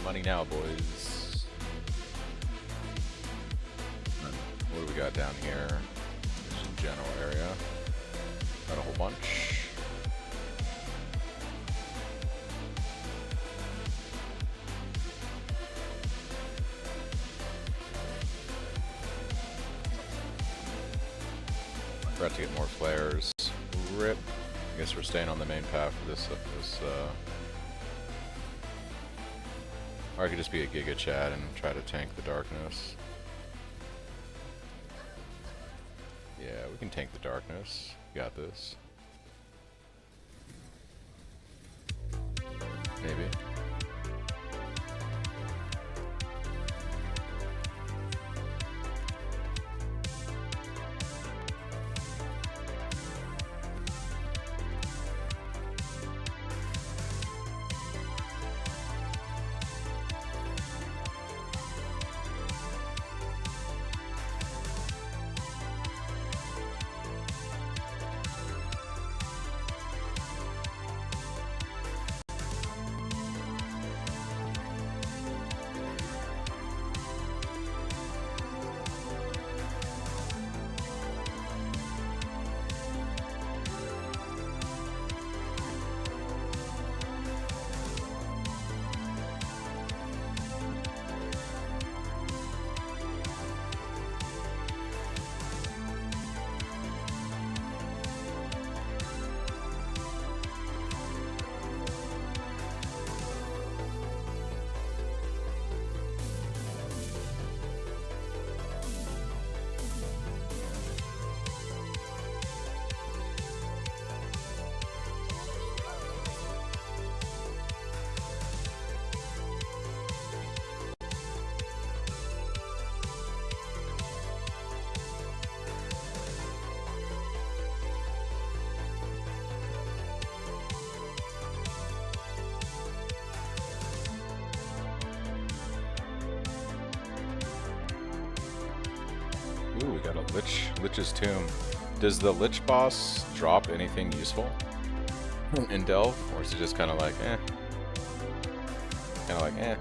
Money now, boys. What do we got down here? This is general area. Got a whole bunch. Forgot to get more flares. Rip. I guess we're staying on the main path for this. Or I could just be a Giga Chad and try to tank the darkness. Yeah, we can tank the darkness. Got this. Maybe. Ooh, we got a Lich's Tomb. Does the Lich boss drop anything useful in Delve? Or is it just kind of like, eh? Kind of like, eh.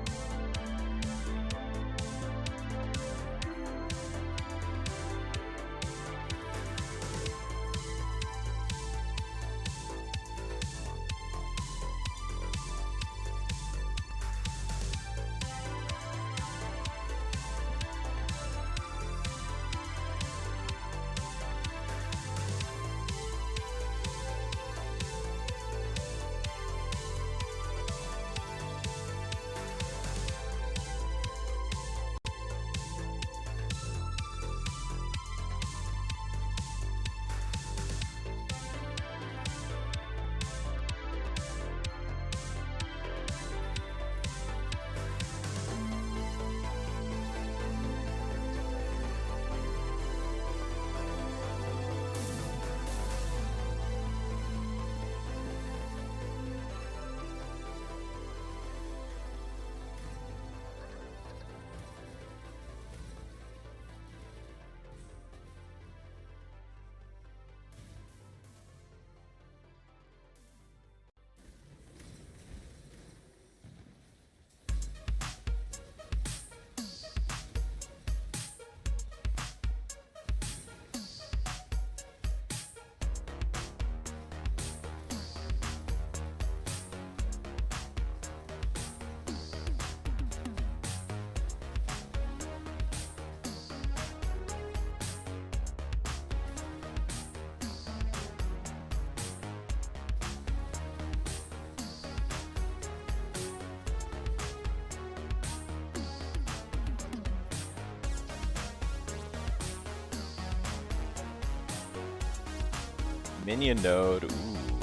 Minion node. Ooh,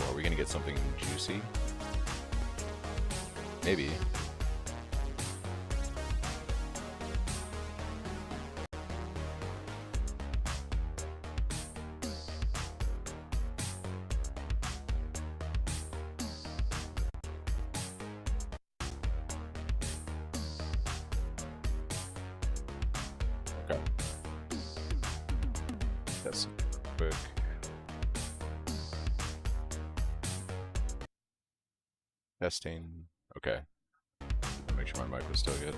are we gonna get something juicy? Maybe. Okay. That's quick. Testing. Okay. Make sure my mic was still good.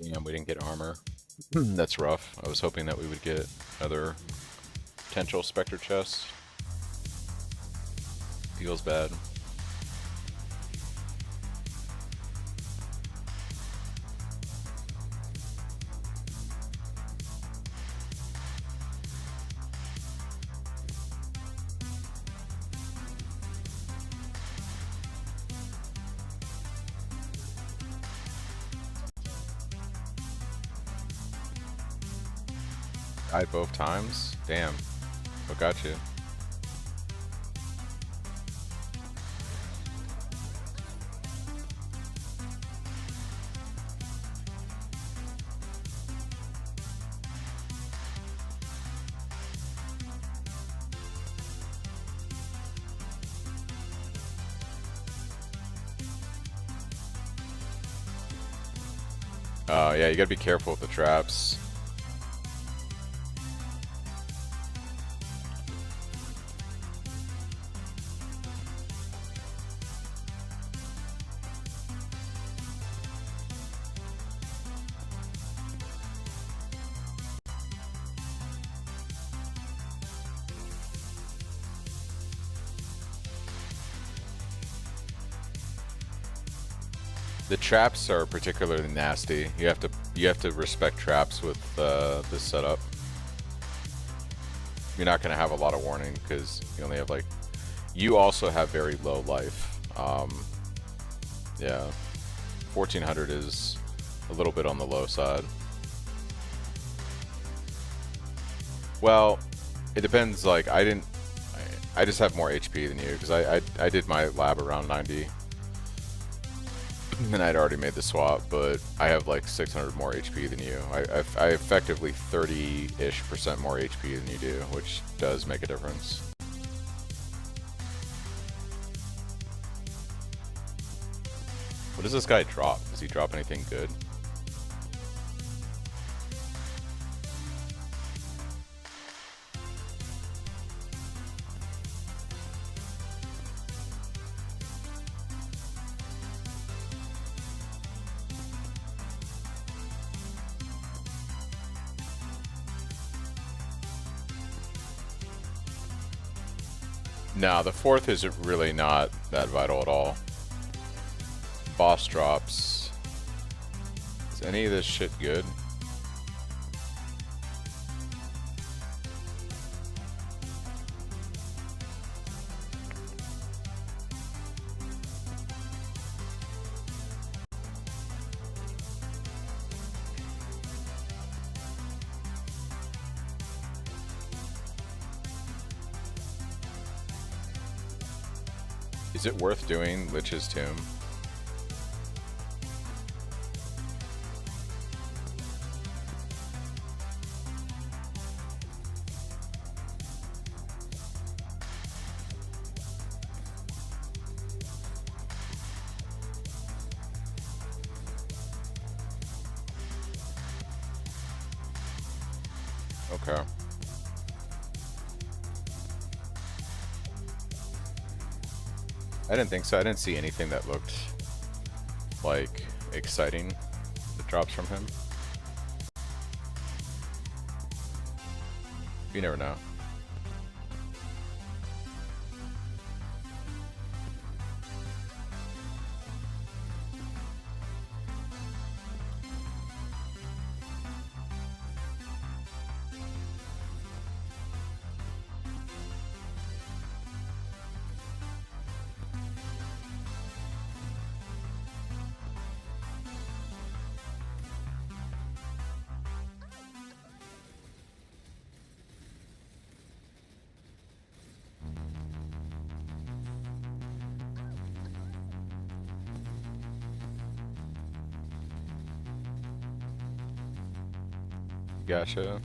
Damn, we didn't get armor. That's rough. I was hoping that we would get another potential Spectre chest. Feels bad. Died both times? Damn. What got you? Yeah, you gotta be careful with the traps. The traps are particularly nasty. You have to respect traps with this setup. You're not gonna have a lot of warning because you only have like. You also have very low life. Yeah, 1400 is a little bit on the low side. Well, it depends. Like I just have more HP than you because I did my lab around 90. And I'd already made the swap, but I have like 600 more HP than you. I effectively 30-ish% more HP than you do, which does make a difference. What does this guy drop? Does he drop anything good? No, the fourth is really not that vital at all. Boss drops. Is any of this shit good? Is it worth doing Lich's Tomb? Okay. I didn't think so. I didn't see anything that looked like exciting that drops from him. You never know. Gotcha.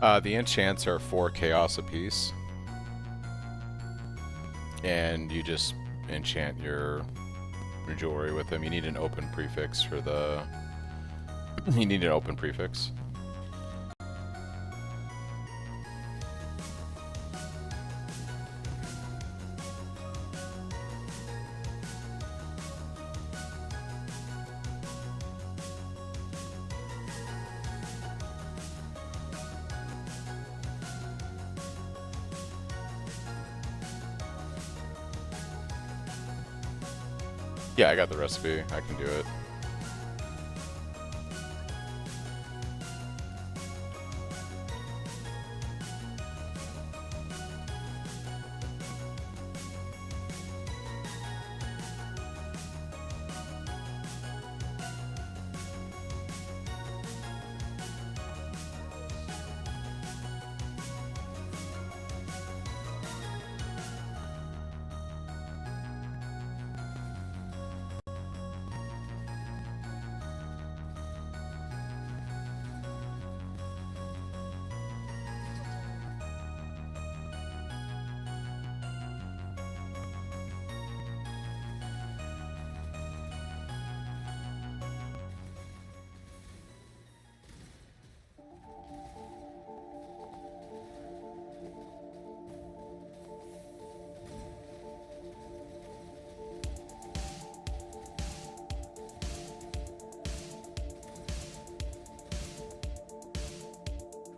The enchants are 4 chaos apiece. And you just enchant your jewelry with them. You need an open prefix for the... you need an open prefix. Yeah, I got the recipe. I can do it.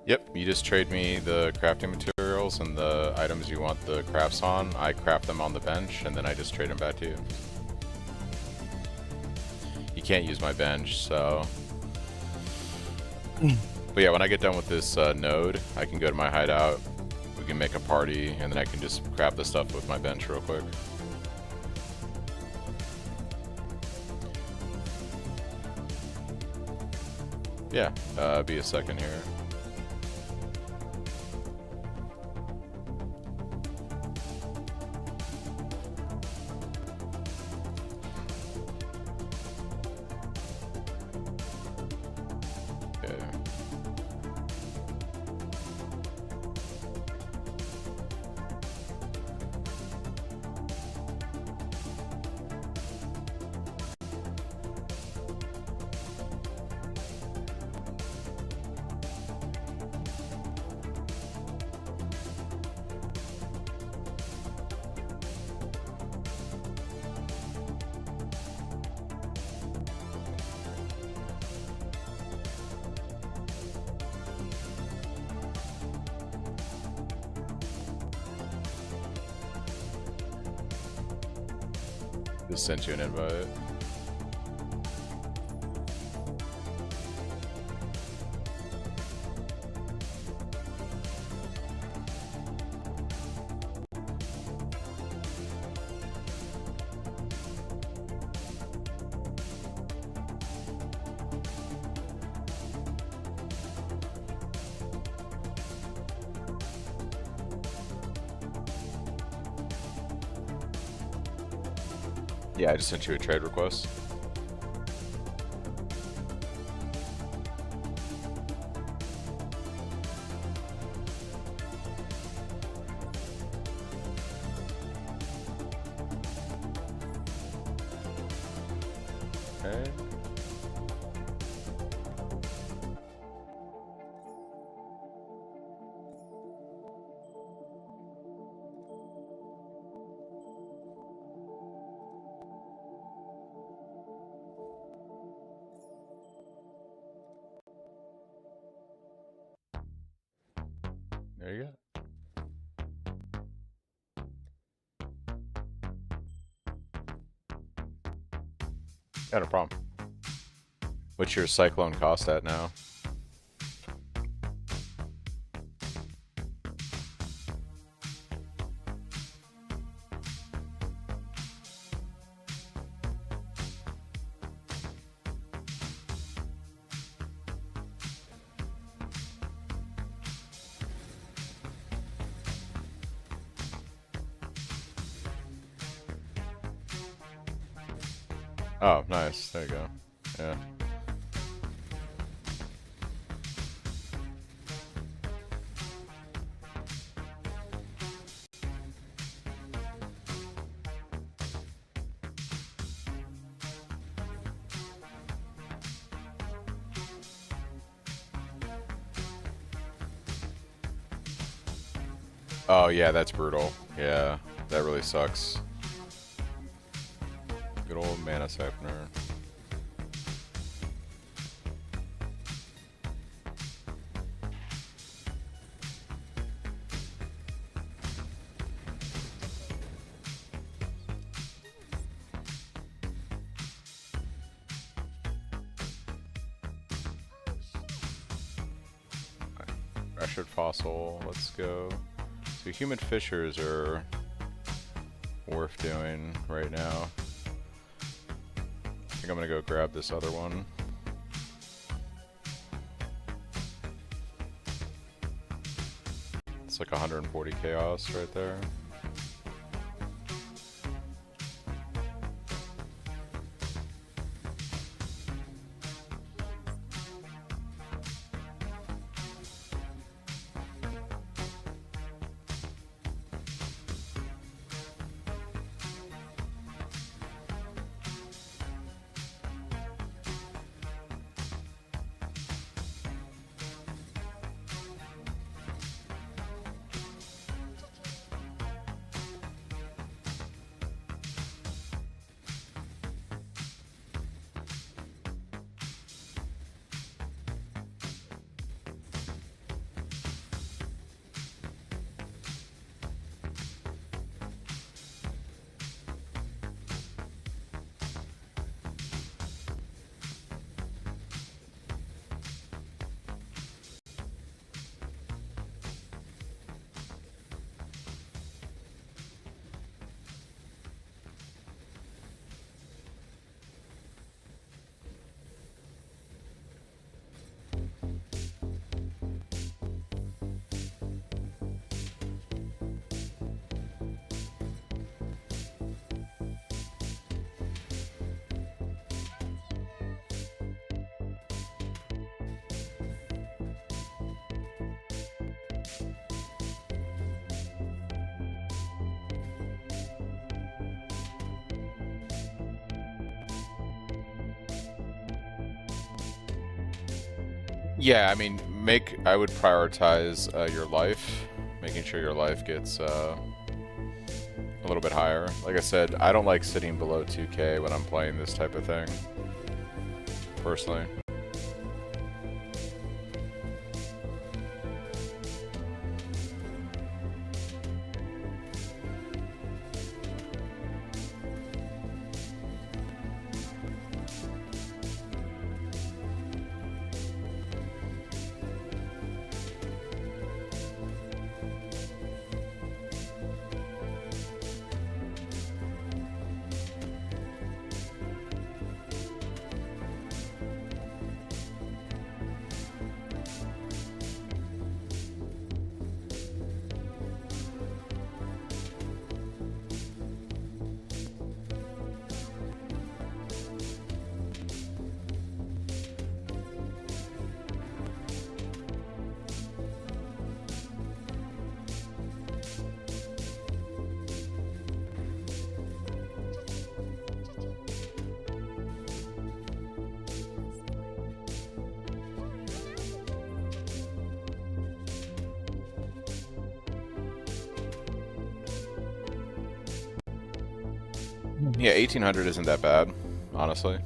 Yep, you just trade me the crafting materials and the items you want the crafts on. I craft them on the bench, and then I just trade them back to you. You can't use my bench, so... But yeah, when I get done with this node, I can go to my hideout, we can make a party, and then I can just craft the stuff with my bench real quick. Yeah, be a second here. Just sent you an invite. Yeah, I just sent you a trade request. Okay. There you go. Yeah, no problem. What's your Cyclone cost at now? Oh, nice. There you go. Yeah. Oh yeah, that's brutal. Yeah, that really sucks. Good old mana siphoner. Pressured fossil, let's go. So human fishers are worth doing right now. I think I'm gonna go grab this other one. It's like 140 chaos right there. Yeah, I mean, I would prioritize your life, making sure your life gets a little bit higher. Like I said, I don't like sitting below 2k when I'm playing this type of thing, personally. Yeah, 1800 isn't that bad, honestly.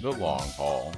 The long haul.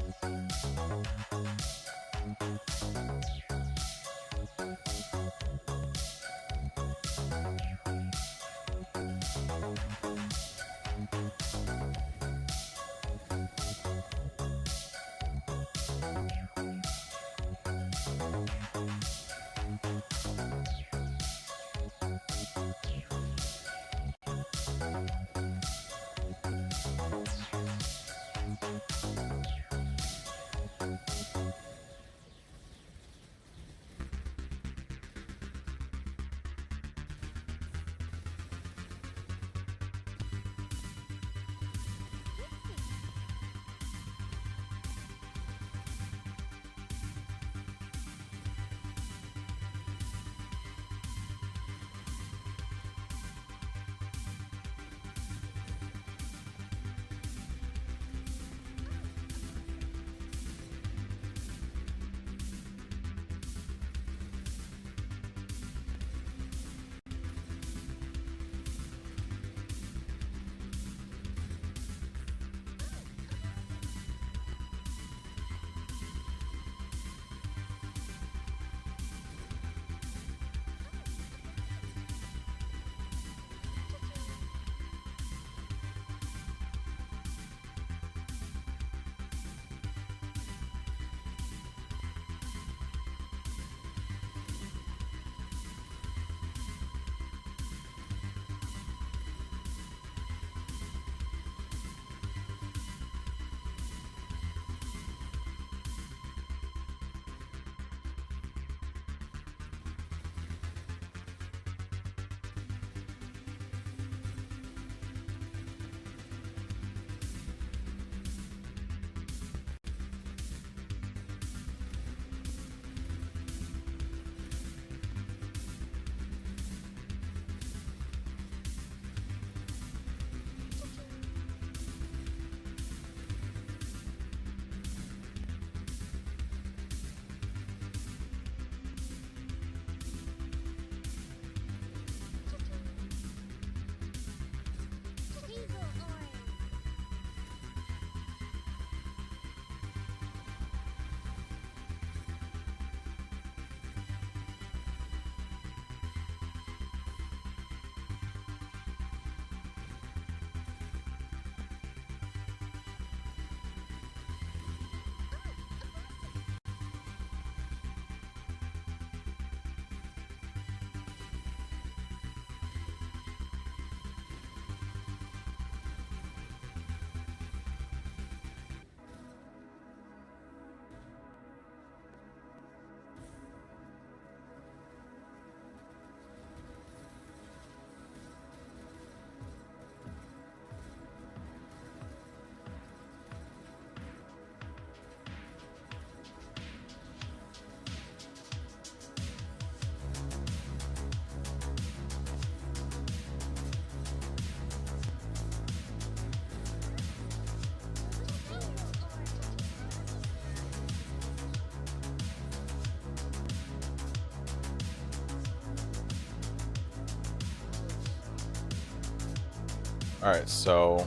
Alright, so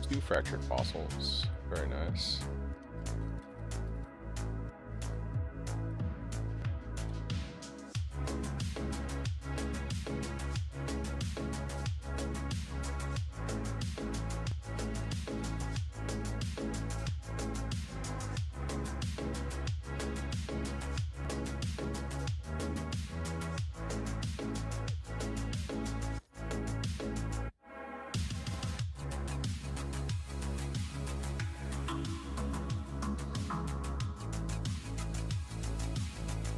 2 fractured fossils. Very nice.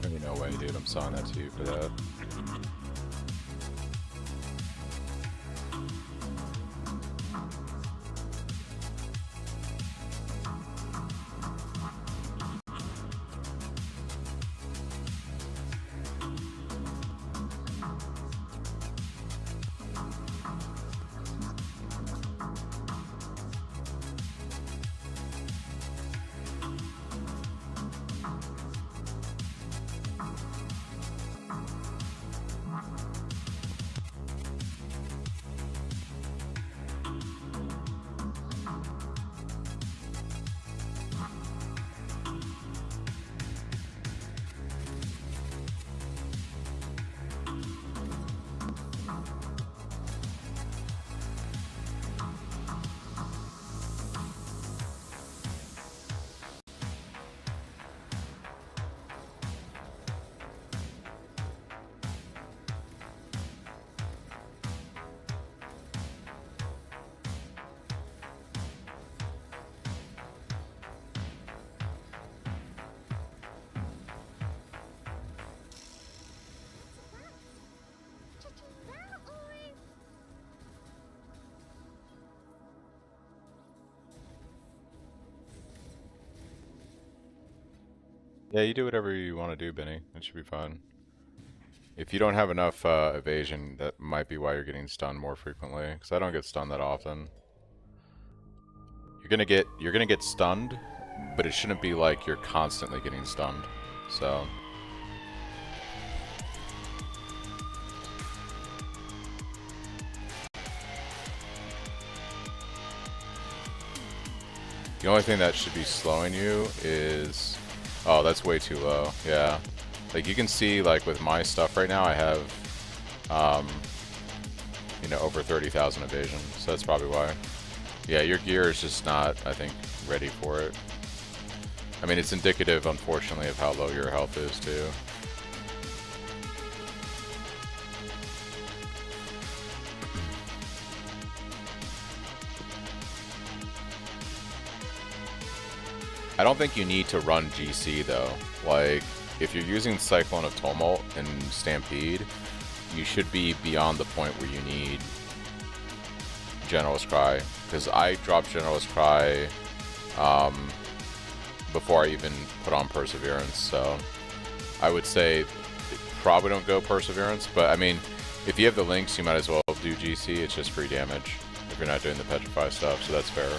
Maybe no way, dude. I'm selling that to you for that. Yeah, you do whatever you want to do, Benny. It should be fine. If you don't have enough evasion, that might be why you're getting stunned more frequently. Because I don't get stunned that often. You're gonna get stunned, but it shouldn't be like you're constantly getting stunned. So. The only thing that should be slowing you is... Oh, that's way too low. Yeah. Like, you can see, like, with my stuff right now, I have, you know, over 30,000 evasion. So that's probably why. Yeah, your gear is just not, I think, ready for it. I mean, it's indicative, unfortunately, of how low your health is, too. I don't think you need to run GC though. Like, if you're using Cyclone of Tumult and Stampede, you should be beyond the point where you need General's Cry. Because I dropped General's Cry before I even put on Perseverance, so I would say probably don't go Perseverance, but I mean, if you have the links, you might as well do GC. It's just free damage if you're not doing the Petrify stuff, so that's fair.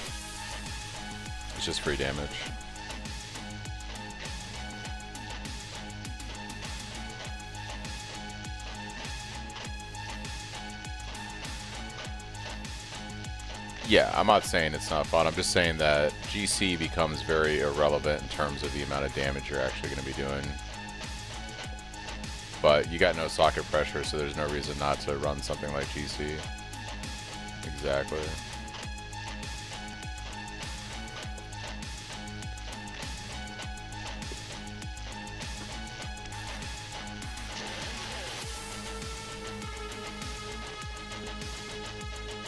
It's just free damage. Yeah, I'm not saying it's not fun. I'm just saying that GC becomes very irrelevant in terms of the amount of damage you're actually going to be doing. But you got no socket pressure, so there's no reason not to run something like GC. Exactly.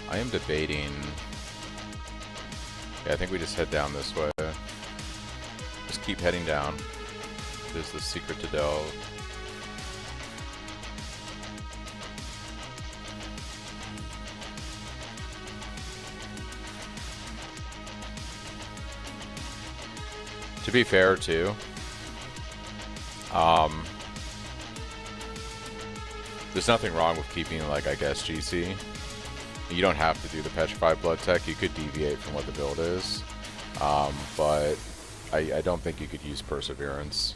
I am debating... Yeah, I think we just head down this way. Just keep heading down. There's the secret to delve. To be fair, too, there's nothing wrong with keeping, like, I guess, GC. You don't have to do the Petrified Blood Tech. You could deviate from what the build is. But I don't think you could use Perseverance.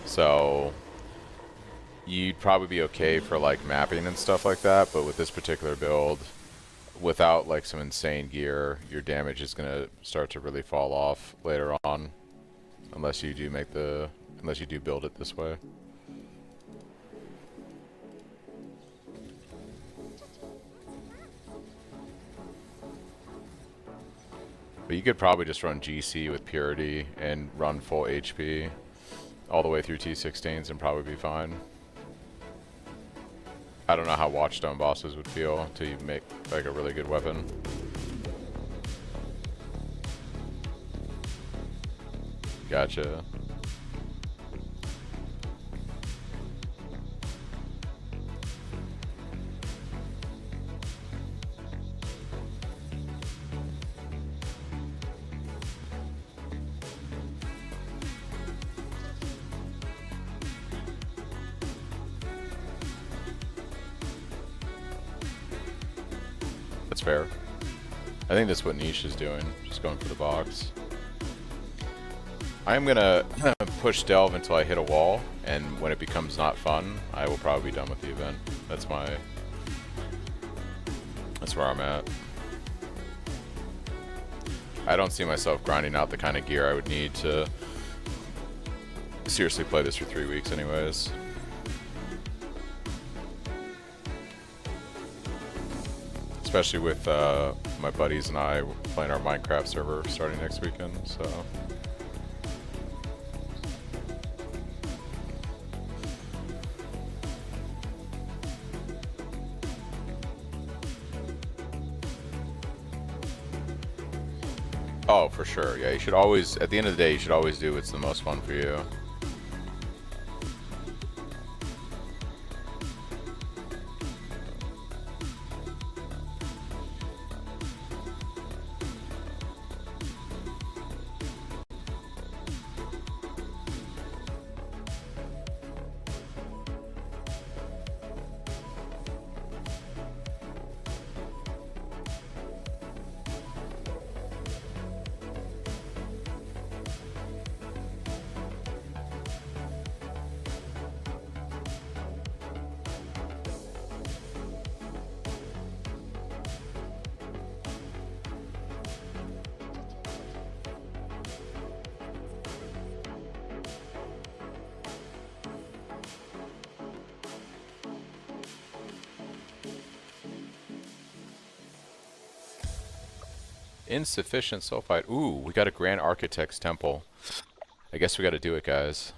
So you'd probably be okay for like mapping and stuff like that, but with this particular build, without like some insane gear, your damage is gonna start to really fall off later on, unless you do build it this way. But you could probably just run GC with Purity and run full HP all the way through T16s and probably be fine. I don't know how Watchstone bosses would feel until you make like a really good weapon. Gotcha. That's fair. I think that's what Niche is doing, just going for the box. I am gonna push Delve until I hit a wall, and when it becomes not fun, I will probably be done with the event. That's where I'm at. I don't see myself grinding out the kind of gear I would need to seriously play this for 3 weeks anyways. Especially with my buddies and I playing our Minecraft server starting next weekend, so. Oh, for sure. Yeah, you should always, at the end of the day, you should always do what's the most fun for you. Insufficient sulfide. Ooh, we got a Grand Architect's Temple. I guess we got to do it, guys.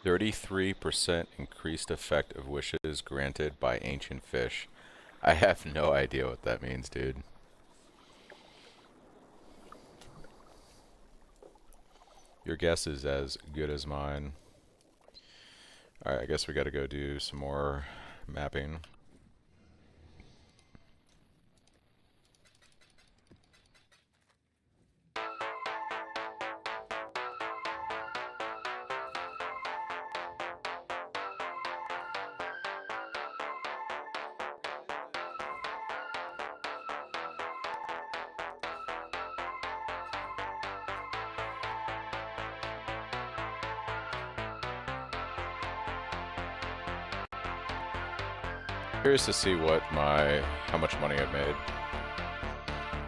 %33% increased effect of wishes granted by ancient fish. I have no idea what that means, dude. Your guess is as good as mine. Alright, I guess we gotta go do some more mapping. Curious to see how much money I've made.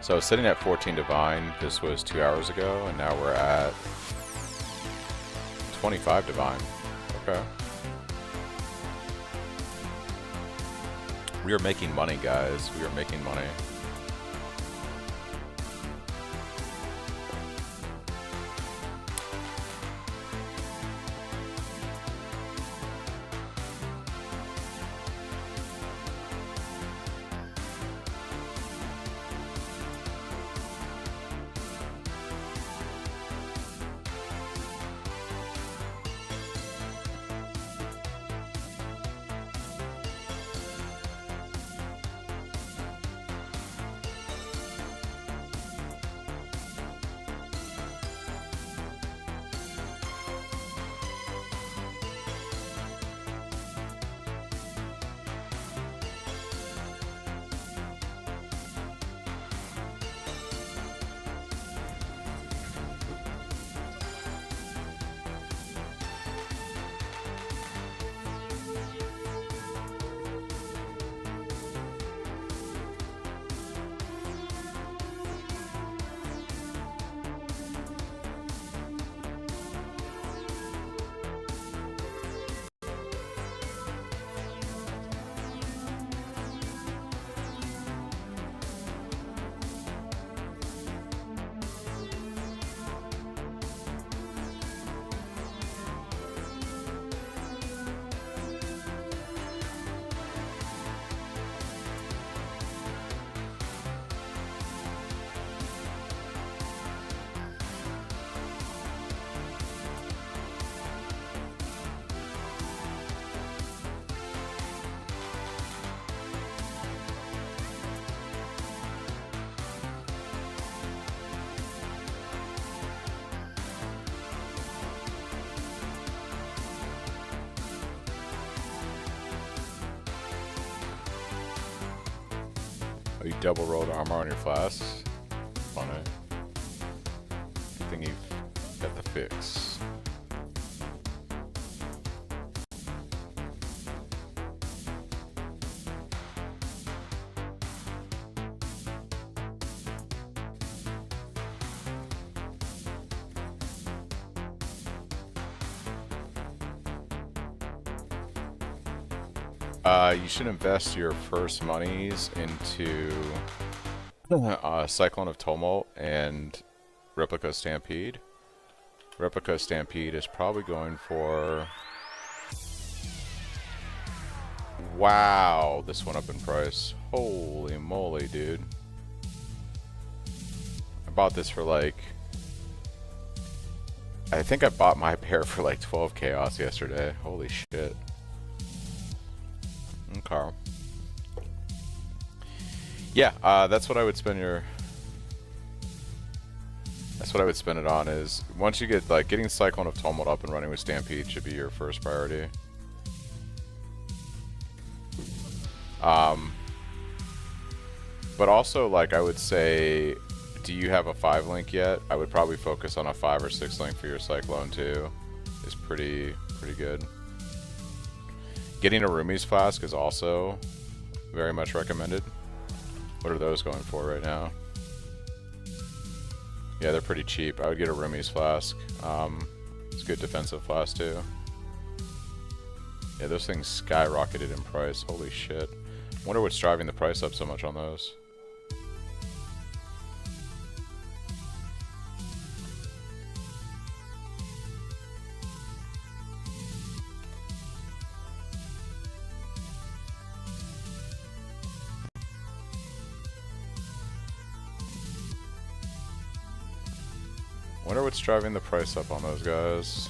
So I was sitting at 14 divine. This was 2 hours ago, and now we're at 25 divine. Okay. We are making money, guys. We are making money. Oh, you double rolled armor on your flasks? Funny. Good thing you've got the fix. You should invest your first monies into Cyclone of Tumult and Replica Stampede. Replica Stampede is probably going for... Wow, this went up in price. Holy moly, dude. I bought this for like... I think I bought my pair for like 12 chaos yesterday. Holy shit. Okay. Yeah, that's what I would spend your... That's what I would spend it on, is once you get, like, getting Cyclone of Tumult up and running with Stampede should be your first priority. But also, like, I would say, do you have a 5 link yet? I would probably focus on a 5 or 6 link for your Cyclone too. Is pretty good. Getting a Rumi's Flask is also very much recommended. What are those going for right now? Yeah, they're pretty cheap. I would get a Rumi's Flask. It's a good defensive flask too. Yeah, those things skyrocketed in price. Holy shit. Wonder what's driving the price up so much on those. Wonder what's driving the price up on those guys.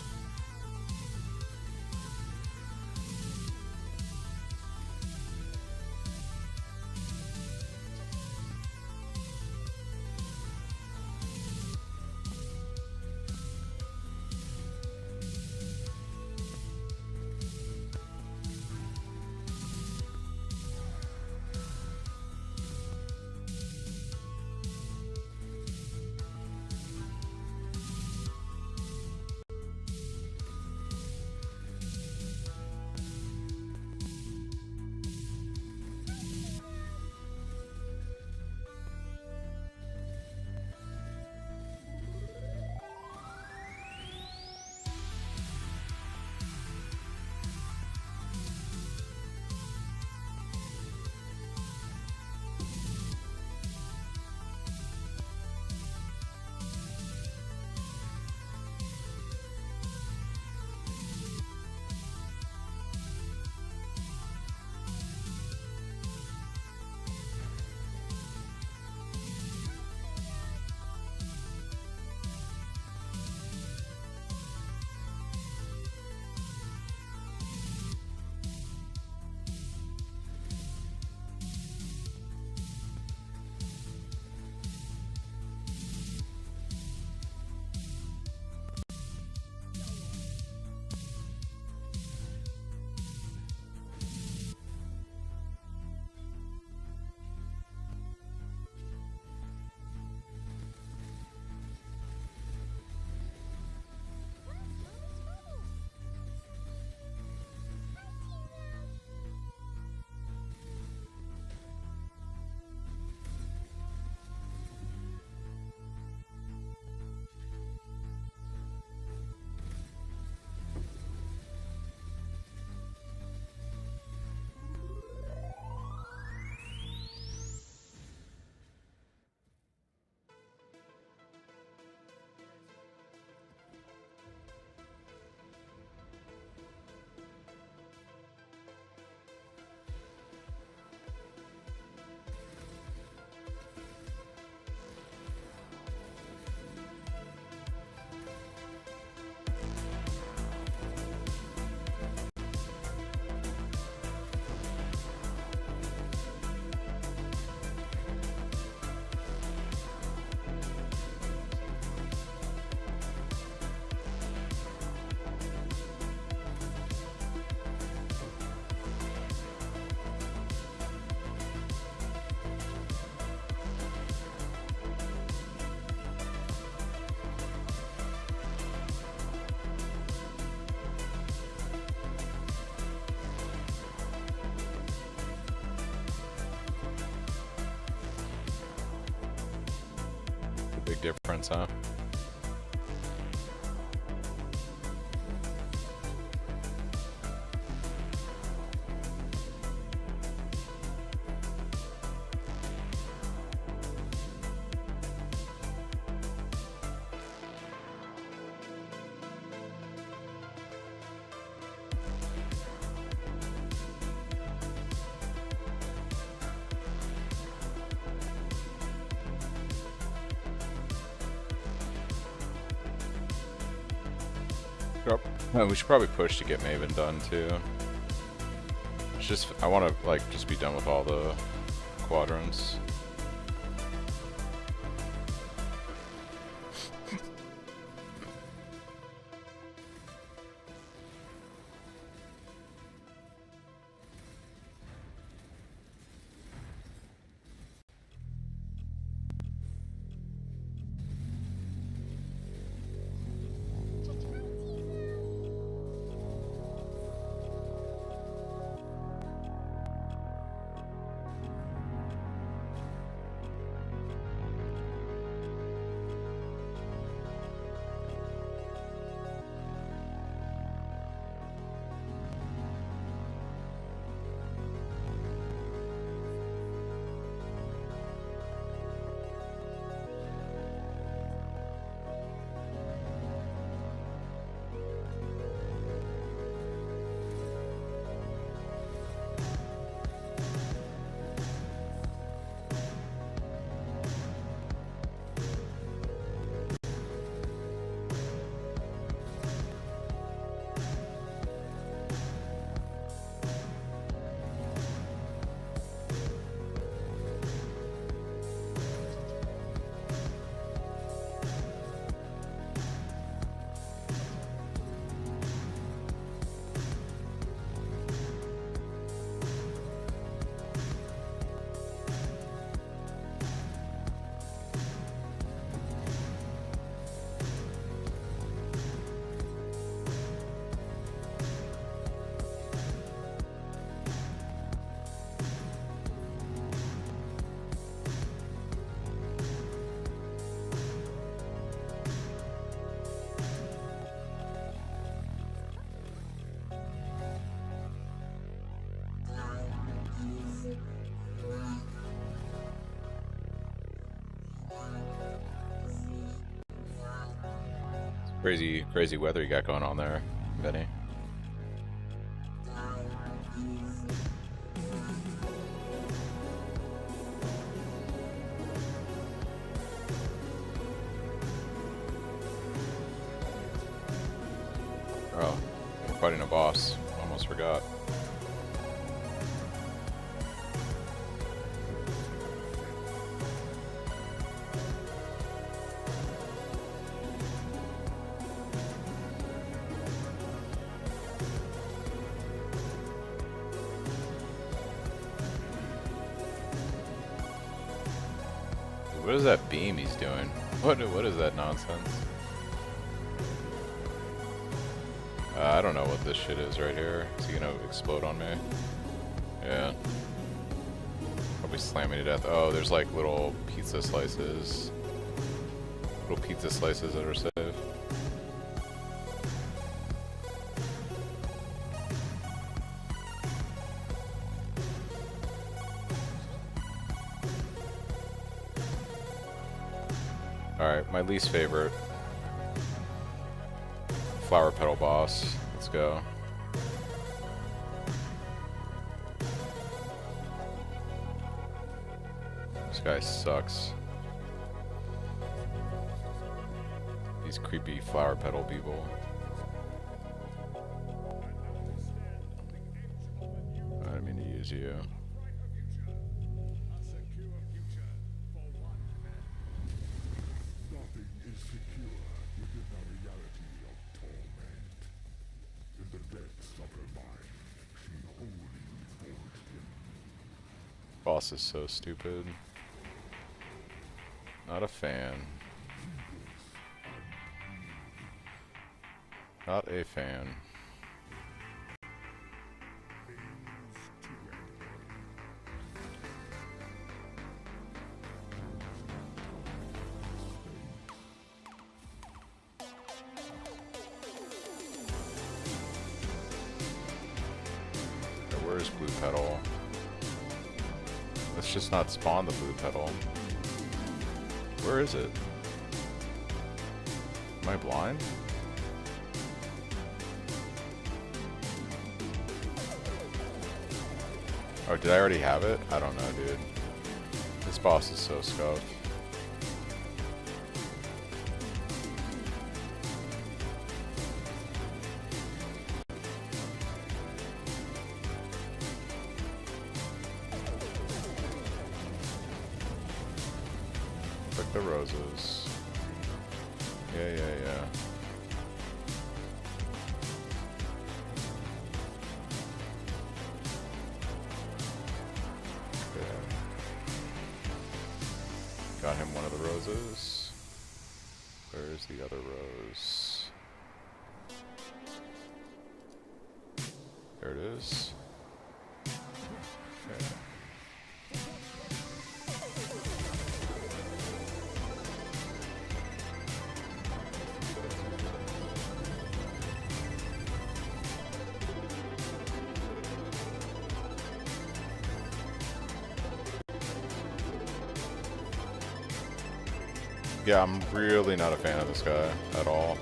Big difference, huh? We should probably push to get Maven done too. It's just I want to like just be done with all the quadrants. Crazy weather you got going on there, Benny. Oh, we're fighting a boss. Almost forgot. What is that beam he's doing? What is that nonsense? I don't know what this shit is right here. Is he gonna explode on me? Yeah. Probably slam me to death. Oh, there's like little pizza slices. Little pizza slices that are safe. Alright, my least favorite. Flower petal boss. Let's go. This guy sucks. These creepy flower petal people. I didn't mean to use you. Boss is so stupid. Not a fan. Not a fan. Okay, where's blue petal? Let's just not spawn the blue petal. Where is it? Am I blind? Oh, did I already have it? I don't know, dude. This boss is so scuffed. Click the roses. Yeah. Got him one of the roses. Where's the other rose? There it is. Okay. Yeah, I'm really not a fan of this guy at all.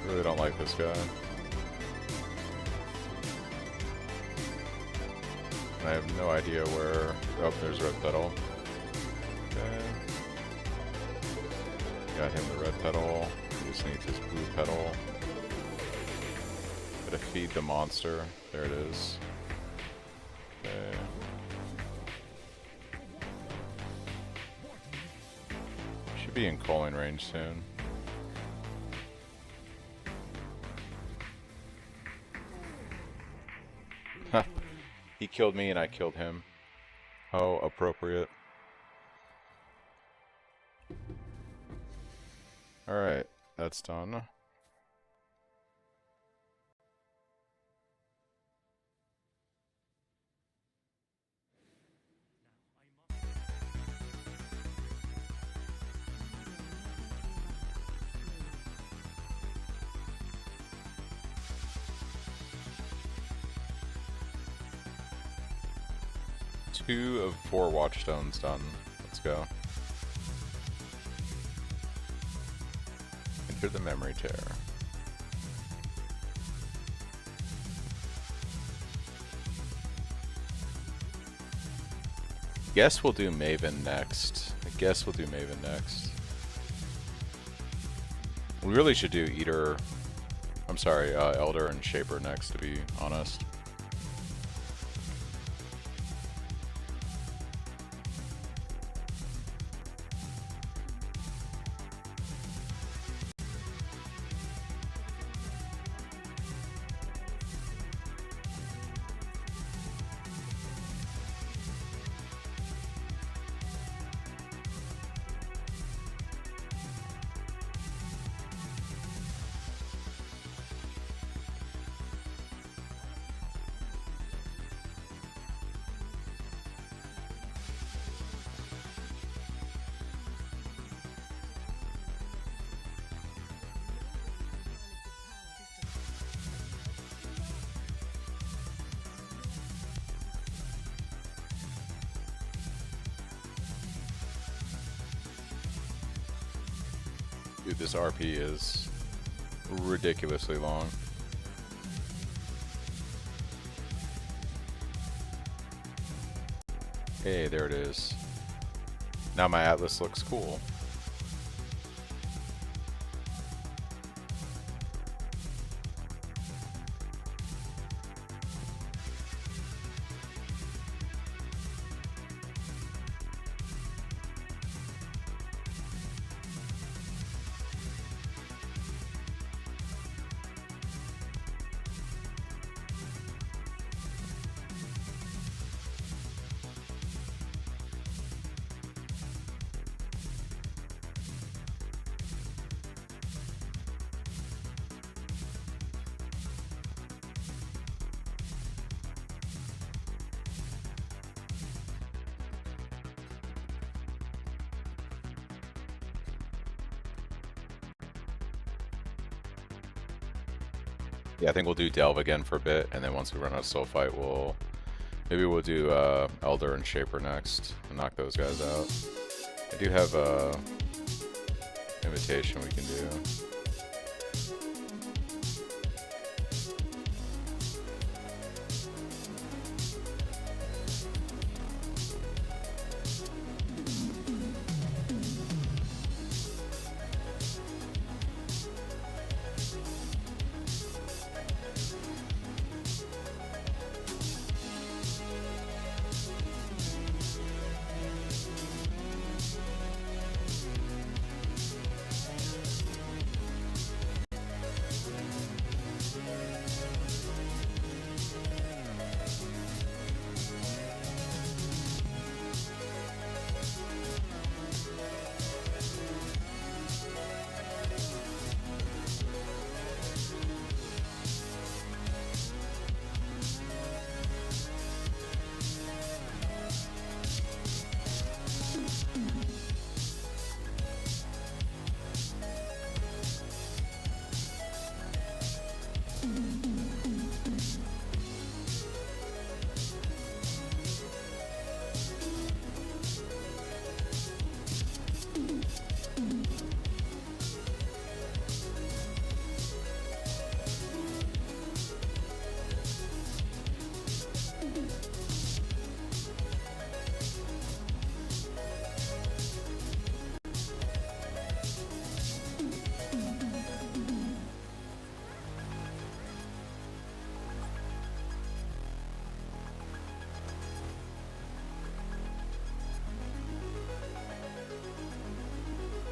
Really don't like this guy. I have no idea where... Oh, there's red petal. Okay. Got him the red petal. He just needs his blue petal. Gotta feed the monster. There it is. Okay. Should be in calling range soon. He killed me and I killed him. How appropriate. Alright, that's done. Two of 4 watchstones done. Let's go. after the memory tear. Guess we'll do Maven next. We really should do Eater. I'm sorry, Elder and Shaper next, to be honest. Dude, this RP is ridiculously long. Hey, there it is. Now my Atlas looks cool. Yeah, I think we'll do Delve again for a bit, and then once we run out of Soul Fight, maybe we'll do Elder and Shaper next and knock those guys out. I do have a invitation we can do.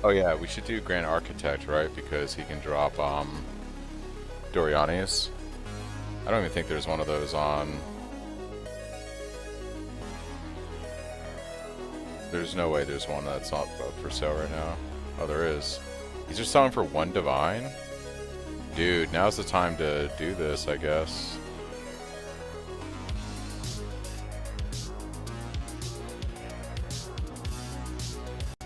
Oh yeah, we should do Grand Architect, right? Because he can drop Doriani's. I don't even think there's one of those on. There's no way there's one that's not up for sale right now. Oh, there is. He's just selling for 1 divine? Dude, now's the time to do this, I guess.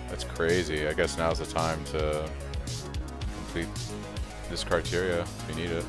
That's crazy. I guess now's the time to complete this criteria if you need it.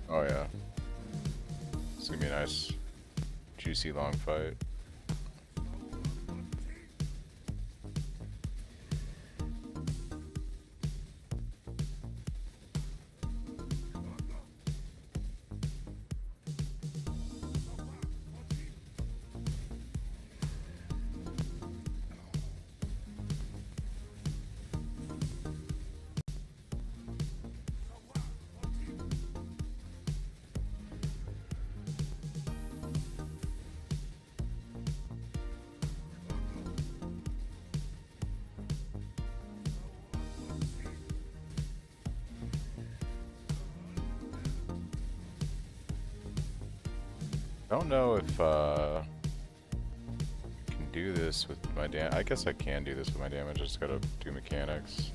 Oh yeah. It's gonna be a nice, juicy, long fight. I don't know if I can do this with my damage. I guess I can do this with my damage. I just gotta do mechanics.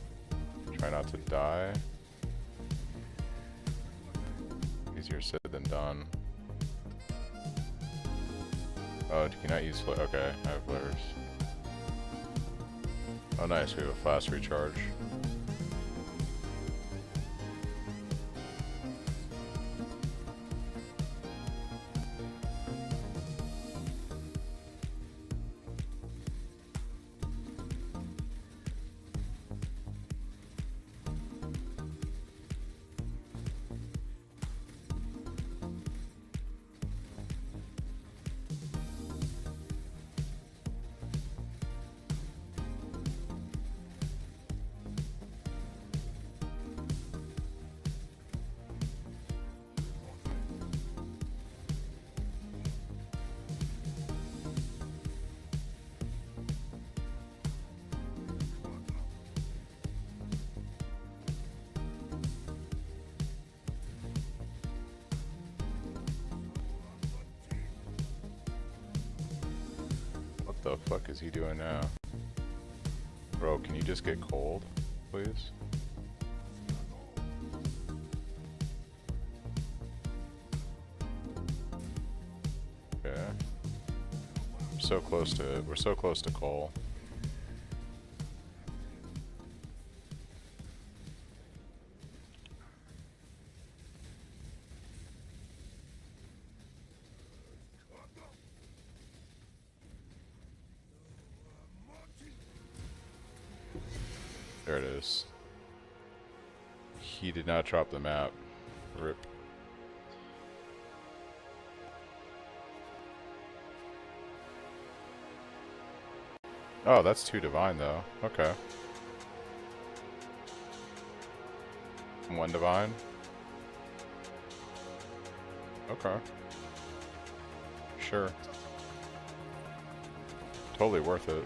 Try not to die. Easier said than done. Oh, do you not use flare? Okay, I have flares. Oh nice, we have a fast recharge. What the fuck is he doing now? Bro, can you just get cold, please? Okay. We're so close to it. We're so close to coal. There it is. He did not drop the map. RIP. Oh, that's too divine though. Okay. One divine. Okay. Sure. Totally worth it.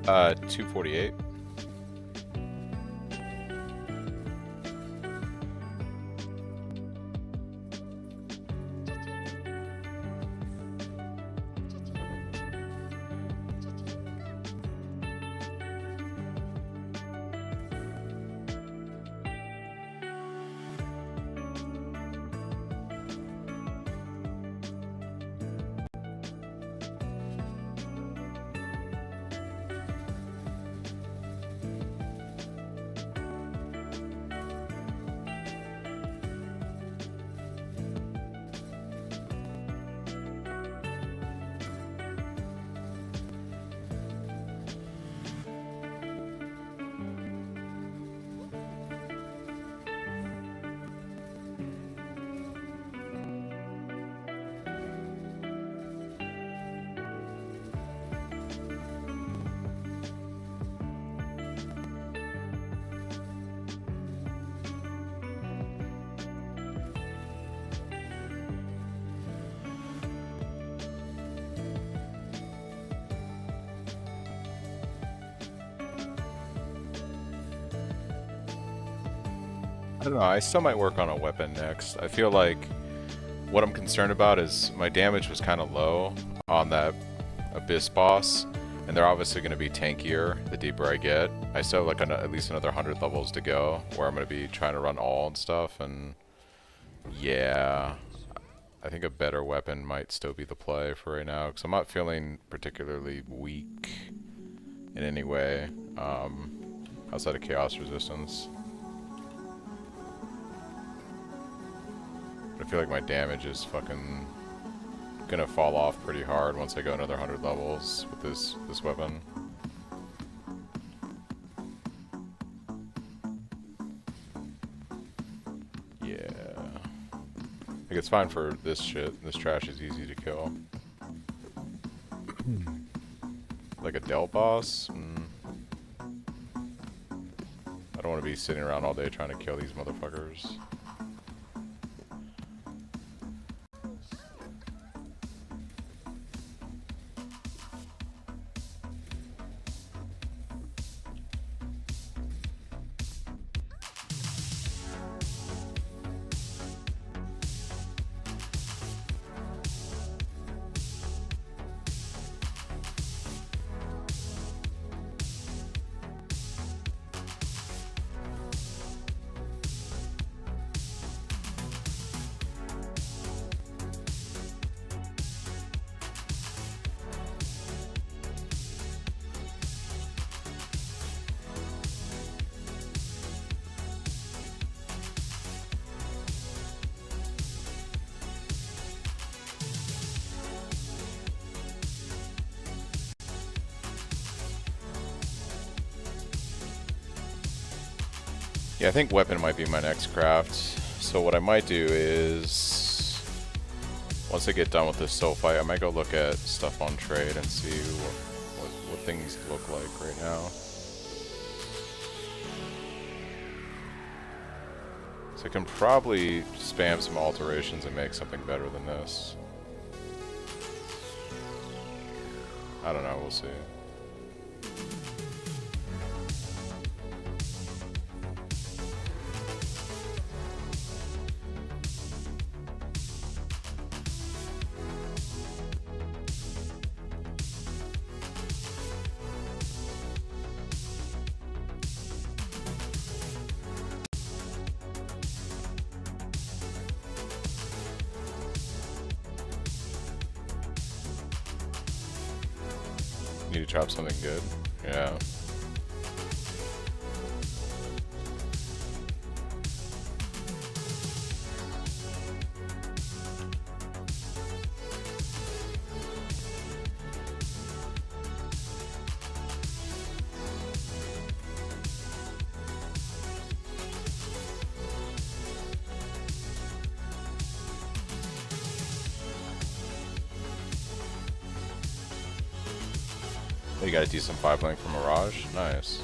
248. I don't know, I still might work on a weapon next. I feel like what I'm concerned about is my damage was kind of low on that Abyss boss, and they're obviously going to be tankier the deeper I get. I still have like at least another 100 levels to go, where I'm going to be trying to run all and stuff, and yeah, I think a better weapon might still be the play for right now, because I'm not feeling particularly weak in any way, outside of chaos resistance. I feel like my damage is fucking gonna fall off pretty hard once I go another 100 levels with this weapon. Yeah. Like it's fine for this shit. This trash is easy to kill. Like a Dell boss? I don't want to be sitting around all day trying to kill these motherfuckers. Yeah, I think weapon might be my next craft. So what I might do is, once I get done with this soul fight, I might go look at stuff on trade and see what things look like right now. So I can probably spam some alterations and make something better than this. I don't know, we'll see. Need to drop something good. Yeah. You got a decent 5-link from Mirage? Nice.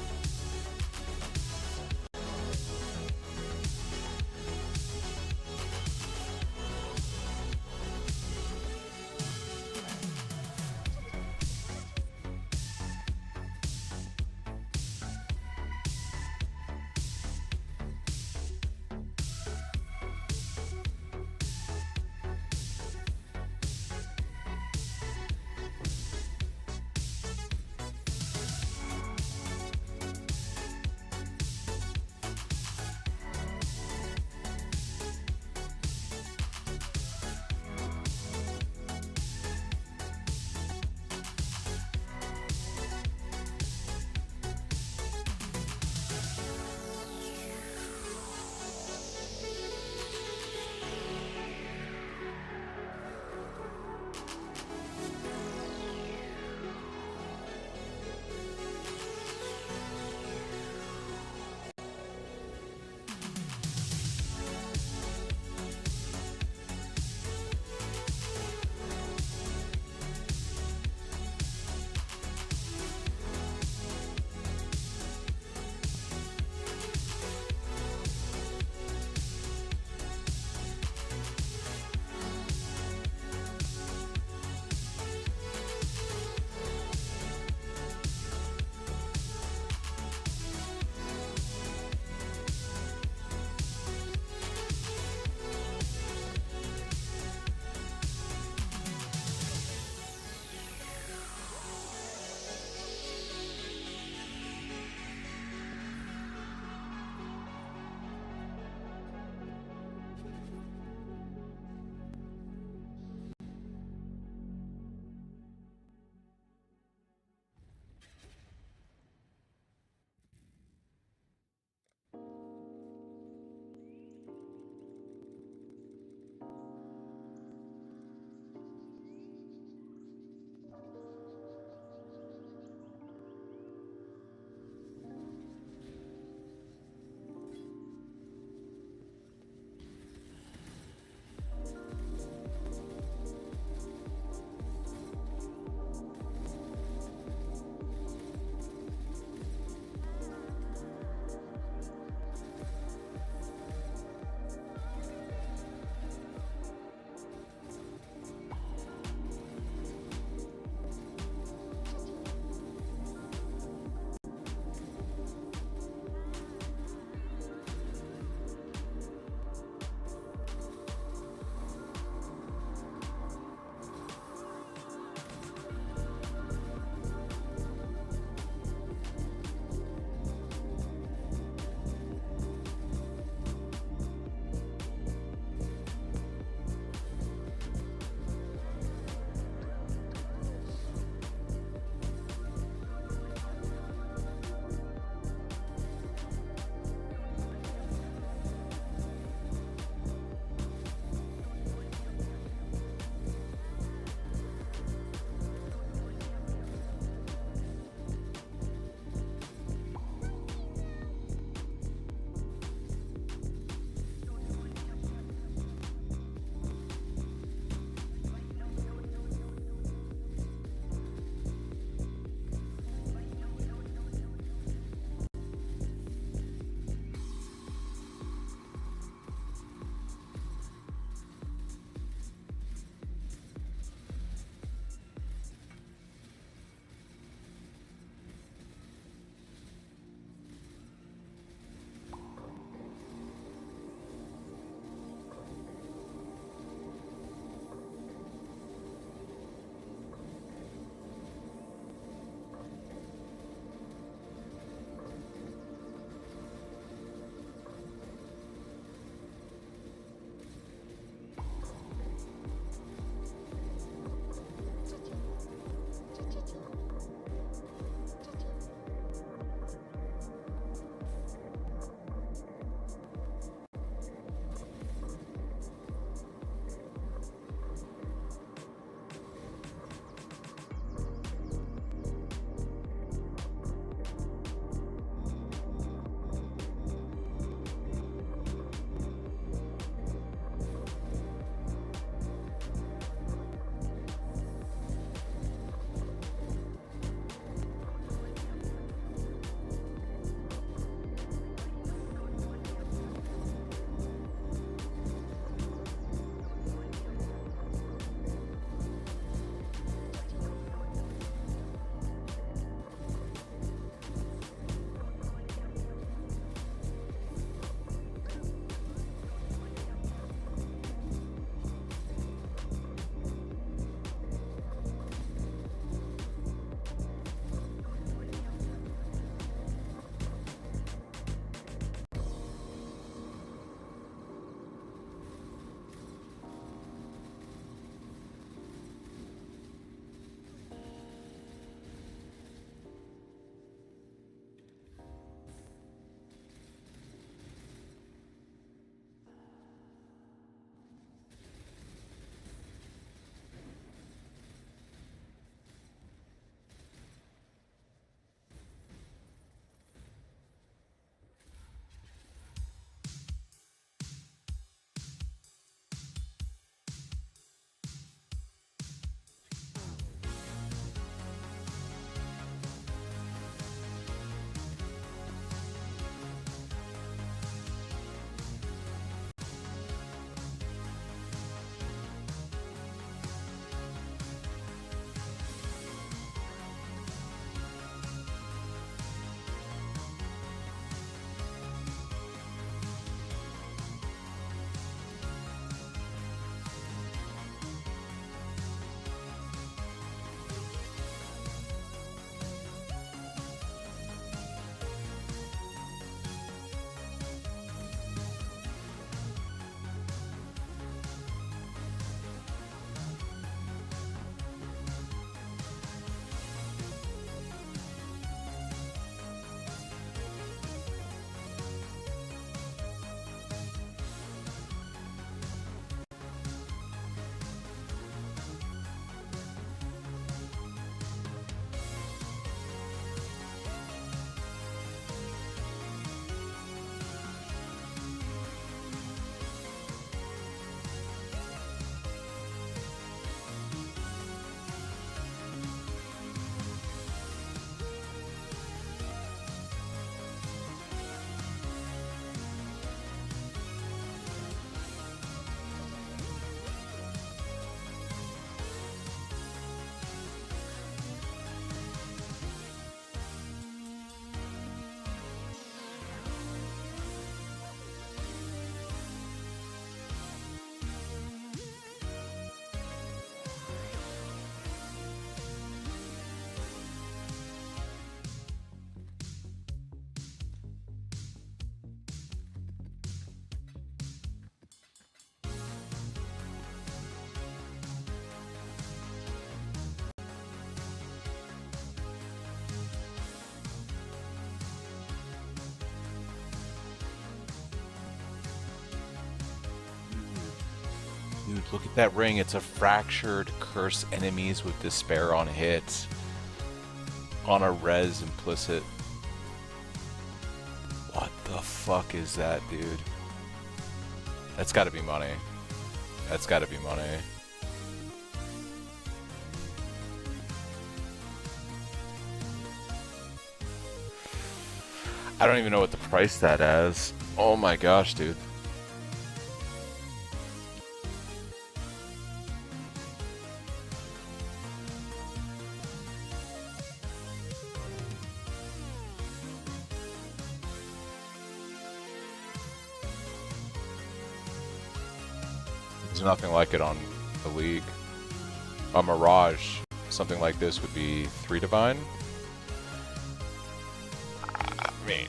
Dude, look at that ring. It's a fractured curse enemies with despair on hit. On a res implicit. What the fuck is that, dude? That's gotta be money. That's gotta be money. I don't even know what to price that as. Oh my gosh, dude. There's nothing like it on the League. A Mirage, something like this would be 3 Divine. I mean,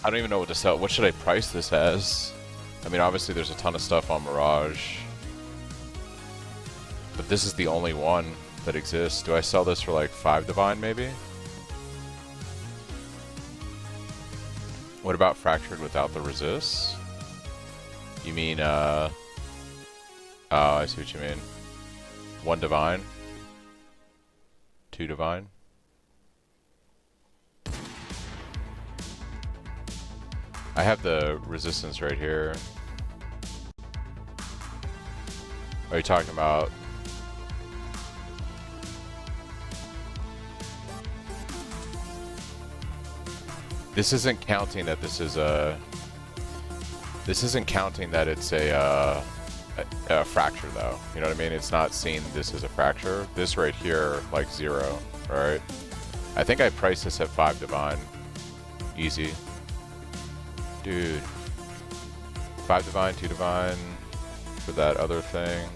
I don't even know what to sell. What should I price this as? I mean, obviously there's a ton of stuff on Mirage, but this is the only one that exists. Do I sell this for like 5 Divine maybe? What about Fractured without the resist? You mean, oh, I see what you mean. 1 Divine? 2 Divine? I have the resistance right here. Are you talking about? This isn't counting that this is a. This isn't counting that it's a fracture though. You know what I mean? It's not seeing this as a fracture. This right here, like 0. Alright? I think I priced this at 5 Divine. Easy. Dude. 5 Divine, 2 Divine for that other thing.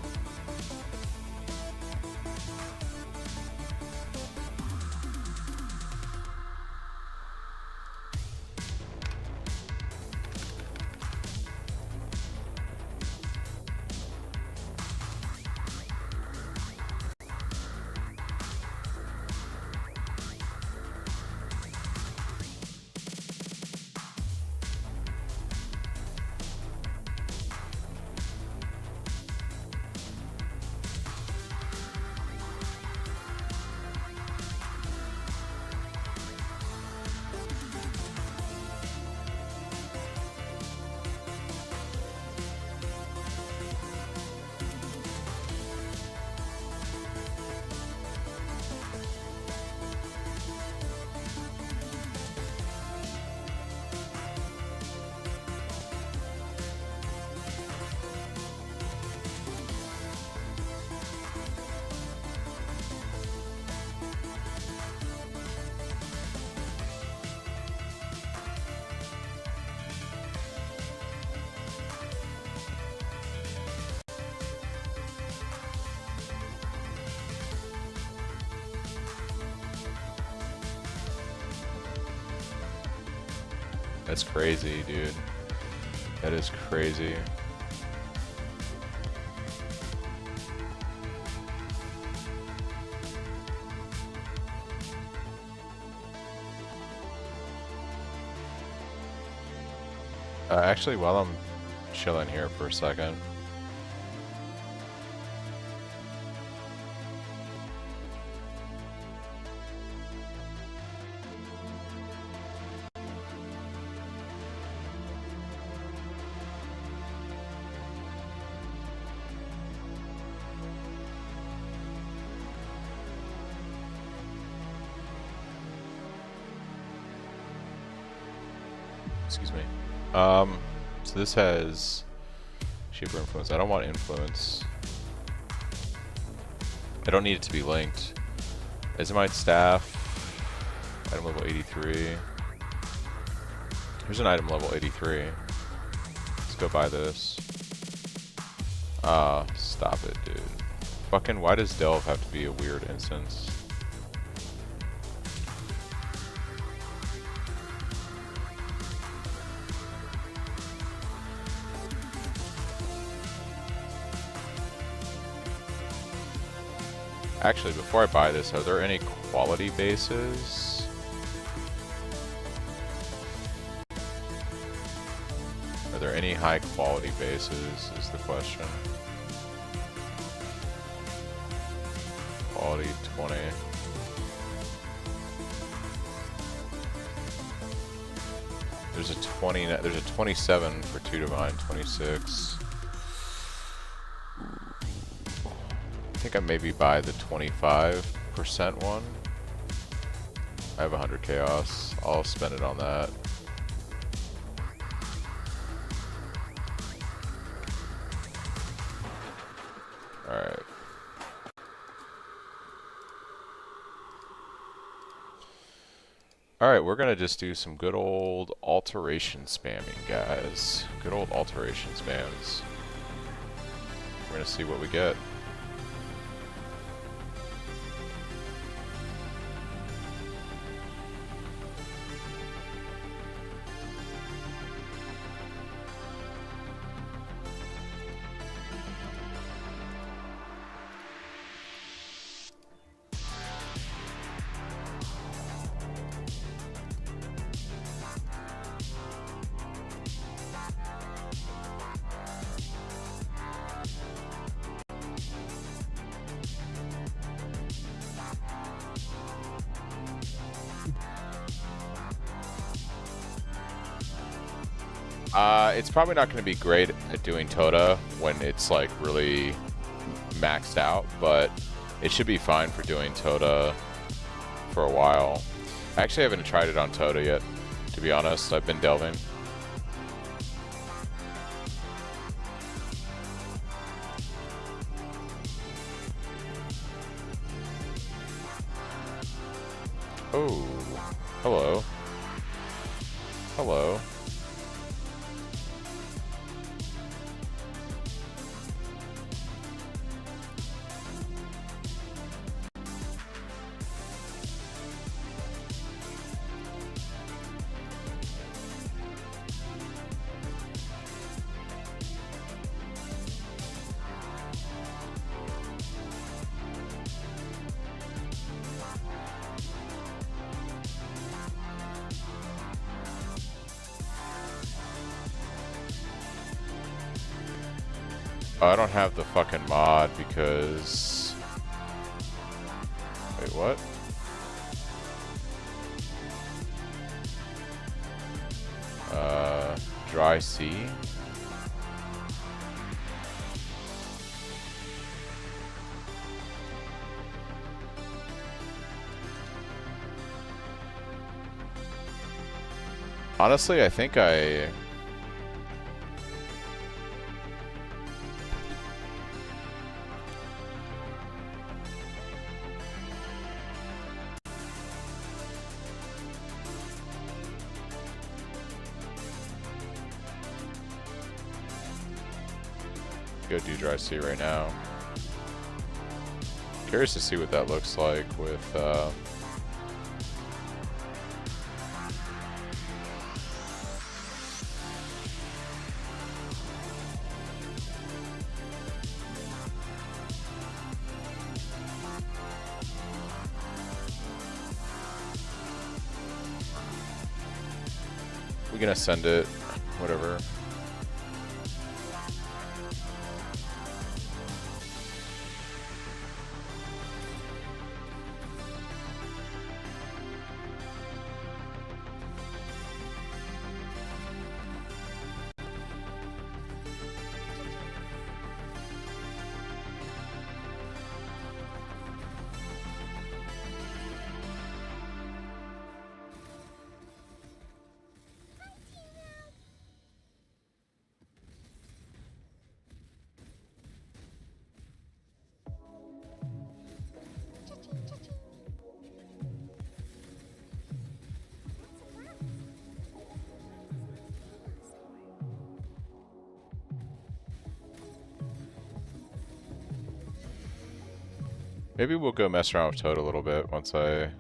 That's crazy, dude. That is crazy. Actually, while I'm chilling here for a second. Excuse me. So this has shape or influence. I don't want influence. I don't need it to be linked. Azimite staff. Item level 83. Here's an item level 83. Let's go buy this. Stop it, dude. Fucking, why does Delve have to be a weird instance? Actually, before I buy this, are there any quality bases? Are there any high quality bases is the question. Quality 20. There's a 20, there's a 27 for 2 divine, 26. I think I maybe buy the 25% one. I have 100 chaos. I'll spend it on that. Alright. Alright, we're gonna just do some good old alteration spamming, guys. Good old alteration spams. We're gonna see what we get. It's probably not going to be great at doing Tota when it's like really maxed out, but it should be fine for doing Tota for a while. I actually haven't tried it on Tota yet, to be honest. I've been delving. Oh, hello. Hello. Oh, I don't have the fucking mod because... Wait, what? Dry sea? Honestly, I think I... Go do dry sea right now. Curious to see what that looks like with we gonna send it, whatever. Maybe we'll go mess around with Toad a little bit once I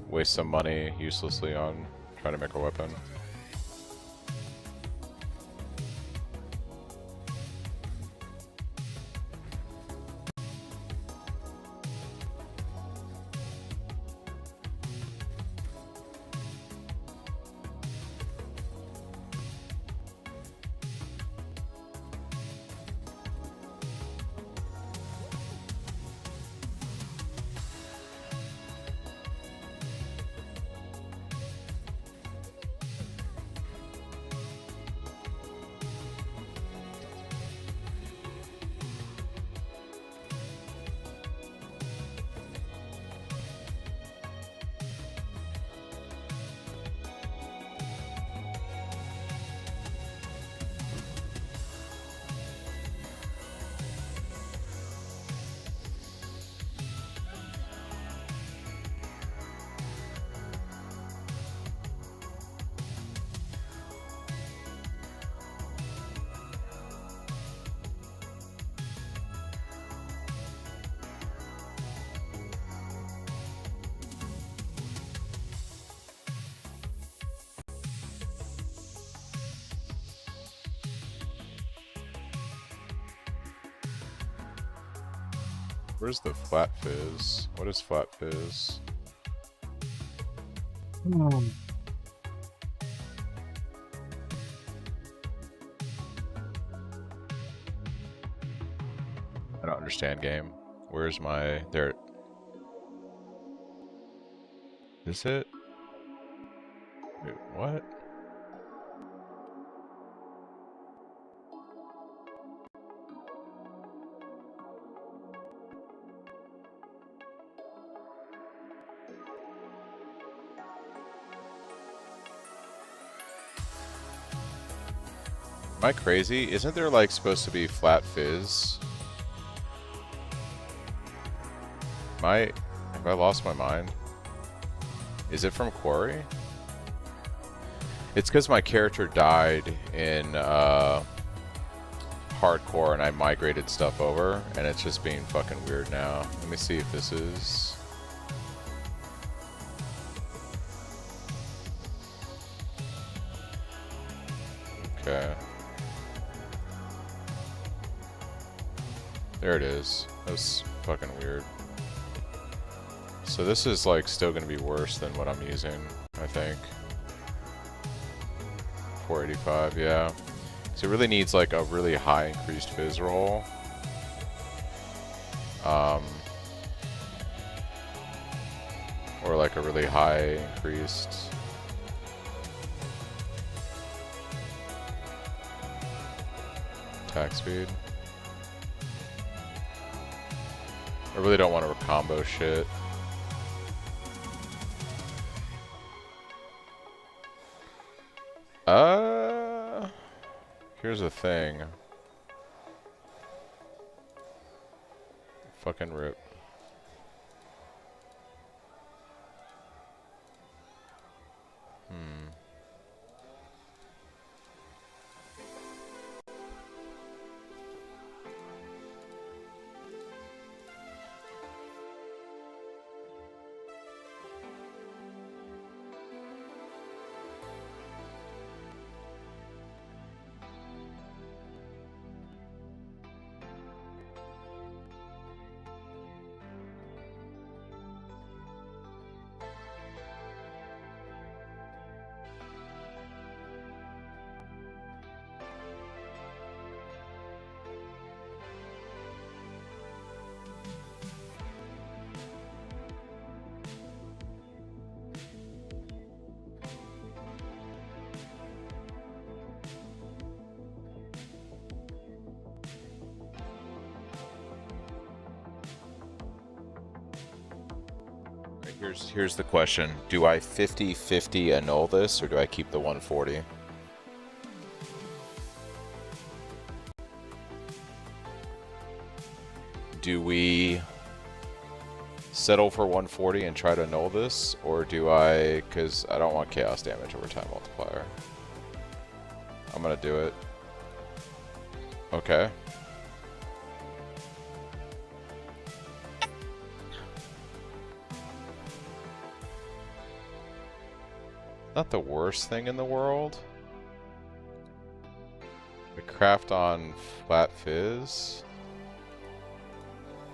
waste some money uselessly on trying to make a weapon. Where's the flat fizz? What is flat fizz? I don't understand game. Where's my... There. Is it? Wait, what? Am I crazy? Isn't there like supposed to be flat fizz? Have I lost my mind? Is it from Quarry? It's because my character died in hardcore and I migrated stuff over and it's just being fucking weird now. Let me see if this is... Okay. There it is. That was fucking weird. So this is like still gonna be worse than what I'm using, I think. 485, yeah. So it really needs like a really high increased fizz roll. Or like a really high increased... attack speed. I really don't want to combo shit. Here's the thing. Fucking rip. Here's the question. Do I 50-50 annul this, or do I keep the 140? Do we settle for 140 and try to annul this, or do I... Because I don't want chaos damage over time multiplier. I'm gonna do it. Okay. Not the worst thing in the world. We craft on flat fizz.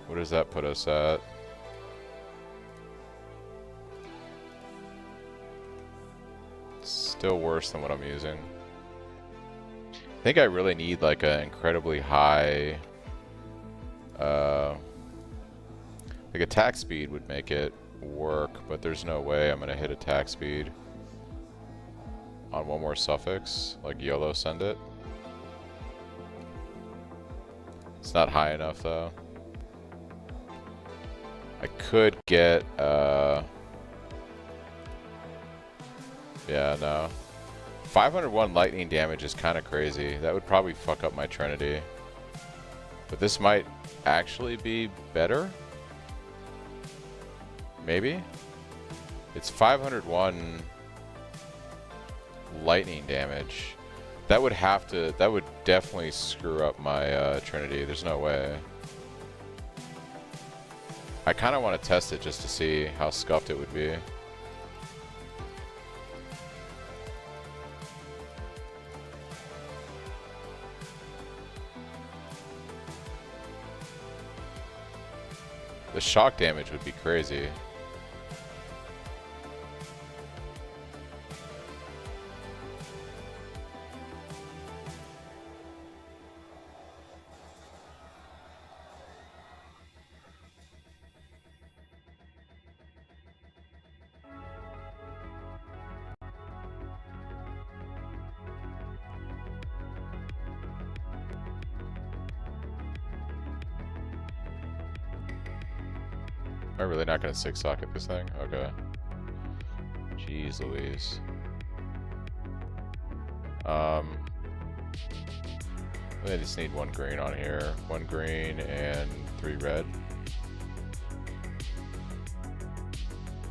What does that put us at? Still worse than what I'm using. I think I really need like an incredibly high like attack speed would make it work, but there's no way I'm gonna hit attack speed on one more suffix, like YOLO send it. It's not high enough though. I could get, yeah, no. 501 lightning damage is kind of crazy. That would probably fuck up my Trinity. But this might actually be better? Maybe? It's 501 lightning damage. That would have to, that would definitely screw up my Trinity. There's no way. I kind of want to test it just to see how scuffed it would be. The shock damage would be crazy. Am I really not going to 6-socket this thing? Okay. Jeez Louise. I just need 1 green on here. 1 green and 3 red.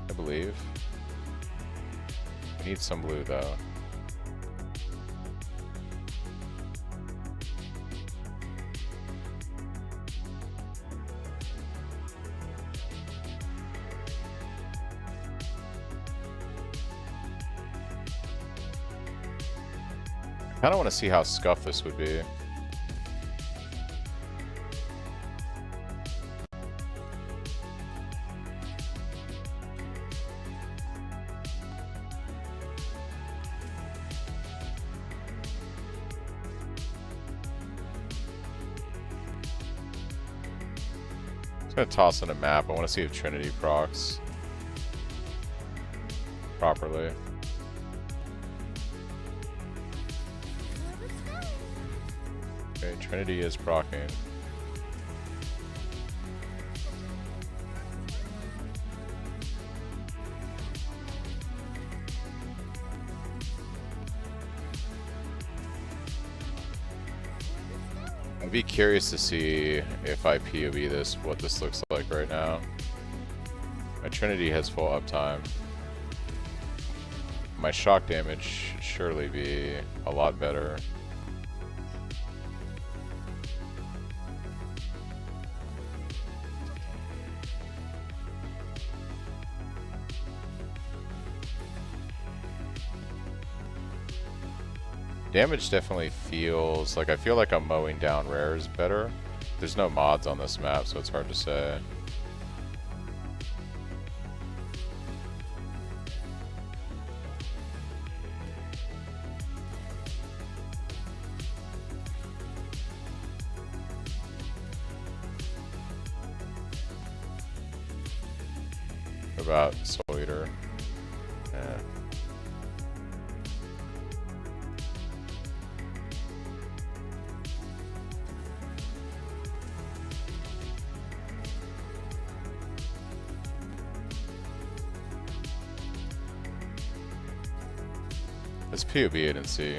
I believe. We need some blue though. I kinda wanna see how scuffed this would be. I'm gonna toss in a map. I wanna see if Trinity procs properly. Okay, Trinity is proccing. I'd be curious to see if I POV this, what this looks like right now. My Trinity has full uptime. My shock damage should surely be a lot better. Damage definitely feels like I feel like I'm mowing down rares better. There's no mods on this map, so it's hard to say. What about Soul Eater? Yeah. Let's POV it and see.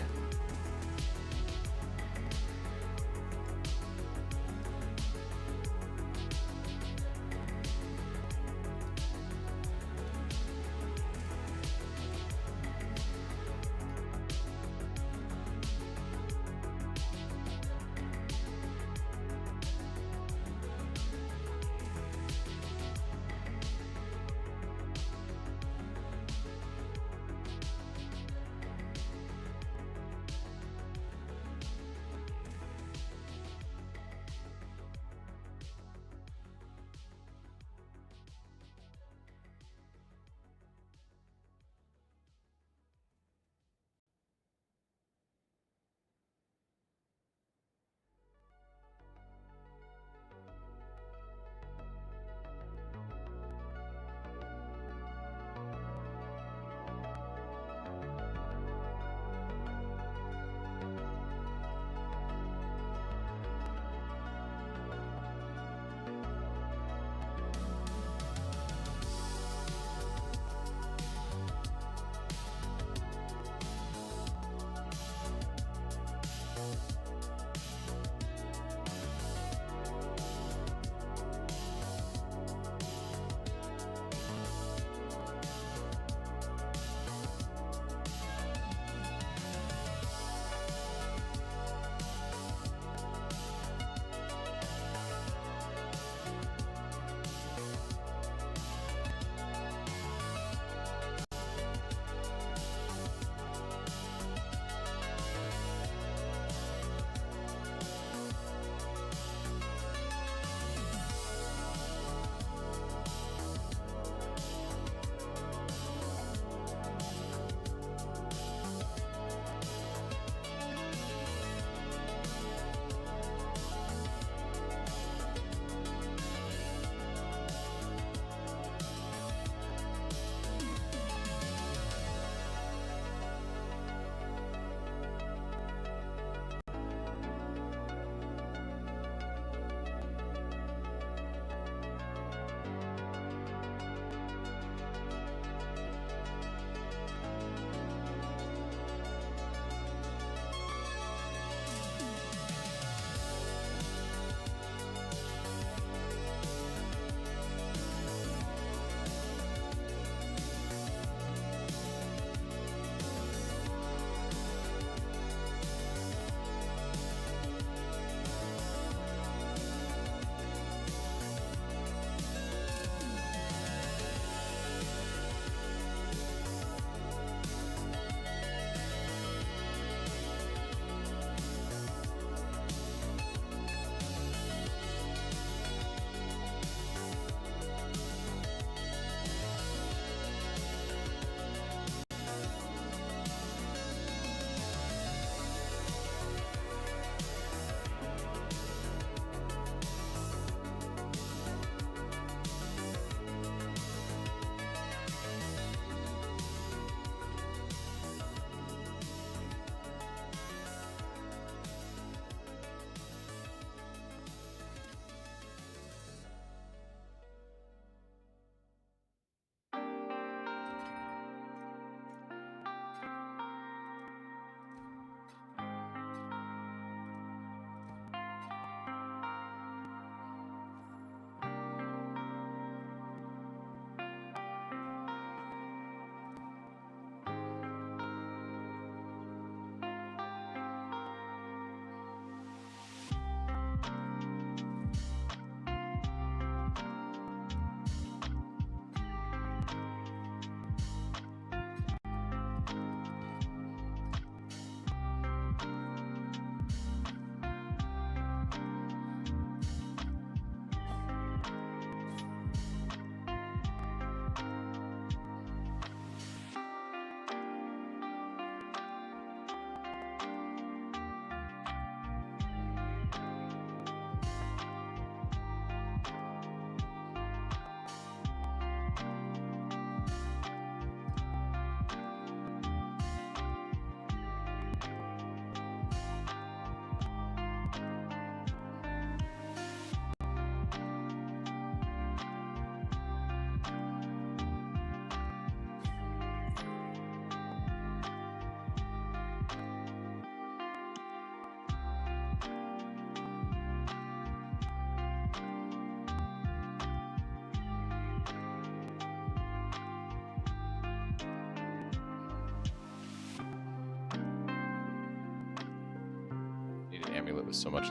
with so much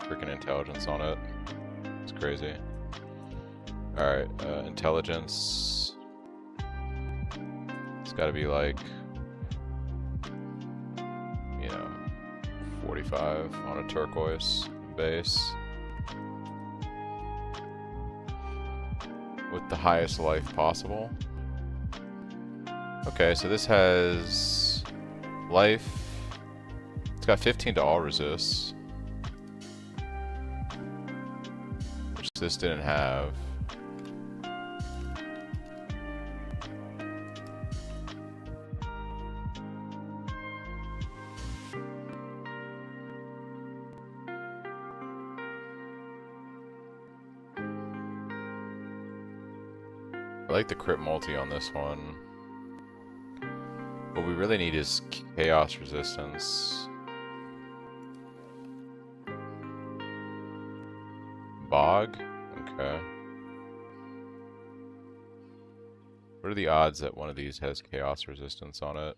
freaking intelligence on it. It's crazy. Alright, intelligence. It's gotta be like, you know, 45 on a turquoise base. With the highest life possible. Okay, so this has life. It's got 15 to all resists, which this didn't have. I like the crit multi on this one. What we really need is chaos resistance. Bog? Okay. What are the odds that one of these has chaos resistance on it?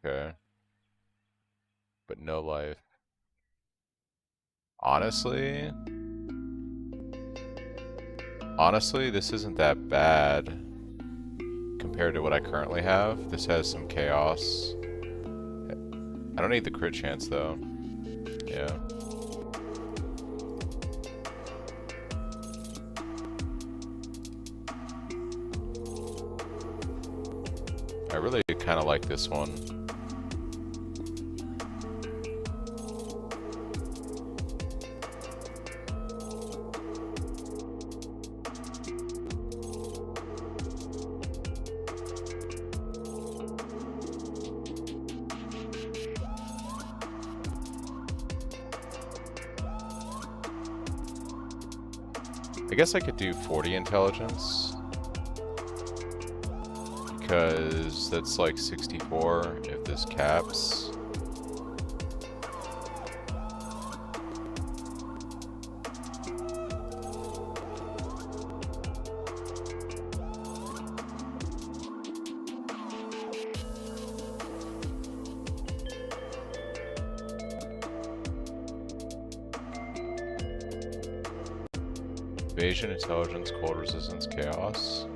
Okay. But no life. Honestly, this isn't that bad compared to what I currently have. This has some chaos. I don't need the crit chance though. Yeah. I really kind of like this one. I guess I could do 40 intelligence, because that's like 64 if this caps. Evasion, intelligence, cold resistance, chaos.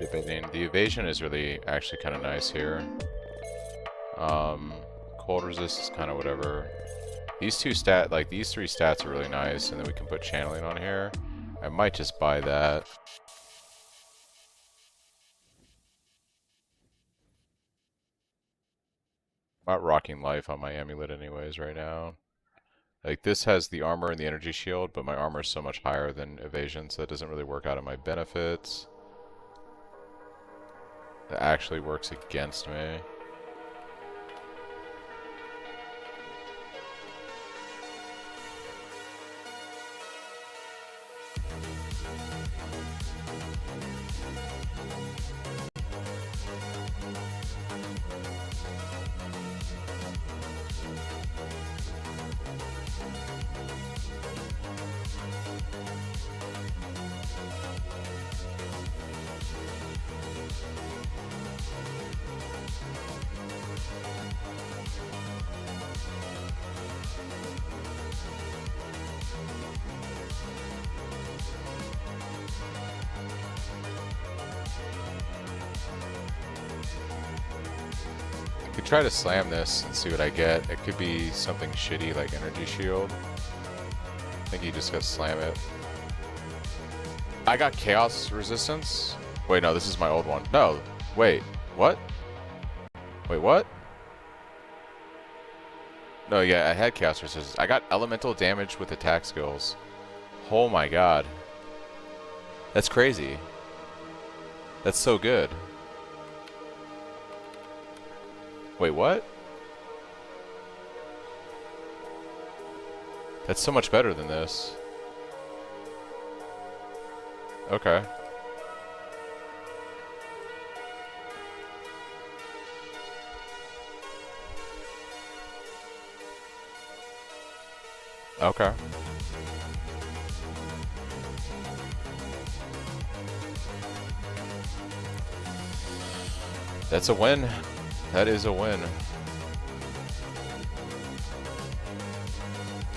Debating. The evasion is really actually kind of nice here. Cold resist is kind of whatever. These two these three stats are really nice, and then we can put channeling on here. I might just buy that. I'm not rocking life on my amulet anyways right now. Like, this has the armor and the energy shield, but my armor is so much higher than evasion, so that doesn't really work out in my benefits. That actually works against me. I could try to slam this and see what I get. It could be something shitty like energy shield. I think you just gotta slam it. I got chaos resistance? Wait, no, this is my old one. No, wait, what? Wait, what? No, yeah, I had chaos resistance. I got elemental damage with attack skills. Oh my god. That's crazy. That's so good. Wait, what? That's so much better than this. Okay. Okay. That's a win. That is a win.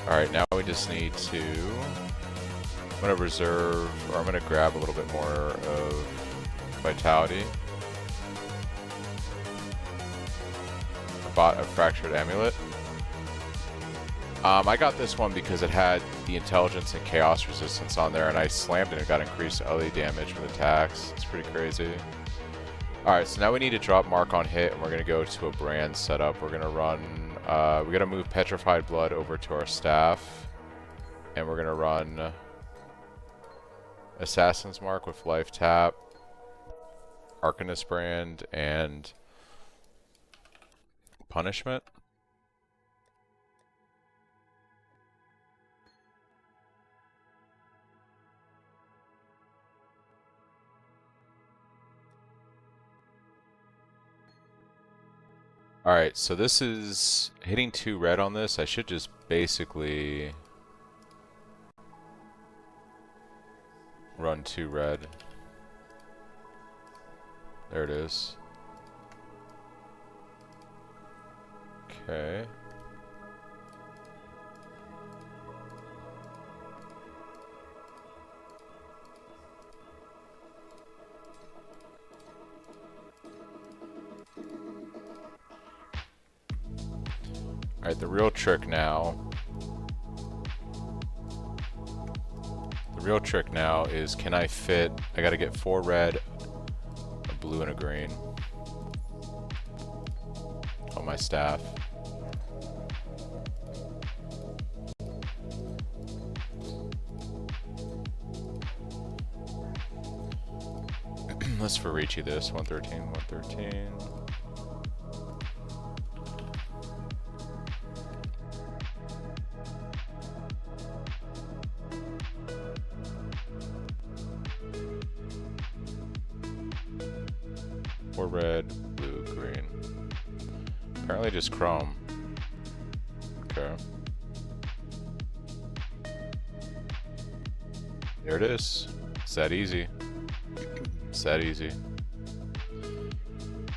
Alright, now we just need to... I'm going to reserve, or I'm going to grab a little bit more of Vitality. I bought a Fractured Amulet. I got this one because it had the Intelligence and Chaos Resistance on there, and I slammed it and it got increased LE damage with attacks. It's pretty crazy. Alright, so now we need to drop Mark on hit, and we're going to go to a brand setup. We're going to run... we got to move Petrified Blood over to our staff, and we're going to run Assassin's Mark with Life Tap, Arcanist Brand, and Punishment. Alright, so this is hitting 2 red on this. I should just basically run 2 red. There it is. Okay. Alright, the real trick now... The real trick now is, can I fit... I gotta get 4 red, a blue, and a green on my staff. Let's for Ricci this. 113, 113. Or red, blue, green. Apparently just chrome. Okay. There it is. It's that easy. It's that easy.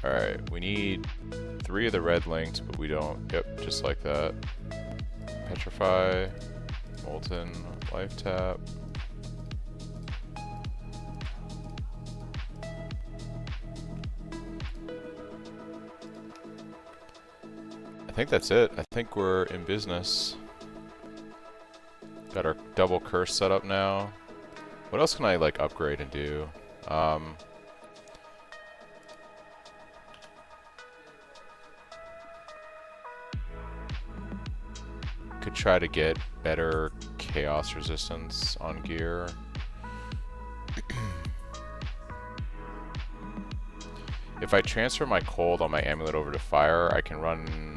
Alright, we need 3 of the red linked, but we don't. Yep, just like that. Petrify, Molten, Life Tap. I think that's it. I think we're in business. Got our double curse set up now. What else can I like upgrade and do? Could try to get better chaos resistance on gear. If I transfer my cold on my amulet over to fire, I can run...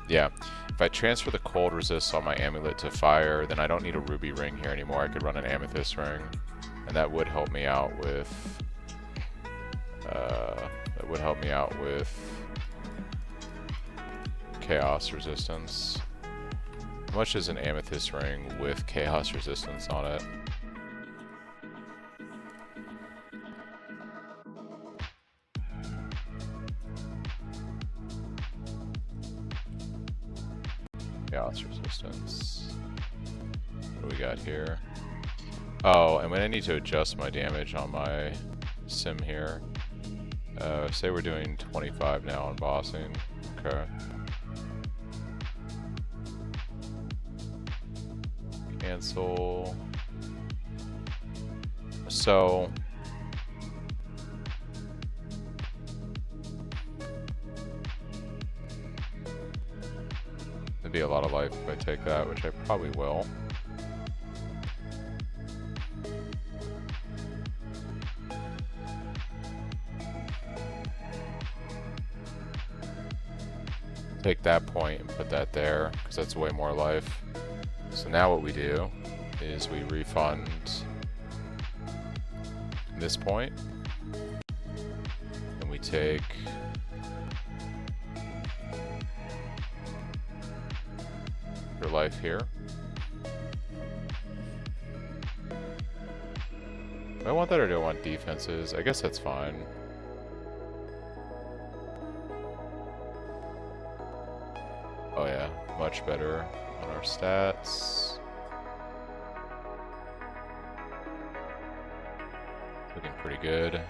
Yeah, if I transfer the cold resist on my amulet to fire, then I don't need a ruby ring here anymore. I could run an amethyst ring, and that would help me out with... chaos resistance. How much is an amethyst ring with chaos resistance on it? Chaos resistance. What do we got here? Oh, and when I need to adjust my damage on my sim here. Say we're doing 25 now on bossing. Okay. Cancel. So the It'd be a lot of life if I take that, which I probably will. Take that point and put that there, because that's way more life. So now what we do is we refund this point, and we take your life here. Do I want that or do I want defenses? I guess that's fine. Oh yeah, much better on our stats. Looking pretty good.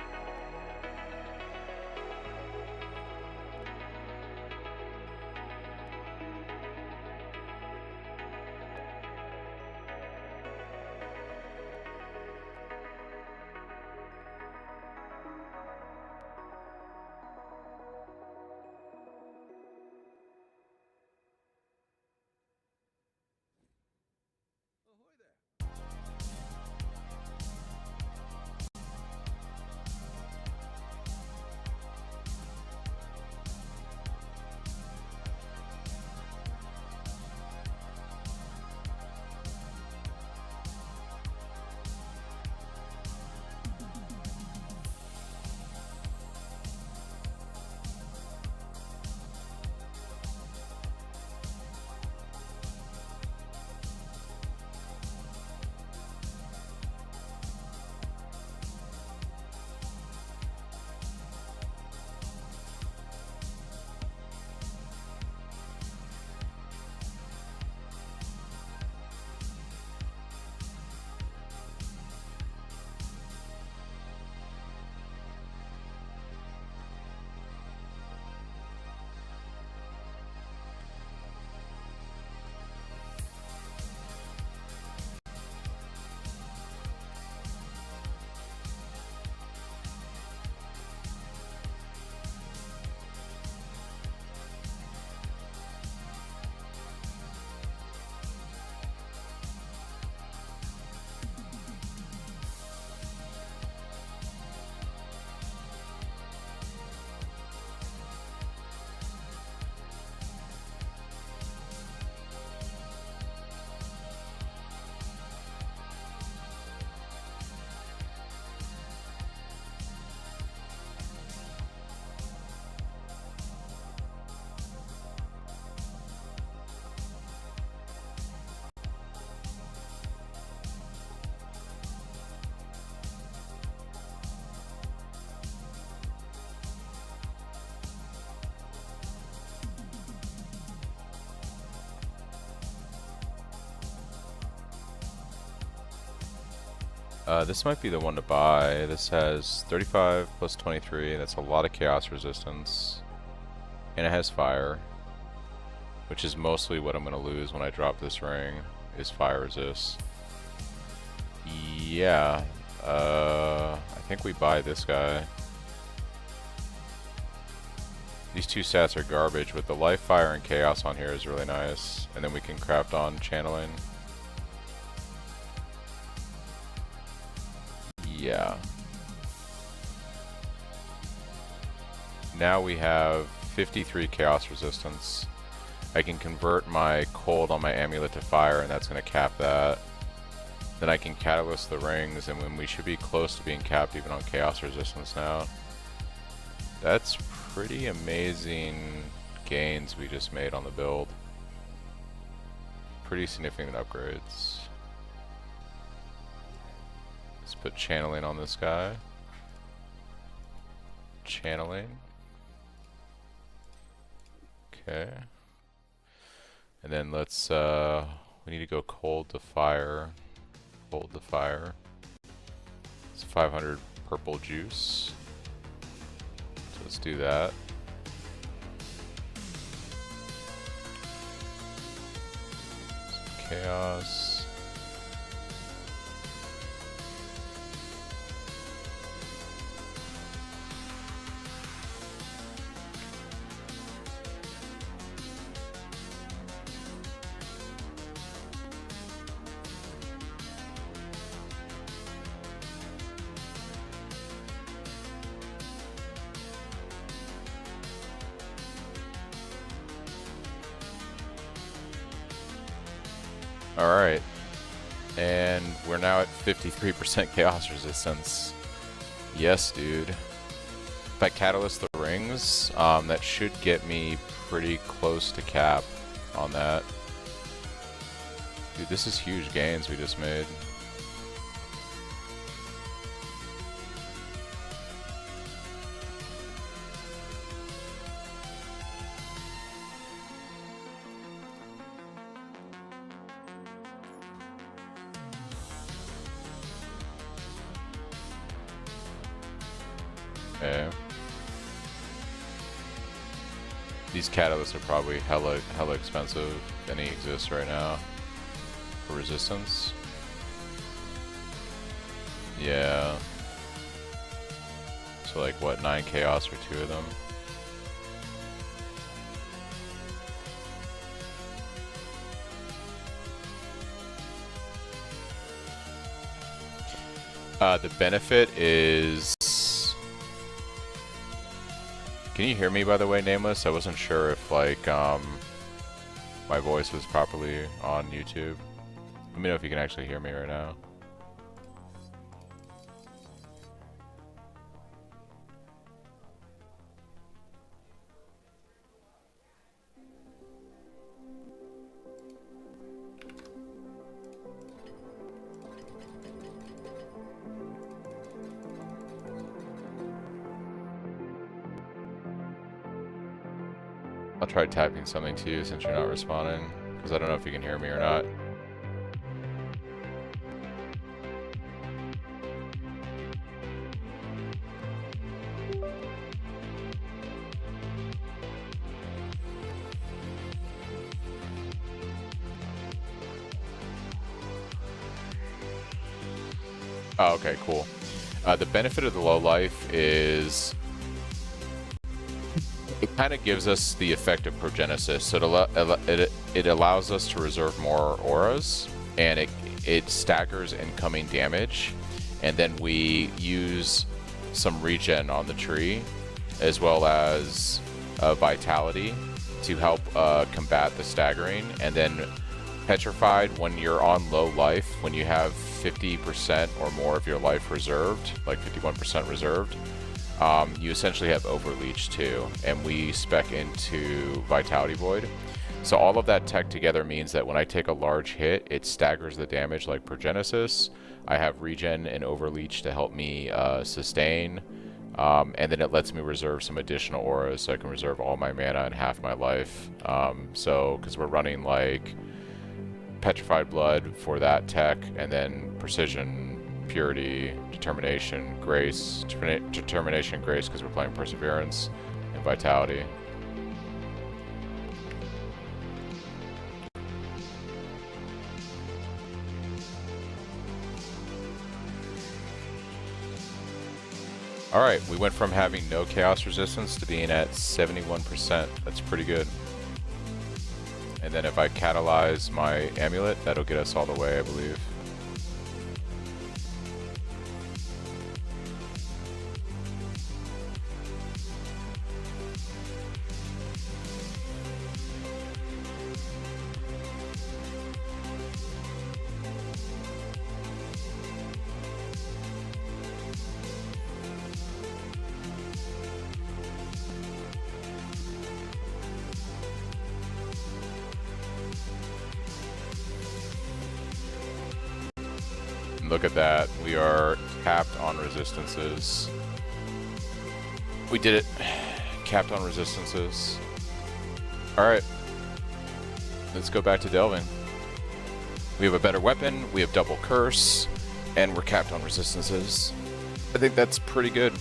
This might be the one to buy. This has 35 plus 23. That's a lot of chaos resistance. And it has fire, which is mostly what I'm going to lose when I drop this ring, is fire resist. Yeah, I think we buy this guy. These two stats are garbage, but the life, fire, and chaos on here is really nice. And then we can craft on channeling. Yeah. Now we have 53 chaos resistance. I can convert my cold on my amulet to fire, and that's going to cap that. Then I can catalyst the rings, and when we should be close to being capped even on chaos resistance now. That's pretty amazing gains we just made on the build. Pretty significant upgrades. Let's put channeling on this guy. Channeling. Okay. And then let's, we need to go cold to fire. Cold to fire. It's 500 purple juice. So let's do that. Some chaos. Alright. And we're now at 53% chaos resistance. Yes, dude. If I catalyst the rings, that should get me pretty close to cap on that. Dude, this is huge gains we just made. Okay. These catalysts are probably hella expensive if any exists right now for resistance. Yeah. So like what, 9 chaos for 2 of them? The benefit is... Can you hear me, by the way, Nameless? I wasn't sure if, like, my voice was properly on YouTube. Let me know if you can actually hear me right now. I'll try typing something to you since you're not responding, because I don't know if you can hear me or not. Oh, okay, cool. The benefit of the low life is it kind of gives us the effect of progenesis. So it allows us to reserve more auras, and it staggers incoming damage, and then we use some regen on the tree, as well as vitality to help combat the staggering. And then petrified, when you're on low life, when you have 50% or more of your life reserved, like 51% reserved, you essentially have overleach too, and we spec into Vitality Void. So all of that tech together means that when I take a large hit, it staggers the damage like Progenesis. I have regen and overleach to help me sustain, and then it lets me reserve some additional auras, so I can reserve all my mana and half my life. So, because we're running like Petrified Blood for that tech, and then Precision, Purity, Determination, Grace, Determination, Grace, because we're playing Perseverance, and Vitality. Alright, we went from having no chaos resistance to being at 71%. That's pretty good. And then if I catalyze my amulet, that'll get us all the way, I believe. Look at that. We are capped on resistances. We did it. Capped on resistances. Alright. Let's go back to delving. We have a better weapon, we have double curse, and we're capped on resistances. I think that's pretty good.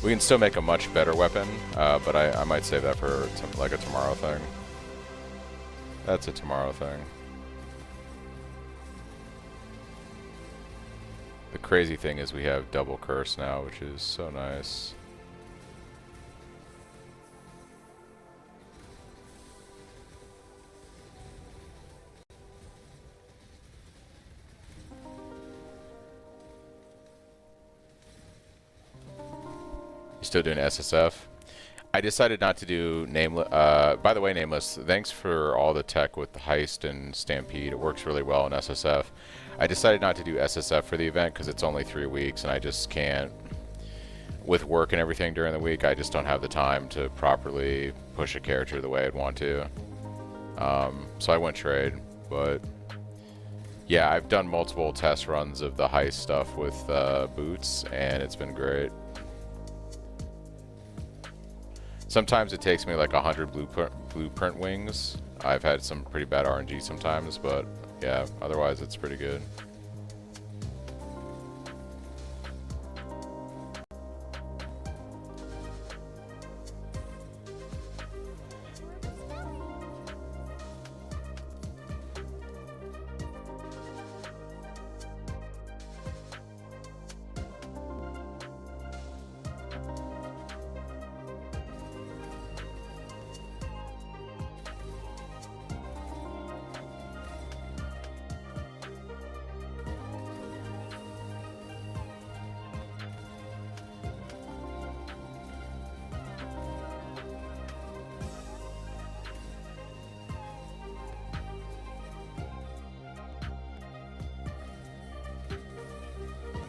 We can still make a much better weapon, but I might save that for like a tomorrow thing. That's a tomorrow thing. The crazy thing is we have double curse now, which is so nice. Still doing SSF. I decided not to do Nameless. By the way, Nameless, thanks for all the tech with the Heist and Stampede. It works really well in SSF. I decided not to do SSF for the event because it's only 3 weeks and I just can't. With work and everything during the week, I just don't have the time to properly push a character the way I'd want to. So I went trade, but yeah, I've done multiple test runs of the Heist stuff with boots and it's been great. Sometimes it takes me like 100 blueprint wings. I've had some pretty bad RNG sometimes, but yeah, otherwise it's pretty good.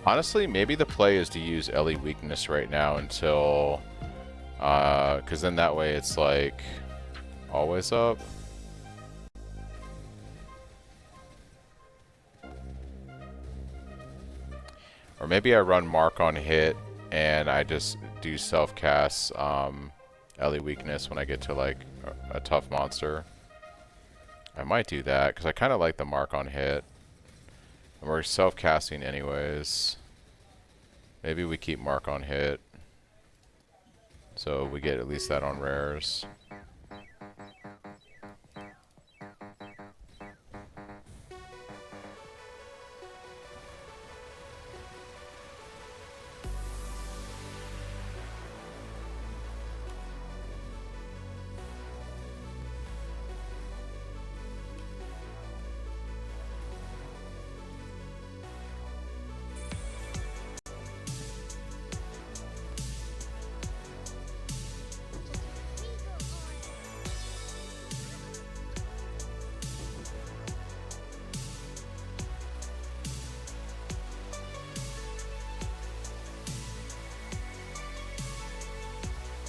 Honestly, maybe the play is to use Ellie weakness right now until, because then that way it's like always up. Or maybe I run Mark on hit and I just do self-cast Ellie weakness when I get to like a tough monster. I might do that because I kind of like the Mark on hit. And we're self-casting anyways. Maybe we keep Mark on hit. So we get at least that on rares.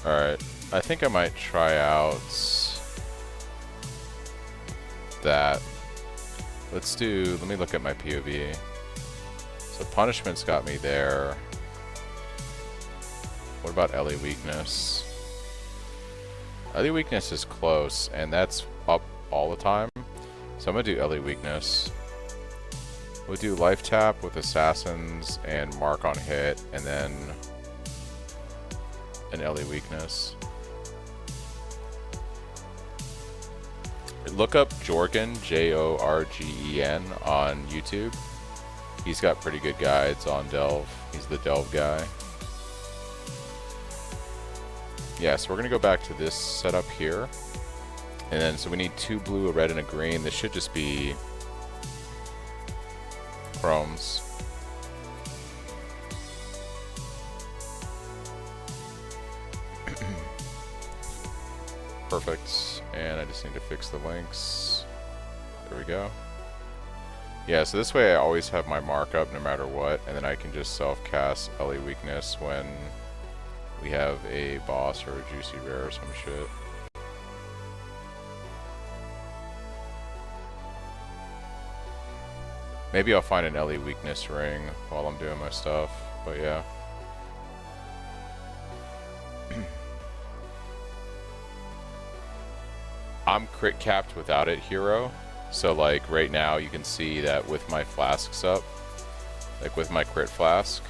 Alright, I think I might try out that. Let me look at my POV. So punishment's got me there. What about Ellie weakness? Ellie weakness is close, and that's up all the time. So I'm gonna do Ellie weakness. We'll do life tap with assassins and Mark on hit, and then an Ellie weakness. Look up Jorgen, Jorgen, on YouTube. He's got pretty good guides on Delve. He's the Delve guy. Yeah, so we're gonna go back to this setup here. And then, so we need 2 blue, a red, and a green. This should just be chromes. Perfect. And I just need to fix the links. There we go. Yeah, so this way I always have my markup no matter what, and then I can just self-cast Ellie weakness when we have a boss or a juicy rare or some shit. Maybe I'll find an Ellie weakness ring while I'm doing my stuff, but yeah. I'm crit capped without it, hero. So like right now you can see that with my flasks up, like with my crit flask.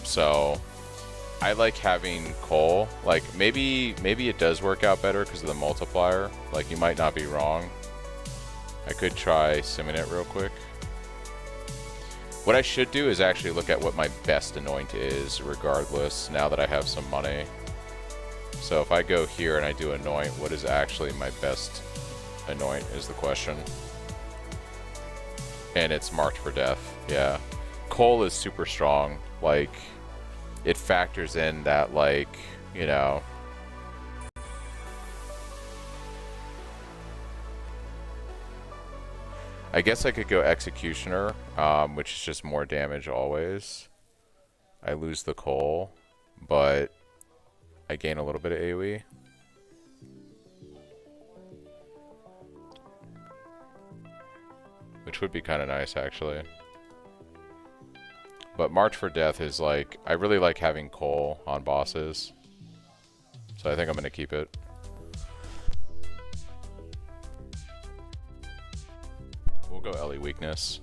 So I like having Cole. Like maybe it does work out better because of the multiplier. Like you might not be wrong. I could try simming it real quick. What I should do is actually look at what my best anoint is regardless now that I have some money. So if I go here and I do anoint, what is actually my best anoint is the question. And it's marked for death, yeah. Cole is super strong. Like, it factors in that, like, you know, I guess I could go Executioner, which is just more damage always. I lose the coal, but I gain a little bit of AoE. Which would be kind of nice, actually. But March for Death is like, I really like having coal on bosses. So I think I'm going to keep it. We'll go Ellie Weakness.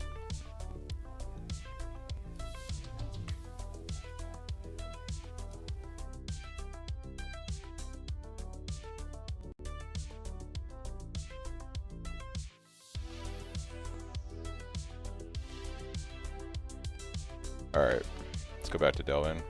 Alright, let's go back to Delvin.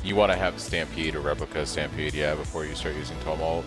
You want to have Stampede or Replica Stampede, yeah, before you start using Tumult.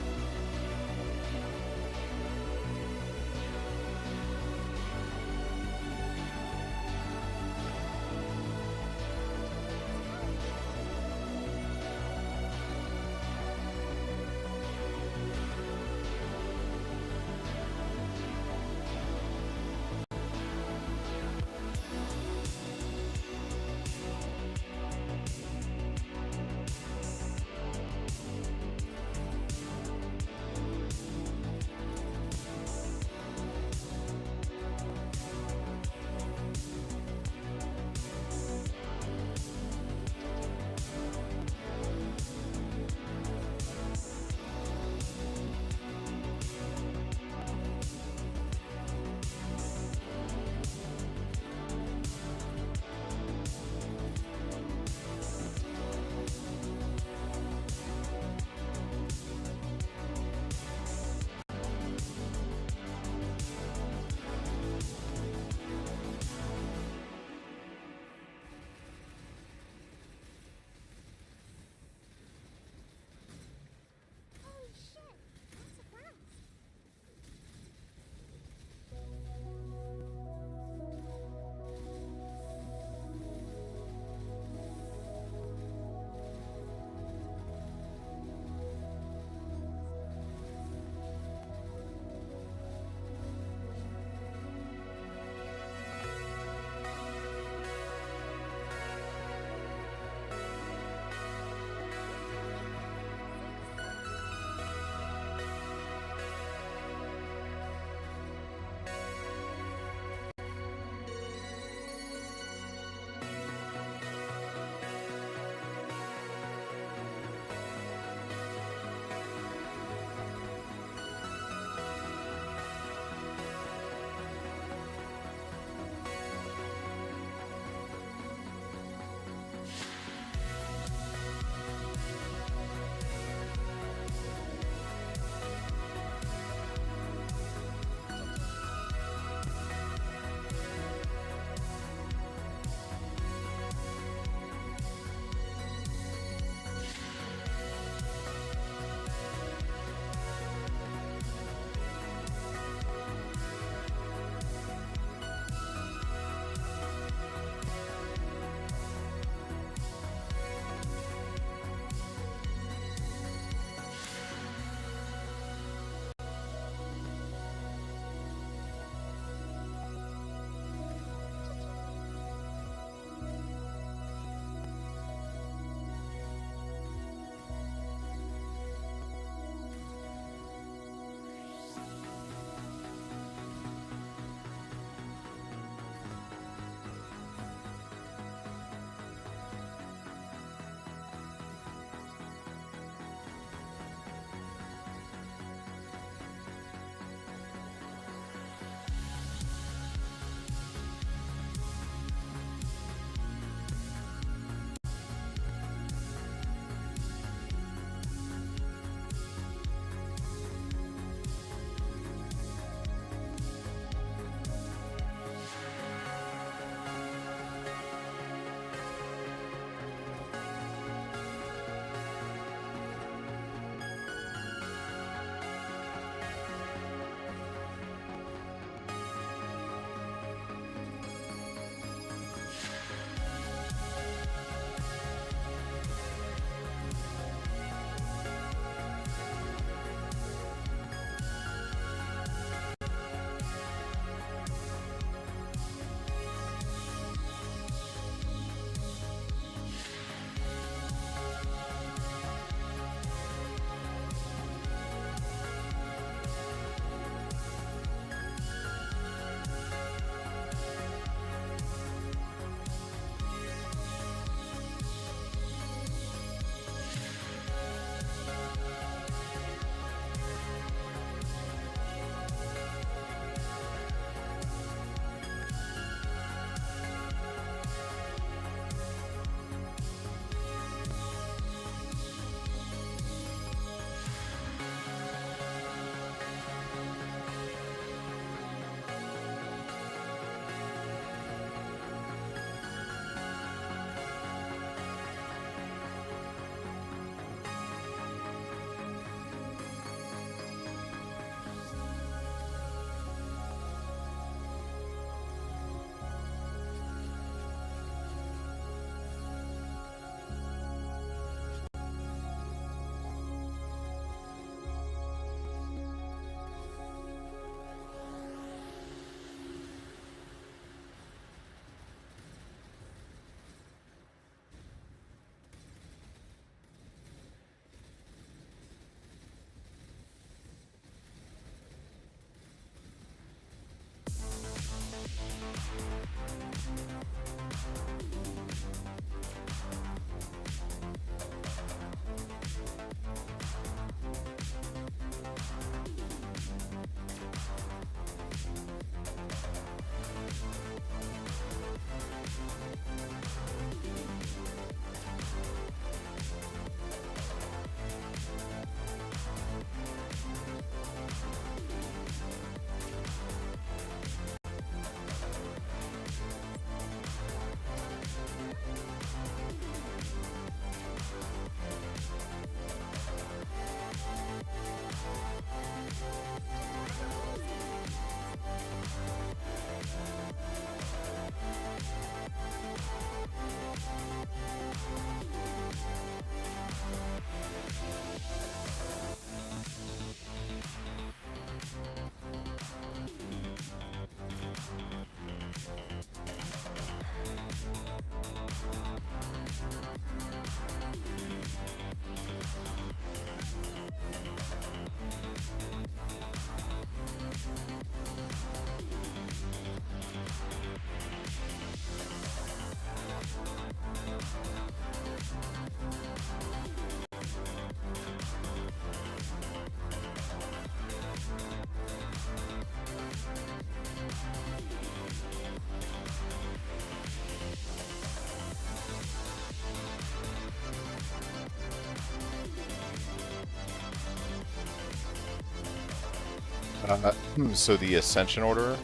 So the Ascension order,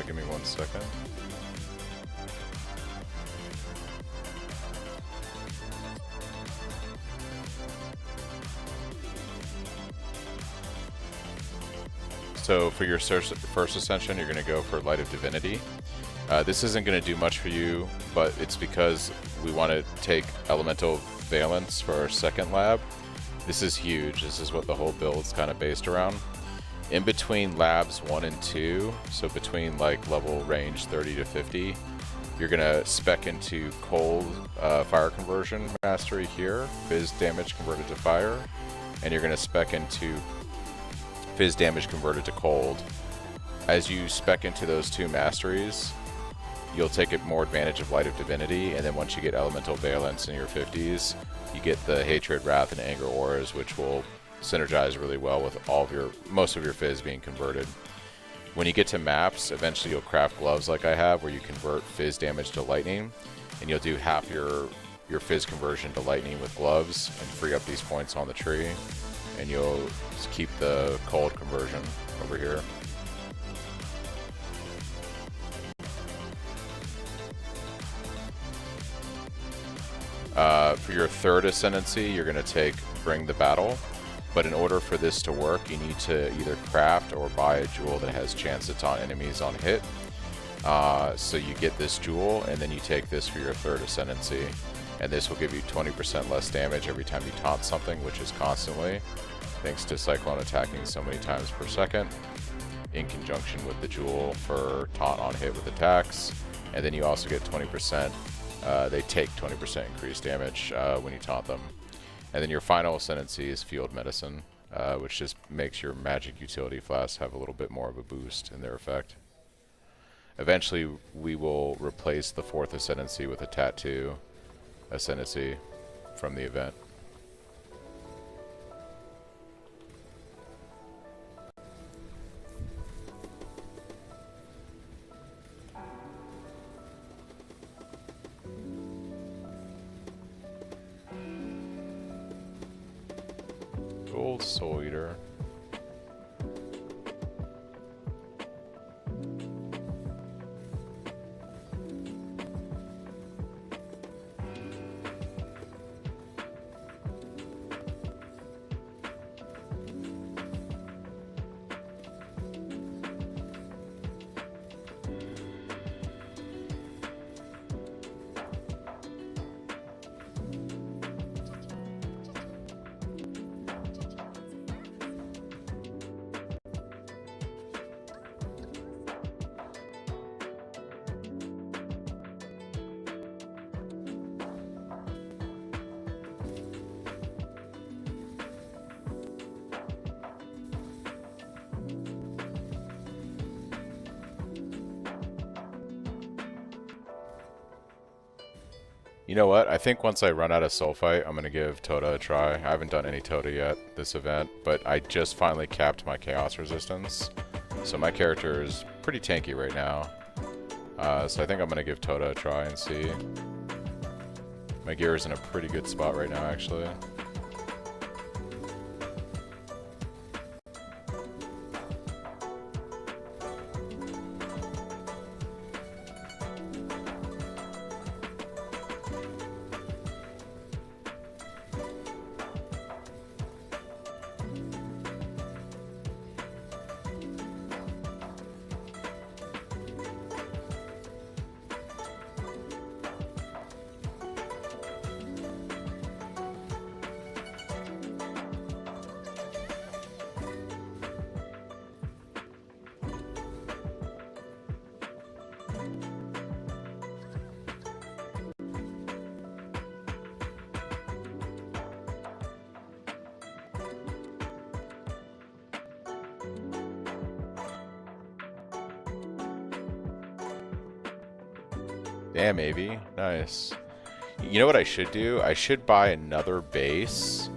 give me 1 second. So for your first Ascension, you're going to go for Light of Divinity. This isn't going to do much for you, but it's because we want to take Elemental Valence for our second lab. This is huge. This is what the whole build's kind of based around. In between labs 1 and 2, so between like level range 30 to 50, you're going to spec into Cold Fire Conversion Mastery here, Fizz damage converted to Fire, and you're going to spec into Fizz damage converted to Cold. As you spec into those 2 masteries, you'll take more advantage of Light of Divinity, and then once you get Elemental Valence in your 50s, you get the Hatred, Wrath, and Anger auras, which will synergize really well with most of your Fizz being converted. When you get to maps, eventually you'll craft gloves like I have, where you convert Fizz damage to lightning, and you'll do half your Fizz conversion to lightning with gloves and free up these points on the tree, and you'll just keep the cold conversion over here. For your third Ascendancy, you're going to take Bring the Battle, but in order for this to work, you need to either craft or buy a jewel that has chance to taunt enemies on hit. So you get this jewel, and then you take this for your third Ascendancy, and this will give you 20% less damage every time you taunt something, which is constantly, thanks to Cyclone attacking so many times per second, in conjunction with the jewel for taunt on hit with attacks. And then you also get 20%. They take 20% increased damage when you taunt them. And then your final Ascendancy is Field Medicine, which just makes your magic utility flasks have a little bit more of a boost in their effect. Eventually, we will replace the fourth Ascendancy with a Tattoo Ascendancy from the event. Gold Soul Eater. You know what? I think once I run out of Sulfite, I'm going to give Tota a try. I haven't done any Tota yet this event, but I just finally capped my Chaos Resistance. So my character is pretty tanky right now. So I think I'm going to give Tota a try and see. My gear is in a pretty good spot right now, actually. Yeah, maybe. Nice. You know what I should do? I should buy another base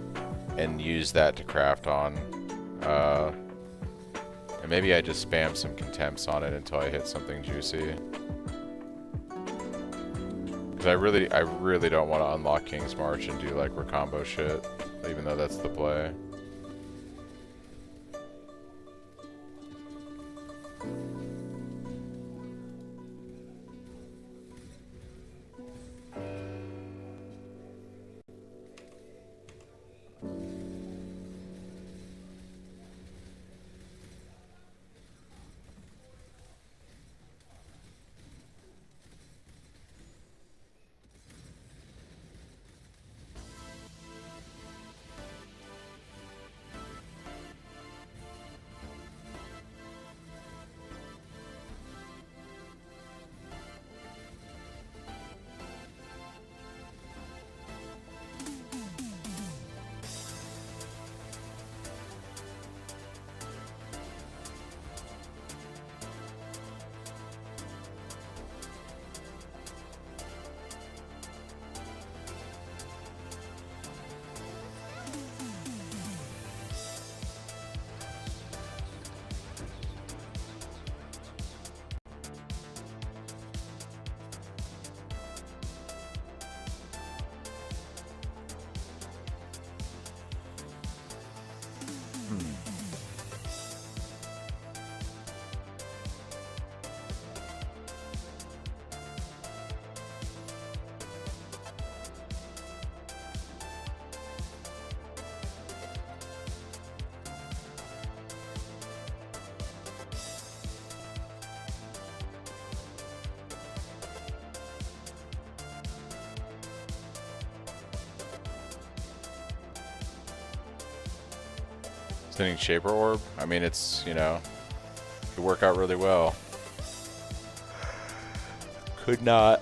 and use that to craft on. And maybe I just spam some contempts on it until I hit something juicy. Because I really don't want to unlock King's March and do like recombo shit, even though that's the play. Thinning Shaper Orb? I mean, it's, you know, could work out really well. Could not.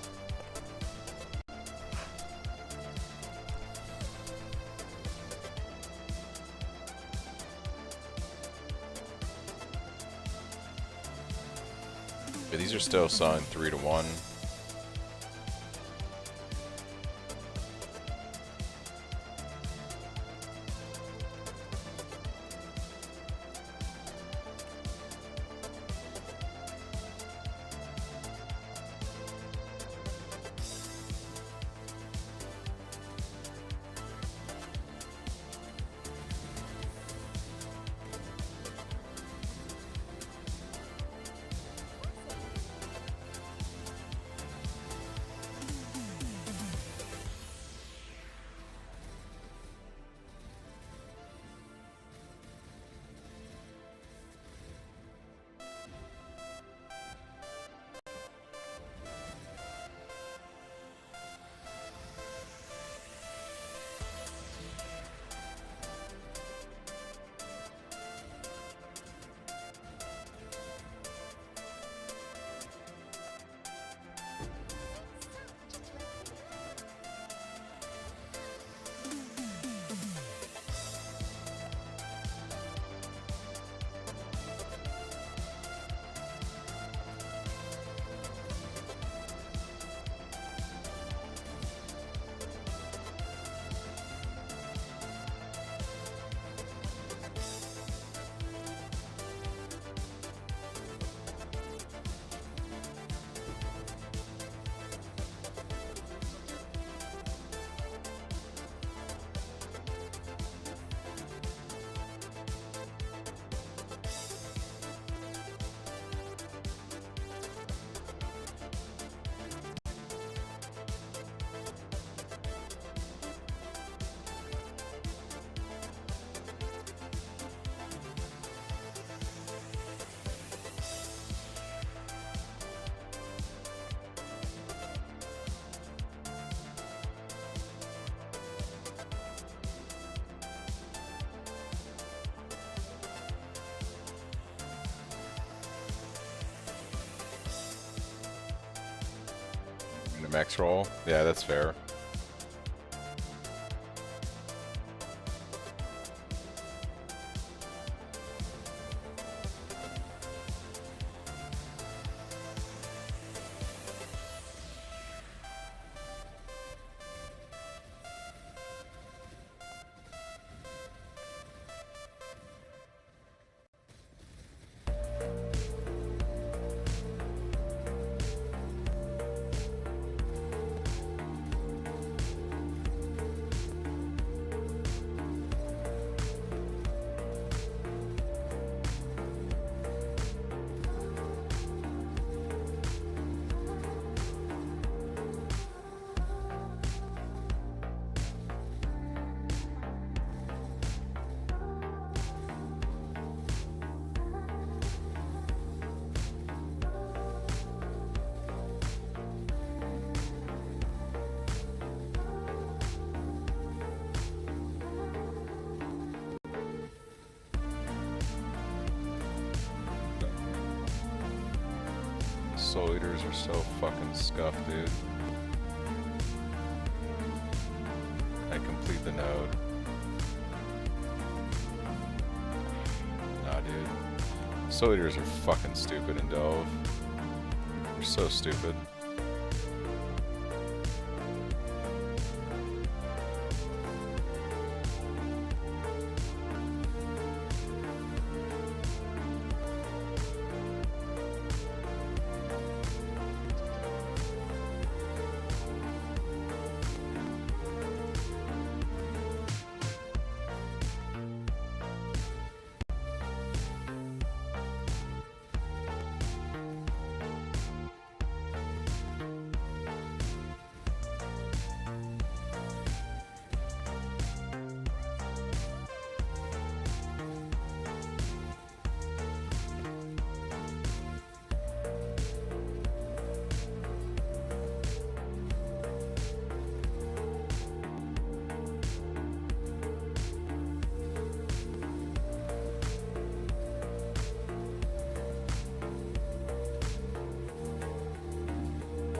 But these are still selling 3 to 1. The max roll? Yeah, that's fair. Soul Eaters are so fucking scuffed, dude. I complete the node. Nah, dude. Soul Eaters are fucking stupid in Delve. They're so stupid.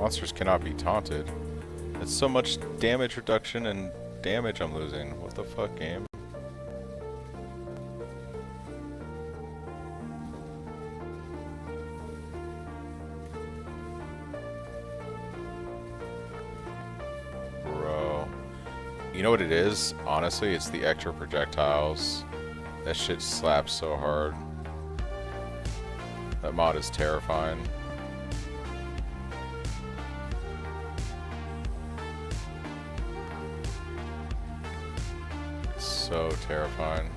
Monsters cannot be taunted. It's so much damage reduction and damage I'm losing. What the fuck, game? Bro. You know what it is? Honestly, it's the extra projectiles. That shit slaps so hard. That mod is terrifying. So terrifying.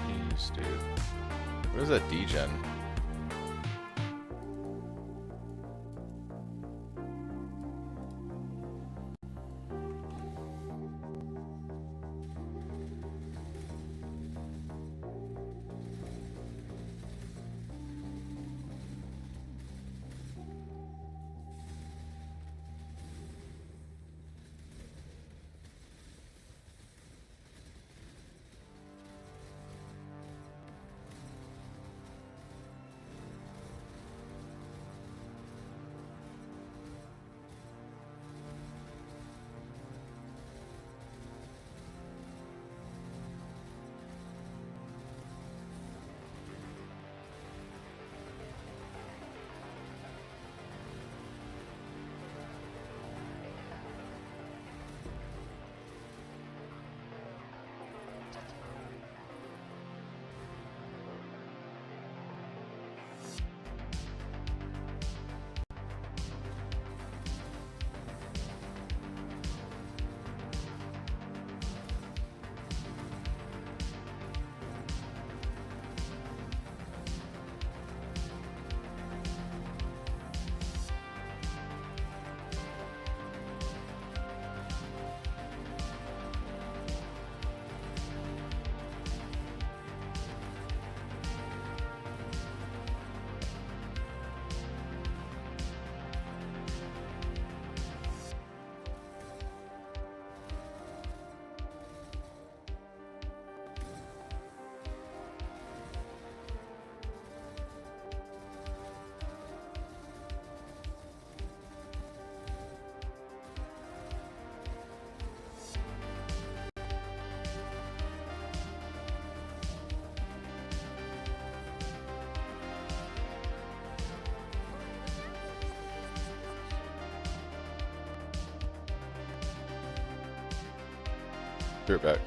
Jeez, dude. What is that degen? Be right back.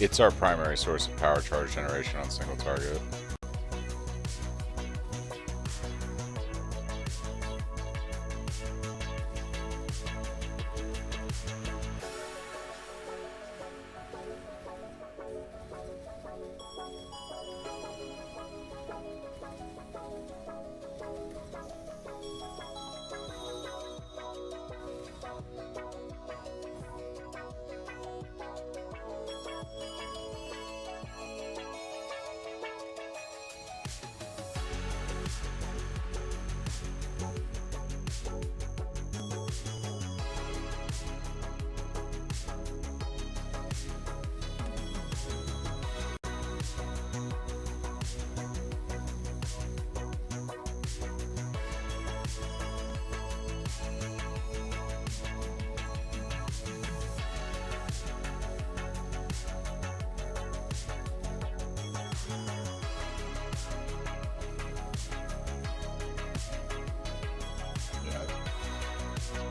It's our primary source of power charge generation on single target.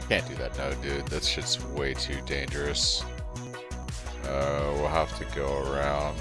Can't do that, no, dude. That shit's way too dangerous. We'll have to go around.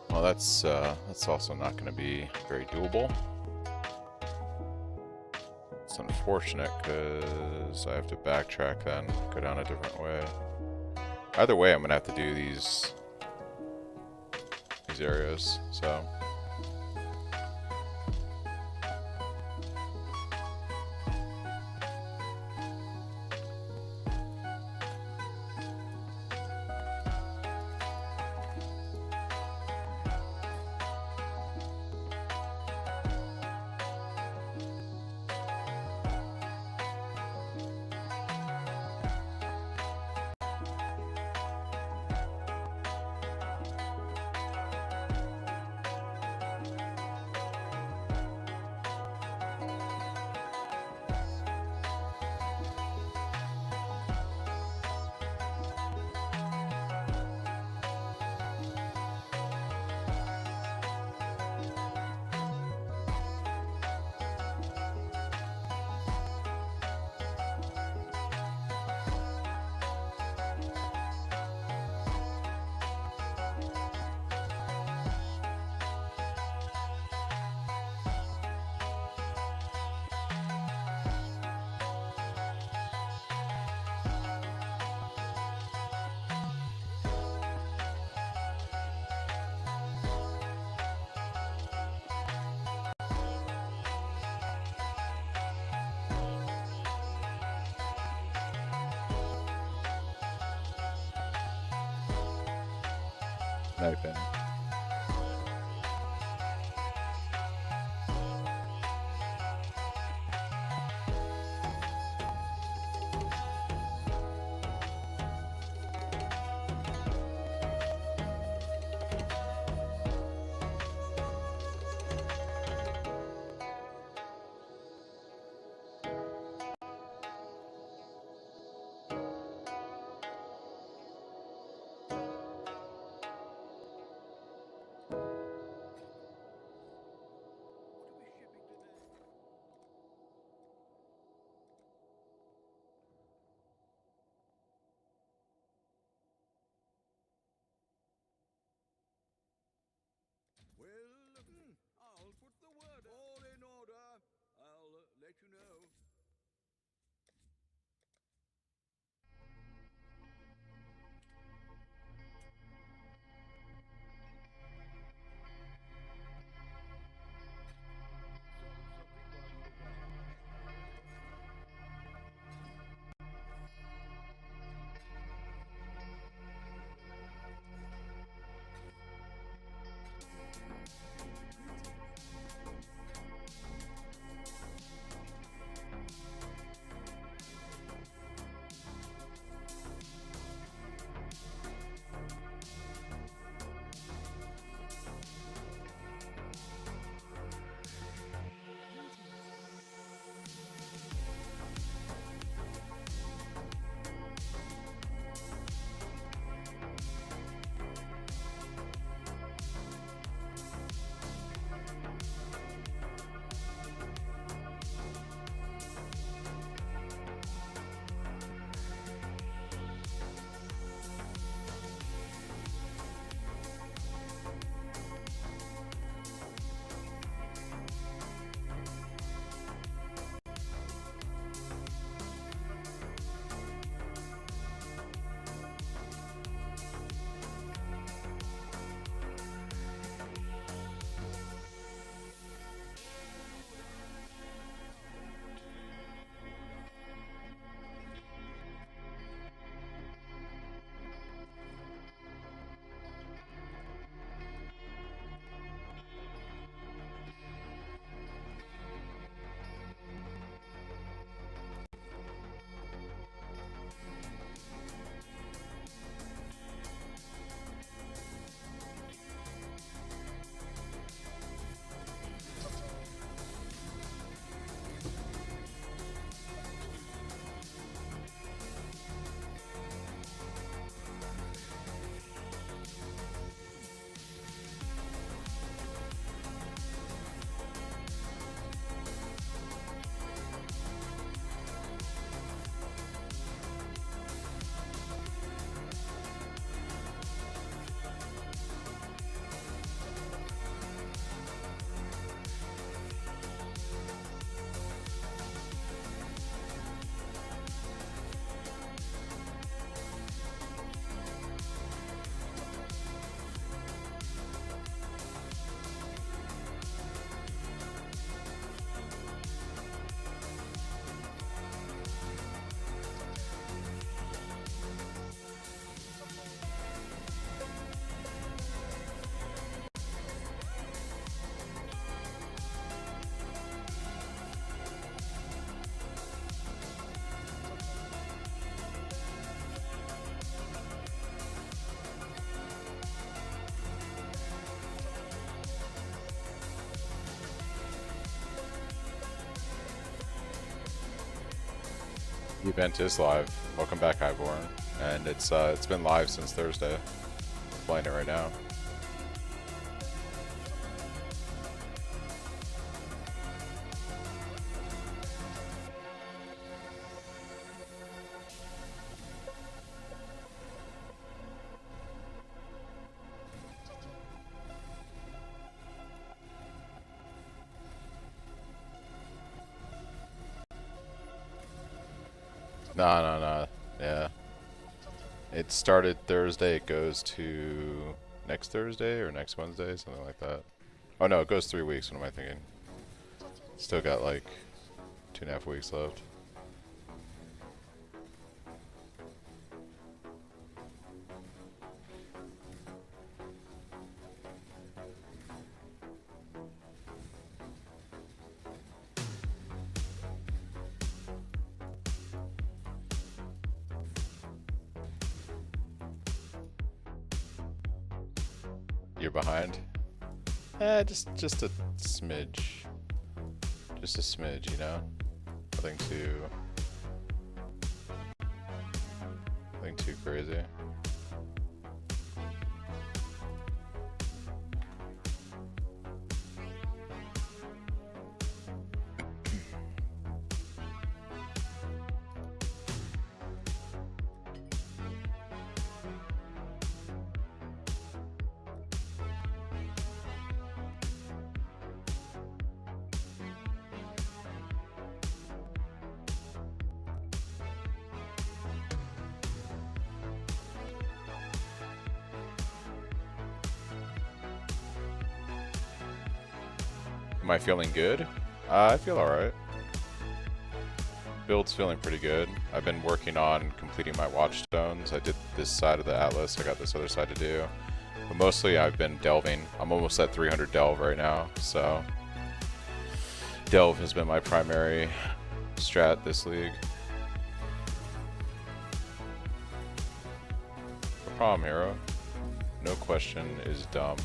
Well, that's also not going to be very doable. It's unfortunate because I have to backtrack then, go down a different way. Either way, I'm going to have to do these areas, so... Open. The event is live. Welcome back, Highborn. And it's been live since Thursday. Playing it right now. No. Yeah. It started Thursday. It goes to next Thursday or next Wednesday, something like that. Oh no, it goes 3 weeks. What am I thinking? Still got like 2.5 weeks left. You're behind? Just a smidge. Just a smidge, you know? Nothing too crazy. Am I feeling good? I feel alright. Build's feeling pretty good. I've been working on completing my watchstones. I did this side of the Atlas. I got this other side to do. But mostly I've been delving. I'm almost at 300 delve right now. So delve has been my primary strat this league. No problem, hero. No question is dumb.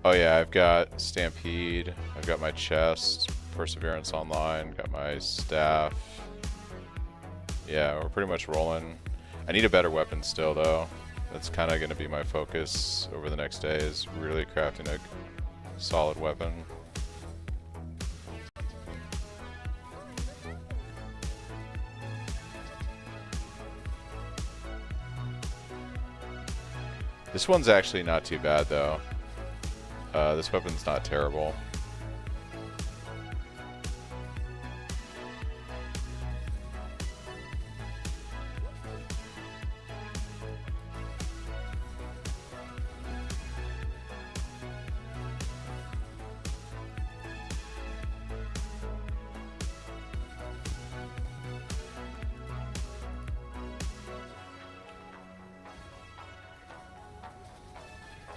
Oh yeah, I've got Stampede, I've got my chest, Perseverance online, got my staff. Yeah, we're pretty much rolling. I need a better weapon still though. That's kind of going to be my focus over the next day, is really crafting a solid weapon. This one's actually not too bad though. This weapon's not terrible.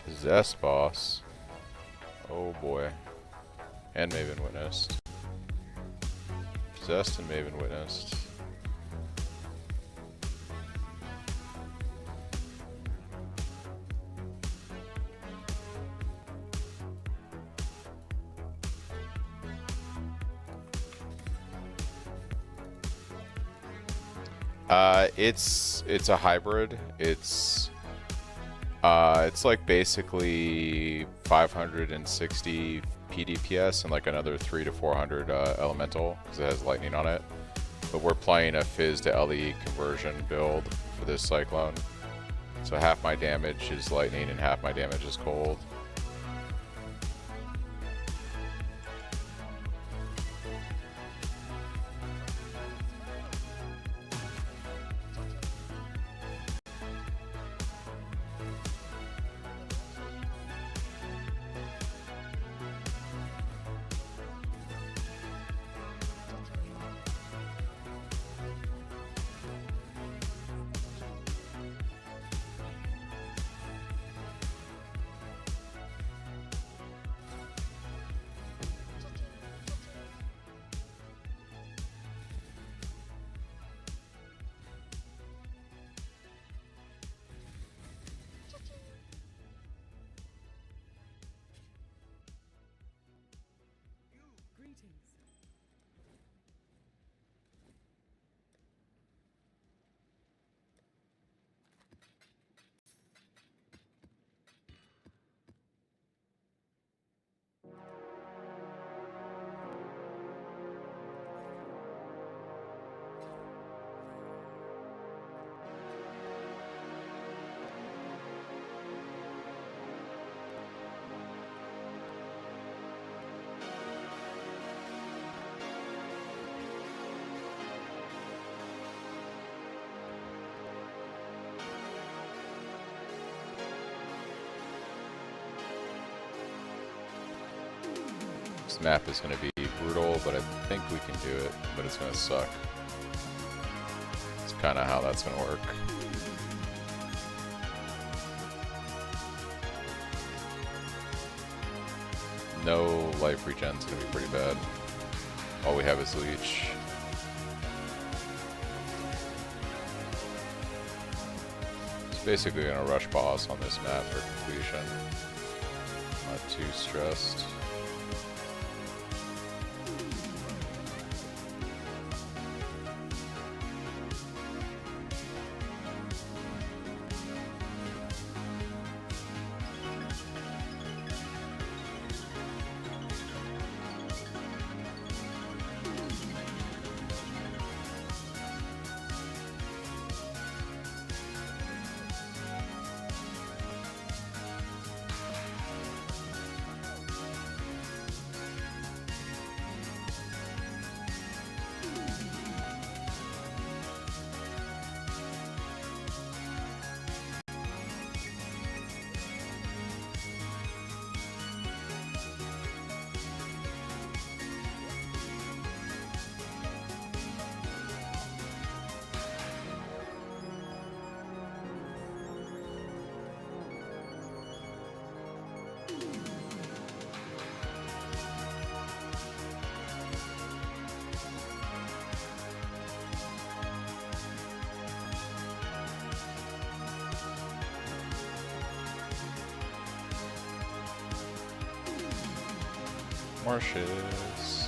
Possess boss. Oh boy. And Maven witnessed. Possessed and Maven witnessed. It's a hybrid. It's like basically 560 PDPS and like another 300 to 400 elemental because it has lightning on it. But we're playing a Fizz to LE conversion build for this Cyclone. So half my damage is lightning and half my damage is cold. Greetings. This map is going to be brutal, but I think we can do it, but it's going to suck. It's kind of how that's going to work. No life regen's going to be pretty bad. All we have is leech. It's basically going to rush boss on this map for completion. Not too stressed. Marshes.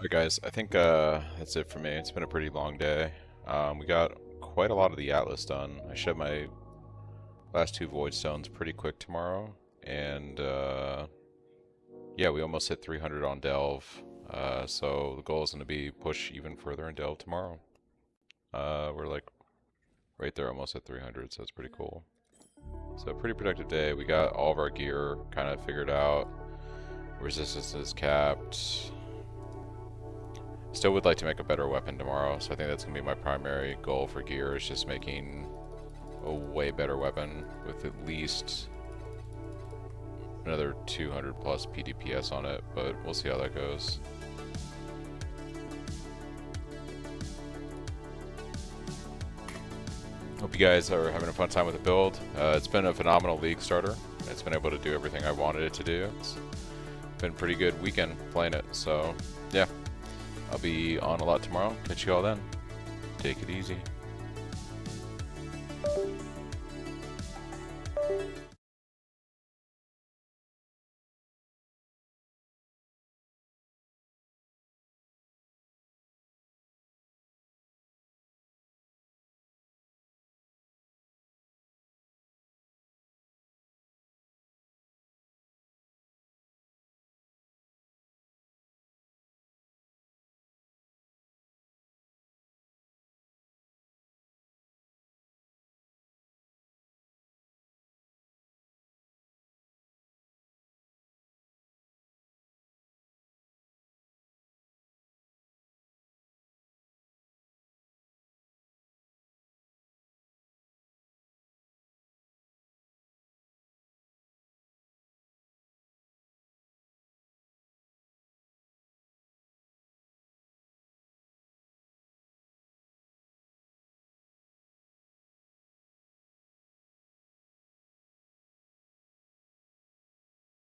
Alright guys, I think that's it for me. It's been a pretty long day. We got quite a lot of the Atlas done. I should have my last 2 Void Stones pretty quick tomorrow. And yeah, we almost hit 300 on Delve. So the goal is going to be push even further in Delve tomorrow. We're like right there almost at 300, so it's pretty cool. So pretty productive day. We got all of our gear kind of figured out. Resistance is capped. Still would like to make a better weapon tomorrow, so I think that's going to be my primary goal for gear, is just making a way better weapon with at least another 200 plus PDPS on it, but we'll see how that goes. Hope you guys are having a fun time with the build. It's been a phenomenal league starter. It's been able to do everything I wanted it to do. It's been a pretty good weekend playing it, so yeah. I'll be on a lot tomorrow. Catch you all then. Take it easy.